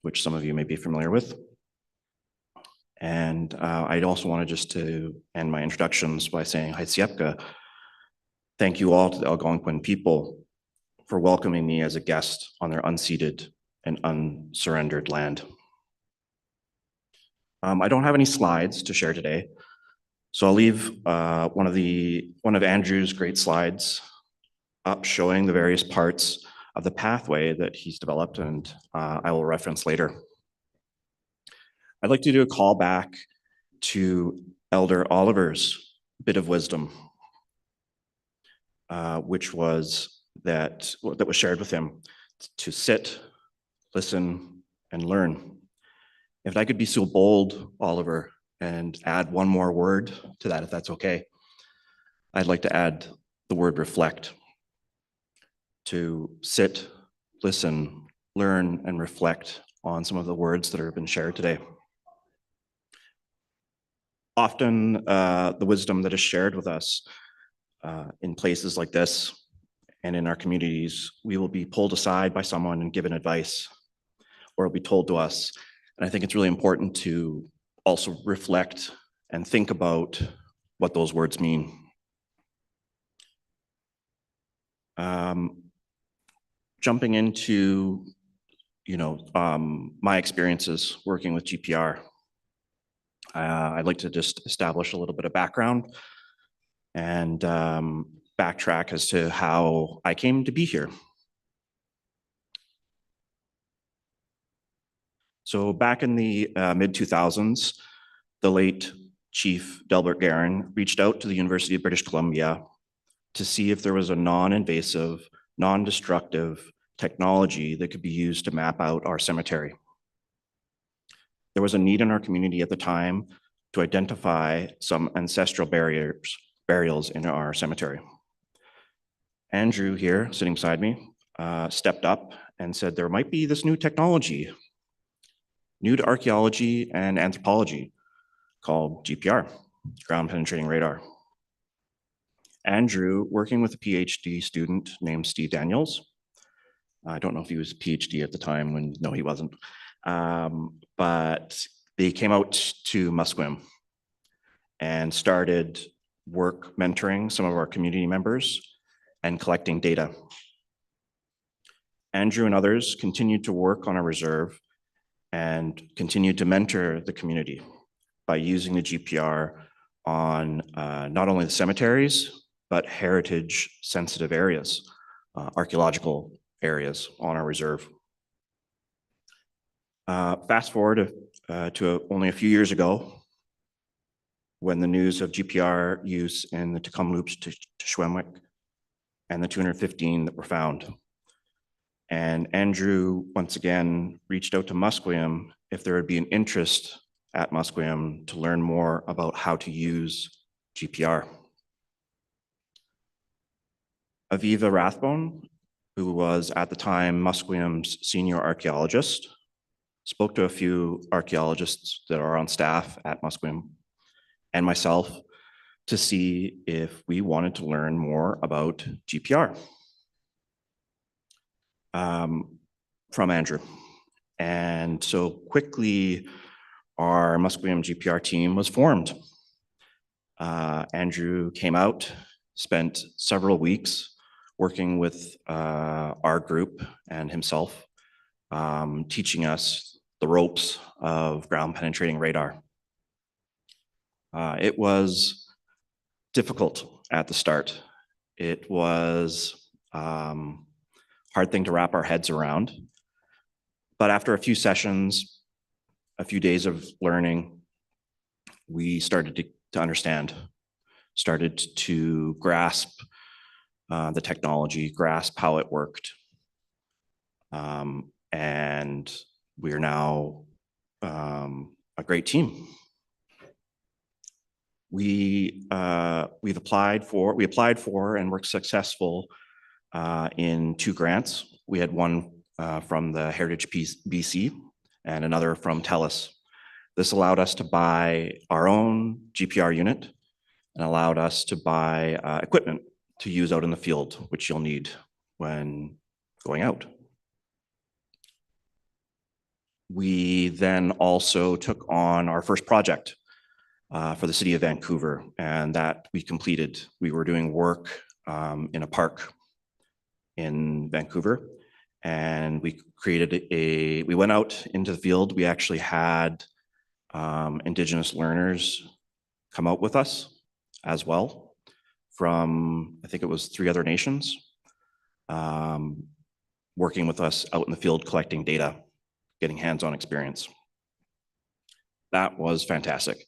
which some of you may be familiar with. And I'd also wanted just to end my introductions by saying Haitsiyepka. Thank you all to the Algonquin people for welcoming me as a guest on their unceded and unsurrendered land. I don't have any slides to share today, so I'll leave one of Andrew's great slides up showing the various parts of the pathway that he's developed, and I will reference later. I'd like to do a call back to Elder Oliver's bit of wisdom, which was that was shared with him, to sit, listen, and learn. If I could be so bold, Oliver, and add one more word to that, if that's okay, I'd like to add the word reflect. To sit, listen, learn, and reflect on some of the words that have been shared today. Often the wisdom that is shared with us in places like this and in our communities, we will be pulled aside by someone and given advice, or it'll be told to us. And I think it's really important to also reflect and think about what those words mean. Jumping into, my experiences working with GPR. I'd like to just establish a little bit of background and backtrack as to how I came to be here. So back in the mid-2000s, the late Chief Delbert Guerin reached out to the University of British Columbia to see if there was a non-invasive, non-destructive technology that could be used to map out our cemetery. There was a need in our community at the time to identify some ancestral burials in our cemetery. Andrew here, sitting beside me, stepped up and said there might be this new technology, new to archaeology and anthropology, called GPR, ground penetrating radar. Andrew, working with a PhD student named Steve Daniels, I don't know if he was a PhD at the time, no, he wasn't. But they came out to Musqueam and started work mentoring some of our community members and collecting data. Andrew and others continued to work on a reserve and continued to mentor the community by using the GPR on not only the cemeteries, but heritage sensitive areas, archaeological areas on our reserve. Fast forward to only a few years ago, when the news of GPR use in the Tecumloops to Schwemwick and the 215 that were found. And Andrew, once again, reached out to Musqueam if there would be an interest at Musqueam to learn more about how to use GPR. Aviva Rathbone, who was at the time Musqueam's senior archaeologist, spoke to a few archaeologists that are on staff at Musqueam and myself to see if we wanted to learn more about GPR from Andrew. And so quickly, our Musqueam GPR team was formed. Andrew came out, spent several weeks working with our group and himself, teaching us the ropes of ground penetrating radar. It was difficult at the start. It was hard thing to wrap our heads around. But after a few sessions, a few days of learning, we started to understand, started to grasp the technology, grasp how it worked. And we are now a great team. We applied for and were successful in 2 grants. We had one from the Heritage BC and another from TELUS. This allowed us to buy our own GPR unit and allowed us to buy equipment to use out in the field, which you'll need when going out. We then also took on our first project for the city of Vancouver, and that we completed. We were doing work in a park in Vancouver, and we went out into the field. We actually had Indigenous learners come out with us as well from, I think it was 3 other nations, working with us out in the field, collecting data, getting hands-on experience. That was fantastic.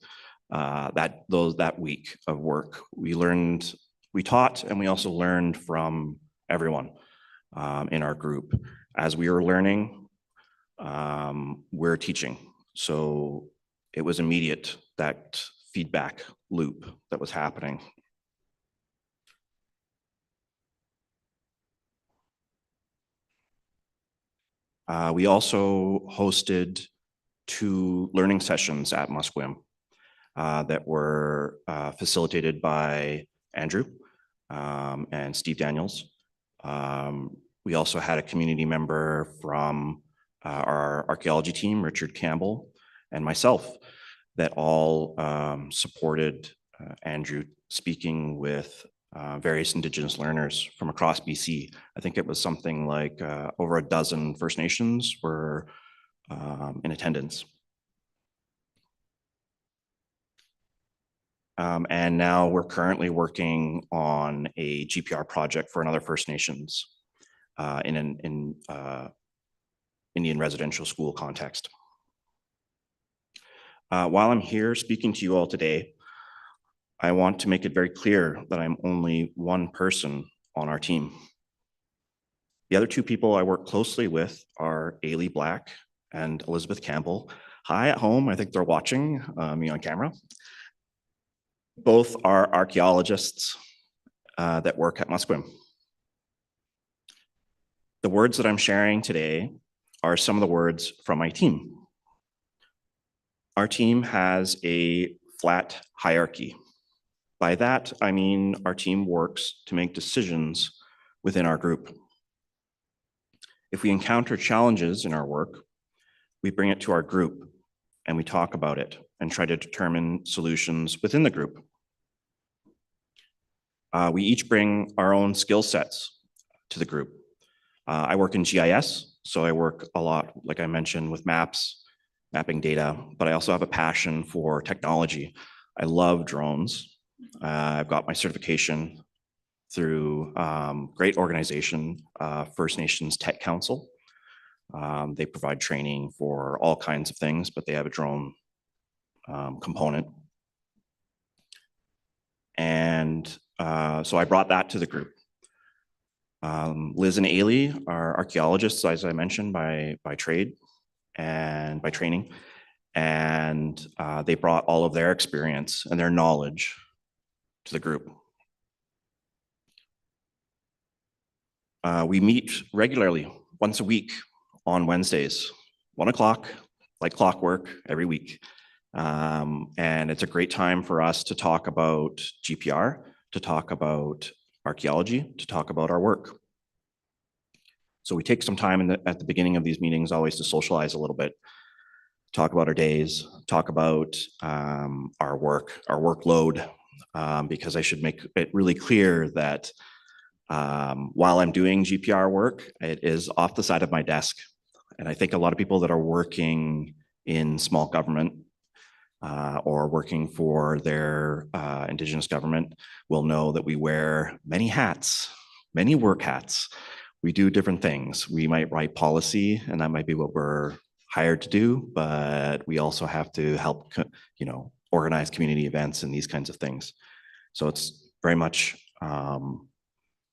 That week of work, we taught, and we also learned from everyone in our group. As we were learning, we're teaching. So it was immediate, that feedback loop that was happening. We also hosted 2 learning sessions at Musqueam that were facilitated by Andrew and Steve Daniels. We also had a community member from our archaeology team, Richard Campbell, and myself, that all supported Andrew speaking with various Indigenous learners from across BC. I think it was something like over a dozen First Nations were in attendance. And now we're currently working on a GPR project for another First Nations in an Indian residential school context. While I'm here speaking to you all today, I want to make it very clear that I'm only one person on our team. The other 2 people I work closely with are Ailey Black and Elizabeth Campbell. Hi at home, I think they're watching me on camera. Both are archaeologists that work at Musqueam. The words that I'm sharing today are some of the words from my team. Our team has a flat hierarchy. By that, I mean our team works to make decisions within our group. If we encounter challenges in our work, we bring it to our group and we talk about it and try to determine solutions within the group. We each bring our own skill sets to the group. I work in GIS, so I work a lot, like I mentioned, with maps, mapping data, but I also have a passion for technology. I love drones. I've got my certification through great organization, First Nations Tech Council. They provide training for all kinds of things, but they have a drone component. And so I brought that to the group. Liz and Ailey are archaeologists, as I mentioned, by trade and by training. And they brought all of their experience and their knowledge to the group. We meet regularly, once a week on Wednesdays, 1 o'clock, like clockwork, every week. And it's a great time for us to talk about GPR, to talk about archaeology, to talk about our work. So we take some time at the beginning of these meetings always to socialize a little bit, talk about our days, talk about our work, our workload, because I should make it really clear that while I'm doing GPR work, it is off the side of my desk. And I think a lot of people that are working in small government or working for their Indigenous government will know that we wear many hats, many work hats. We do different things. We might write policy, and that might be what we're hired to do, but we also have to help, organize community events and these kinds of things. So it's very much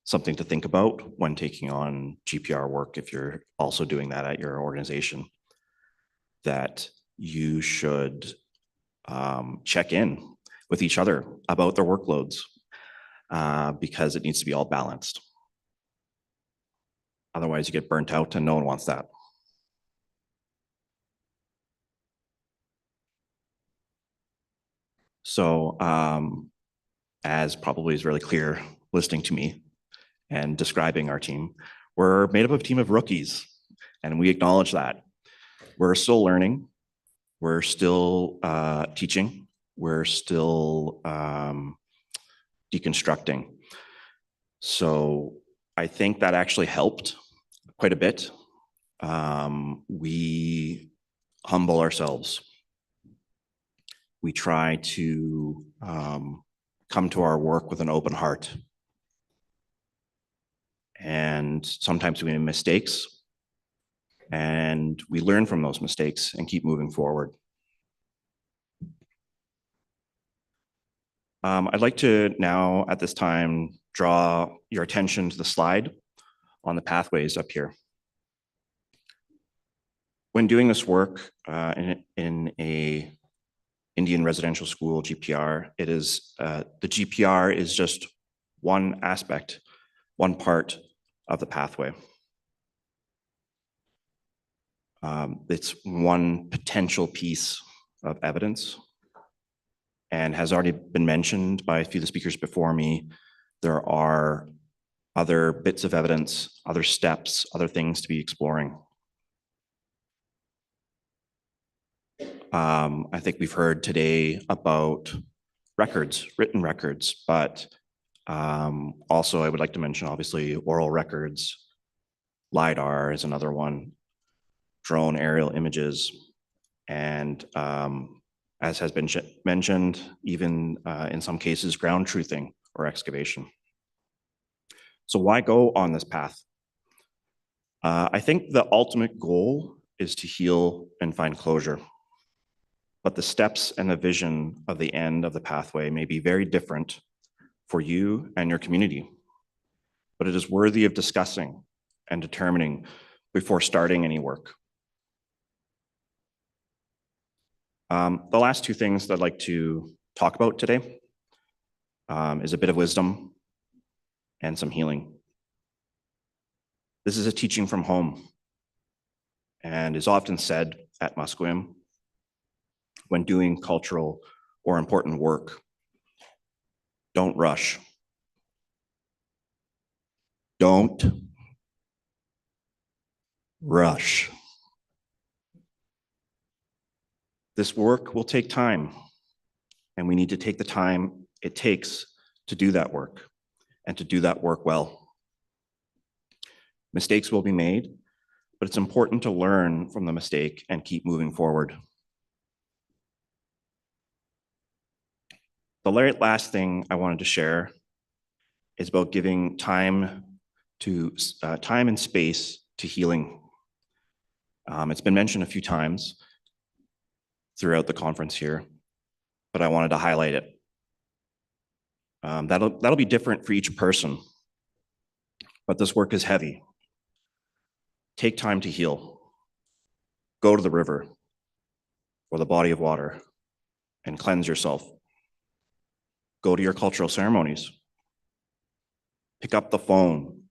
something to think about when taking on GPR work if you're also doing that at your organization, that you should check in with each other about their workloads because it needs to be all balanced. Otherwise, you get burnt out and no one wants that. So as probably is really clear listening to me and describing our team, we're made up of a team of rookies, and we acknowledge that. We're still learning. We're still teaching. We're still deconstructing. So I think that actually helped quite a bit. We humble ourselves. We try to come to our work with an open heart. And sometimes we make mistakes, and we learn from those mistakes and keep moving forward. I'd like to now, at this time, draw your attention to the slide on the pathways up here. When doing this work in a Indian residential school GPR, it is the GPR is just one aspect, one part of the pathway. It's one potential piece of evidence, and has already been mentioned by a few of the speakers before me. There are other bits of evidence, other steps, other things to be exploring. I think we've heard today about records, written records, but also I would like to mention, obviously, oral records. LiDAR is another one, drone aerial images, and as has been mentioned, even in some cases, ground truthing or excavation. So why go on this path? I think the ultimate goal is to heal and find closure. But the steps and the vision of the end of the pathway may be very different for you and your community. But it is worthy of discussing and determining before starting any work. The last two things that I'd like to talk about today is a bit of wisdom and some healing. This is a teaching from home and is often said at Musqueam when doing cultural or important work. Don't rush. Don't rush. This work will take time, and we need to take the time it takes to do that work and to do that work well. Mistakes will be made, but it's important to learn from the mistake and keep moving forward. The last thing I wanted to share is about giving time and space to healing. It's been mentioned a few times throughout the conference here, but I wanted to highlight it. That'll be different for each person, but this work is heavy. Take time to heal. Go to the river or the body of water and cleanse yourself. Go to your cultural ceremonies. Pick up the phone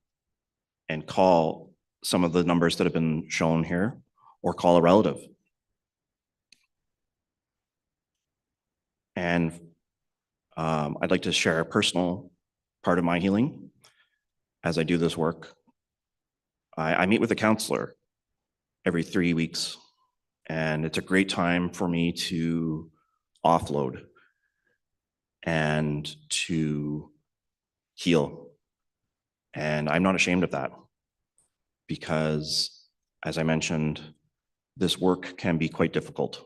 and call some of the numbers that have been shown here, or call a relative. And I'd like to share a personal part of my healing as I do this work. I meet with a counselor every 3 weeks, and it's a great time for me to offload and to heal. And I'm not ashamed of that because, as I mentioned, this work can be quite difficult.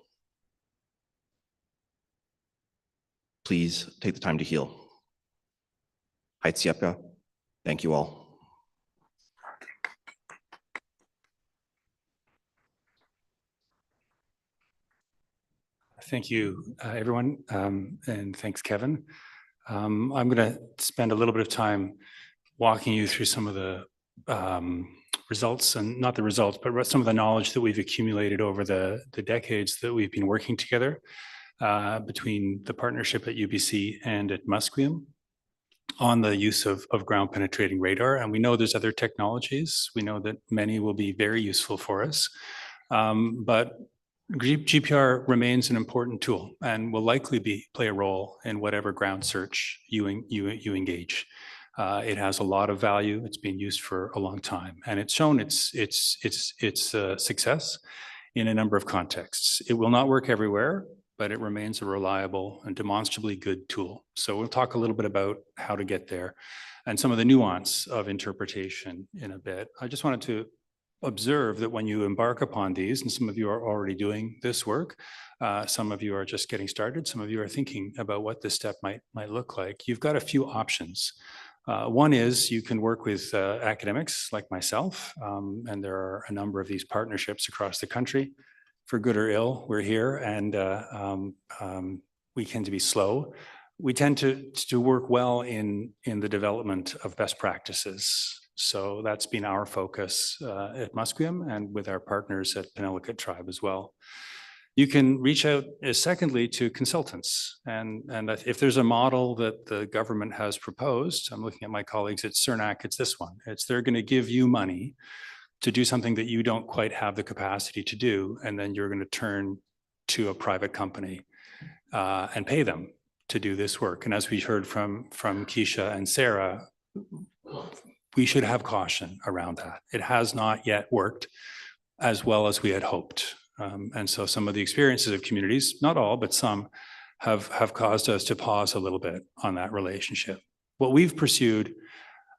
Please take the time to heal. Haitsiepka, thank you all. Thank you, everyone, and thanks, Kevin. I'm going to spend a little bit of time walking you through some of the results, and not the results, but some of the knowledge that we've accumulated over the decades that we've been working together between the partnership at UBC and at Musqueam on the use of ground penetrating radar. And we know there's other technologies. We know that many will be very useful for us. But GPR remains an important tool and will likely play a role in whatever ground search you engage. It has a lot of value. It's been used for a long time, and it's shown its success in a number of contexts. It will not work everywhere, but it remains a reliable and demonstrably good tool. So we'll talk a little bit about how to get there and some of the nuance of interpretation in a bit. I just wanted to observe that when you embark upon these, and some of you are already doing this work, some of you are just getting started, some of you are thinking about what this step might look like. You've got a few options. One is you can work with academics like myself, and there are a number of these partnerships across the country. For good or ill, we're here, and we tend to be slow. We tend to work well in the development of best practices. So that's been our focus at Musqueam and with our partners at Penelakut Tribe as well. You can reach out, secondly, to consultants. And if there's a model that the government has proposed, I'm looking at my colleagues at CERNAC, it's this one. They're going to give you money to do something that you don't quite have the capacity to do, and then you're going to turn to a private company and pay them to do this work. And as we heard from Keisha and Sarah, we should have caution around that. It has not yet worked as well as we had hoped. And so some of the experiences of communities, not all, but some, have caused us to pause a little bit on that relationship. What we've pursued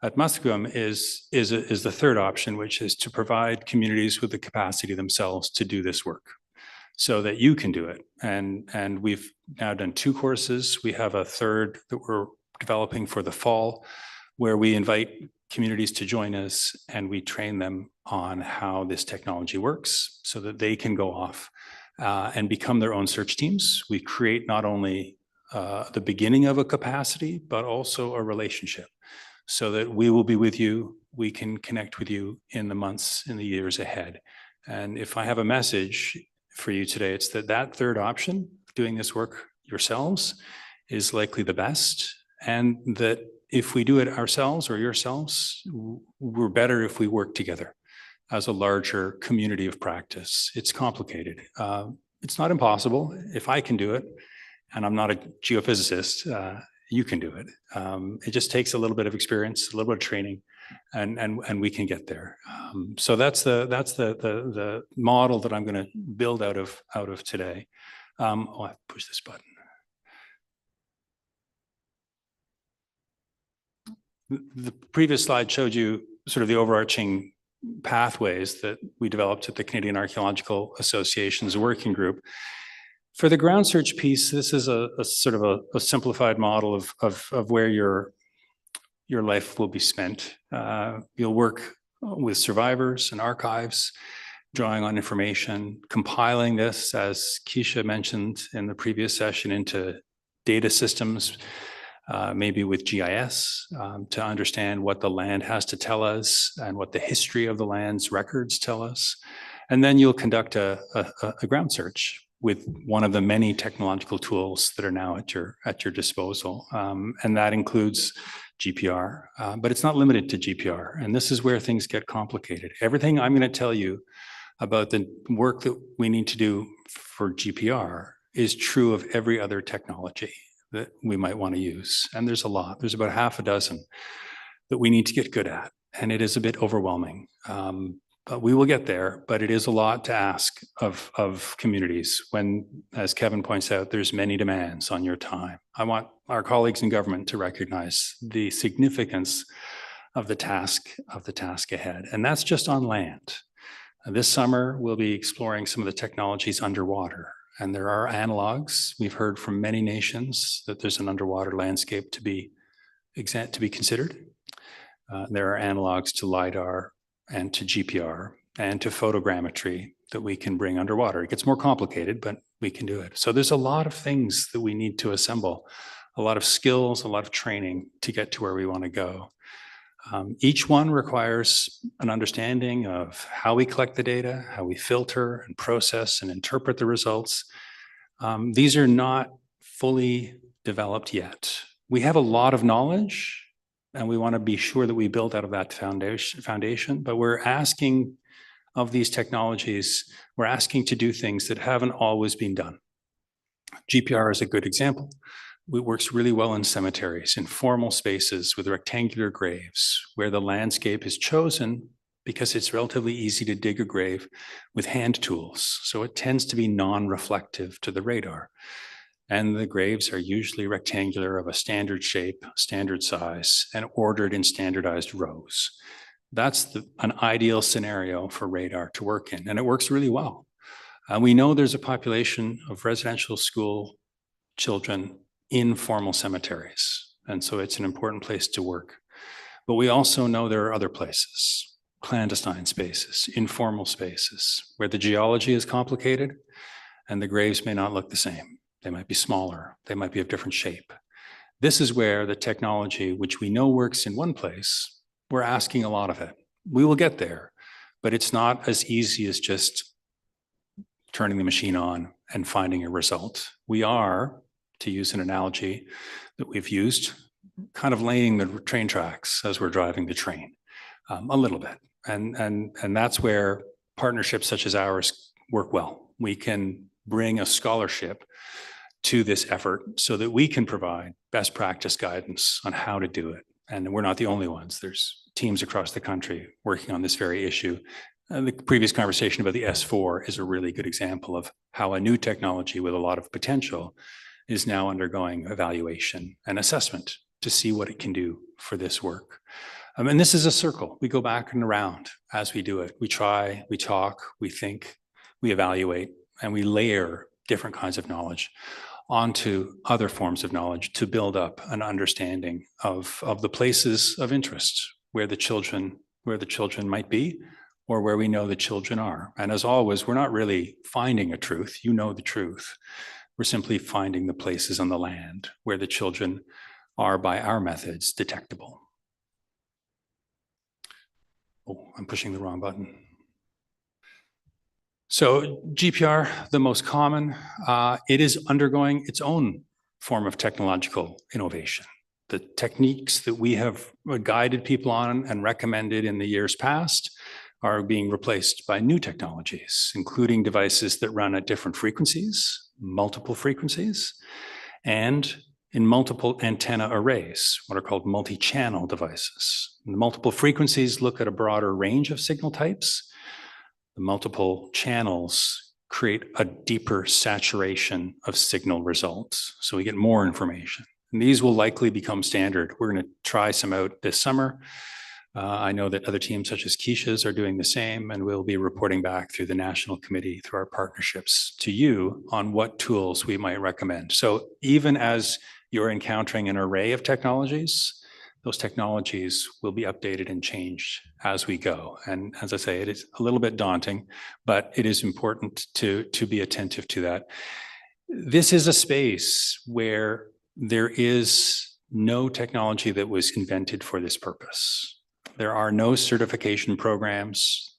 at Musqueam is the third option, which is to provide communities with the capacity themselves to do this work so that you can do it. And we've now done 2 courses. We have a third that we're developing for the fall, where we invite communities to join us and we train them on how this technology works so that they can go off and become their own search teams. We create not only the beginning of a capacity, but also a relationship so that we will be with you. We can connect with you in the months, in the years ahead. And if I have a message for you today, it's that third option, doing this work yourselves, is likely the best. And that if we do it ourselves or yourselves, we're better if we work together as a larger community of practice. It's complicated. It's not impossible. If I can do it, and I'm not a geophysicist, you can do it. It just takes a little bit of experience, a little bit of training, and we can get there. So that's the model that I'm going to build out of today. Oh, I push this button. The previous slide showed you sort of the overarching pathways that we developed at the Canadian Archaeological Association's working group. For the ground search piece, this is a sort of a simplified model of where your life will be spent. You'll work with survivors and archives, drawing on information, compiling this, as Keisha mentioned in the previous session, into data systems, maybe with GIS, to understand what the land has to tell us and what the history of the land's records tell us. And then you'll conduct a ground search with one of the many technological tools that are now at your disposal. And that includes GPR, but it's not limited to GPR. And this is where things get complicated. Everything I'm going to tell you about the work that we need to do for GPR is true of every other technology that we might want to use. And there's a lot. There's about half a dozen that we need to get good at. And it is a bit overwhelming. But we will get there, but it is a lot to ask of communities when, as Kevin points out, there's many demands on your time. I want our colleagues in government to recognize the significance of the task ahead. And that's just on land. This summer, we'll be exploring some of the technologies underwater. And there are analogs. We've heard from many nations that there's an underwater landscape to be considered. There are analogs to LiDAR and to GPR and to photogrammetry that we can bring underwater. It gets more complicated, but we can do it. So there's a lot of things that we need to assemble, a lot of skills, a lot of training to get to where we want to go. Each one requires an understanding of how we collect the data, how we filter and process and interpret the results. These are not fully developed yet. We have a lot of knowledge, and we want to be sure that we build out of that foundation, but we're asking of these technologies, we're asking to do things that haven't always been done. GPR is a good example. It works really well in cemeteries, in formal spaces with rectangular graves, where the landscape is chosen because it's relatively easy to dig a grave with hand tools. So it tends to be non-reflective to the radar. And the graves are usually rectangular, of a standard shape, standard size, and ordered in standardized rows. That's an ideal scenario for radar to work in, and it works really well. We know there's a population of residential school children in formal cemeteries, and so it's an important place to work. But we also know there are other places, clandestine spaces, informal spaces, where the geology is complicated and the graves may not look the same. They might be smaller, they might be of different shape. This is where the technology, which we know works in one place, we're asking a lot of it. We will get there, but it's not as easy as just turning the machine on and finding a result. We are, to use an analogy that we've used, kind of laying the train tracks as we're driving the train, a little bit. And that's where partnerships such as ours work well. We can bring a scholarship to this effort so that we can provide best practice guidance on how to do it. And we're not the only ones. There's teams across the country working on this very issue. The previous conversation about the S4 is a really good example of how a new technology with a lot of potential is now undergoing evaluation and assessment to see what it can do for this work. And this is a circle. We go back and around as we do it. We try, we talk, we think, we evaluate, and we layer different kinds of knowledge onto other forms of knowledge to build up an understanding of the places of interest where the children might be, or where we know the children are. And as always, we're not really finding a truth. You know the truth. We're simply finding the places on the land where the children are, by our methods, detectable. Oh, I'm pushing the wrong button. So GPR, the most common, it is undergoing its own form of technological innovation. The techniques that we have guided people on and recommended in the years past are being replaced by new technologies, including devices that run at different frequencies, multiple frequencies, and in multiple antenna arrays, what are called multi-channel devices. The multiple frequencies look at a broader range of signal types. The multiple channels create a deeper saturation of signal results, so we get more information. And these will likely become standard. We're going to try some out this summer. I know that other teams such as Keisha's are doing the same, and we'll be reporting back through the National Committee, through our partnerships, to you on what tools we might recommend. So even as you're encountering an array of technologies, those technologies will be updated and changed as we go. And as I say, it is a little bit daunting, but it is important to be attentive to that. This is a space where there is no technology that was invented for this purpose. There are no certification programs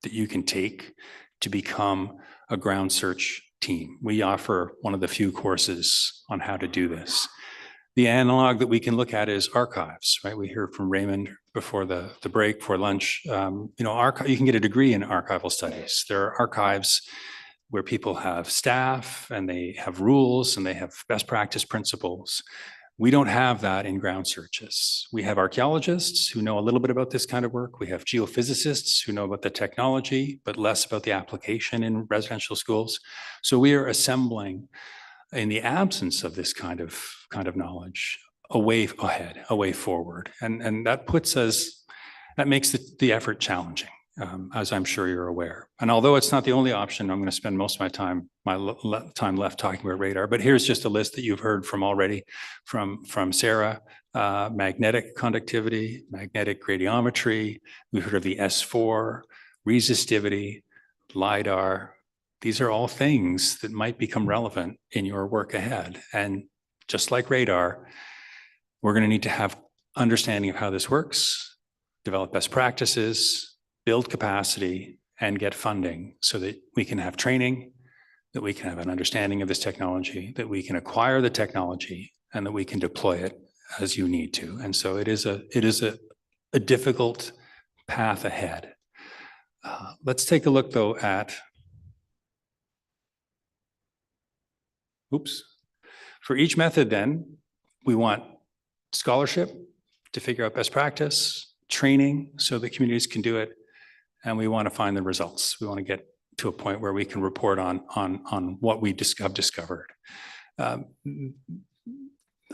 that you can take to become a ground search team. We offer one of the few courses on how to do this. The analog that we can look at is archives, right? We heard from Raymond before the break, before lunch. You can get a degree in archival studies. There are archives where people have staff and they have rules and they have best practice principles. We don't have that in ground searches. We have archaeologists who know a little bit about this kind of work. We have geophysicists who know about the technology, but less about the application in residential schools. So we are assembling, in the absence of this kind of knowledge, a way ahead, a way forward. And that makes the effort challenging, as I'm sure you're aware. And although it's not the only option, I'm going to spend most of my time left talking about radar. But here's just a list that you've heard from already from Sarah: magnetic conductivity, magnetic radiometry. We've heard of the S4, resistivity, LiDAR. These are all things that might become relevant in your work ahead. And just like radar, we're going to need to have understanding of how this works, develop best practices, build capacity, and get funding so that we can have training, that we can have an understanding of this technology, that we can acquire the technology, and that we can deploy it as you need to. And so it is a difficult path ahead. Let's take a look, though, at for each method, then, we want scholarship to figure out best practice, training so that communities can do it, and we want to find the results. We want to get to a point where we can report on what we have discovered.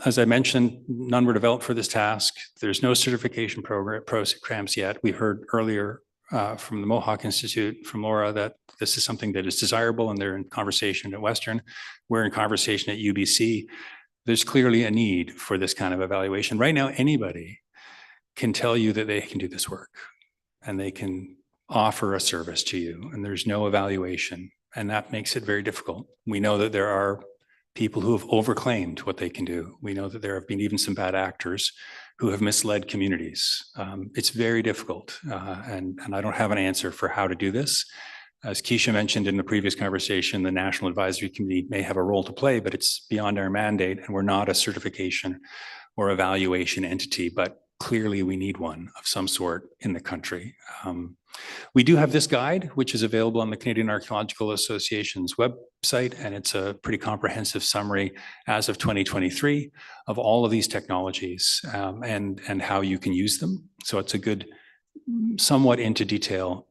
As I mentioned, none were developed for this task. There's no certification programs yet. We heard earlier from the Mohawk Institute, from Laura, that this is something that is desirable, and they're in conversation at Western. We're in conversation at UBC. There's clearly a need for this kind of evaluation. Right now, anybody can tell you that they can do this work, and they can offer a service to you, and there's no evaluation, and that makes it very difficult. We know that there are people who have overclaimed what they can do. We know that there have been even some bad actors who have misled communities. It's very difficult, and I don't have an answer for how to do this. As Keisha mentioned in the previous conversation, the National Advisory Committee may have a role to play, but it's beyond our mandate, and we're not a certification or evaluation entity, but clearly we need one of some sort in the country. We do have this guide, which is available on the Canadian Archaeological Association's website, and it's a pretty comprehensive summary as of 2023 of all of these technologies and how you can use them. So it's a good, somewhat into detail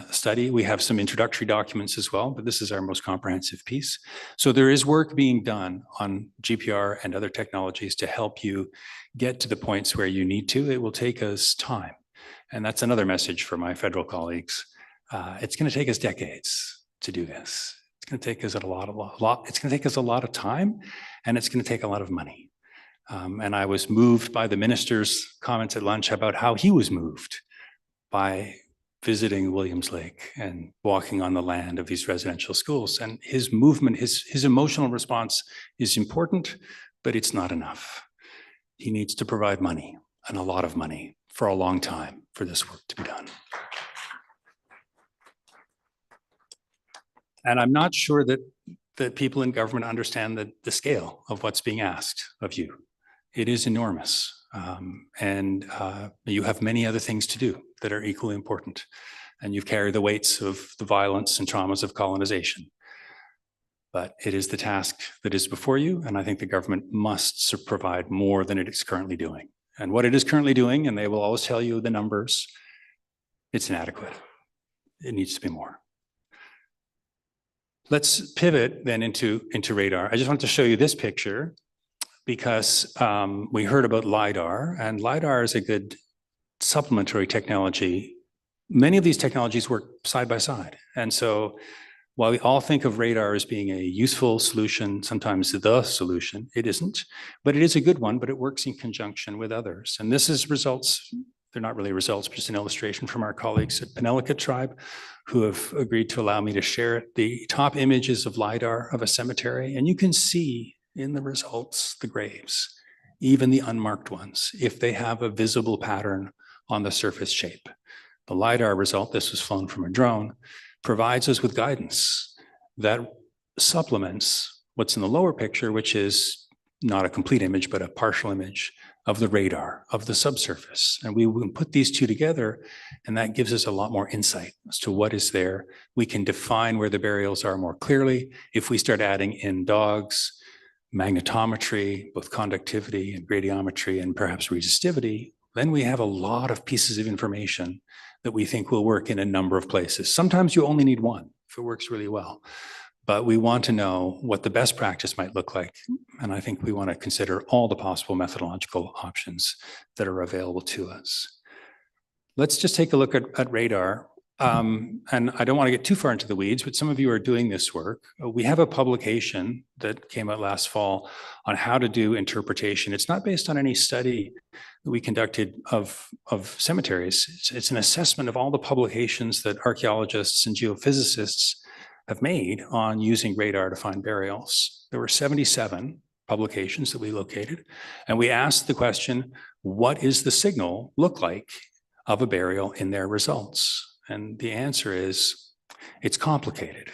study. We have some introductory documents as well, but this is our most comprehensive piece. So there is work being done on GPR and other technologies to help you get to the points where you need to. It will take us time. And that's another message for my federal colleagues. It's going to take us decades to do this. It's going to take us it's going to take us a lot of time, and it's going to take a lot of money. And I was moved by the minister's comments at lunch about how he was moved by visiting Williams Lake and walking on the land of these residential schools. And his movement, his emotional response is important, but it's not enough. He needs to provide money, and a lot of money, for a long time for this work to be done. And I'm not sure that people in government understand the scale of what's being asked of you. It is enormous. And you have many other things to do that are equally important. And you've carried the weights of the violence and traumas of colonization. But it is the task that is before you, and I think the government must provide more than it is currently doing. And what it is currently doing, and they will always tell you the numbers, it's inadequate. It needs to be more. Let's pivot then into radar. I just want to show you this picture because we heard about LiDAR, and LiDAR is a good supplementary technology. Many of these technologies work side by side. And so while we all think of radar as being a useful solution, sometimes the solution, it isn't, but it is a good one, but it works in conjunction with others. And this is results, they're not really results, but just an illustration from our colleagues at Penelica Tribe, who have agreed to allow me to share it. The top images of LiDAR of a cemetery, and you can see in the results, the graves, even the unmarked ones, if they have a visible pattern on the surface shape. The LiDAR result, this was flown from a drone, provides us with guidance that supplements what's in the lower picture, which is not a complete image, but a partial image of the radar, of the subsurface. And we can put these two together, and that gives us a lot more insight as to what is there. We can define where the burials are more clearly. If we start adding in dogs, magnetometry, both conductivity and radiometry, and perhaps resistivity, then we have a lot of pieces of information that we think will work in a number of places. Sometimes you only need one if it works really well. But we want to know what the best practice might look like. And I think we want to consider all the possible methodological options that are available to us. Let's just take a look at radar. And I don't want to get too far into the weeds, but some of you are doing this work. We have a publication that came out last fall on how to do interpretation. It's not based on any study that we conducted of cemeteries. It's an assessment of all the publications that archaeologists and geophysicists have made on using radar to find burials. There were 77 publications that we located, and we asked the question, what is the signal look like of a burial in their results? And the answer is, it's complicated.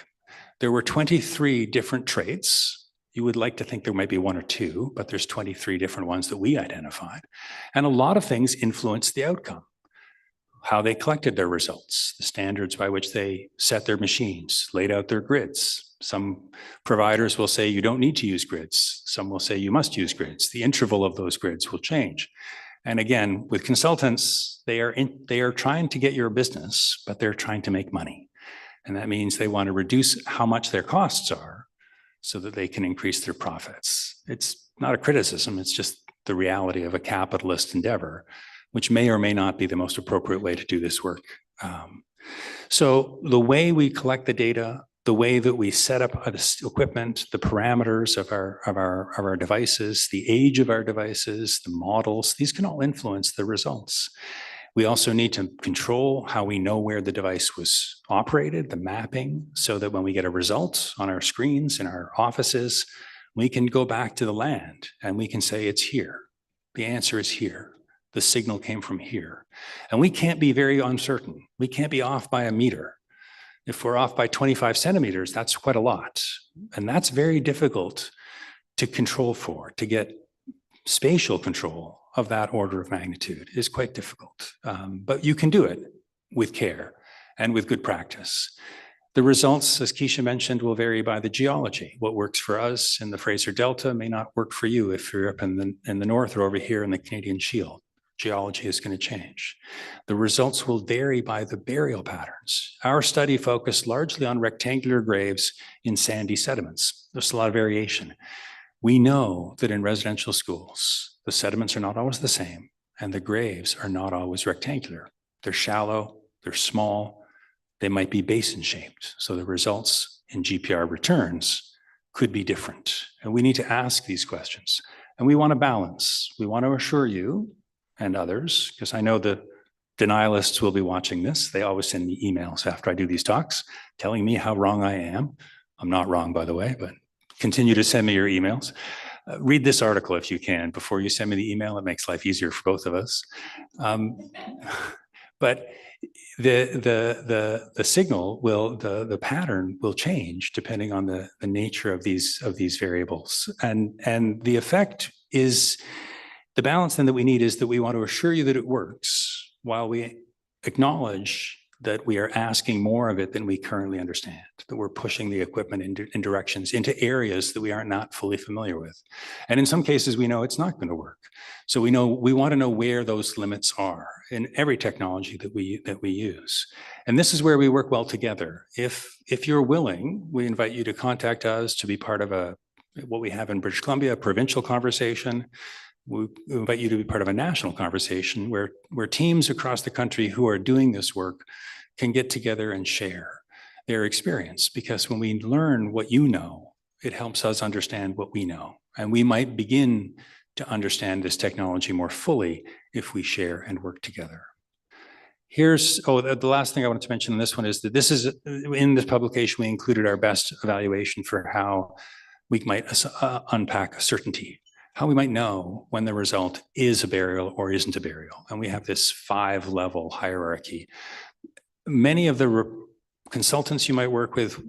There were 23 different traits. You would like to think there might be one or two, but there's 23 different ones that we identified. And a lot of things influence the outcome. How they collected their results, the standards by which they set their machines, laid out their grids. Some providers will say you don't need to use grids. Some will say you must use grids. The interval of those grids will change. And again, with consultants, they are trying to get your business, but they're trying to make money. And that means they want to reduce how much their costs are so that they can increase their profits. It's not a criticism, it's just the reality of a capitalist endeavor, which may or may not be the most appropriate way to do this work. So the way we collect the data, the way that we set up equipment, the parameters of our devices, the age of our devices, the models, these can all influence the results. We also need to control how we know where the device was operated, the mapping, so that when we get a result on our screens in our offices, we can go back to the land and we can say it's here. The answer is here. The signal came from here. And we can't be very uncertain. We can't be off by a meter. If we're off by 25 centimeters, that's quite a lot. And that's very difficult to control for. To get spatial control of that order of magnitude is quite difficult. But you can do it with care and with good practice. The results, as Keisha mentioned, will vary by the geology. What works for us in the Fraser Delta may not work for you if you're up in the north or over here in the Canadian Shield. Geology is going to change. The results will vary by the burial patterns. Our study focused largely on rectangular graves in sandy sediments. There's a lot of variation. We know that in residential schools, the sediments are not always the same, and the graves are not always rectangular. They're shallow, they're small, they might be basin-shaped. So the results in GPR returns could be different. And we need to ask these questions. And we want to balance. We want to assure you and others, because I know the denialists will be watching this. They always send me emails after I do these talks telling me how wrong I am. I'm not wrong, by the way, but continue to send me your emails. Read this article if you can before you send me the email. It makes life easier for both of us. But the signal will, the pattern will change depending on the nature of these variables. And the effect is, the balance then that we need is that we want to assure you that it works while we acknowledge that we are asking more of it than we currently understand, that we're pushing the equipment in directions, into areas that we are not fully familiar with. And in some cases, we know it's not going to work. So we want to know where those limits are in every technology that we use. And this is where we work well together. If you're willing, we invite you to contact us to be part of what we have in British Columbia, a provincial conversation. We invite you to be part of a national conversation where teams across the country who are doing this work can get together and share their experience. Because when we learn what you know, it helps us understand what we know. And we might begin to understand this technology more fully if we share and work together. The last thing I wanted to mention in this one is that this is, in this publication, we included our best evaluation for how we might unpack certainty. How we might know when the result is a burial or isn't a burial. And we have this 5-level hierarchy. Many of the consultants you might work with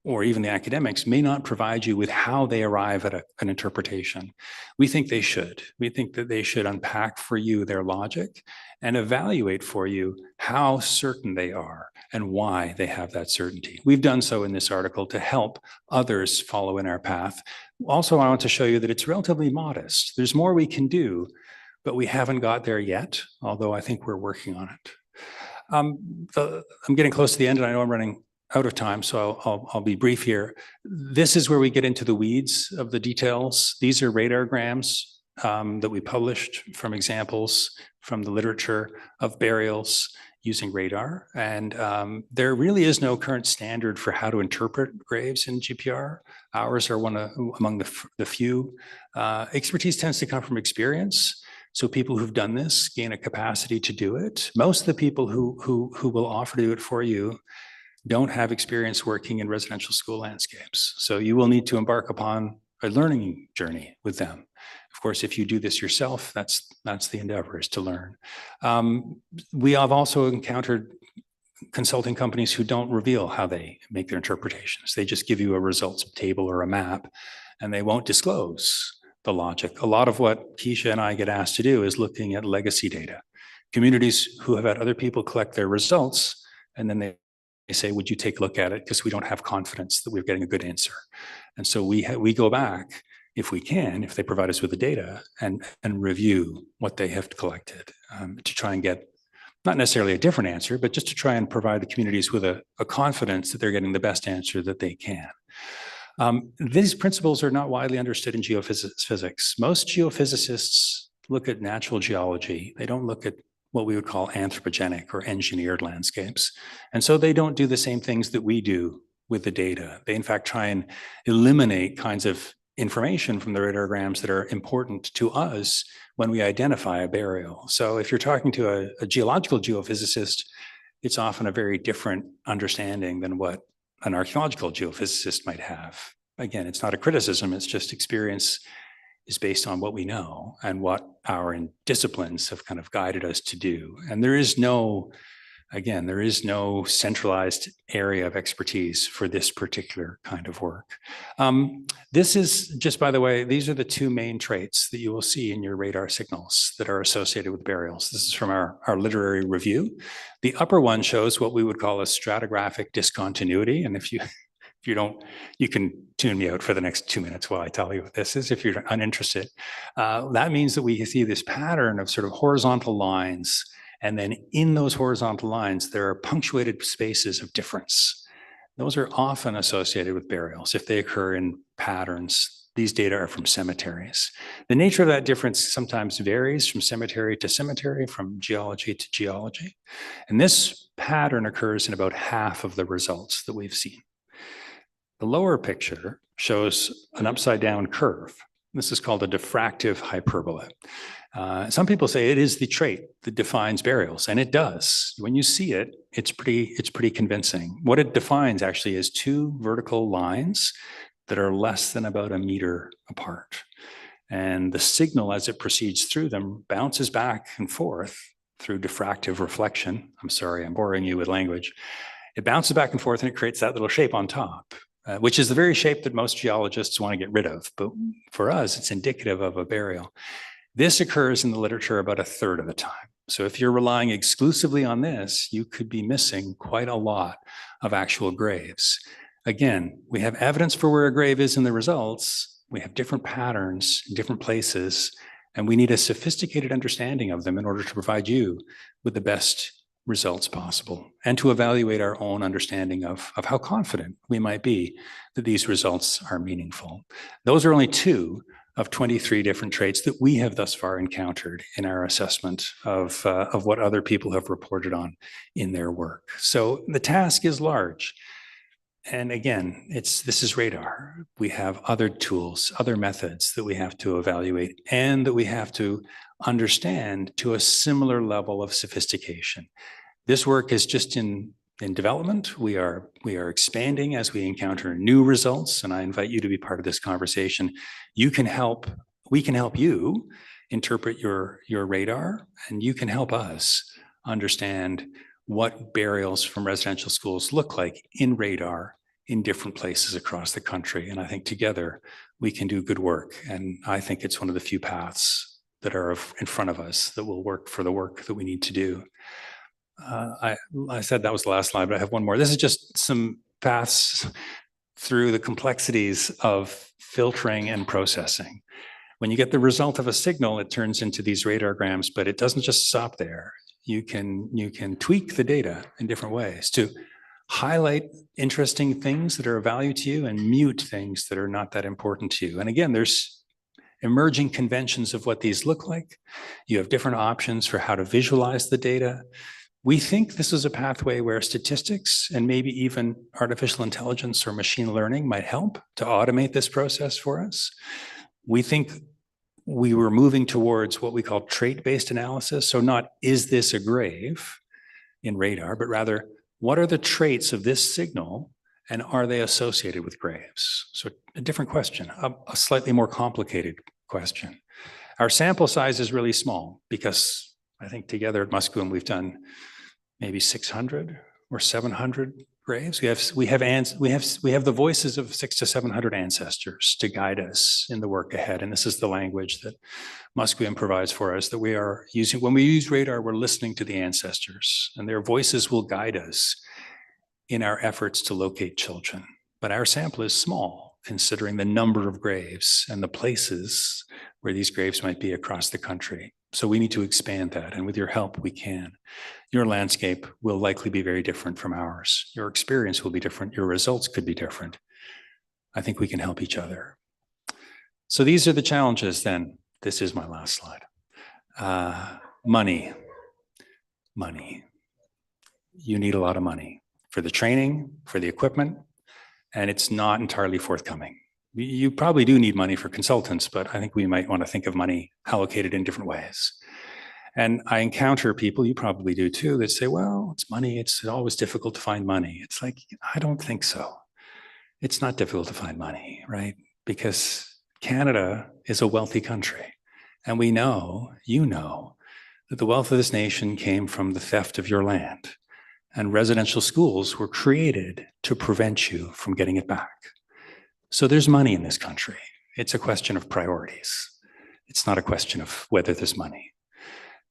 or even the academics may not provide you with how they arrive at an interpretation. We think they should. We think that they should unpack for you their logic and evaluate for you how certain they are and why they have that certainty. We've done so in this article to help others follow in our path. Also, I want to show you that it's relatively modest. There's more we can do, but we haven't got there yet, although I think we're working on it. I'm getting close to the end, and I know I'm running out of time, so I'll be brief here. This is where we get into the weeds of the details. These are radargrams that we published from examples from the literature of burials using radar. And there really is no current standard for how to interpret graves in GPR. Ours are among the few. Expertise tends to come from experience. So people who've done this gain a capacity to do it. Most of the people who will offer to do it for you don't have experience working in residential school landscapes. So you will need to embark upon a learning journey with them. Of course, if you do this yourself, that's the endeavor, is to learn. We have also encountered consulting companies who don't reveal how they make their interpretations. They just give you a results table or a map, and they won't disclose the logic. A lot of what Keisha and I get asked to do is looking at legacy data. Communities who have had other people collect their results, and then they say, would you take a look at it? Because we don't have confidence that we're getting a good answer. And so we go back, if we can, if they provide us with the data, and review what they have collected to try and get not necessarily a different answer, but just to try and provide the communities with a confidence that they're getting the best answer that they can. These principles are not widely understood in geophysics. Most geophysicists look at natural geology. They don't look at what we would call anthropogenic or engineered landscapes. And so they don't do the same things that we do with the data. They in fact try and eliminate kinds of information from the radargrams that are important to us when we identify a burial. So if you're talking to a geological geophysicist, it's often a very different understanding than what an archaeological geophysicist might have. Again, it's not a criticism, it's just experience is based on what we know and what our disciplines have kind of guided us to do. And there is no centralized area of expertise for this particular kind of work. This is, just by the way, these are the two main traits that you will see in your radar signals that are associated with burials. This is from our literary review. The upper one shows what we would call a stratigraphic discontinuity. And if you don't, you can tune me out for the next 2 minutes while I tell you what this is, if you're uninterested. That means that we see this pattern of sort of horizontal lines. And then in those horizontal lines, there are punctuated spaces of difference. Those are often associated with burials if they occur in patterns. These data are from cemeteries. The nature of that difference sometimes varies from cemetery to cemetery, from geology to geology. And this pattern occurs in about half of the results that we've seen. The lower picture shows an upside down curve. This is called a diffractive hyperbola. Some people say it is the trait that defines burials, and it does. When you see it, it's pretty convincing. What it defines actually is two vertical lines that are less than about a meter apart. And the signal as it proceeds through them bounces back and forth through diffractive reflection. I'm sorry, I'm boring you with language. It bounces back and forth and it creates that little shape on top, which is the very shape that most geologists want to get rid of. But for us, it's indicative of a burial. This occurs in the literature about a third of the time. So if you're relying exclusively on this, you could be missing quite a lot of actual graves. Again, we have evidence for where a grave is in the results. We have different patterns in different places, and we need a sophisticated understanding of them in order to provide you with the best results possible and to evaluate our own understanding of how confident we might be that these results are meaningful. Those are only two of 23 different traits that we have thus far encountered in our assessment of what other people have reported on in their work. So the task is large. And again, this is radar. We have other tools, other methods that we have to evaluate and that we have to understand to a similar level of sophistication. This work is just in development. We are expanding as we encounter new results, and I invite you to be part of this conversation. We can help you interpret your radar, and you can help us understand what burials from residential schools look like in radar in different places across the country. And I think together we can do good work. And I think it's one of the few paths that are in front of us that will work for the work that we need to do. I said that was the last slide, but I have one more. This is just some paths through the complexities of filtering and processing. When you get the result of a signal, it turns into these radargrams, but it doesn't just stop there. You can tweak the data in different ways to highlight interesting things that are of value to you and mute things that are not that important to you. And again, there's emerging conventions of what these look like. You have different options for how to visualize the data. We think this is a pathway where statistics and maybe even artificial intelligence or machine learning might help to automate this process for us. We think we were moving towards what we call trait-based analysis. So not, is this a grave in radar, but rather, what are the traits of this signal and are they associated with graves? So a different question, a slightly more complicated question. Our sample size is really small because I think together at Musqueam we've done maybe 600 or 700 graves. We have the voices of 600 to 700 ancestors to guide us in the work ahead. And this is the language that Musqueam provides for us that we are using. When we use radar, we're listening to the ancestors, and their voices will guide us in our efforts to locate children. But our sample is small, considering the number of graves and the places where these graves might be across the country. So we need to expand that, and with your help, we can. Your landscape will likely be very different from ours. Your experience will be different. Your results could be different. I think we can help each other. So these are the challenges then. This is my last slide. Money. You need a lot of money for the training, for the equipment, and it's not entirely forthcoming. You probably do need money for consultants, but I think we might want to think of money allocated in different ways. And I encounter people, you probably do too, that say, well, it's money. It's always difficult to find money. It's like, I don't think so. It's not difficult to find money, right? Because Canada is a wealthy country. And we know, you know, that the wealth of this nation came from the theft of your land. And residential schools were created to prevent you from getting it back. So there's money in this country. It's a question of priorities. It's not a question of whether there's money.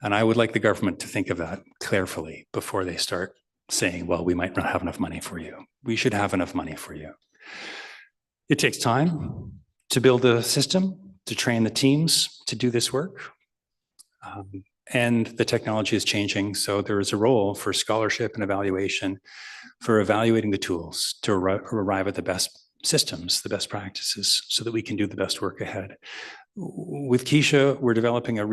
And I would like the government to think of that carefully before they start saying, well, we might not have enough money for you. We should have enough money for you. It takes time to build a system, to train the teams to do this work. And the technology is changing. So there is a role for scholarship and evaluation for evaluating the tools to arrive at the best systems, the best practices, so that we can do the best work ahead. With Keisha, we're developing a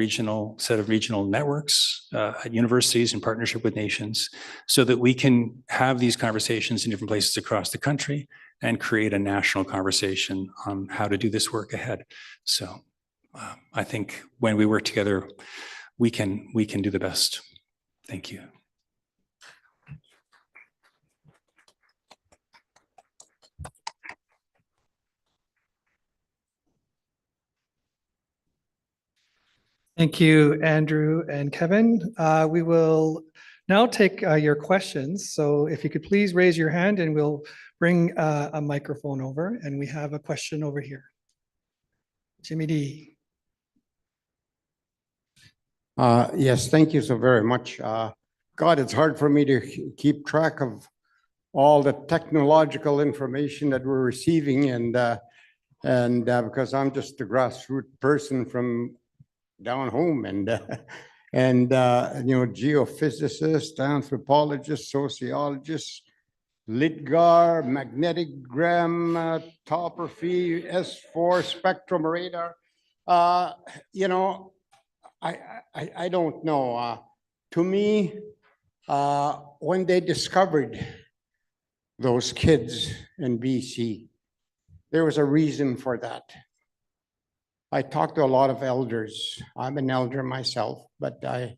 set of regional networks at universities in partnership with nations so that we can have these conversations in different places across the country and create a national conversation on how to do this work ahead. So I think when we work together, we can do the best. Thank you. Thank you, Andrew and Kevin. We will now take your questions. So if you could please raise your hand and we'll bring a microphone over. And we have a question over here. Jimmy D. Yes, thank you so very much. God, it's hard for me to keep track of all the technological information that we're receiving, and because I'm just a grassroots person from down home, and geophysicists, anthropologists, sociologists, LIDGAR, magnetic gram topography, S4 spectrum radar. I don't know. To me, when they discovered those kids in BC, there was a reason for that. I talked to a lot of elders. I'm an elder myself, but I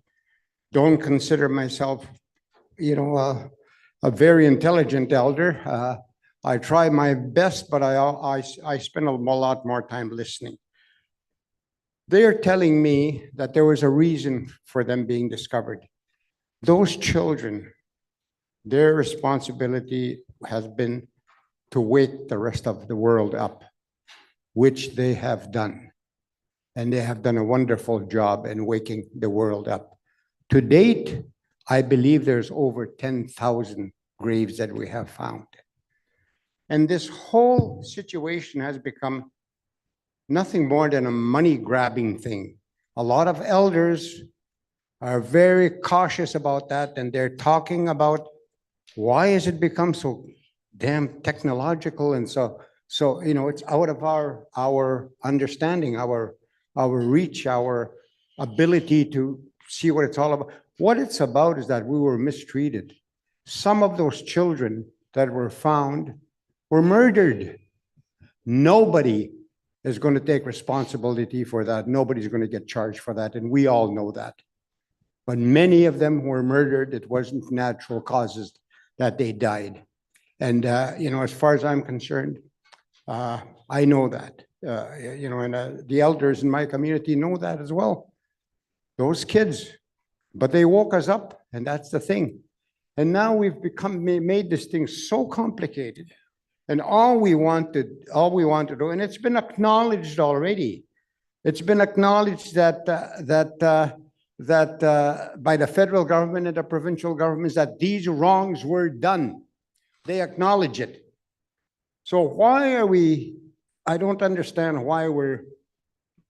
don't consider myself, a very intelligent elder. I try my best, but I spend a lot more time listening. They're telling me that there was a reason for them being discovered. Those children, their responsibility has been to wake the rest of the world up, which they have done. And they have done a wonderful job in waking the world up. To date, I believe there's over 10,000 graves that we have found. And this whole situation has become nothing more than a money grabbing thing. A lot of elders are very cautious about that, and they're talking about why has it become so damn technological and so it's out of our understanding, our reach, our ability to see what it's all about. What it's about is that we were mistreated. Some of those children that were found were murdered. Nobody is going to take responsibility for that. Nobody's going to get charged for that, and we all know that. But many of them were murdered. It wasn't natural causes that they died. And, as far as I'm concerned, I know that, and the elders in my community know that as well. Those kids, but they woke us up, and that's the thing. And now we've made this thing so complicated. And all we want to do, and it's been acknowledged already. It's been acknowledged that by the federal government and the provincial governments that these wrongs were done. They acknowledge it. So why are we, I don't understand why we're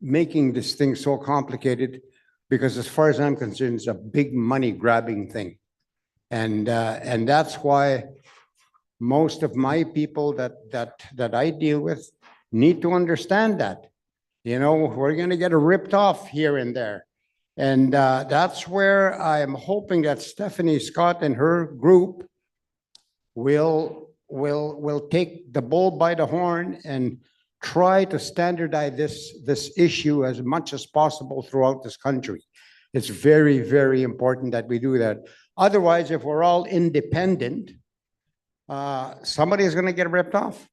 making this thing so complicated, because as far as I'm concerned, it's a big money grabbing thing. And that's why most of my people that I deal with need to understand that. We're going to get ripped off here and there. And that's where I am hoping that Stephanie Scott and her group will take the bull by the horn and try to standardize this issue as much as possible throughout this country. It's very, very important that we do that. Otherwise, if we're all independent, somebody is going to get ripped off.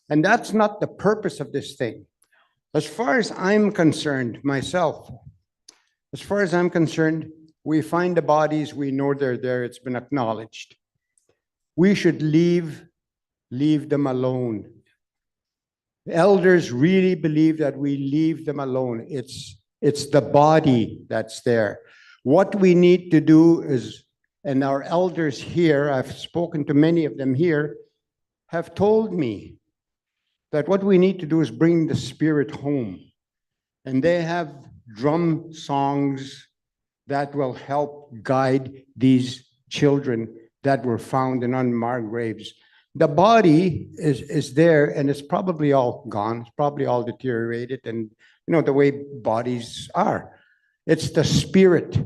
And that's not the purpose of this thing. As far as I'm concerned, myself, as far as I'm concerned, we find the bodies, we know they're there, it's been acknowledged. We should leave them alone. Elders really believe that we leave them alone. It's the body that's there. What we need to do is, and our elders here, I've spoken to many of them here, have told me that what we need to do is bring the spirit home. And they have drum songs that will help guide these children that were found in unmarked graves. The body is there, and it's probably all gone. It's probably all deteriorated, and the way bodies are. It's the spirit.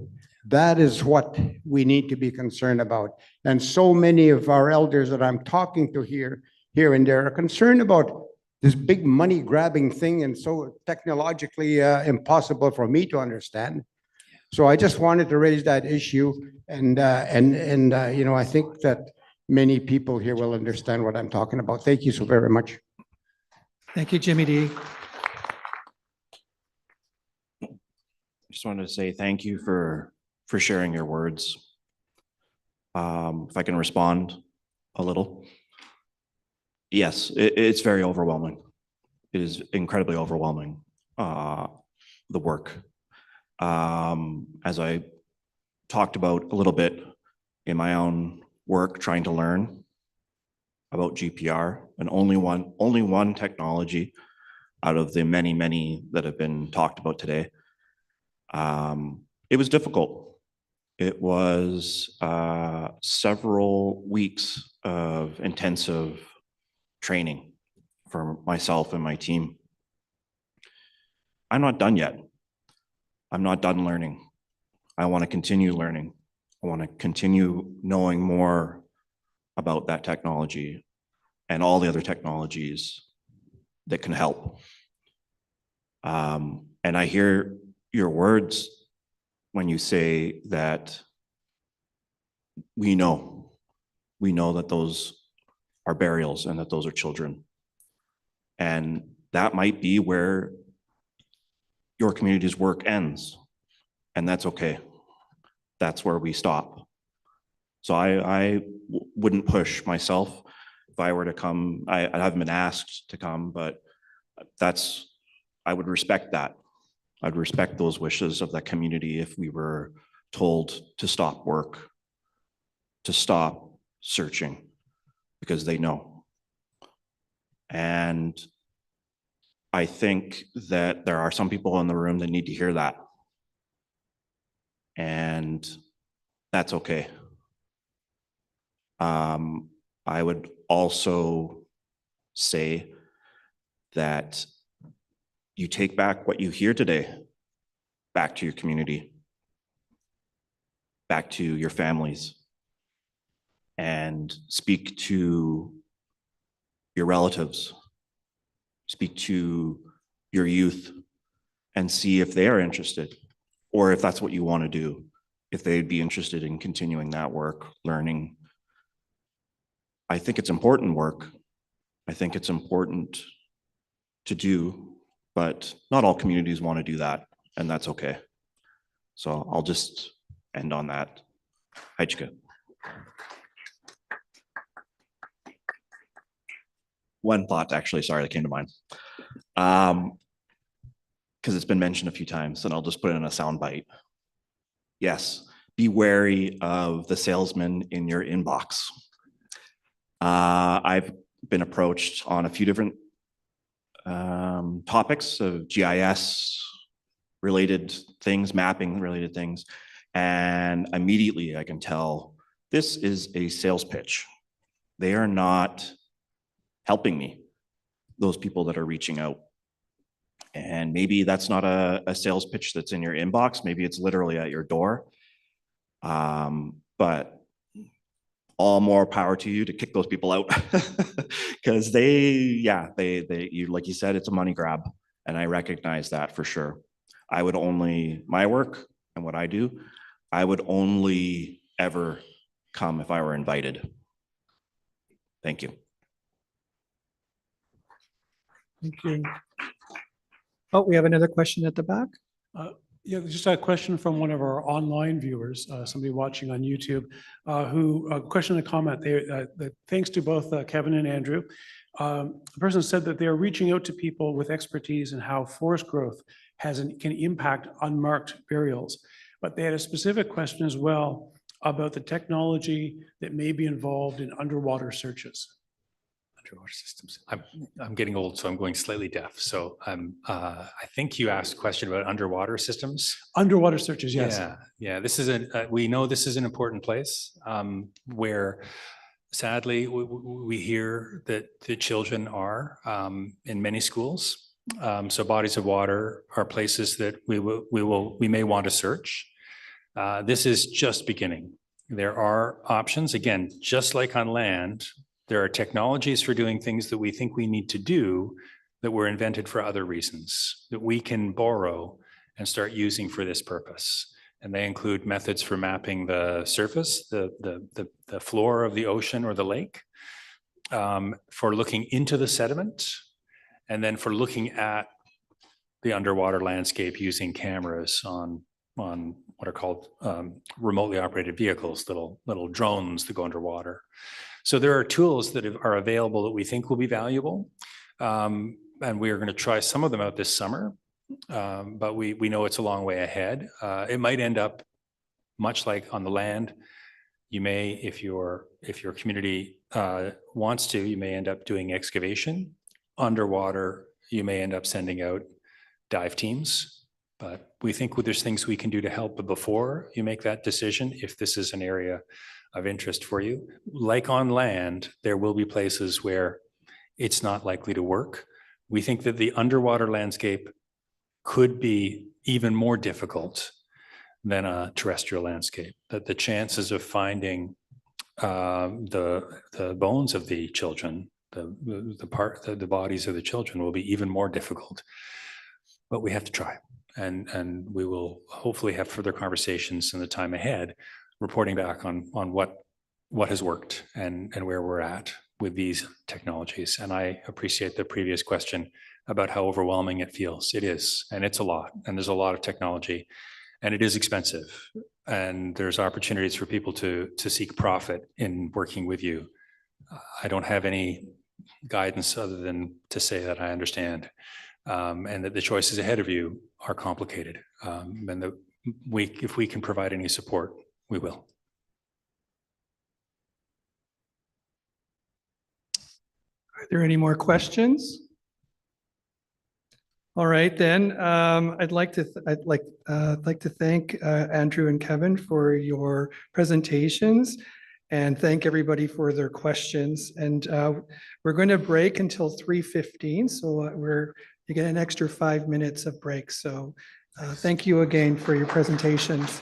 That is what we need to be concerned about. And so many of our elders that I'm talking to here and there are concerned about this big money grabbing thing, and so technologically impossible for me to understand. So I just wanted to raise that issue, and I think that many people here will understand what I'm talking about. Thank you so very much. Thank you, Jimmy D. Just wanted to say thank you for sharing your words. If I can respond a little. Yes, it's very overwhelming. It is incredibly overwhelming, the work. As I talked about a little bit in my own work, trying to learn about GPR, and only one technology out of the many, many that have been talked about today. It was difficult. It was several weeks of intensive training for myself and my team. I'm not done yet. I'm not done learning. I want to continue learning. I want to continue knowing more about that technology and all the other technologies that can help. And I hear your words when you say that we know that those are burials and that those are children. And that might be where your community's work ends, and that's okay. That's where we stop. So I wouldn't push myself if I were to come, I haven't been asked to come, but I would respect that. I'd respect those wishes of that community if we were told to stop work, to stop searching, because they know. And I think that there are some people in the room that need to hear that. And that's okay. I would also say that you take back what you hear today, back to your community, back to your families, and speak to your relatives, speak to your youth, and see if they are interested, or if that's what you want to do, if they'd be interested in continuing that work, learning. I think it's important work. I think it's important to do, but not all communities want to do that, and that's okay. So I'll just end on that. Heichke. One thought, actually, sorry, that came to mind. Because it's been mentioned a few times, and I'll just put it in a sound bite. Yes, be wary of the salesman in your inbox. I've been approached on a few different topics of GIS related things, mapping related things, and immediately I can tell this is a sales pitch. They are not helping me, those people that are reaching out. And maybe that's not a sales pitch that's in your inbox. Maybe it's literally at your door. But all more power to you to kick those people out because you, like you said, it's a money grab. And I recognize that for sure. I would only, my work and what I do, I would only ever come if I were invited. Thank you. Thank you. Oh, we have another question at the back. Yeah, just a question from one of our online viewers, somebody watching on YouTube, question and comment. Thanks to both Kevin and Andrew. The person said that they are reaching out to people with expertise in how forest growth can impact unmarked burials. But they had a specific question as well about the technology that may be involved in underwater searches. Underwater systems. I'm getting old, so I'm going slightly deaf. So I think you asked a question about underwater systems. Underwater searches, yes. Yeah. This is we know this is an important place where, sadly, we hear that the children are in many schools. So bodies of water are places that we may want to search. This is just beginning. There are options, again, just like on land. There are technologies for doing things that we think we need to do that were invented for other reasons that we can borrow and start using for this purpose. And they include methods for mapping the surface, the floor of the ocean or the lake, for looking into the sediment, and then for looking at the underwater landscape using cameras on what are called remotely operated vehicles, little drones that go underwater. So there are tools that are available that we think will be valuable. And we are going to try some of them out this summer, but we know it's a long way ahead. It might end up much like on the land. You may, if your community wants to, you may end up doing excavation. Underwater, you may end up sending out dive teams. But we think there's things we can do to help. But before you make that decision, if this is an area of interest for you, like on land, there will be places where it's not likely to work. We think that the underwater landscape could be even more difficult than a terrestrial landscape, that the chances of finding the bones of the children, the bodies of the children will be even more difficult. But we have to try. And we will hopefully have further conversations in the time ahead, reporting back on what has worked and where we're at with these technologies. And I appreciate the previous question about how overwhelming it feels. It is, and it's a lot, and there's a lot of technology, and it is expensive. And there's opportunities for people to seek profit in working with you. I don't have any guidance other than to say that I understand, and that the choices ahead of you are complicated. And that if we can provide any support, we will. Are there any more questions? All right, then, I'd like to thank Andrew and Kevin for your presentations and thank everybody for their questions. And we're going to break until 3:15, so you get an extra 5 minutes of break. So thank you again for your presentations.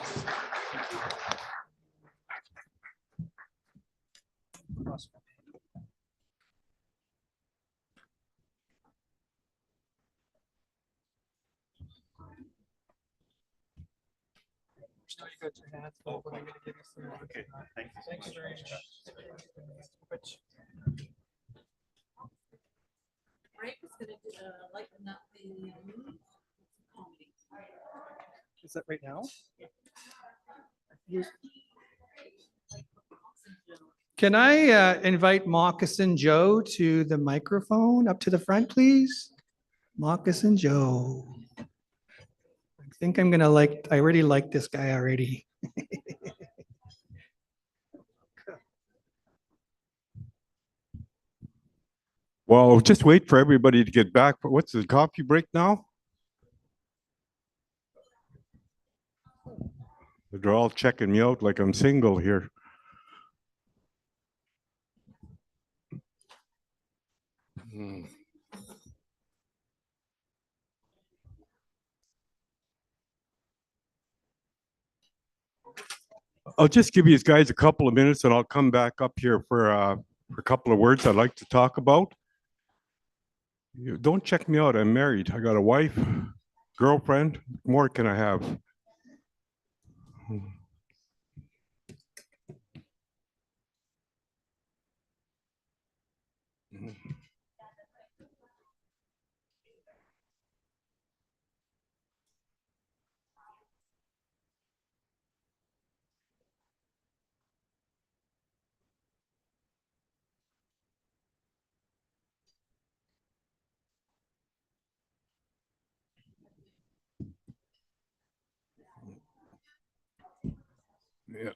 Okay, thank you so much. Is that right now? Can I invite Moccasin Joe to the microphone up to the front, please? Moccasin Joe. I think I'm gonna I already like this guy already. Well, just wait for everybody to get back. But what's the coffee break now? They're all checking me out like I'm single here. I'll just give you guys a couple of minutes and I'll come back up here for a couple of words I'd like to talk about. Don't check me out. I'm married. I got a wife, girlfriend. What more can I have? Yeah.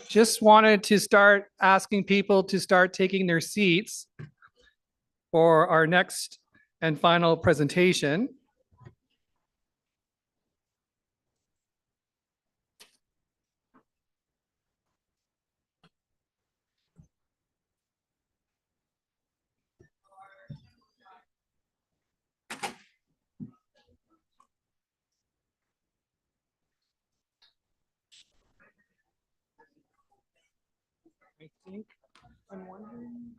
Just wanted to start asking people to start taking their seats for our next and final presentation. I think I'm wondering.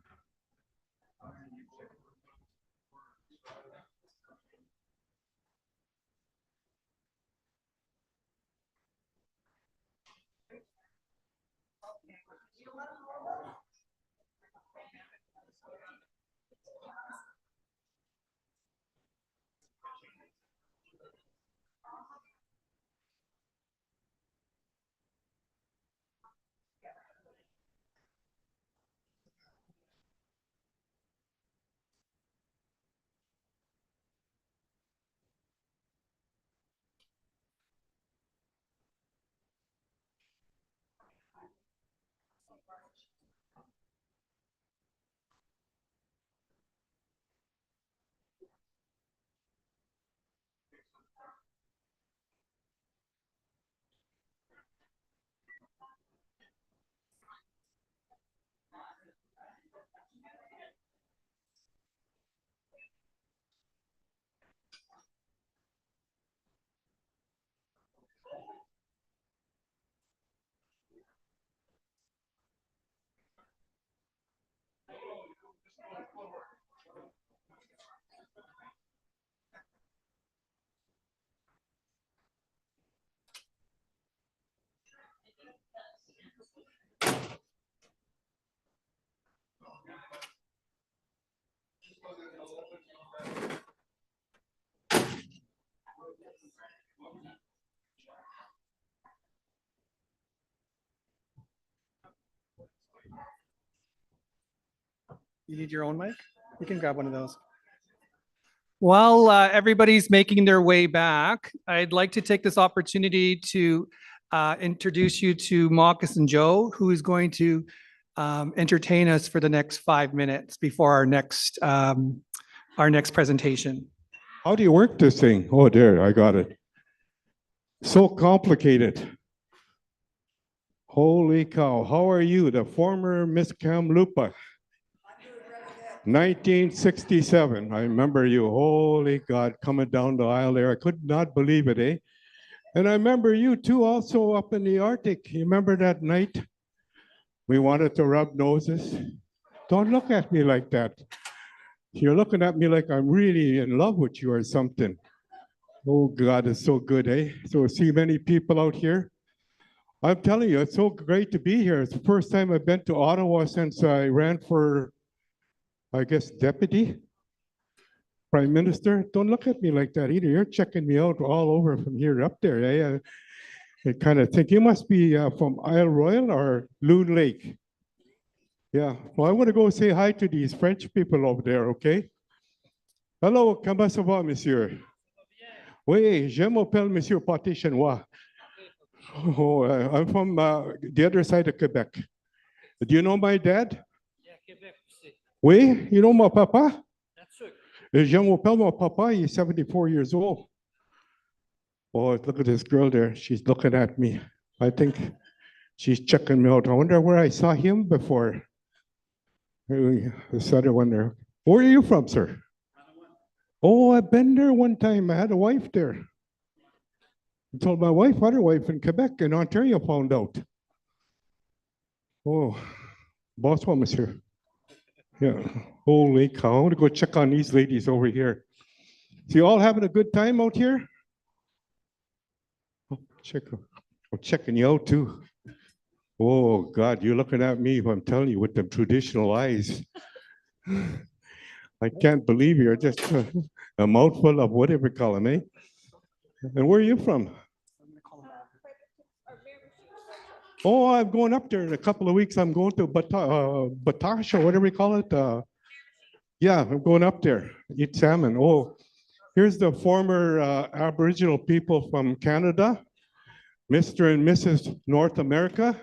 You need your own mic? You can grab one of those. While everybody's making their way back, I'd like to take this opportunity to introduce you to Moccasin Joe, who is going to entertain us for the next 5 minutes before our next presentation. How do you work this thing? Oh, there, I got it. So complicated. Holy cow. How are you? The former Miss Kamloopa. 1967. I remember you. Holy God, coming down the aisle there. I could not believe it, eh? And I remember you too, also up in the Arctic. You remember that night? We wanted to rub noses. Don't look at me like that. You're looking at me like I'm really in love with you or something. Oh God, it's so good, eh? So see many people out here. I'm telling you, it's so great to be here. It's the first time I've been to Ottawa since I ran for, I guess, deputy prime minister. Don't look at me like that either. You're checking me out all over from here up there, eh? I kind of think you must be from Isle Royal or Loon Lake. Yeah, well, I want to go say hi to these French people over there, okay? Hello, comment ça va, monsieur? Oui, je m'appelle Monsieur Pâté Chinois. Oh, I'm from the other side of Quebec. Do you know my dad? Yeah, Quebec. Oui, you know my papa? That's it. Je m'appelle mon papa, he's 74 years old. Oh, look at this girl there. She's looking at me. I think she's checking me out. I wonder where I saw him before. This other one there. Where are you from, sir? Oh, I've been there one time. I had a wife there. I told my wife, other wife in Quebec, in Ontario, found out. Oh, bonsoir, monsieur. Yeah, holy cow. I want to go check on these ladies over here. So you all having a good time out here? Oh, I'm checking you out too. Oh God, you're looking at me, I'm telling you, with them traditional eyes. I can't believe you're just a mouthful of whatever you call them, eh? And where are you from? Oh, I'm going up there in a couple of weeks. I'm going to Batash or whatever you call it. Yeah, I'm going up there, eat salmon. Oh, here's the former Aboriginal people from Canada, Mr. and Mrs. North America.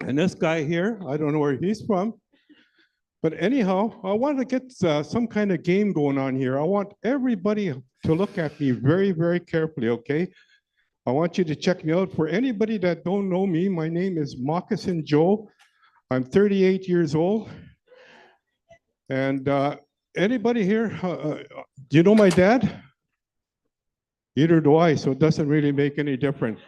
And this guy here, I don't know where he's from. But anyhow, I want to get some kind of game going on here. I want everybody to look at me very, very carefully, okay? I want you to check me out. For anybody that don't know me, my name is Moccasin Joe. I'm 38 years old. And anybody here, do you know my dad? Either do I, so it doesn't really make any difference.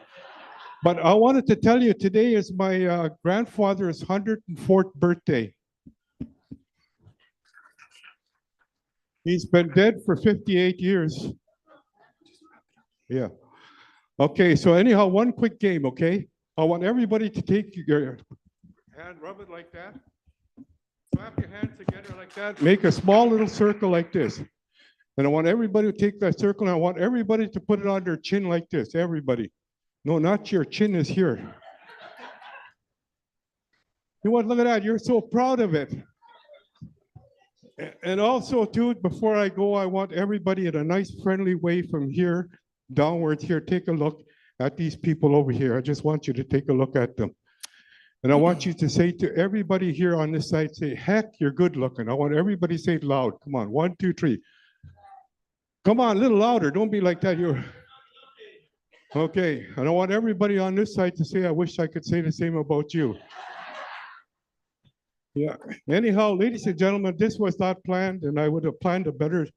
But I wanted to tell you, today is my grandfather's 104th birthday. He's been dead for 58 years. Yeah. Okay, so anyhow, one quick game, okay? I want everybody to take your hand, rub it like that. Clap your hands together like that. Make a small little circle like this. And I want everybody to take that circle, and I want everybody to put it on their chin like this, everybody. No, not your chin is here. You want, look at that, you're so proud of it. And also too, before I go, I want everybody in a nice friendly way from here downwards here, take a look at these people over here. I just want you to take a look at them. And I want you to say to everybody here on this side, say, heck, you're good looking. I want everybody to say it loud. Come on, 1, 2, 3. Come on, a little louder. Don't be like that. You're okay. And I want everybody on this side to say, I wish I could say the same about you. Yeah. Anyhow, ladies and gentlemen, this was not planned, and I would have planned a better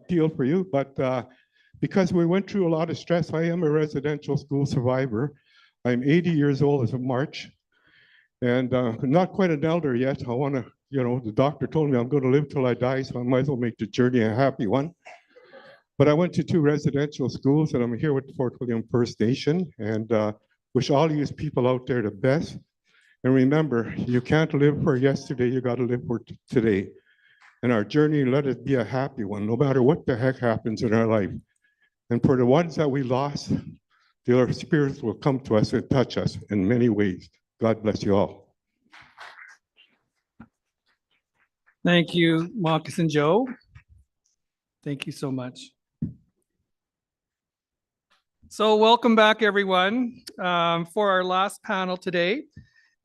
deal for you. But because we went through a lot of stress, I am a residential school survivor. I'm 80 years old as of March, and not quite an elder yet. I want to, you know, the doctor told me I'm going to live till I die, so I might as well make the journey a happy one. But I went to 2 residential schools, and I'm here with Fort William First Nation, and wish all you people out there the best. And remember, you can't live for yesterday, you got to live for today. And our journey, let it be a happy one, no matter what the heck happens in our life. And for the ones that we lost, the spirits will come to us and touch us in many ways. God bless you all. Thank you, Marcus and Joe. Thank you so much. So welcome back, everyone, for our last panel today.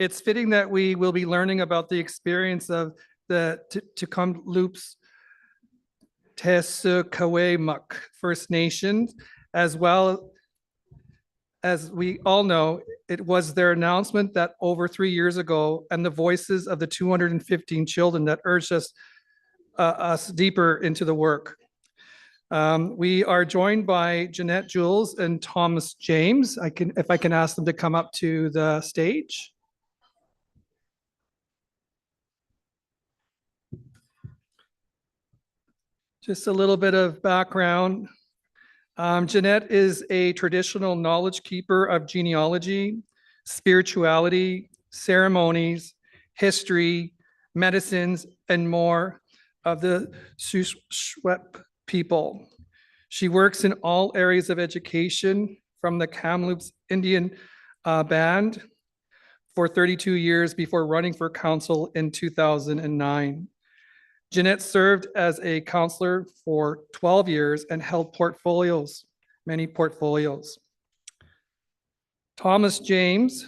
It's fitting that we will be learning about the experience of the Tk'emlúps Tessukawemuk First Nations, as well as we all know, it was their announcement that over 3 years ago, and the voices of the 215 children that urged us deeper into the work. We are joined by Jeanette Jules and Thomas James. If I can ask them to come up to the stage. Just a little bit of background. Jeanette is a traditional knowledge keeper of genealogy, spirituality, ceremonies, history, medicines, and more of the Shuswap people. She works in all areas of education, from the Kamloops Indian Band for 32 years before running for council in 2009. Jeanette served as a counselor for 12 years and held portfolios, many portfolios. Thomas James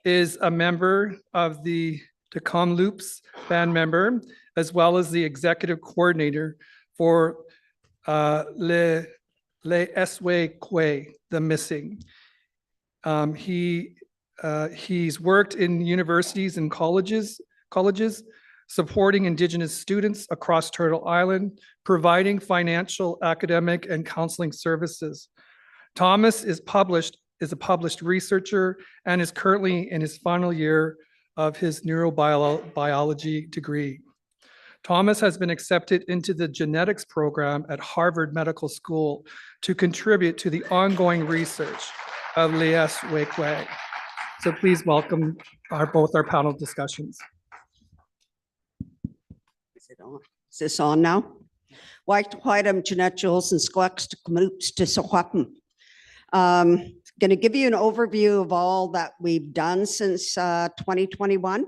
is a member of the Tk'emlúps band member, as well as the executive coordinator for Le Eswe, the missing. He's worked in universities and colleges, supporting Indigenous students across Turtle Island, providing financial, academic, and counseling services. Thomas is a published researcher and is currently in his final year of his neurobiology degree. Thomas has been accepted into the genetics program at Harvard Medical School to contribute to the research of Lies Wekwe. So please welcome both our panel discussions. Is this on now? White Jeanette Jules and Sklex Tk'emlúps to Sahwapim. Going to give you an overview of all that we've done since 2021.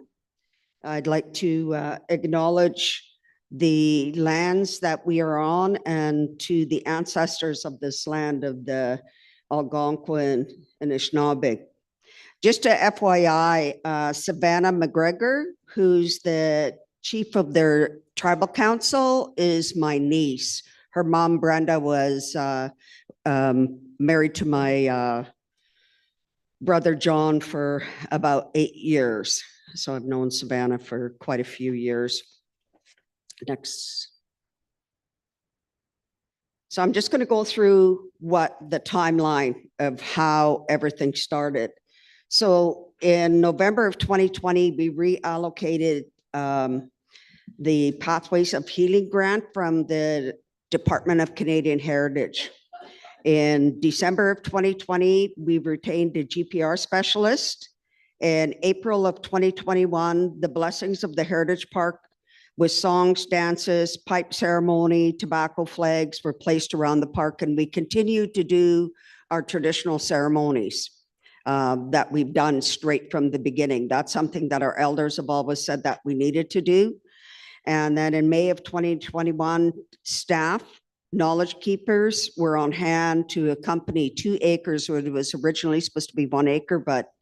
I'd like to acknowledge the lands that we are on and to the ancestors of this land of the Algonquin and Anishinaabe. Just a FYI, Savannah McGregor, who's the chief of their tribal council, is my niece. Her mom, Brenda, was married to my brother, John, for about 8 years. So I've known Savannah for quite a few years. Next. So I'm just going to go through what the timeline of how everything started. So in November of 2020, we reallocated the Pathways of Healing grant from the Department of Canadian Heritage. In December of 2020, we retained a GPR specialist. In April of 2021, the blessings of the Heritage Park with songs, dances, pipe ceremony, tobacco flags were placed around the park, and we continue to do our traditional ceremonies that we've done straight from the beginning. That's something that our elders have always said that we needed to do. And then in May of 2021, staff, knowledge keepers were on hand to accompany 2 acres, where it was originally supposed to be 1 acre, but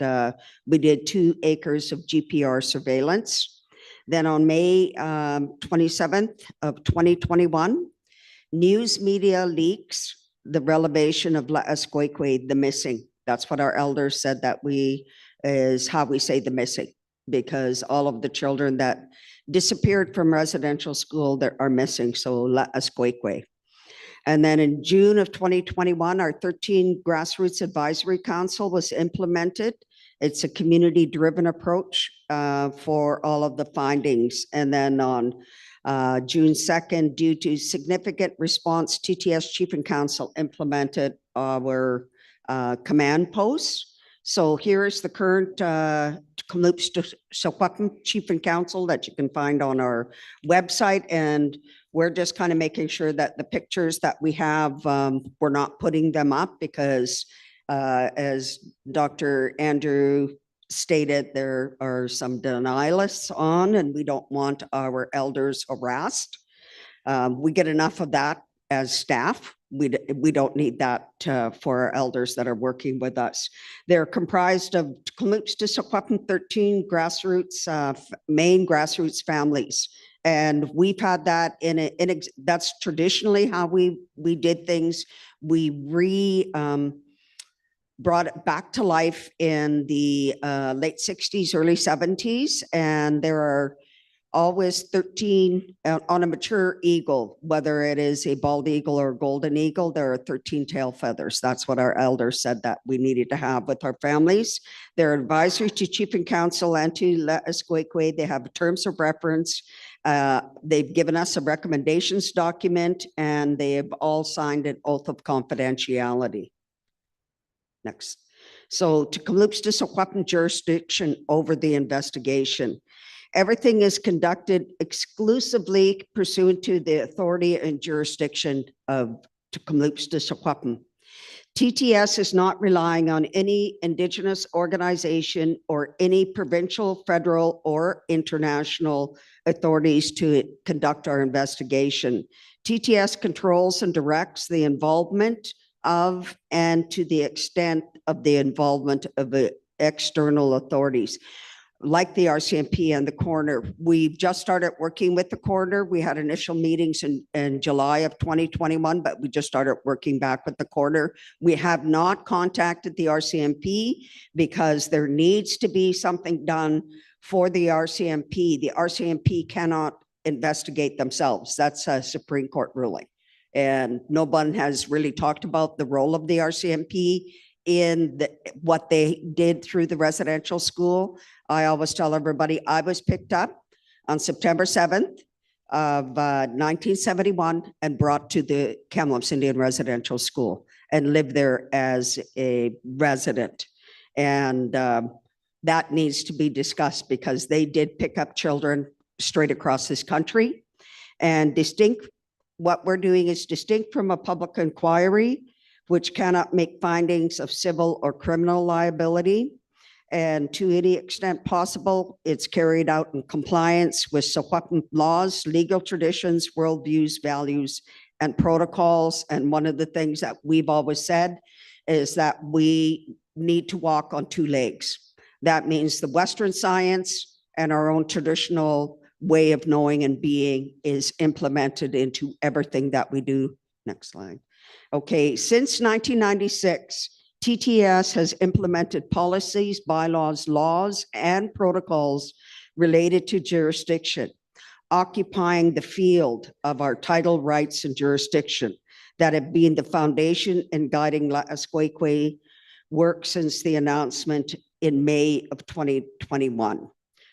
we did 2 acres of GPR surveillance. Then on May 27th of 2021, news media leaks the revelation of Laaskwekwe, the missing. That's what our elders said that is how we say the missing, because all of the children that disappeared from residential school that are missing, so Laaskwekwe. And then in June of 2021, our 13 Grassroots Advisory Council was implemented. It's a community-driven approach for all of the findings. And then on June 2nd, due to significant response, TTS Chief and Council implemented our command posts. So here is the current Kamloops to Secwepemc Chief and Council that you can find on our website. And we're just kind of making sure that the pictures that we have, we're not putting them up because as Dr. Andrew stated, there are some denialists on and we don't want our elders harassed. We get enough of that as staff. We don't need that for our elders that are working with us. They're comprised of Kamloops to Secwepemc 13 grassroots, main grassroots families. And we've had that that's traditionally how we did things. We brought it back to life in the late 60s, early 70s. And there are always 13 on a mature eagle, whether it is a bald eagle or a golden eagle, there are 13 tail feathers. That's what our elders said that we needed to have with our families. They're advisory to Chief and Council and to Le'Esqueque. They have terms of reference. They've given us a recommendations document and they have all signed an oath of confidentiality. Next. So to Kamloops to Secwepemc jurisdiction over the investigation. Everything is conducted exclusively pursuant to the authority and jurisdiction of Kamloops to Secwepemc. TTS is not relying on any Indigenous organization or any provincial, federal, or international authorities to conduct our investigation. TTS controls and directs the involvement of and to the extent of the involvement of the external authorities, like the RCMP and the coroner. We've just started working with the coroner. We had initial meetings in July of 2021, but we just started working back with the coroner. We have not contacted the RCMP because there needs to be something done for the RCMP. The RCMP cannot investigate themselves. That's a Supreme Court ruling. And no one has really talked about the role of the RCMP in what they did through the residential school. I always tell everybody I was picked up on September 7th of 1971 and brought to the Kamloops Indian Residential School and lived there as a resident. And that needs to be discussed because they did pick up children straight across this country. And what we're doing is distinct from a public inquiry, which cannot make findings of civil or criminal liability. And to any extent possible, it's carried out in compliance with Secwepemc laws, legal traditions, worldviews, values, and protocols. And one of the things that we've always said is that we need to walk on two legs. That means the Western science and our own traditional way of knowing and being is implemented into everything that we do. Next slide. Okay, since 1996, TTS has implemented policies, bylaws, laws, and protocols related to jurisdiction, occupying the field of our title, rights, and jurisdiction that have been the foundation and guiding Le'Esqueque work since the announcement in May of 2021.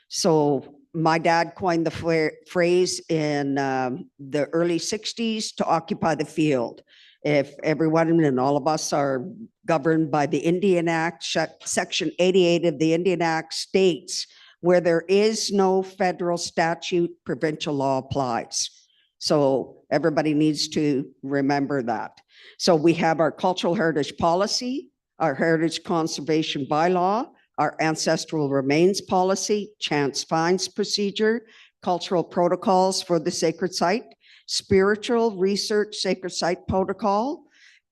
So my dad coined the phrase in the early 60s to occupy the field. If everyone and all of us are governed by the Indian Act, Section 88 of the Indian Act states where there is no federal statute, provincial law applies. So everybody needs to remember that. So we have our cultural heritage policy, our heritage conservation bylaw, our ancestral remains policy, chance finds procedure, cultural protocols for the sacred site, spiritual research sacred site protocol,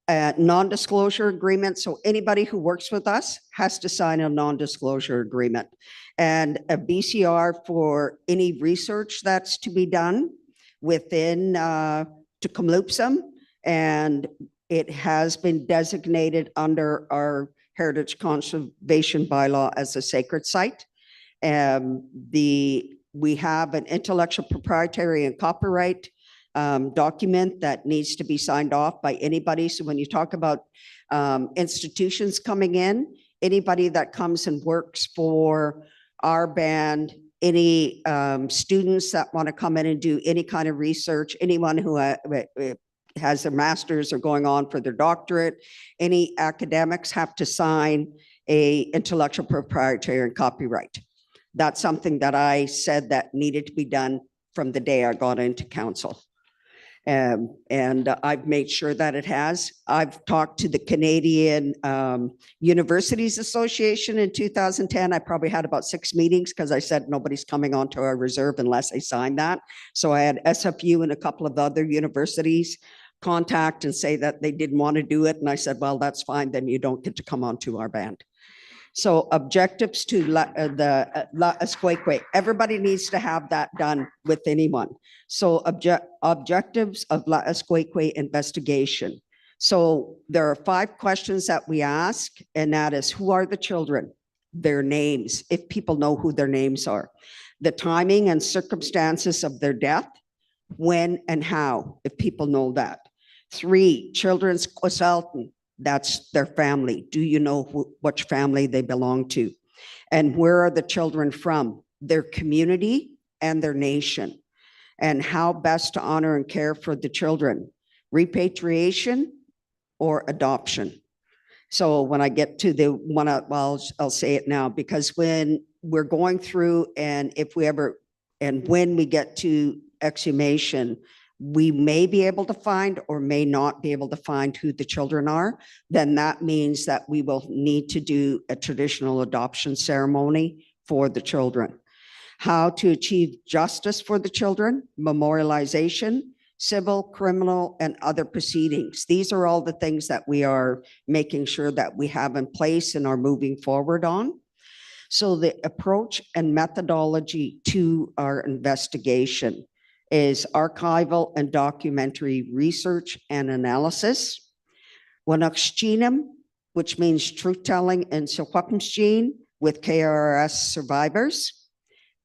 non-disclosure agreement. So anybody who works with us has to sign a non-disclosure agreement, and a BCR for any research that's to be done within to Kamloopsum, and it has been designated under our Heritage Conservation Bylaw as a sacred site. We have an intellectual proprietary and copyright document that needs to be signed off by anybody. So when you talk about institutions coming in, anybody that comes and works for our band, any students that want to come in and do any kind of research, anyone who has their master's or going on for their doctorate, any academics have to sign a intellectual proprietary and copyright. That's something that I said that needed to be done from the day I got into council. And I've made sure that it has. I've talked to the Canadian Universities Association in 2010. I probably had about 6 meetings because I said nobody's coming onto our reserve unless I sign that. So I had SFU and a couple of other universities contact and say that they didn't want to do it. And I said, well, that's fine. Then you don't get to come onto our band. So objectives to La Esqueque. Everybody needs to have that done with anyone. So objectives of La Esqueque investigation. So there are 5 questions that we ask, and that is, who are the children? Their names, if people know who their names are. The timing and circumstances of their death, when and how, if people know that. 3, children's consultant. That's their family. Do you know which family they belong to? And where are the children from? Their community and their nation. And how best to honor and care for the children. Repatriation or adoption. So when I get to the one, I'll say it now, because when we're going through and if we ever, and when we get to exhumation, we may be able to find or may not be able to find who the children are, then that means that we will need to do a traditional adoption ceremony for the children. How to achieve justice for the children, memorialization, civil, criminal, and other proceedings. These are all the things that we are making sure that we have in place and are moving forward on. So the approach and methodology to our investigation is archival and documentary research and analysis. Wanakshchinam, which means truth-telling in Secwepemctsín with KRS survivors.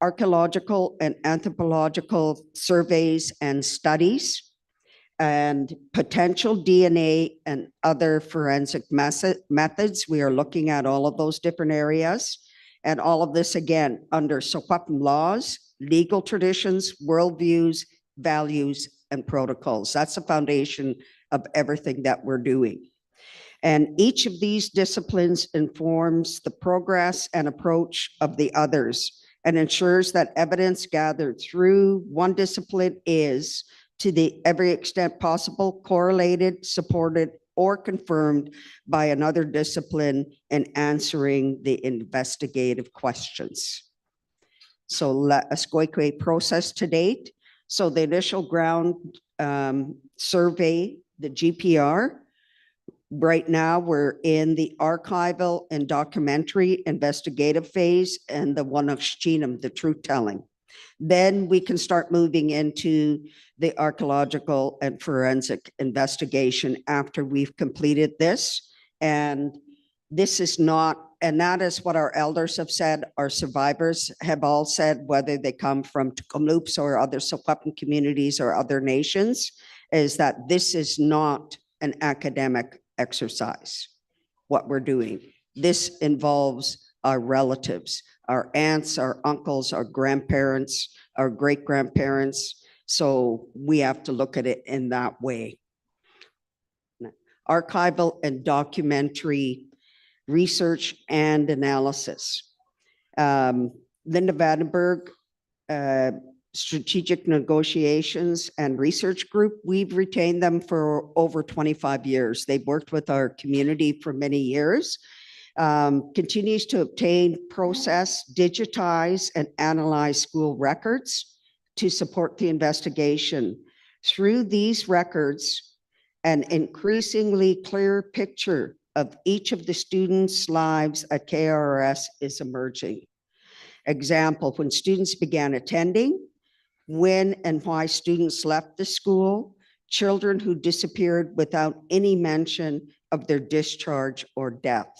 Archaeological and anthropological surveys and studies. And potential DNA and other forensic methods. We are looking at all of those different areas. And all of this, again, under Secwepem laws, legal traditions, worldviews, values, and protocols. That's the foundation of everything that we're doing. And each of these disciplines informs the progress and approach of the others and ensures that evidence gathered through one discipline is, to the every extent possible, correlated, supported, or confirmed by another discipline in answering the investigative questions. So La Esqueque process to date. So the initial ground survey, the GPR, right now we're in the archival and documentary investigative phase and the Wanakshchinam, the truth telling. Then we can start moving into the archaeological and forensic investigation after we've completed this. And this is not, and that is what our elders have said, our survivors have all said, whether they come from Tk'emlúps or other Secwepem communities or other nations, is that this is not an academic exercise, what we're doing. This involves our relatives, our aunts, our uncles, our grandparents, our great-grandparents. So we have to look at it in that way. Archival and documentary research and analysis. Linda Vandenberg, Strategic Negotiations and Research Group, we've retained them for over 25 years. They've worked with our community for many years. Continues to obtain, process, digitize, and analyze school records to support the investigation. Through these records, an increasingly clear picture of each of the students' lives at KRS is emerging. Example, when students began attending, when and why students left the school, children who disappeared without any mention of their discharge or death.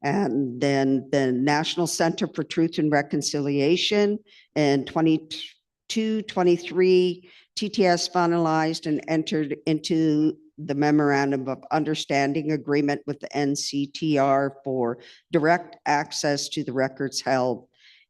And then the National Center for Truth and Reconciliation in 22-23, TTS finalized and entered into the Memorandum of Understanding Agreement with the NCTR for direct access to the records held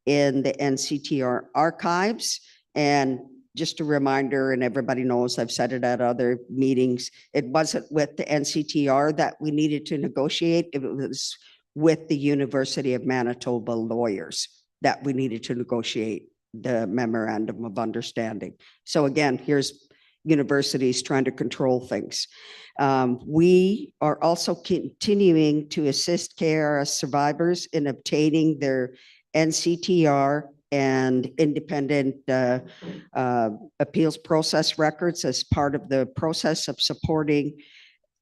in the NCTR archives. And just a reminder, and everybody knows, I've said it at other meetings, it wasn't with the NCTR that we needed to negotiate. It was with the University of Manitoba lawyers that we needed to negotiate the memorandum of understanding. So again, here's universities trying to control things. We are also continuing to assist KRS survivors in obtaining their NCTR and independent appeals process records as part of the process of supporting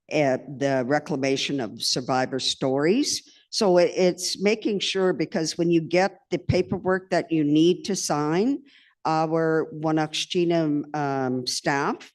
the reclamation of survivor stories. So it's making sure, because when you get the paperwork that you need to sign, our Wanakshina staff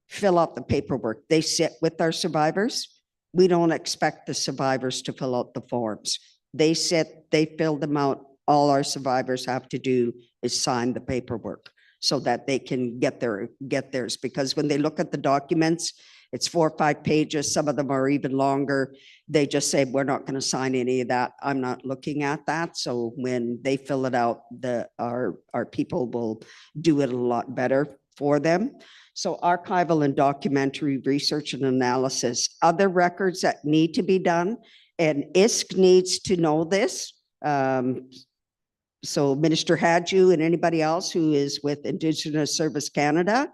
fill out the paperwork. They sit with our survivors. We don't expect the survivors to fill out the forms. They sit, they fill them out. All our survivors have to do is sign the paperwork so that they can get theirs. Because when they look at the documents, it's 4 or 5 pages. Some of them are even longer. They just say, we're not going to sign any of that. I'm not looking at that. So when they fill it out, our people will do it a lot better for them. So archival and documentary research and analysis, other records that need to be done, and ISK needs to know this. So Minister Hadju and anybody else who is with Indigenous Service Canada,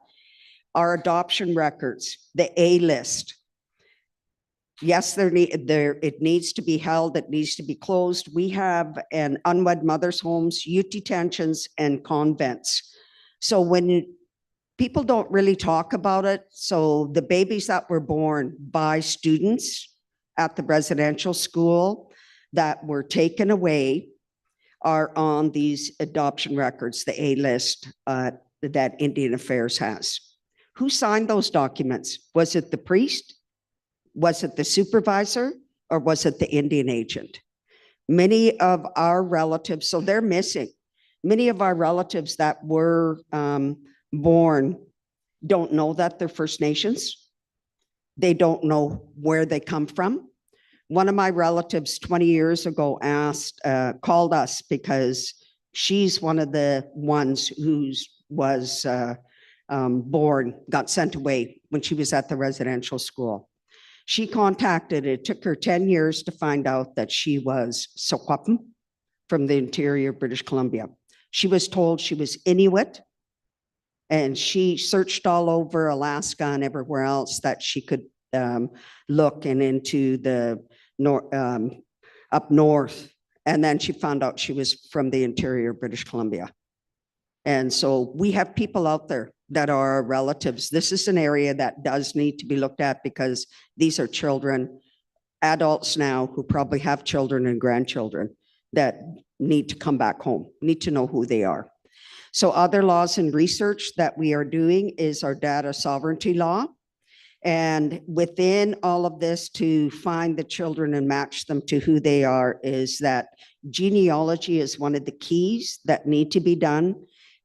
our adoption records, the A list. Yes, it needs to be held, it needs to be closed. We have an unwed mothers' homes, youth detentions, and convents. So when people don't really talk about it, so the babies that were born by students at the residential school that were taken away are on these adoption records, the A list that Indian Affairs has. Who signed those documents? Was it the priest? Was it the supervisor? Or was it the Indian agent? Many of our relatives, so they're missing. Many of our relatives that were born don't know that they're First Nations. They don't know where they come from. One of my relatives 20 years ago called us because she's one of the ones who was born, got sent away when she was at the residential school. She contacted, it took her 10 years to find out that she was Secwepemc from the interior British Columbia. She was told she was Inuit, and she searched all over Alaska and everywhere else that she could look, and into the up north. And then she found out she was from the interior British Columbia. And so we have people out there that are relatives. This is an area that does need to be looked at, because these are children, adults now who probably have children and grandchildren that need to come back home, need to know who they are. So other laws and research that we are doing is our data sovereignty law. And within all of this, to find the children and match them to who they are, is that genealogy is one of the keys that need to be done.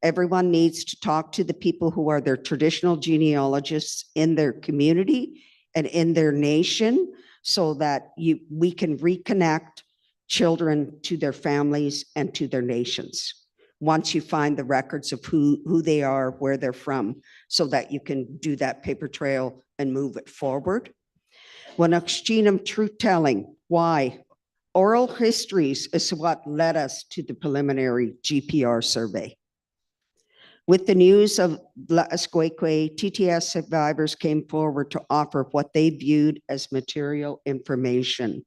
Everyone needs to talk to the people who are their traditional genealogists in their community and in their nation, so that we can reconnect children to their families and to their nations. Once you find the records of who they are, where they're from, so that you can do that paper trail and move it forward. Wanakshinem truth telling, why? Oral histories is what led us to the preliminary GPR survey. With the news of Laaskwekwe, TTS survivors came forward to offer what they viewed as material information.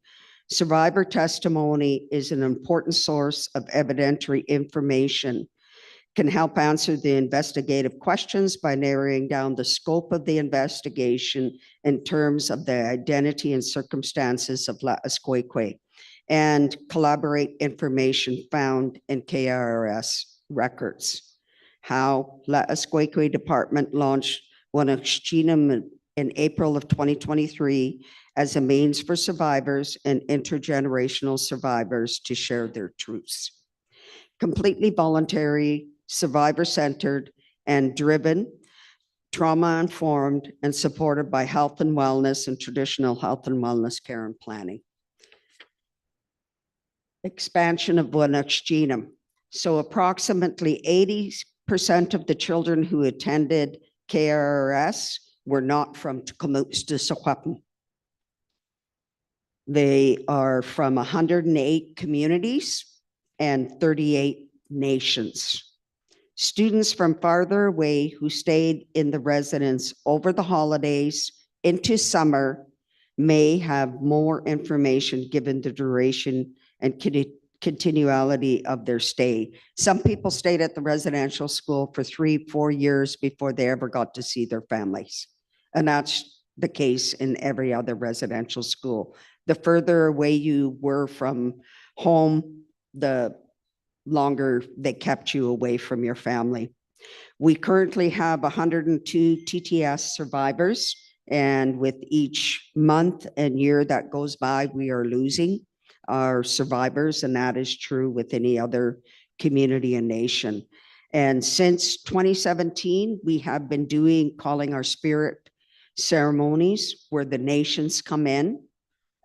Survivor testimony is an important source of evidentiary information, can help answer the investigative questions by narrowing down the scope of the investigation in terms of the identity and circumstances of Laaskwekwe, and collaborate information found in KRS records. How Laaskwekwe Department launched Wanakshinem in April of 2023 as a means for survivors and intergenerational survivors to share their truths. Completely voluntary, survivor-centered, and driven, trauma-informed, and supported by health and wellness and traditional health and wellness care and planning. Expansion of Wanakshinem. So approximately 80% of the children who attended KRS were not from Tecumseh to Secwepemc. They are from 108 communities and 38 nations. Students from farther away who stayed in the residence over the holidays into summer may have more information given the duration and continuality of their stay. Some people stayed at the residential school for 3-4 years before they ever got to see their families. And that's the case in every other residential school. The further away you were from home, the longer they kept you away from your family. We currently have 102 TTS survivors, and with each month and year that goes by, we are losing our survivors, and that is true with any other community and nation. And since 2017, we have been calling our spirit ceremonies where the nations come in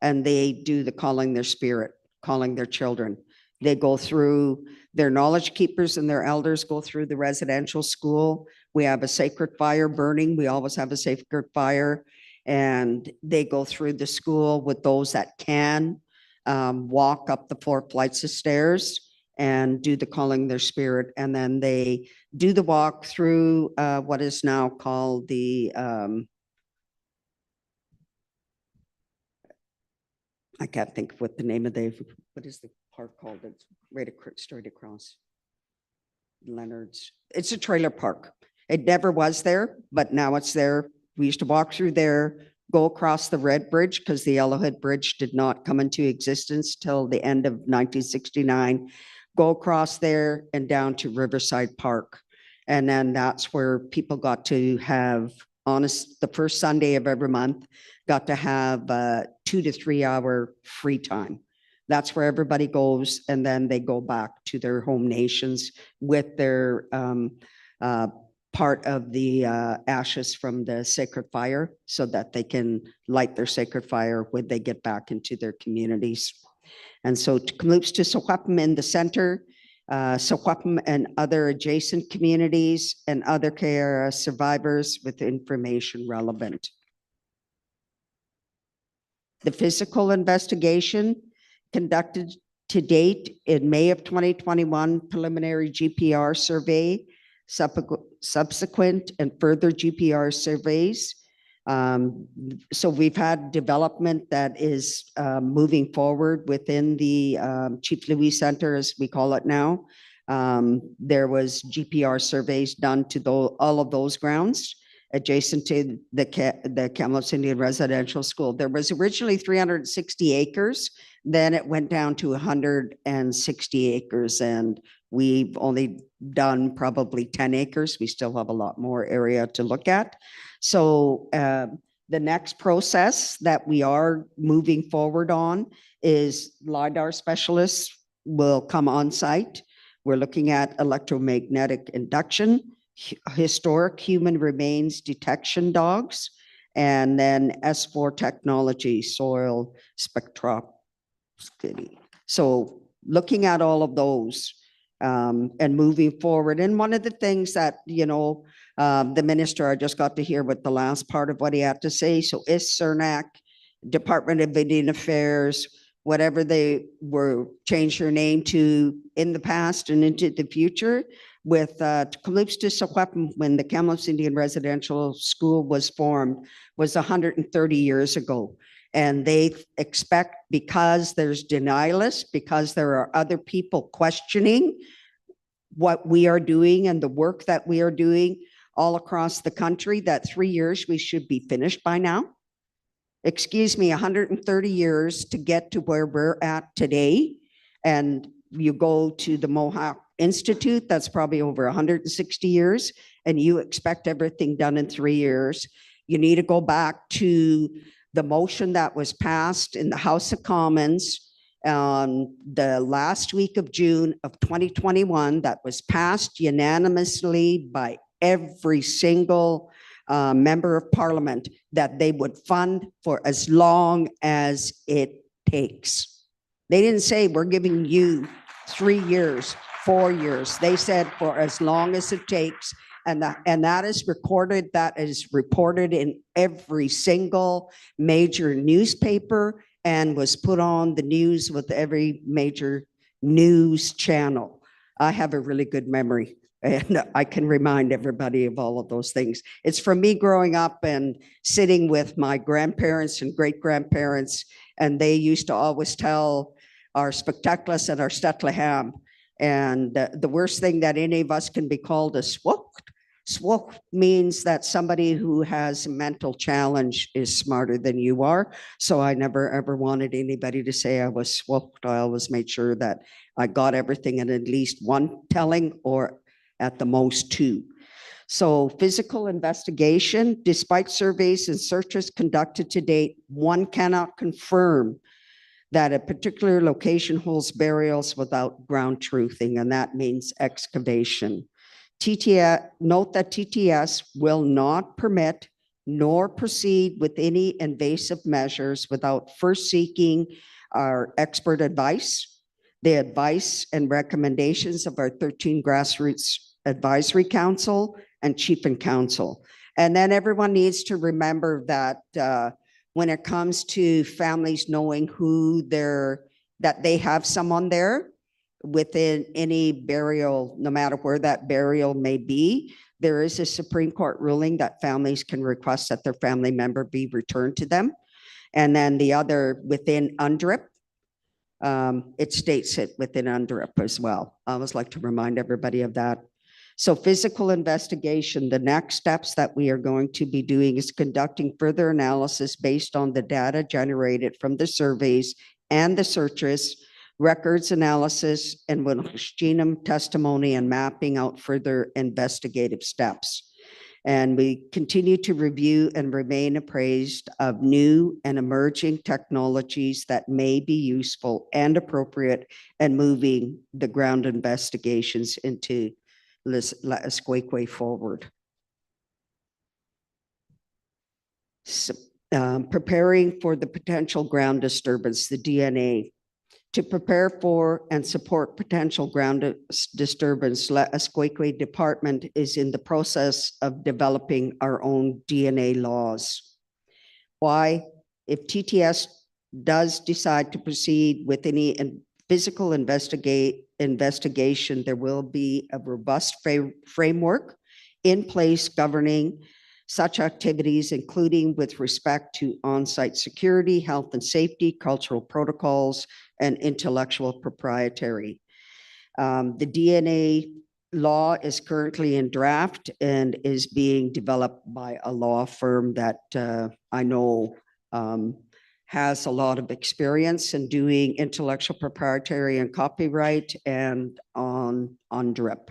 and they do the calling their spirit, calling their children. They go through, their knowledge keepers and their elders go through the residential school. We have a sacred fire burning. We always have a sacred fire. And they go through the school with those that can walk up the 4 flights of stairs and do the calling their spirit. And then they do the walk through what is now called the, I can't think of what the name of what is the park called? It's right straight across Leonard's. It's a trailer park. It never was there, but now it's there. We used to walk through there, go across the Red Bridge because the Yellowhead Bridge did not come into existence till the end of 1969. Go across there and down to Riverside Park. And then that's where people got to have, the first Sunday of every month, got to have 2 to 3 hour free time. That's where everybody goes, and then they go back to their home nations with their part of the ashes from the sacred fire so that they can light their sacred fire when they get back into their communities. And so Kamloops to Secwepemc in the center, Secwepemc and other adjacent communities and other care survivors with information relevant. The physical investigation conducted to date in May of 2021, preliminary GPR survey, subsequent and further GPR surveys. So we've had development that is moving forward within the Chief Louis Center, as we call it now. There was GPR surveys done to all of those grounds adjacent to the Kamloops Indian Residential School. There was originally 360 acres, then it went down to 160 acres, and we've only done probably 10 acres. We still have a lot more area to look at. So the next process that we are moving forward on is LiDAR specialists will come on site. We're looking at electromagnetic induction, historic human remains detection dogs, and then S4 technology, soil spectroscopy. So looking at all of those and moving forward. And one of the things that, the minister, I just got to hear what the last part of what he had to say. So ISCERNAC, Department of Indian Affairs, whatever they were changed their name to in the past and into the future, with Kamloops to Secwepemc, when the Kamloops Indian Residential School was formed, was 130 years ago. And they expect, because there's denialists, because there are other people questioning what we are doing and the work that we are doing all across the country, that 3 years we should be finished by now. Excuse me, 130 years to get to where we're at today. And you go to the Mohawk Institute, that's probably over 160 years, and you expect everything done in 3 years. You need to go back to the motion that was passed in the House of Commons the last week of June of 2021, that was passed unanimously by every single member of parliament, that they would fund for as long as it takes. They didn't say we're giving you 3 years, 4 years. They said for as long as it takes. And that is recorded, that is reported in every single major newspaper, and was put on the news with every major news channel. I have a really good memory, and I can remind everybody of all of those things. It's from me growing up and sitting with my grandparents and great-grandparents, and they used to always tell our spectaculars and our Stetlehem. And the worst thing that any of us can be called is swooked. Swooked means that somebody who has a mental challenge is smarter than you are. So I never ever wanted anybody to say I was swooked. I always made sure that I got everything in at least one telling or at the most two. So physical investigation, despite surveys and searches conducted to date, one cannot confirm that a particular location holds burials without ground truthing, and that means excavation. Note that TTS will not permit nor proceed with any invasive measures without first seeking our expert advice, the advice and recommendations of our 13 grassroots advisory council and chief and council. And then everyone needs to remember that when it comes to families knowing that they have someone there within any burial, no matter where that burial may be, there is a Supreme Court ruling that families can request that their family member be returned to them. And then the other within UNDRIP, it states it within UNDRIP as well. I always like to remind everybody of that. So physical investigation, the next steps that we are going to be doing is conducting further analysis based on the data generated from the surveys and the searches, records analysis, and genome testimony, and mapping out further investigative steps. And we continue to review and remain appraised of new and emerging technologies that may be useful and appropriate in moving the ground investigations into Esqueque forward. So, preparing for the potential ground disturbance, the DNA. To prepare for and support potential ground disturbance, La Esqueque Department is in the process of developing our own DNA laws. Why? If TTS does decide to proceed with any physical investigation, there will be a robust framework in place governing such activities, including with respect to on-site security, health and safety, cultural protocols, and intellectual proprietary. The DNA law is currently in draft and is being developed by a law firm that I know has a lot of experience in doing intellectual proprietary and copyright and on DRIP.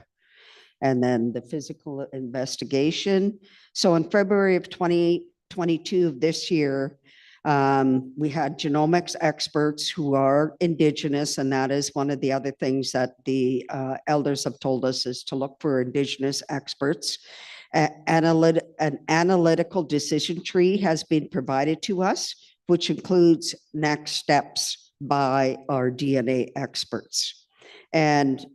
And then the physical investigation. So in February of 2022 of this year, we had genomics experts who are Indigenous, and that is one of the other things that the elders have told us is to look for Indigenous experts. An analytical decision tree has been provided to us, which includes next steps by our DNA experts. And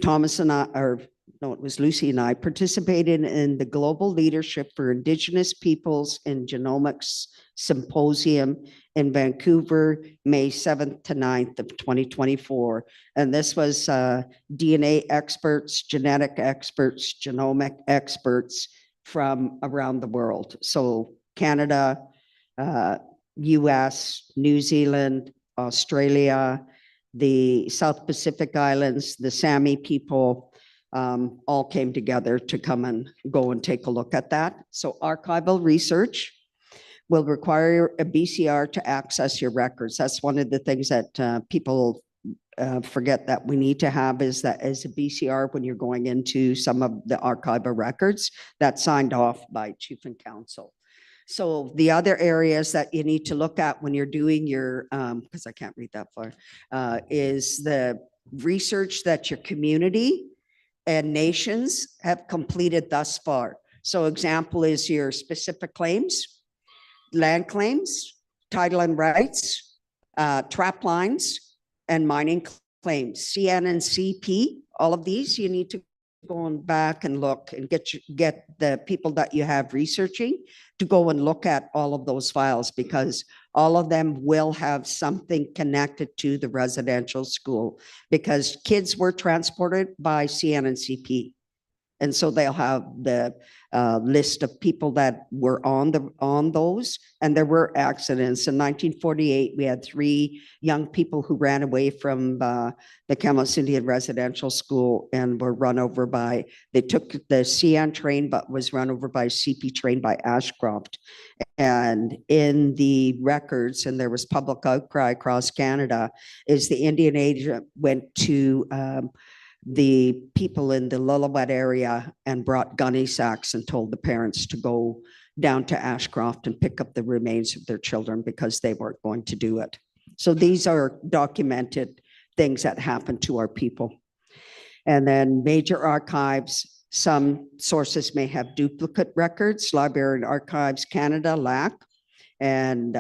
Thomas and I, or no, it was Lucy and I, participated in the Global Leadership for Indigenous Peoples in Genomics Symposium in Vancouver, May 7th to 9th of 2024. And this was DNA experts, genetic experts, genomic experts from around the world. So Canada, US, New Zealand, Australia, the South Pacific Islands, the Sami people, all came together to come and go and take a look at that. So archival research will require a BCR to access your records. That's one of the things that people forget that we need to have, is that as a BCR, when you're going into some of the archival records, that's signed off by chief and council. So the other areas that you need to look at when you're doing your, because I can't read that far, is the research that your community and nations have completed thus far. So example is your specific claims, land claims, title and rights, trap lines, and mining claims. CN and CP, all of these, you need to go on back and look and get the people that you have researching to go and look at all of those files, because all of them will have something connected to the residential school because kids were transported by CN&CP. And so they'll have the list of people that were on those, and there were accidents. In 1948, we had 3 young people who ran away from the Kamloops Indian Residential School and were run over by, they took the CN train, but was run over by a CP train by Ashcroft. And in the records, and there was public outcry across Canada, is the Indian agent went to the people in the Lillooet area and brought gunny sacks and told the parents to go down to Ashcroft and pick up the remains of their children because they weren't going to do it. So these are documented things that happen to our people. And then major archives, some sources may have duplicate records. Library and Archives Canada, LAC, and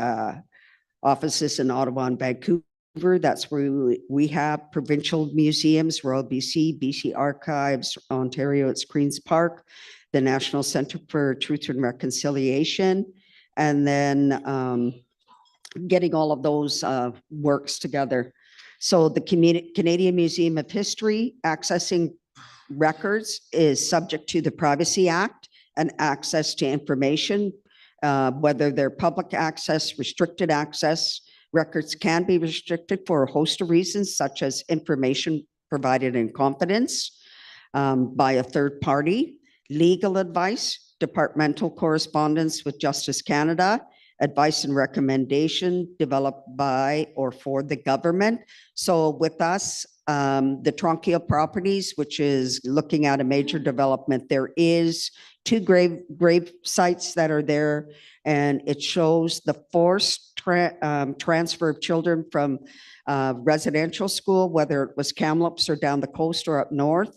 offices in Ottawa and Vancouver. That's where we have provincial museums, Royal BC, BC Archives, Ontario, it's Queen's Park, the National Centre for Truth and Reconciliation, and then getting all of those works together. So the Canadian Museum of History, accessing records is subject to the Privacy Act and access to information, whether they're public access, restricted access. Records can be restricted for a host of reasons, such as information provided in confidence by a third party, legal advice, departmental correspondence with Justice Canada, advice and recommendation developed by or for the government. So with us, the Tronquil Properties, which is looking at a major development, there is 2 grave sites that are there, and it shows the forced transfer of children from residential school, whether it was Kamloops or down the coast or up north,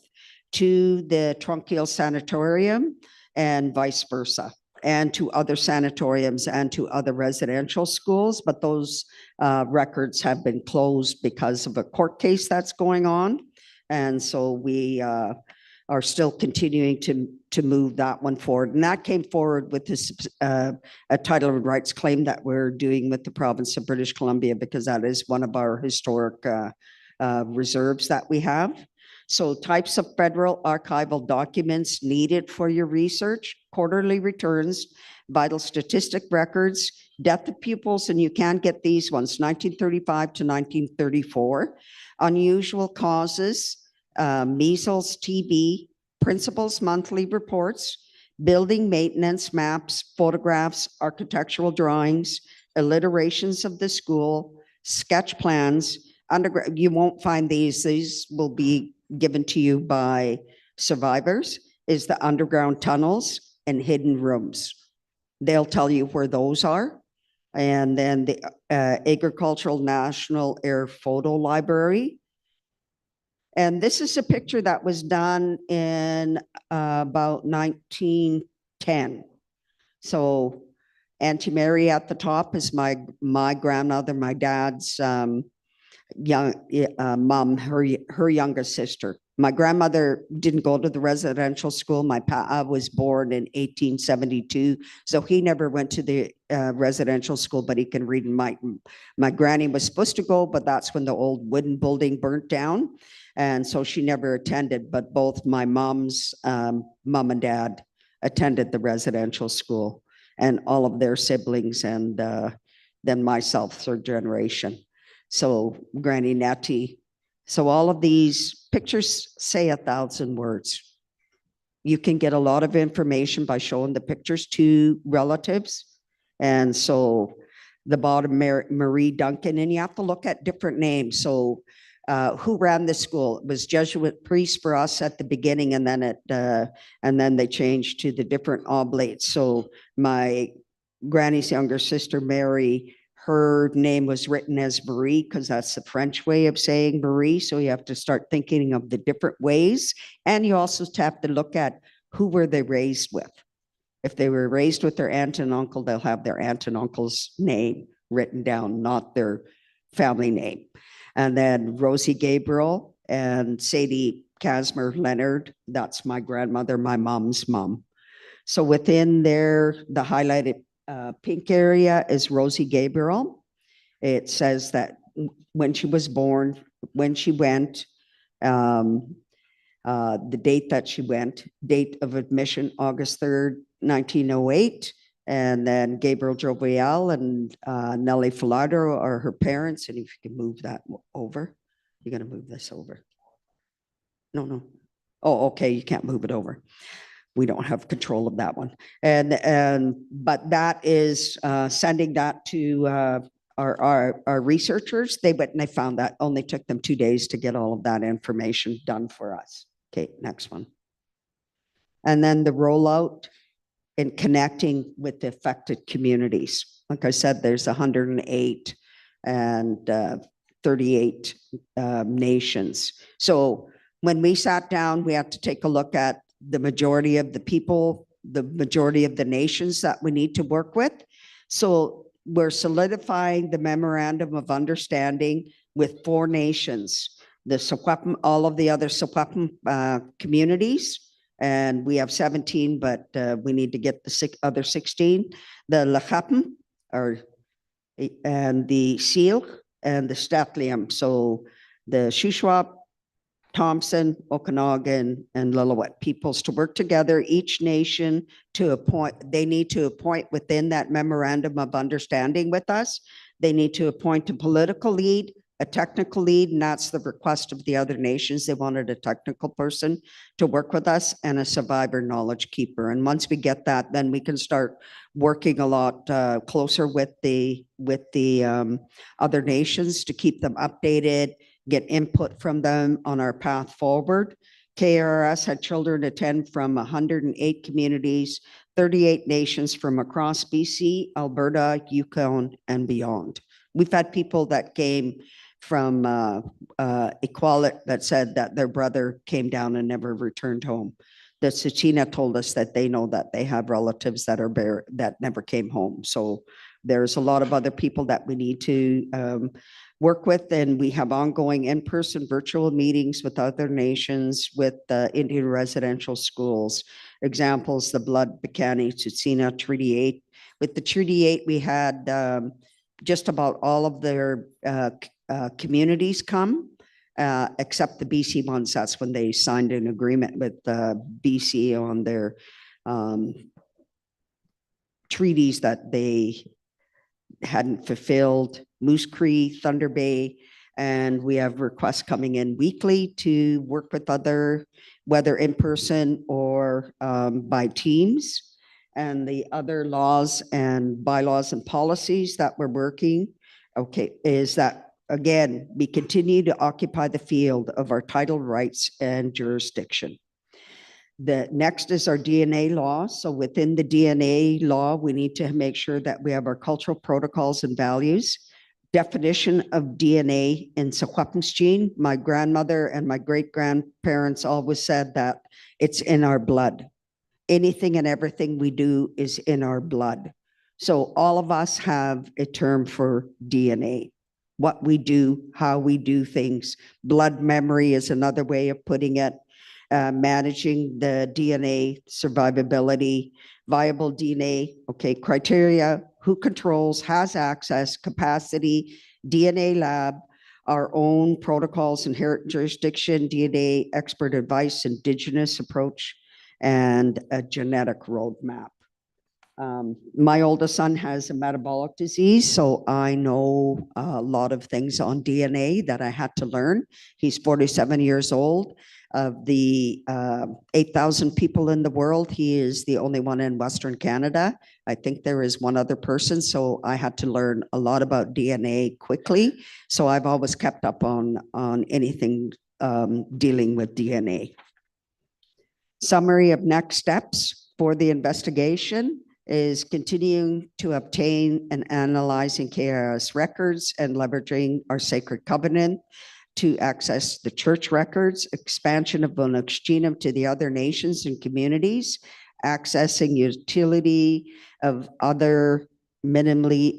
to the Tronquil Sanatorium and vice versa, and to other sanatoriums and to other residential schools. But those records have been closed because of a court case that's going on. And so we are still continuing to move that one forward. And that came forward with this a title and rights claim that we're doing with the province of British Columbia, because that is one of our historic reserves that we have. So types of federal archival documents needed for your research: quarterly returns, vital statistic records, death of pupils, and you can get these ones, 1935 to 1934, unusual causes, measles, TB, principals' monthly reports, building maintenance maps, photographs, architectural drawings, alliterations of the school, sketch plans. Underground, you won't find these. These will be given to you by survivors, is the underground tunnels and hidden rooms. They'll tell you where those are. And then the Agricultural National Air Photo Library. And this is a picture that was done in about 1910. So Auntie Mary at the top is my grandmother, my dad's mom, her youngest sister. My grandmother didn't go to the residential school. My pa was born in 1872, so he never went to the residential school, but he can read and write. My granny was supposed to go, but that's when the old wooden building burnt down, and so she never attended. But both my mom's mom and dad attended the residential school, and all of their siblings, and then myself, 3rd generation. So Granny Nettie. So all of these pictures say 1,000 words. You can get a lot of information by showing the pictures to relatives. And so the bottom, Marie Duncan, and you have to look at different names. So who ran the school? It was Jesuit priests for us at the beginning, and then they changed to the different oblates. So my granny's younger sister, Mary, her name was written as Marie because that's the French way of saying Marie. So you have to start thinking of the different ways. And you also have to look at who were they raised with. If they were raised with their aunt and uncle, they'll have their aunt and uncle's name written down, not their family name. And then Rosie Gabriel and Sadie Casmer Leonard, that's my grandmother, my mom's mom. So within there, the highlighted pink area is Rosie Gabriel. It says that when she was born, when she went, the date that she went, date of admission, August 3rd, 1908. And then Gabriel Jovial and Nellie Filardo are her parents. And if you can move that over, you're going to move this over. No. Oh, okay, you can't move it over. We don't have control of that one. But that is sending that to our researchers. They went and they found that only took them 2 days to get all of that information done for us. Okay, next one. And then the rollout in connecting with the affected communities. Like I said, there's 108 and 38 nations. So when we sat down, we had to take a look at the majority of the people, the majority of the nations that we need to work with. So we're solidifying the memorandum of understanding with 4 nations, the Secwepemc, all of the other Secwepemc communities, and we have 17, but we need to get the other 16, the Lechapen, and the Seal, and the Statlium. So the Shuswap, Thompson, Okanagan, and Lillooet peoples to work together, each nation to appoint, they need to appoint within that memorandum of understanding with us. They need to appoint a political lead, a technical lead, and that's the request of the other nations. They wanted a technical person to work with us and a survivor knowledge keeper. And once we get that, then we can start working a lot closer with the other nations to keep them updated, get input from them on our path forward. KRS had children attend from 108 communities, 38 nations from across BC, Alberta, Yukon, and beyond. We've had people that came from Equality that said that their brother came down and never returned home. The Tsuchina told us that they know that they have relatives that are that never came home. So there's a lot of other people that we need to work with, and we have ongoing in-person virtual meetings with other nations, with Indian residential schools. Examples, the Blood, Bikani, Tsutsina, Treaty 8. With the Treaty 8, we had just about all of their communities come, except the BC ones. That's when they signed an agreement with BC on their treaties that they hadn't fulfilled. Moose Cree, Thunder Bay, and we have requests coming in weekly to work with other, whether in person or by teams. And the other laws and bylaws and policies that we're working, okay, is that again, we continue to occupy the field of our title rights and jurisdiction. The next is our DNA law. So within the DNA law, we need to make sure that we have our cultural protocols and values. Definition of DNA in Secwepemc. My grandmother and my great-grandparents always said that it's in our blood. Anything and everything we do is in our blood. So all of us have a term for DNA. What we do, how we do things. Blood memory is another way of putting it. Managing the DNA survivability, viable DNA, okay, criteria, who controls, has access, capacity, DNA lab, our own protocols, inherent jurisdiction, DNA expert advice, indigenous approach, and a genetic roadmap. My oldest son has a metabolic disease, so I know a lot of things on DNA that I had to learn. He's 47 years old. Of the 8,000 people in the world, he is the only one in Western Canada. I think there is one other person, so I had to learn a lot about DNA quickly. So I've always kept up on anything dealing with DNA. Summary of next steps for the investigation is continuing to obtain and analyzing KRS records and leveraging our sacred covenant to access the church records, expansion of Bonexchinum to the other nations and communities, accessing utility of other minimally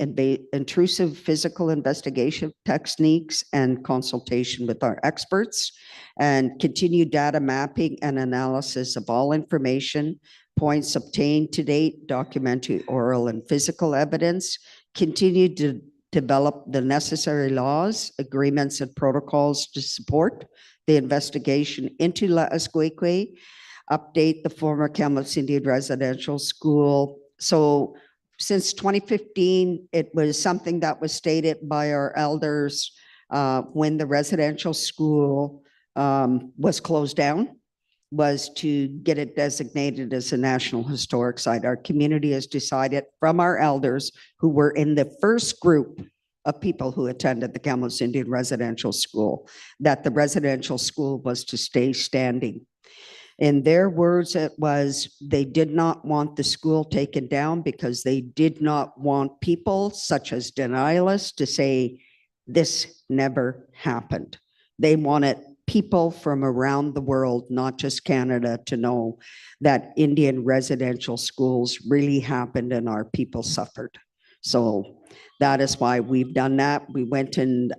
intrusive physical investigation techniques and consultation with our experts, and continued data mapping and analysis of all information points obtained to date, documentary, oral, and physical evidence, continue to develop the necessary laws, agreements, and protocols to support the investigation into La Escueque, update the former Kamloops Indian Residential School. So since 2015, it was something that was stated by our elders when the residential school was closed down, was to get it designated as a National Historic Site. Our community has decided from our elders who were in the first group of people who attended the Kamloops Indian Residential School, that the residential school was to stay standing. In their words, it was they did not want the school taken down because they did not want people such as denialists to say this never happened. They wanted people from around the world, not just Canada, to know that Indian residential schools really happened and our people suffered. So that is why we've done that. We went and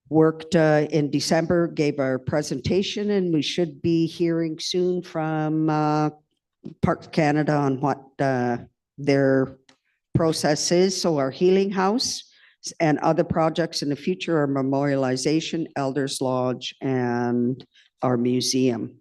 worked in December, gave our presentation, and we should be hearing soon from Parks Canada on what their process is. So our healing house and other projects in the future are memorialization, Elders Lodge, and our museum.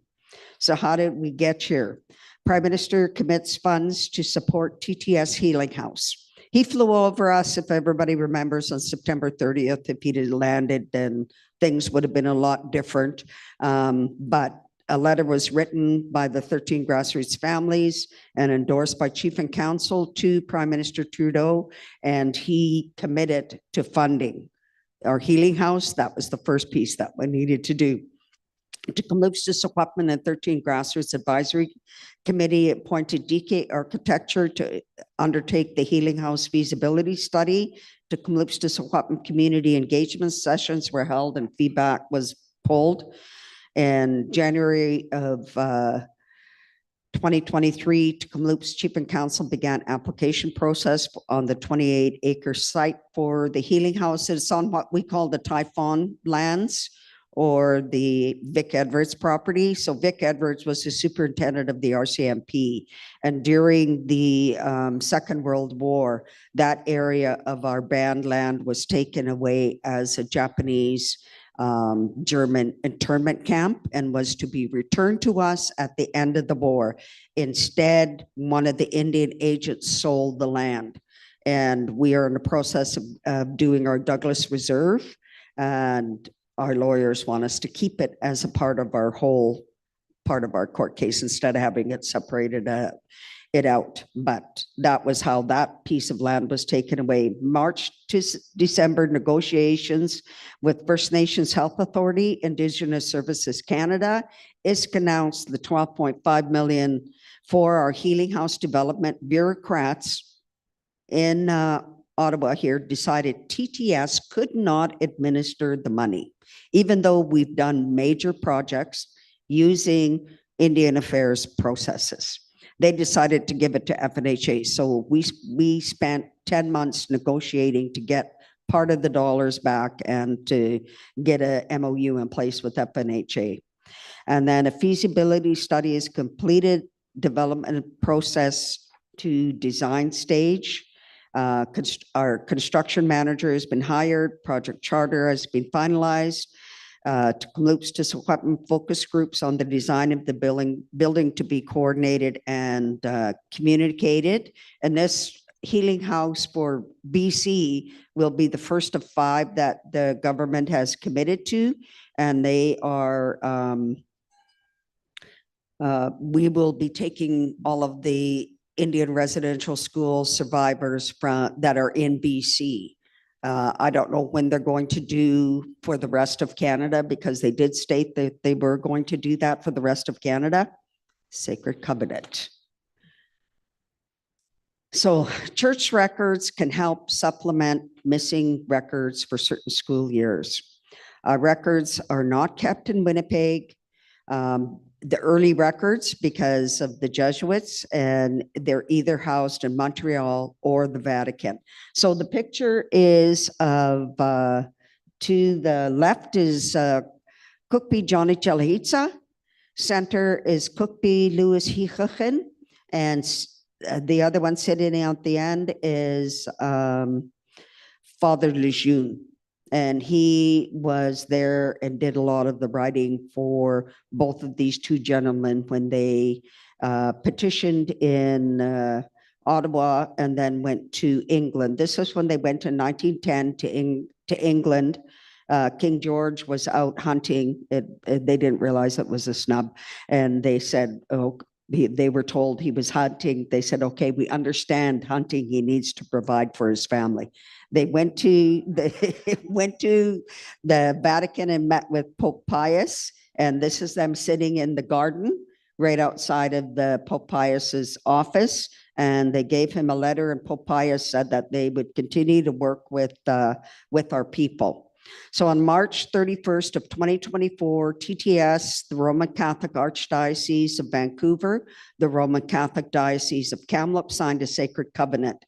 So how did we get here? Prime Minister commits funds to support TTS Healing House. He flew over us, if everybody remembers, on September 30th. If he'd had landed, then things would have been a lot different. But a letter was written by the 13 grassroots families and endorsed by Chief and Council to Prime Minister Trudeau, and he committed to funding our healing house. That was the first piece that we needed to do. To Kamloops to Secwepemc and 13 Grassroots Advisory Committee appointed DK Architecture to undertake the Healing House feasibility study. To Kamloops to Secwepemc community engagement sessions were held and feedback was pulled. In January of 2023, to Kamloops Chief and Council began application process on the 28-acre site for the healing house. It's on what we call the Typhon lands, or the Vic Edwards property. So Vic Edwards was the superintendent of the RCMP. And during the Second World War, that area of our band land was taken away as a Japanese German internment camp and was to be returned to us at the end of the war. Instead, one of the Indian agents sold the land. And we are in the process of doing our Douglas Reserve, and our lawyers want us to keep it as a part of our court case instead of having it separated it out. But that was how that piece of land was taken away. March to December negotiations with First Nations Health Authority, Indigenous Services Canada. ISK announced the 12.5 million for our healing house development. Bureaucrats in Ottawa here decided TTS could not administer the money, even though we've done major projects using Indian Affairs processes. They decided to give it to FNHA. So we spent 10 months negotiating to get part of the dollars back and to get a MOU in place with FNHA. And then a feasibility study is completed, development process to design stage. Our construction manager has been hired, project charter has been finalized. To Kamloops to Secwepemc focus groups on the design of the building to be coordinated and communicated. And this healing house for BC will be the first of 5 that the government has committed to. And they are, we will be taking all of the Indian residential school survivors that are in BC. I don't know when they're going to do for the rest of Canada, because they did state that they were going to do that for the rest of Canada. Sacred Covenant. So church records can help supplement missing records for certain school years. Records are not kept in Winnipeg. The early records, because of the Jesuits, and they're either housed in Montreal or the Vatican. So the picture is of, to the left is Cookby Johnny Chalahitsa. center is Cookby Lewis Hichachen, and the other one sitting at the end is Father Lejeune. And he was there and did a lot of the writing for both of these two gentlemen when they petitioned in Ottawa and then went to England. This was when they went in 1910 to England. King George was out hunting. They didn't realize it was a snub. And they said, oh, they were told he was hunting. They said, okay, we understand hunting. He needs to provide for his family. They went to the Vatican and met with Pope Pius. And this is them sitting in the garden right outside of the Pope Pius's office. And they gave him a letter, and Pope Pius said that they would continue to work with our people. So on March 31st of 2024, TTS, the Roman Catholic Archdiocese of Vancouver, the Roman Catholic Diocese of Kamloops signed a sacred covenant,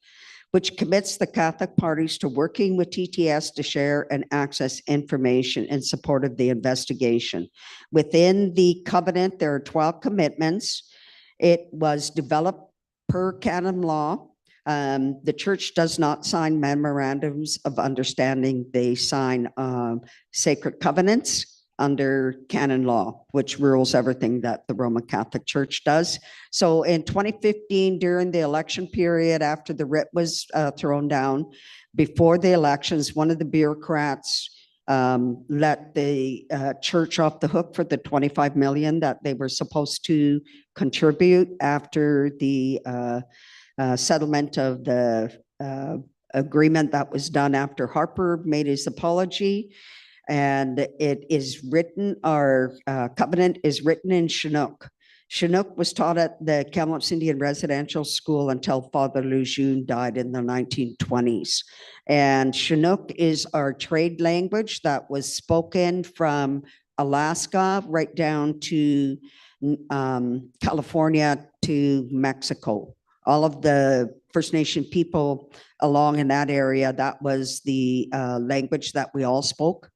which commits the Catholic parties to working with TTS to share and access information in support of the investigation. Within the covenant, there are 12 commitments. It was developed per canon law. The church does not sign memorandums of understanding. They sign sacred covenants under canon law, which rules everything that the Roman Catholic Church does. So in 2015, during the election period, after the writ was thrown down, before the elections, one of the bureaucrats let the church off the hook for the 25 million that they were supposed to contribute after the settlement of the agreement that was done after Harper made his apology. And it is written, our covenant is written in Chinook. Chinook was taught at the Kamloops Indian Residential School until Father Lejeune died in the 1920s. And Chinook is our trade language that was spoken from Alaska right down to California to Mexico. All of the First Nation people along in that area, that was the language that we all spoke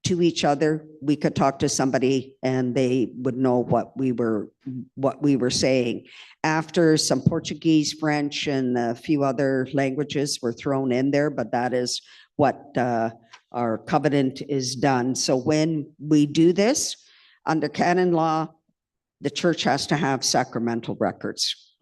to each other. We could talk to somebody and they would know what we were saying. After some Portuguese, French, and a few other languages were thrown in there, but that is what our covenant is done. So when we do this under canon law, the church has to have sacramental records.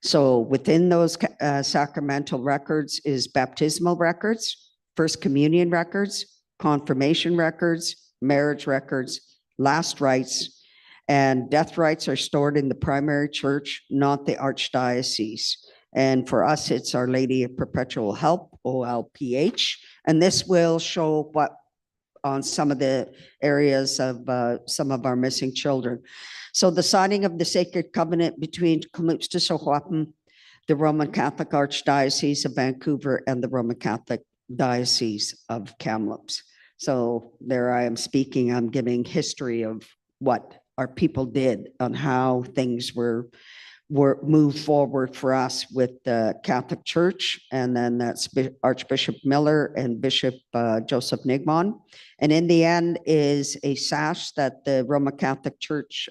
So within those sacramental records is baptismal records, First Communion records, confirmation records, marriage records, last rites, and death rites are stored in the primary church, not the archdiocese. And for us, it's Our Lady of Perpetual Help, OLPH. And this will show what on some of the areas of some of our missing children. So the signing of the sacred covenant between Kamloops to Sohwapim, the Roman Catholic Archdiocese of Vancouver, and the Roman Catholic Diocese of Kamloops. So there I am speaking, I'm giving history of what our people did on how things were moved forward for us with the Catholic Church, and then that's Archbishop Miller and Bishop Joseph Nigmon. And in the end is a sash that the Roman Catholic Church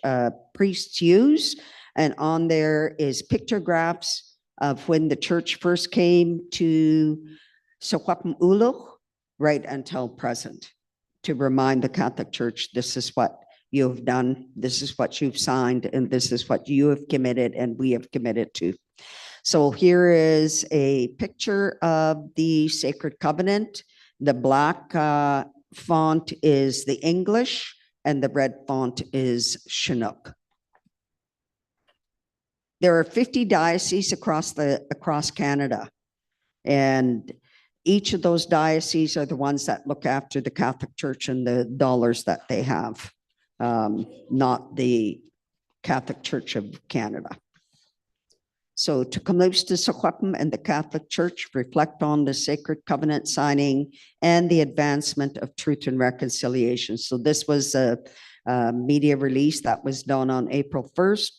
priests use, and on there is pictographs of when the church first came to Sohwapim Uluk, right until present, to remind the Catholic Church, this is what you have done, this is what you've signed, and this is what you have committed and we have committed to. So here is a picture of the Sacred Covenant. The black font is the English and the red font is Chinook. There are 50 dioceses across Canada, and each of those dioceses are the ones that look after the Catholic Church and the dollars that they have, not the Catholic Church of Canada. So to Kamloops to Sohwapim and the Catholic Church reflect on the sacred covenant signing and the advancement of truth and reconciliation. So this was a media release that was done on April 1st.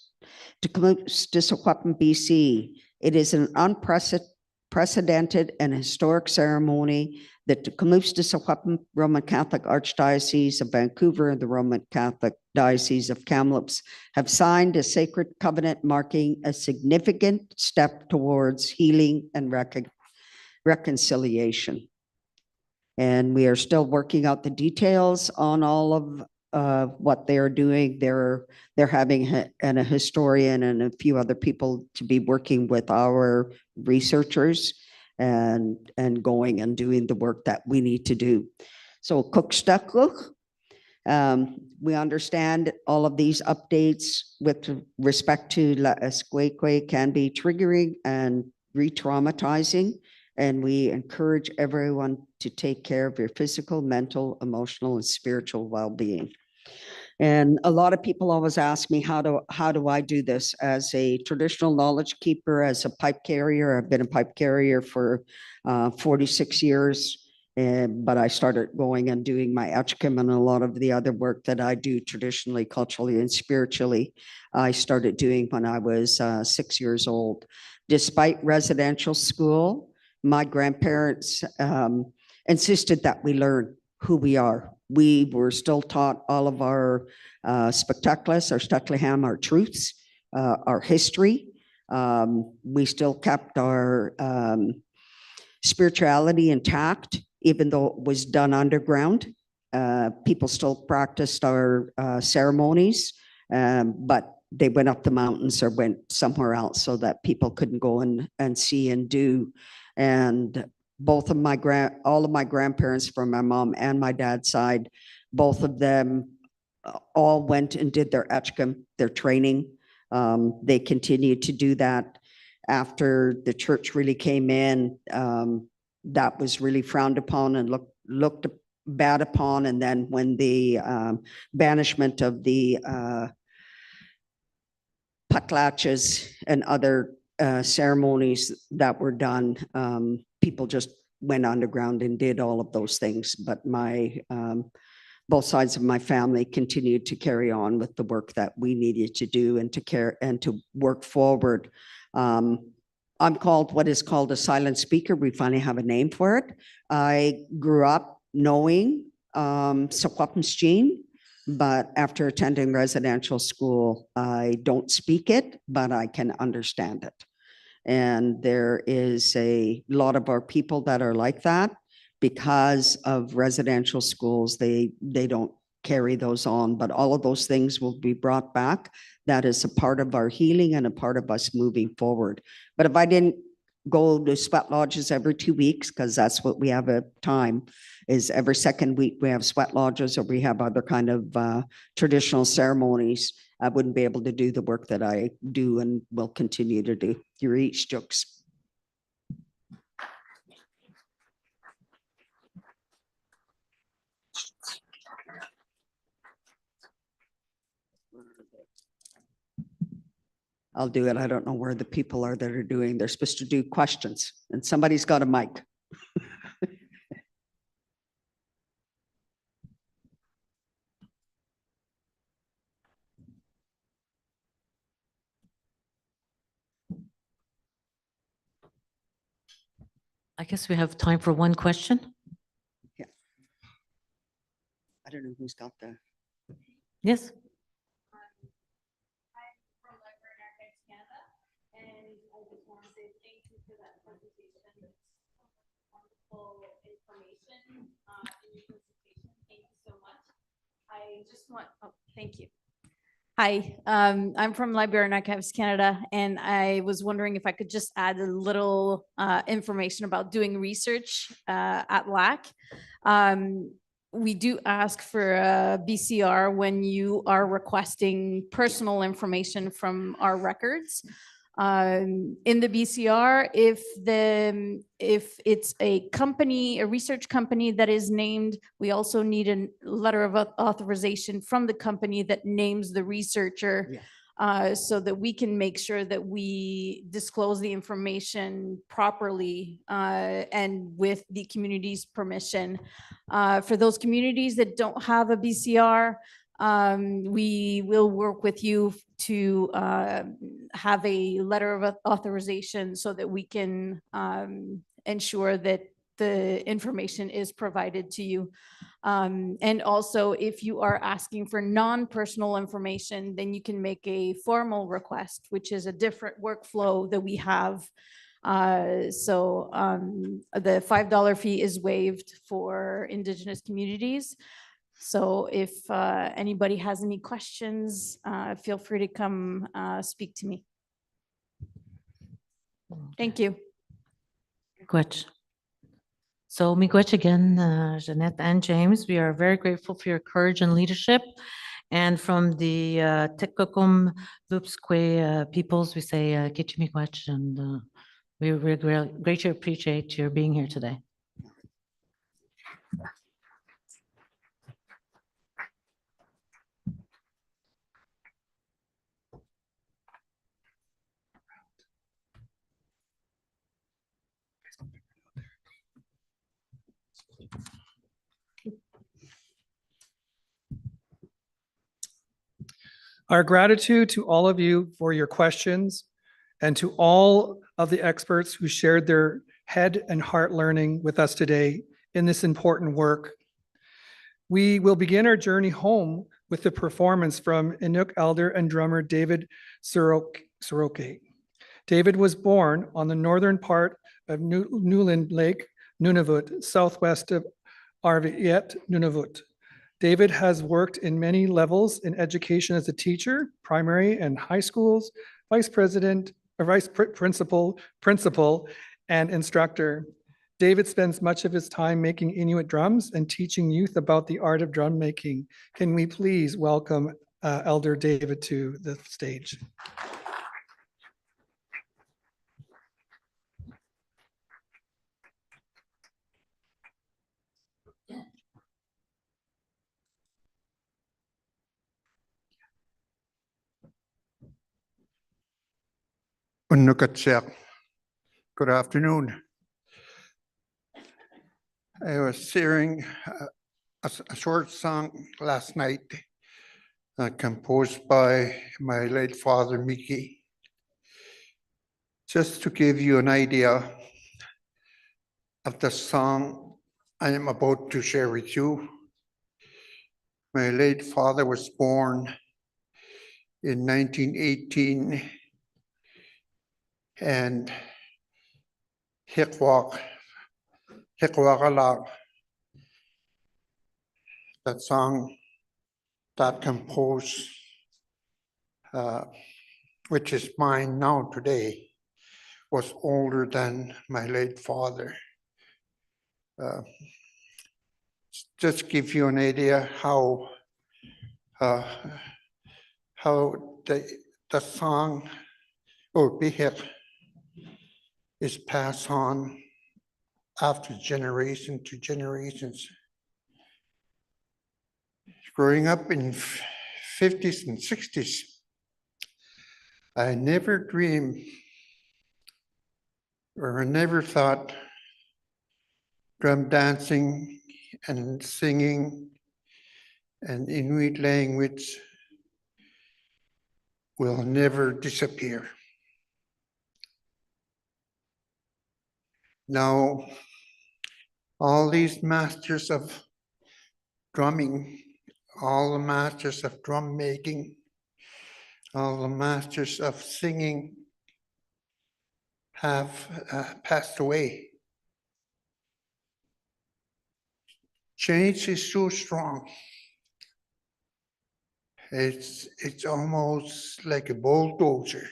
To Kamloops to Sohwapim, BC, it is an unprecedented unprecedented and historic ceremony that the Kamloops-Niitsitapi Roman Catholic Archdiocese of Vancouver and the Roman Catholic Diocese of Kamloops have signed a sacred covenant marking a significant step towards healing and reconciliation. And we are still working out the details on all of what they are doing. They're having a historian and a few other people to be working with our researchers and going and doing the work that we need to do. So we understand all of these updates with respect to La Esqueque can be triggering and re-traumatizing, and we encourage everyone to take care of your physical, mental, emotional, and spiritual well-being. And a lot of people always ask me, how do I do this as a traditional knowledge keeper, as a pipe carrier? I've been a pipe carrier for 46 years. But I started going and doing my Etchkim and a lot of the other work that I do traditionally, culturally, and spiritually. I started doing when I was 6 years old. Despite residential school, my grandparents insisted that we learn who we are. We were still taught all of our spectaculars, our Stuckleham, our truths, our history. We still kept our spirituality intact, even though it was done underground. People still practiced our ceremonies, but they went up the mountains or went somewhere else so that people couldn't go and see and do. And all of my grandparents from my mom and my dad's side, both of them all went and did their Etchkim, their training. They continued to do that after the church really came in. That was really frowned upon and looked bad upon. And then when the banishment of the potlatches and other ceremonies that were done, people just went underground and did all of those things. But both sides of my family continued to carry on with the work that we needed to do and to work forward. I'm called what is called a silent speaker. We finally have a name for it. I grew up knowing Secwepemc, but after attending residential school, I don't speak it, but I can understand it. And there is a lot of our people that are like that because of residential schools. They don't carry those on, but all of those things will be brought back. That is a part of our healing and a part of us moving forward. But if I didn't go to sweat lodges every 2 weeks, because that's what we have a time, is every second week we have sweat lodges or we have other kind of traditional ceremonies, I wouldn't be able to do the work that I do and will continue to do. Your each jokes. I'll do it. I don't know where the people are that are doing. They're supposed to do questions and somebody's got a mic. I guess we have time for one question. Yeah. I don't know who's got the. Yes. I just want, oh, thank you. Hi, I'm from Library and Archives Canada, and I was wondering if I could just add a little information about doing research at LAC. We do ask for a BCR when you are requesting personal information from our records. In the BCR, if it's a company, a research company that is named, we also need a letter of authorization from the company that names the researcher. So that we can make sure that we disclose the information properly and with the community's permission. For those communities that don't have a BCR, We will work with you to have a letter of authorization so that we can ensure that the information is provided to you. And also, if you are asking for non-personal information, then you can make a formal request, which is a different workflow that we have. The $5 fee is waived for Indigenous communities. So if anybody has any questions, feel free to come speak to me. Thank you. Miigwech. So miigwech again, Jeanette and James. We are very grateful for your courage and leadership. And from the Tekkokum Lupskwe peoples, we say Kichi miigwech, and we greatly appreciate your being here today. Our gratitude to all of you for your questions and to all of the experts who shared their head and heart learning with us today in this important work. We will begin our journey home with the performance from Inuk elder and drummer David Soroke. David was born on the northern part of Newland Lake, Nunavut, southwest of Arviat, Nunavut. David has worked in many levels in education as a teacher, primary and high schools, vice principal, and instructor. David spends much of his time making Inuit drums and teaching youth about the art of drum making. Can we please welcome Elder David to the stage? Good afternoon. I was hearing a short song last night composed by my late father, Mickey. Just to give you an idea of the song I am about to share with you. My late father was born in 1918 and Hikwakala, that song that composed, which is mine now today, was older than my late father. Just give you an idea how the song or bihik is passed on after generation to generations. Growing up in 50s and 60s, I never dreamed or I never thought drum dancing and singing and Inuit language will never disappear. Now, all these masters of drumming, all the masters of drum making, all the masters of singing have passed away. Change is so strong. It's almost like a bulldozer.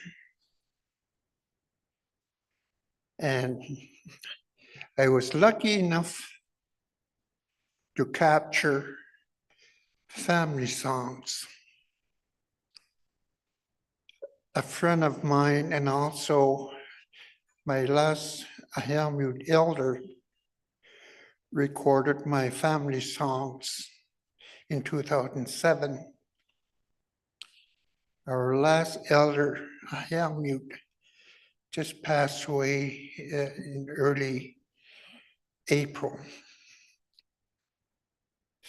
And I was lucky enough to capture family songs. A friend of mine and also my last Helmut elder recorded my family songs in 2007. Our last elder, Helmut, just passed away in early April.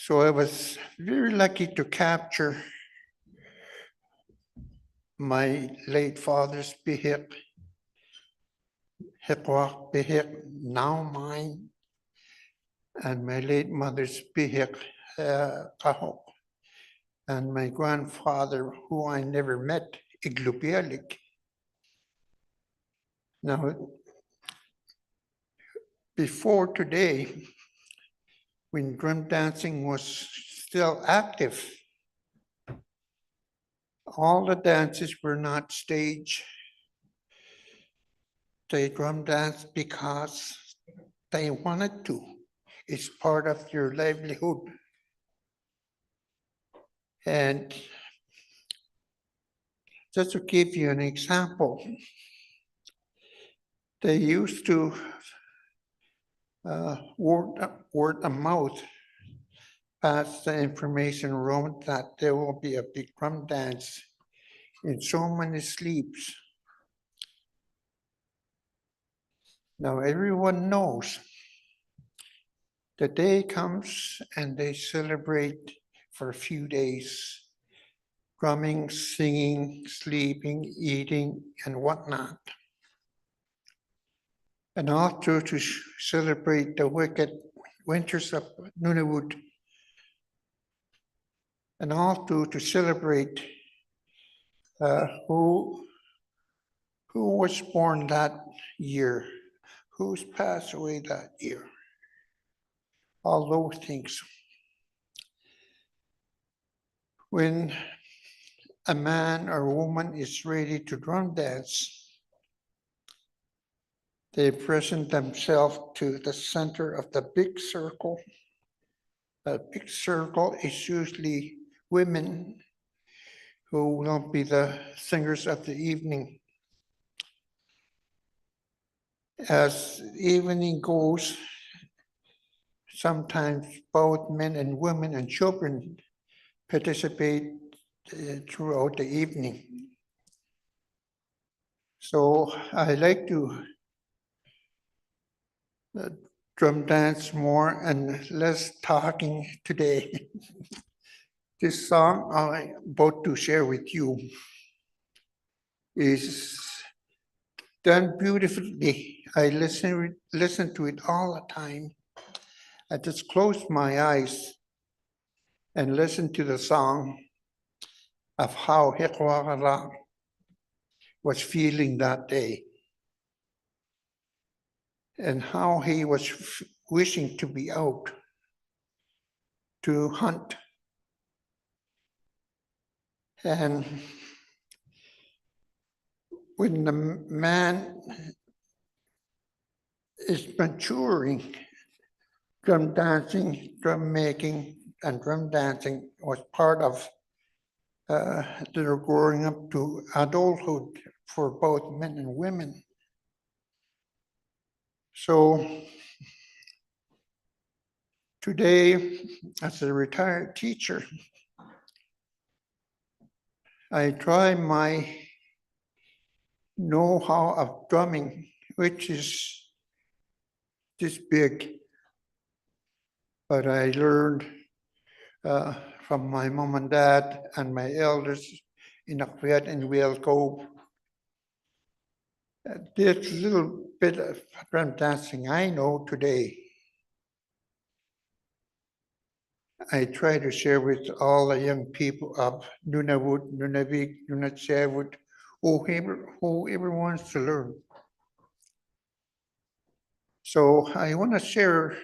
So I was very lucky to capture my late father's bihik, Hekwa bihik, now mine, and my late mother's bihik, Kahok, and my grandfather, who I never met, Iglupialik. Now, before today, when drum dancing was still active, all the dances were not staged. They drum dance because they wanted to. It's part of your livelihood. And just to give you an example, they used to word of mouth pass the information around that there will be a big drum dance in so many sleeps. Now everyone knows the day comes and they celebrate for a few days, drumming, singing, sleeping, eating, and whatnot. And also to celebrate the wicked winters of Nunavut, and also to celebrate who was born that year, who's passed away that year, all those things. When a man or woman is ready to drum dance, they present themselves to the center of the big circle. That big circle is usually women who will be the singers of the evening. As evening goes, sometimes both men and women and children participate throughout the evening. So I like to drum dance more and less talking today. This song I'm about to share with you is done beautifully. I listen to it all the time. I just close my eyes and listen to the song of how Hekwara was feeling that day and how he was wishing to be out to hunt. And when the man is maturing, drum dancing, drum making, and drum dancing was part of their growing up to adulthood for both men and women. So today, as a retired teacher, I try my know-how of drumming, which is this big, but I learned from my mom and dad and my elders in Akwiat and Whale Cove. This little bit of drum dancing I know today, I try to share with all the young people of Nunavut, Nunavik, Nunavut, whoever wants to learn. So I want to share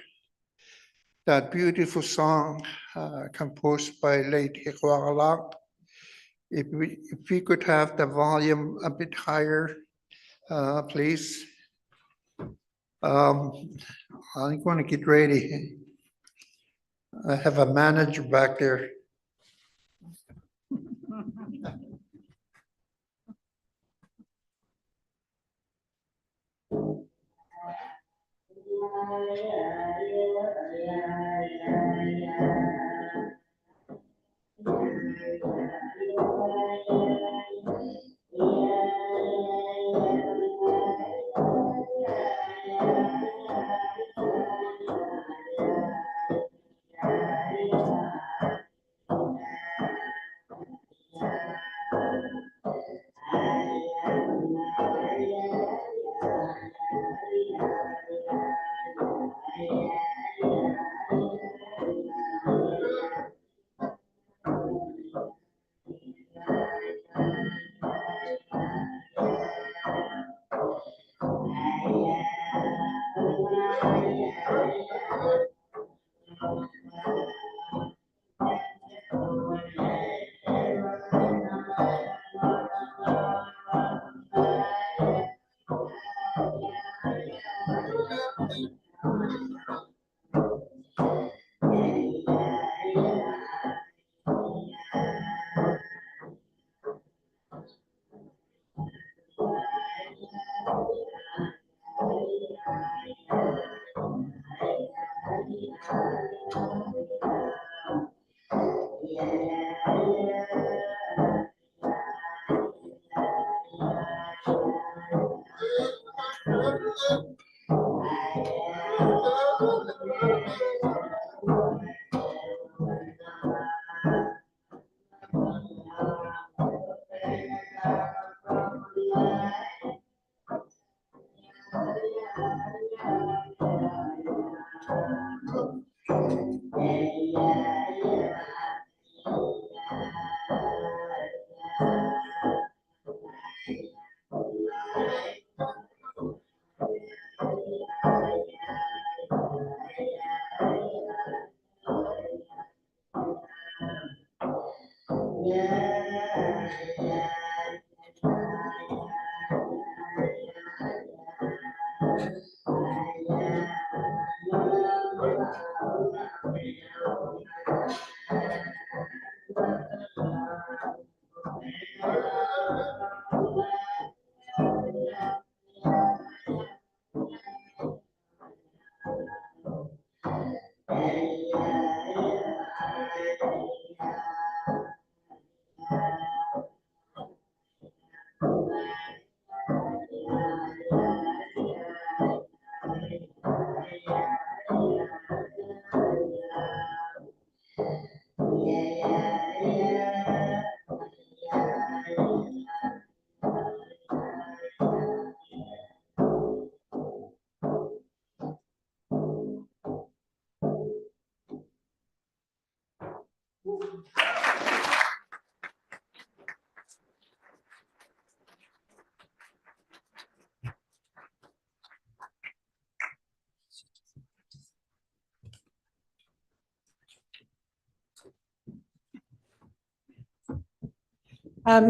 that beautiful song composed by late Hikwakalak. If we could have the volume a bit higher, please. I'm going to get ready. I have a manager back there.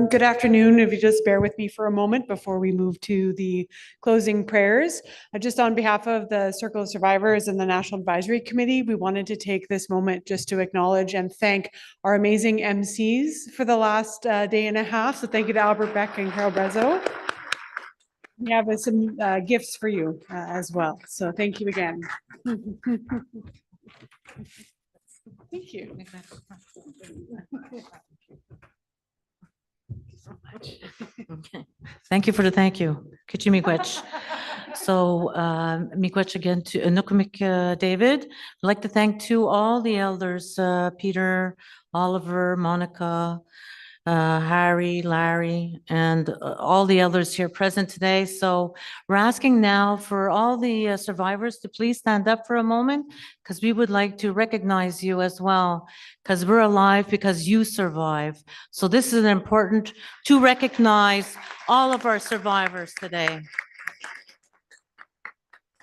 Good afternoon. If you just bear with me for a moment before we move to the closing prayers. Just on behalf of the Circle of Survivors and the National Advisory Committee, we wanted to take this moment just to acknowledge and thank our amazing MCs for the last day and a half. So thank you to Albert Beck and Carol Brezzo. We have some gifts for you as well. So thank you again. Thank you. Okay. Thank you for the thank you. Kichi miigwech. So miigwech again to Inukumik David. I'd like to thank to all the elders, Peter, Oliver, Monica, Harry, Larry, and all the elders here present today. So we're asking now for all the survivors to please stand up for a moment because we would like to recognize you as well because we're alive because you survive. So this is important to recognize all of our survivors today.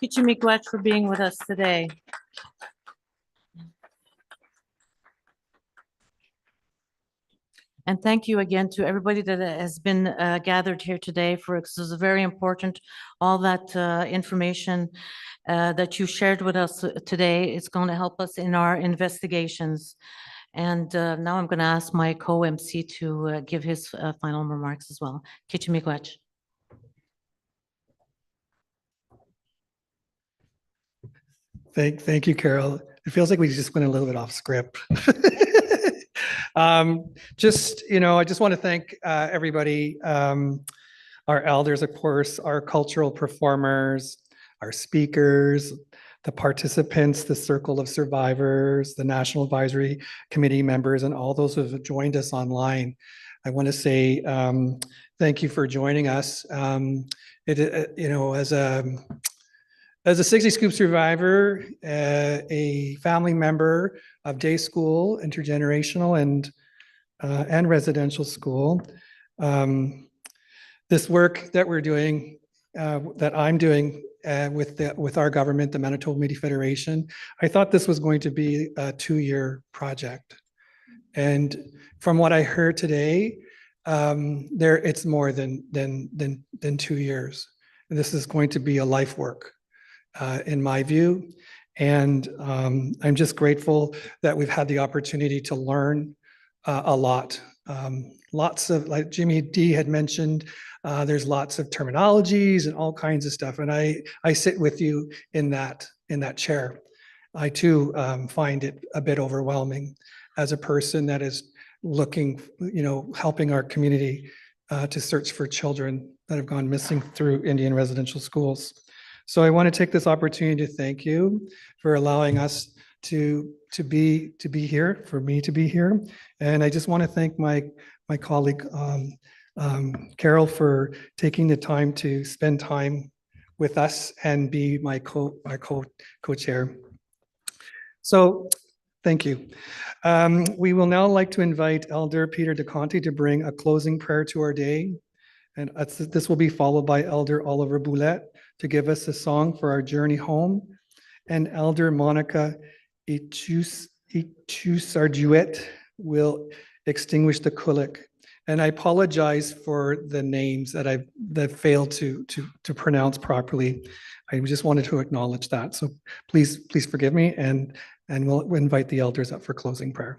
Kichi miigwech for being with us today. And thank you again to everybody that has been gathered here today for, because this is very important, all that information that you shared with us today is going to help us in our investigations. And now I'm going to ask my co-MC to give his final remarks as well. Kichi miigwech. Thank you, Carol. It feels like we just went a little bit off script. I just want to thank everybody, our elders, of course, our cultural performers, our speakers, the participants, the Circle of Survivors, the National Advisory Committee members, and all those who have joined us online. I want to say thank you for joining us. As a 60 Scoop survivor, a family member of day school, intergenerational, and residential school, this work that we're doing, that I'm doing with our government, the Manitoba Media Federation, I thought this was going to be a 2-year project. And from what I heard today, it's more than 2 years. This is going to be a life work. In my view. And I'm just grateful that we've had the opportunity to learn a lot. Lots of, like Jimmy D had mentioned, there's lots of terminologies and all kinds of stuff. And I sit with you in that chair. I too find it a bit overwhelming as a person that is looking, helping our community to search for children that have gone missing through Indian residential schools. So I want to take this opportunity to thank you for allowing us to be here, for me to be here. And I just want to thank my colleague Carol for taking the time to spend time with us and be my co-chair. So thank you. We will now like to invite Elder Peter DeConte to bring a closing prayer to our day. And this will be followed by Elder Oliver Boulette to give us a song for our journey home. And Elder Monica Ichusarjuet will extinguish the kulik. And I apologize for the names that failed to pronounce properly. I just wanted to acknowledge that. So please forgive me, and we'll invite the elders up for closing prayer.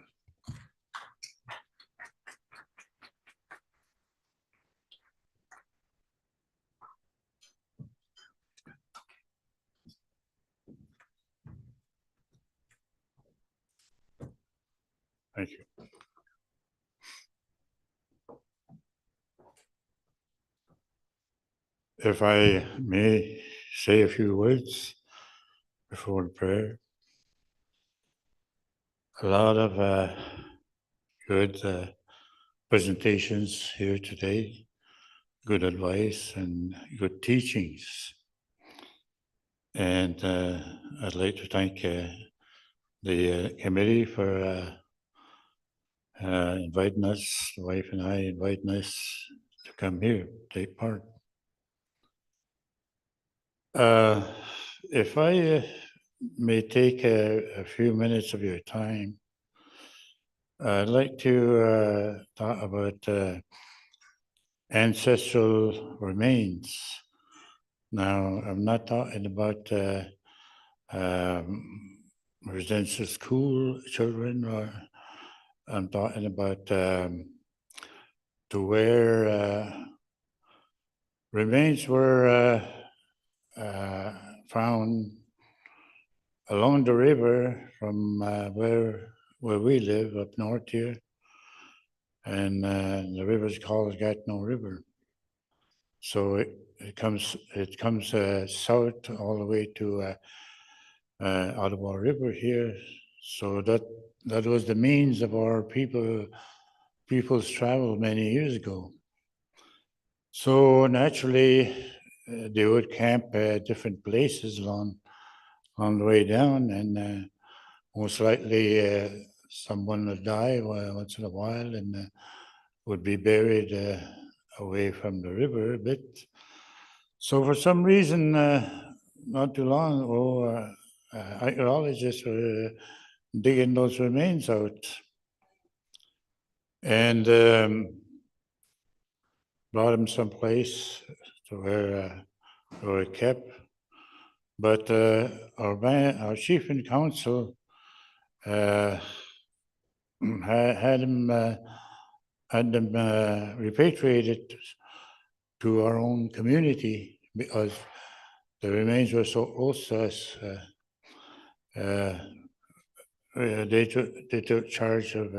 Thank you. If I may say a few words before the prayer. A lot of good presentations here today, good advice and good teachings. And I'd like to thank the committee for inviting us, the wife and I inviting us to come here, take part. If I may take a few minutes of your time, I'd like to talk about ancestral remains. Now, I'm not talking about residential school children, or I'm talking about to where remains were found along the river from where we live up north here, and the river is called Gatineau River. So it comes south all the way to Ottawa River here. So that was the means of our people's travel many years ago. So naturally, they would camp at different places along the way down, and most likely someone would die once in a while and would be buried away from the river a bit. So for some reason, not too long ago, archaeologists were digging those remains out and brought them someplace to where they were kept. But our chief in council had them repatriated to our own community because the remains were so close to us. They took charge of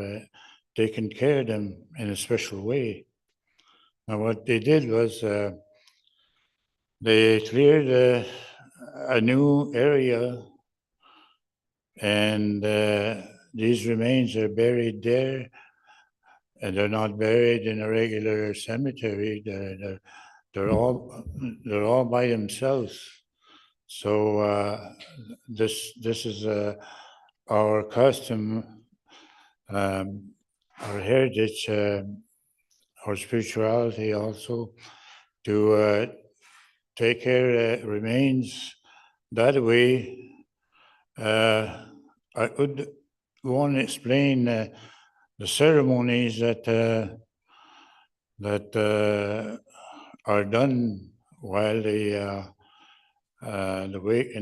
taking care of them in a special way. Now, what they did was they cleared a new area, and these remains are buried there, and they're not buried in a regular cemetery. They're all by themselves. So this is our custom, our heritage, our spirituality also, to take care of remains that way. I could go on and explain the ceremonies that are done while the wake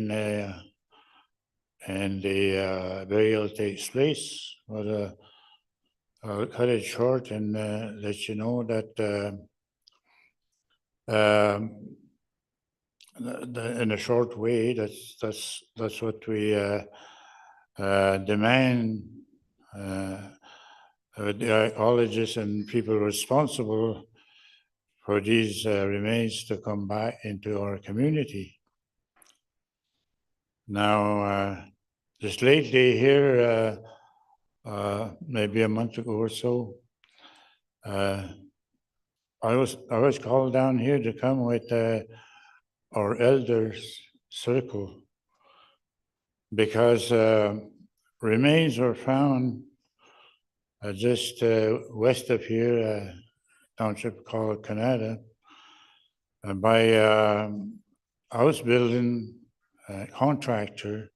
and the burial takes place. But I'll cut it short and let you know that in a short way, that's what we demand. The archaeologists and people responsible for these remains to come back into our community. Now, just lately here, maybe a month ago or so, I was called down here to come with our elders circle because remains were found just west of here, township called Canada, by a house building contractor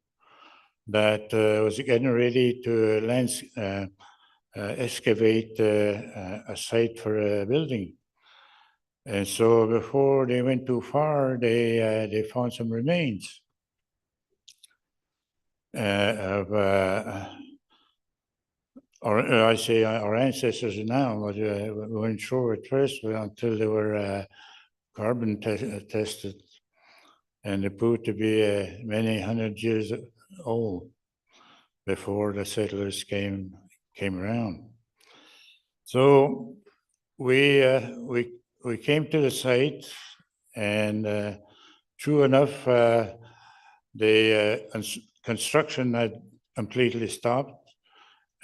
that was getting ready to excavate a site for a building. And so before they went too far, they found some remains of I say our ancestors now, but we weren't sure at first until they were carbon tested, and they proved to be many hundred years old before the settlers came around. So we came to the site, and true enough, the construction had completely stopped,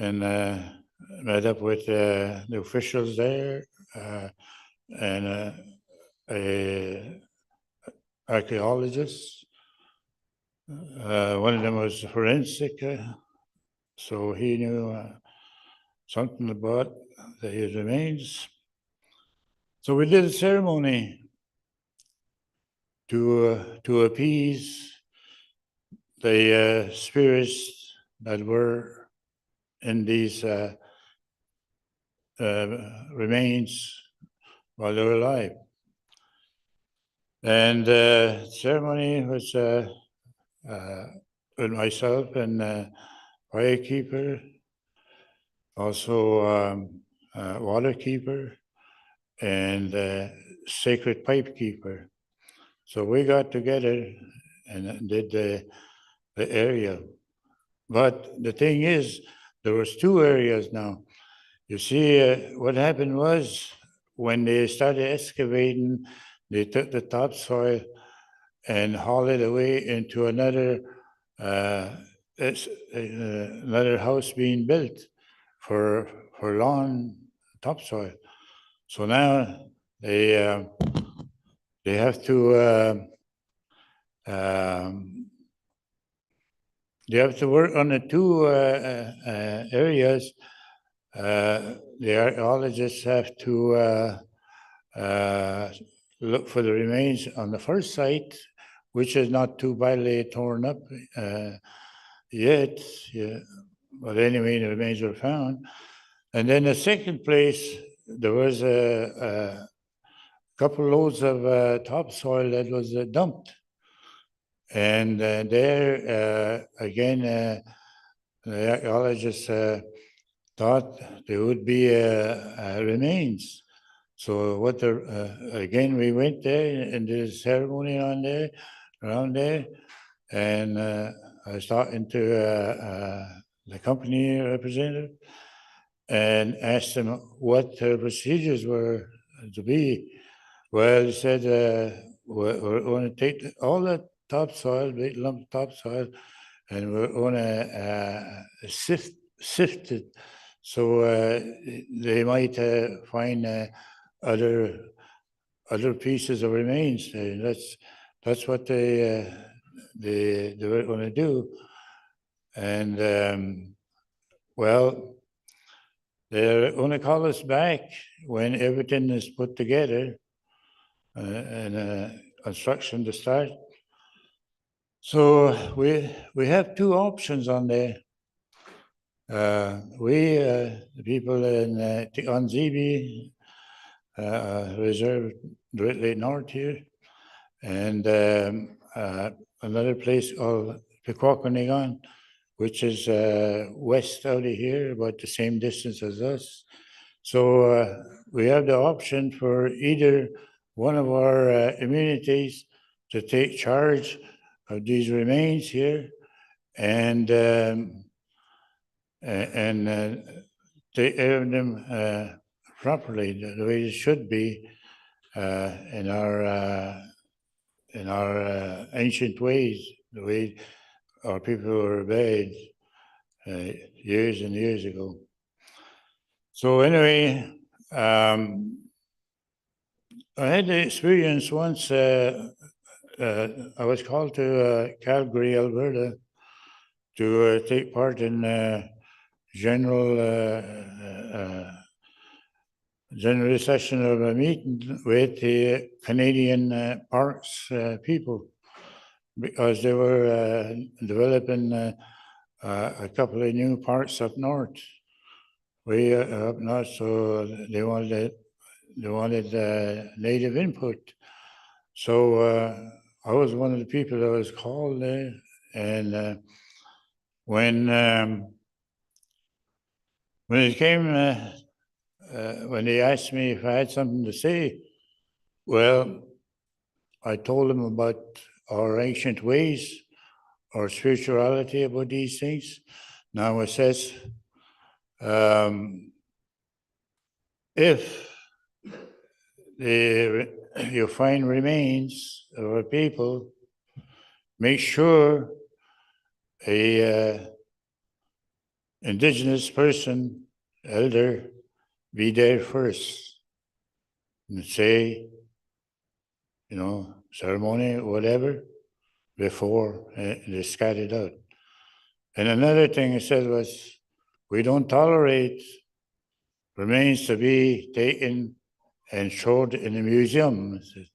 and met up with the officials there and a archaeologist. One of them was forensic, so he knew something about the remains. So we did a ceremony to appease the spirits that were in these remains while they were alive. And the ceremony was with myself and firekeeper, also water keeper, and sacred pipe keeper. So we got together and did the area. But the thing is, there was two areas now. You see, what happened was when they started excavating, they took the topsoil and hauled it away into another house being built for lawn topsoil. So now they have to work on the two areas. The archaeologists have to look for the remains on the first site, which is not too badly torn up yet. Yeah. But anyway, the remains were found. And then the second place, there was a couple loads of topsoil that was dumped. And there, again, the archaeologists thought there would be remains. So again, we went there and did a ceremony around there, and I was talking to the company representative and asked them what their procedures were to be. Well, he said, we're going to take all the topsoil, big lump topsoil, and we're going to sift it. So they might find other pieces of remains. That's what they were going to do. And well, they're going to call us back when everything is put together and construction to start. So we have two options on there. The people in Tianzibi Reserve, Great Lake North here, and another place called Pequawkanigan, which is west out of here, about the same distance as us. So we have the option for either one of our immunities to take charge of these remains here and take care of them properly, the way it should be in our ancient ways, the way our people were bad years and years ago. So anyway, I had the experience once. I was called to Calgary, Alberta, to take part in general session of a meeting with the Canadian Parks people, because they were developing a couple of new parks up north, way up north. So they wanted native input. So I was one of the people that was called there, and when it came, when they asked me if I had something to say, well, I told them about our ancient ways, our spirituality, about these things. Now it says, if you find remains of our people, make sure a Indigenous person, elder, be there first and say, you know, ceremony, whatever, before they scattered out. And another thing it said was, we don't tolerate remains to be taken and showed in a museum. It says,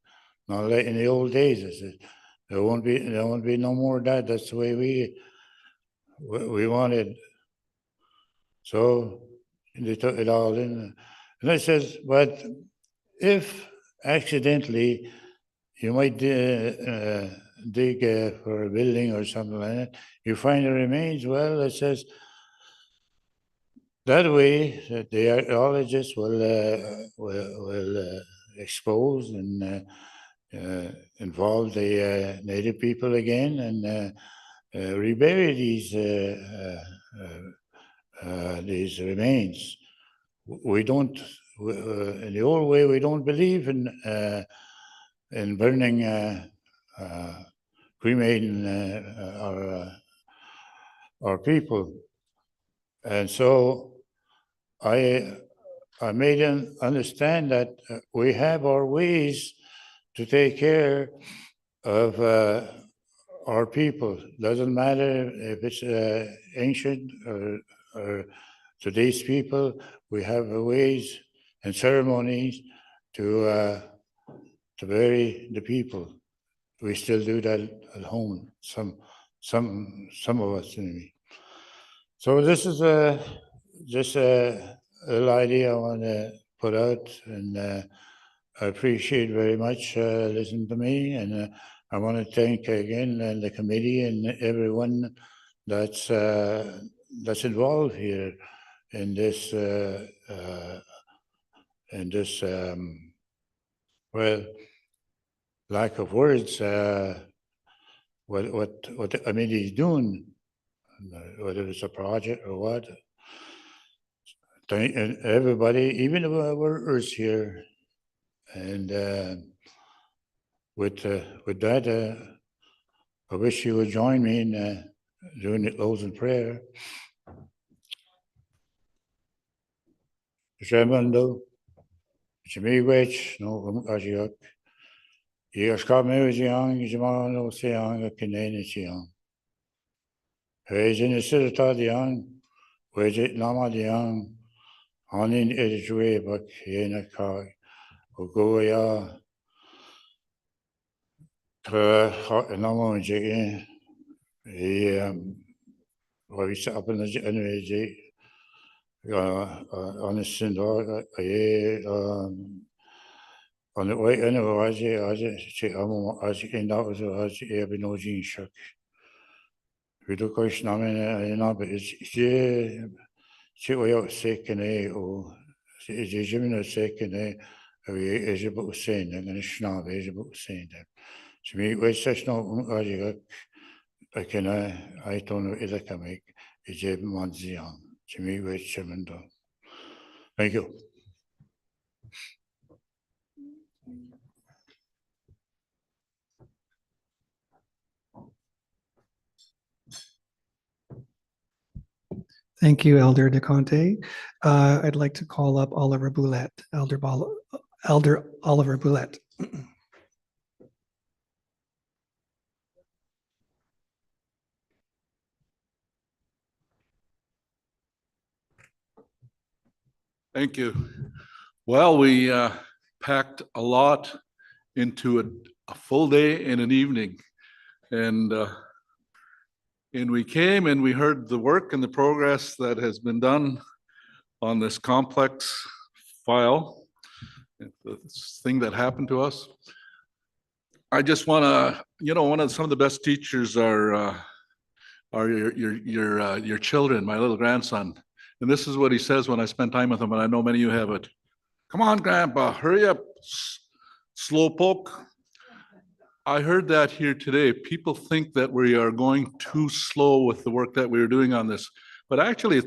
not like in the old days. It says, there won't be no more of that. That's the way we wanted. So they took it all in. And I says, but if accidentally you might dig for a building or something like that, you find the remains, well, it says, that way the archaeologists will expose and involve the native people again and rebury these remains. We don't, in the old way, we don't believe in burning, cremating our people. And so I made them understand that we have our ways to take care of our people. Doesn't matter if it's ancient or today's people, we have ways and ceremonies to bury the people. We still do that at home, some of us anyway. So this is just a little idea I want to put out, and I appreciate very much listening to me, and I want to thank again the committee and everyone that's involved here in this well, lack of words, what the committee is doing, whether it's a project or what. Thank everybody, even the workers here, and with that, I wish you would join me in doing the closing prayer. Shemando, Chimigwich, no Kajiak, Yaskamiziang, Jimano Siang, Kinani Siang. Hezin is Sitadiang, Wejit Namadiang, Hanin Edjwe, but Yenakai, Ogoya, Namo Jigin, we set up in the anyway, on the Sindor, on the way anyway, as you end out as you have no gene shock. We do question, I mean, you know, but it's she way out sick and or is Jimmy sick and is about saying that, and it's not about saying that. To me, it's such no, I can, I don't know if I can make a Jim Manzian. To me, it's Chimendo. Thank you. Thank you, Elder DeConte. I'd like to call up Oliver Boulette, Elder Oliver Boulette. Thank you. Well, we packed a lot into a full day and an evening. And we came and we heard the work and the progress that has been done on this complex file, this thing that happened to us. I just want to, some of the best teachers are your children, my little grandson. And this is what he says when I spend time with him, and I know many of you have it. Come on, Grandpa, hurry up, slowpoke. I heard that here today. People think that we are going too slow with the work that we are doing on this. But actually,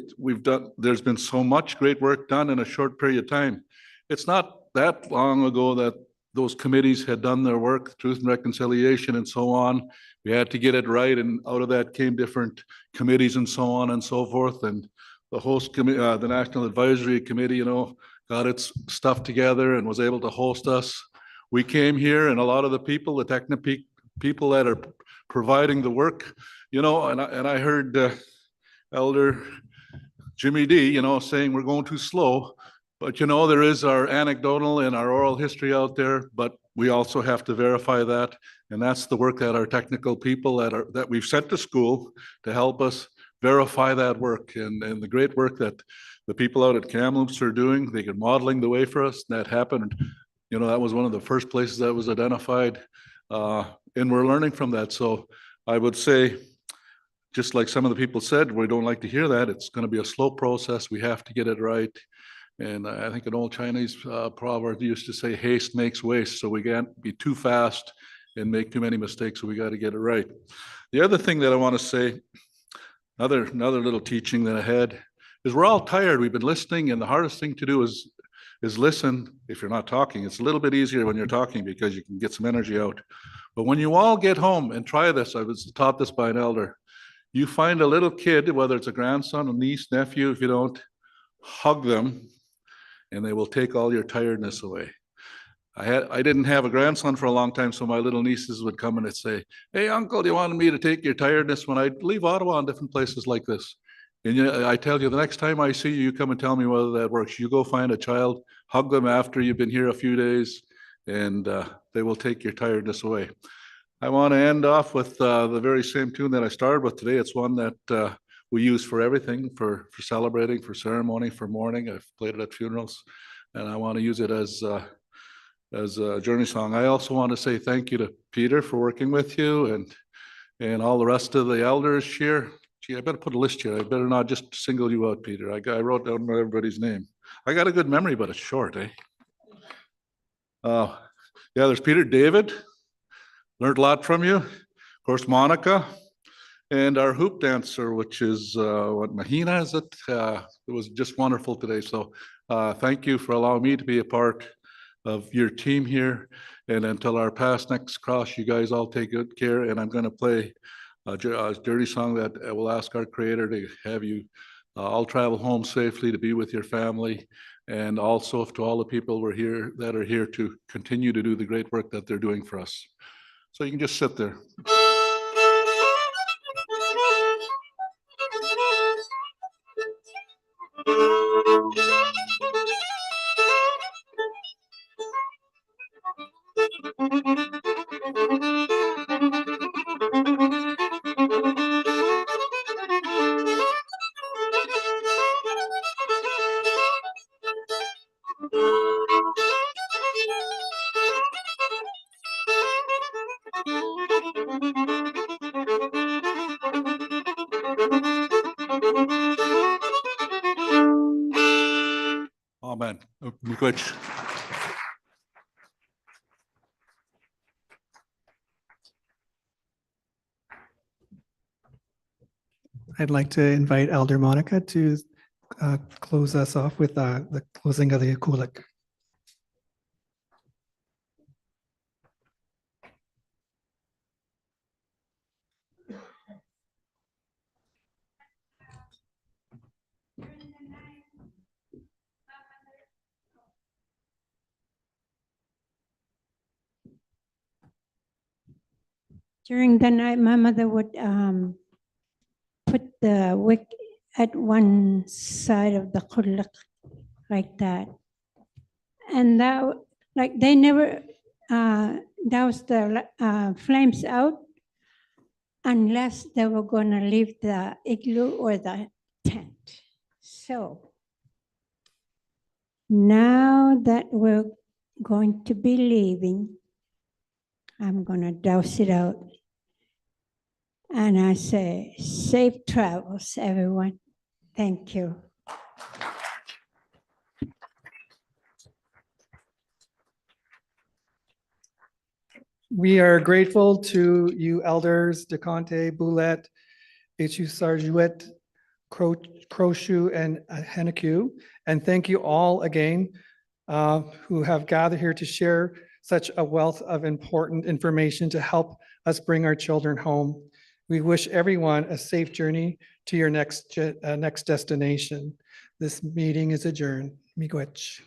there's been so much great work done in a short period of time. It's not that long ago that those committees had done their work, Truth and Reconciliation and so on. We had to get it right, and out of that came different committees and so on and so forth. And the host committee, the National Advisory Committee, got its stuff together and was able to host us. We came here, and a lot of the people, the technical people that are providing the work, and I heard Elder Jimmy D, saying we're going too slow. But there is our anecdotal and our oral history out there, but we also have to verify that. And that's the work that our technical people that we've sent to school to help us verify that work, and the great work that the people out at Kamloops are doing. They are modeling the way for us. That happened. That was one of the first places that was identified, and we're learning from that. So I would say, just like some of the people said, we don't like to hear that. It's going to be a slow process. We have to get it right. And I think an old Chinese proverb used to say, haste makes waste. So we can't be too fast and make too many mistakes. So we got to get it right. The other thing that I want to say, another little teaching that I had, is we're all tired. We've been listening, and the hardest thing to do is listen if you're not talking. It's a little bit easier when you're talking because you can get some energy out. But when you all get home and try this, I was taught this by an elder, you find a little kid, whether it's a grandson, a niece, nephew, if you don't, hug them, and they will take all your tiredness away. I didn't have a grandson for a long time, so my little nieces would come and they'd say, hey, uncle, do you want me to take your tiredness when I leave Ottawa and different places like this? And I tell you, the next time I see you, you come and tell me whether that works. You go find a child, hug them after you've been here a few days, and they will take your tiredness away. I want to end off with the very same tune that I started with today. It's one that we use for everything, for celebrating, for ceremony, for mourning. I've played it at funerals, and I want to use it as a journey song. I also want to say thank you to Peter for working with you, and all the rest of the elders here. Gee, I better put a list here. I better not just single you out, Peter. I wrote down everybody's name. I got a good memory, but it's short, eh? Yeah, there's Peter, David. Learned a lot from you. Of course, Monica, and our hoop dancer, which is Mahina, is it? It was just wonderful today. So thank you for allowing me to be a part of your team here. And until our paths next cross, you guys all take good care. And I'm going to play a journey song that will ask our Creator to have you all travel home safely, to be with your family, and also to all the people that are here to continue to do the great work that they're doing for us. So you can just sit there. Amen. Good. I'd like to invite Elder Monica to close us off with the closing of the Kulik. During the night, my mother would put the wick at one side of the khulak like that. And that, like, they never, that was the flames out unless they were gonna leave the igloo or the tent. So now that we're going to be leaving, I'm gonna douse it out. And I say, safe travels, everyone. Thank you. We are grateful to you elders, DeConte, Boulette, Ichu Sarjuet, Croshu, and Henaku. And thank you all again who have gathered here to share such a wealth of important information to help us bring our children home. We wish everyone a safe journey to your next destination. This meeting is adjourned. Miigwech.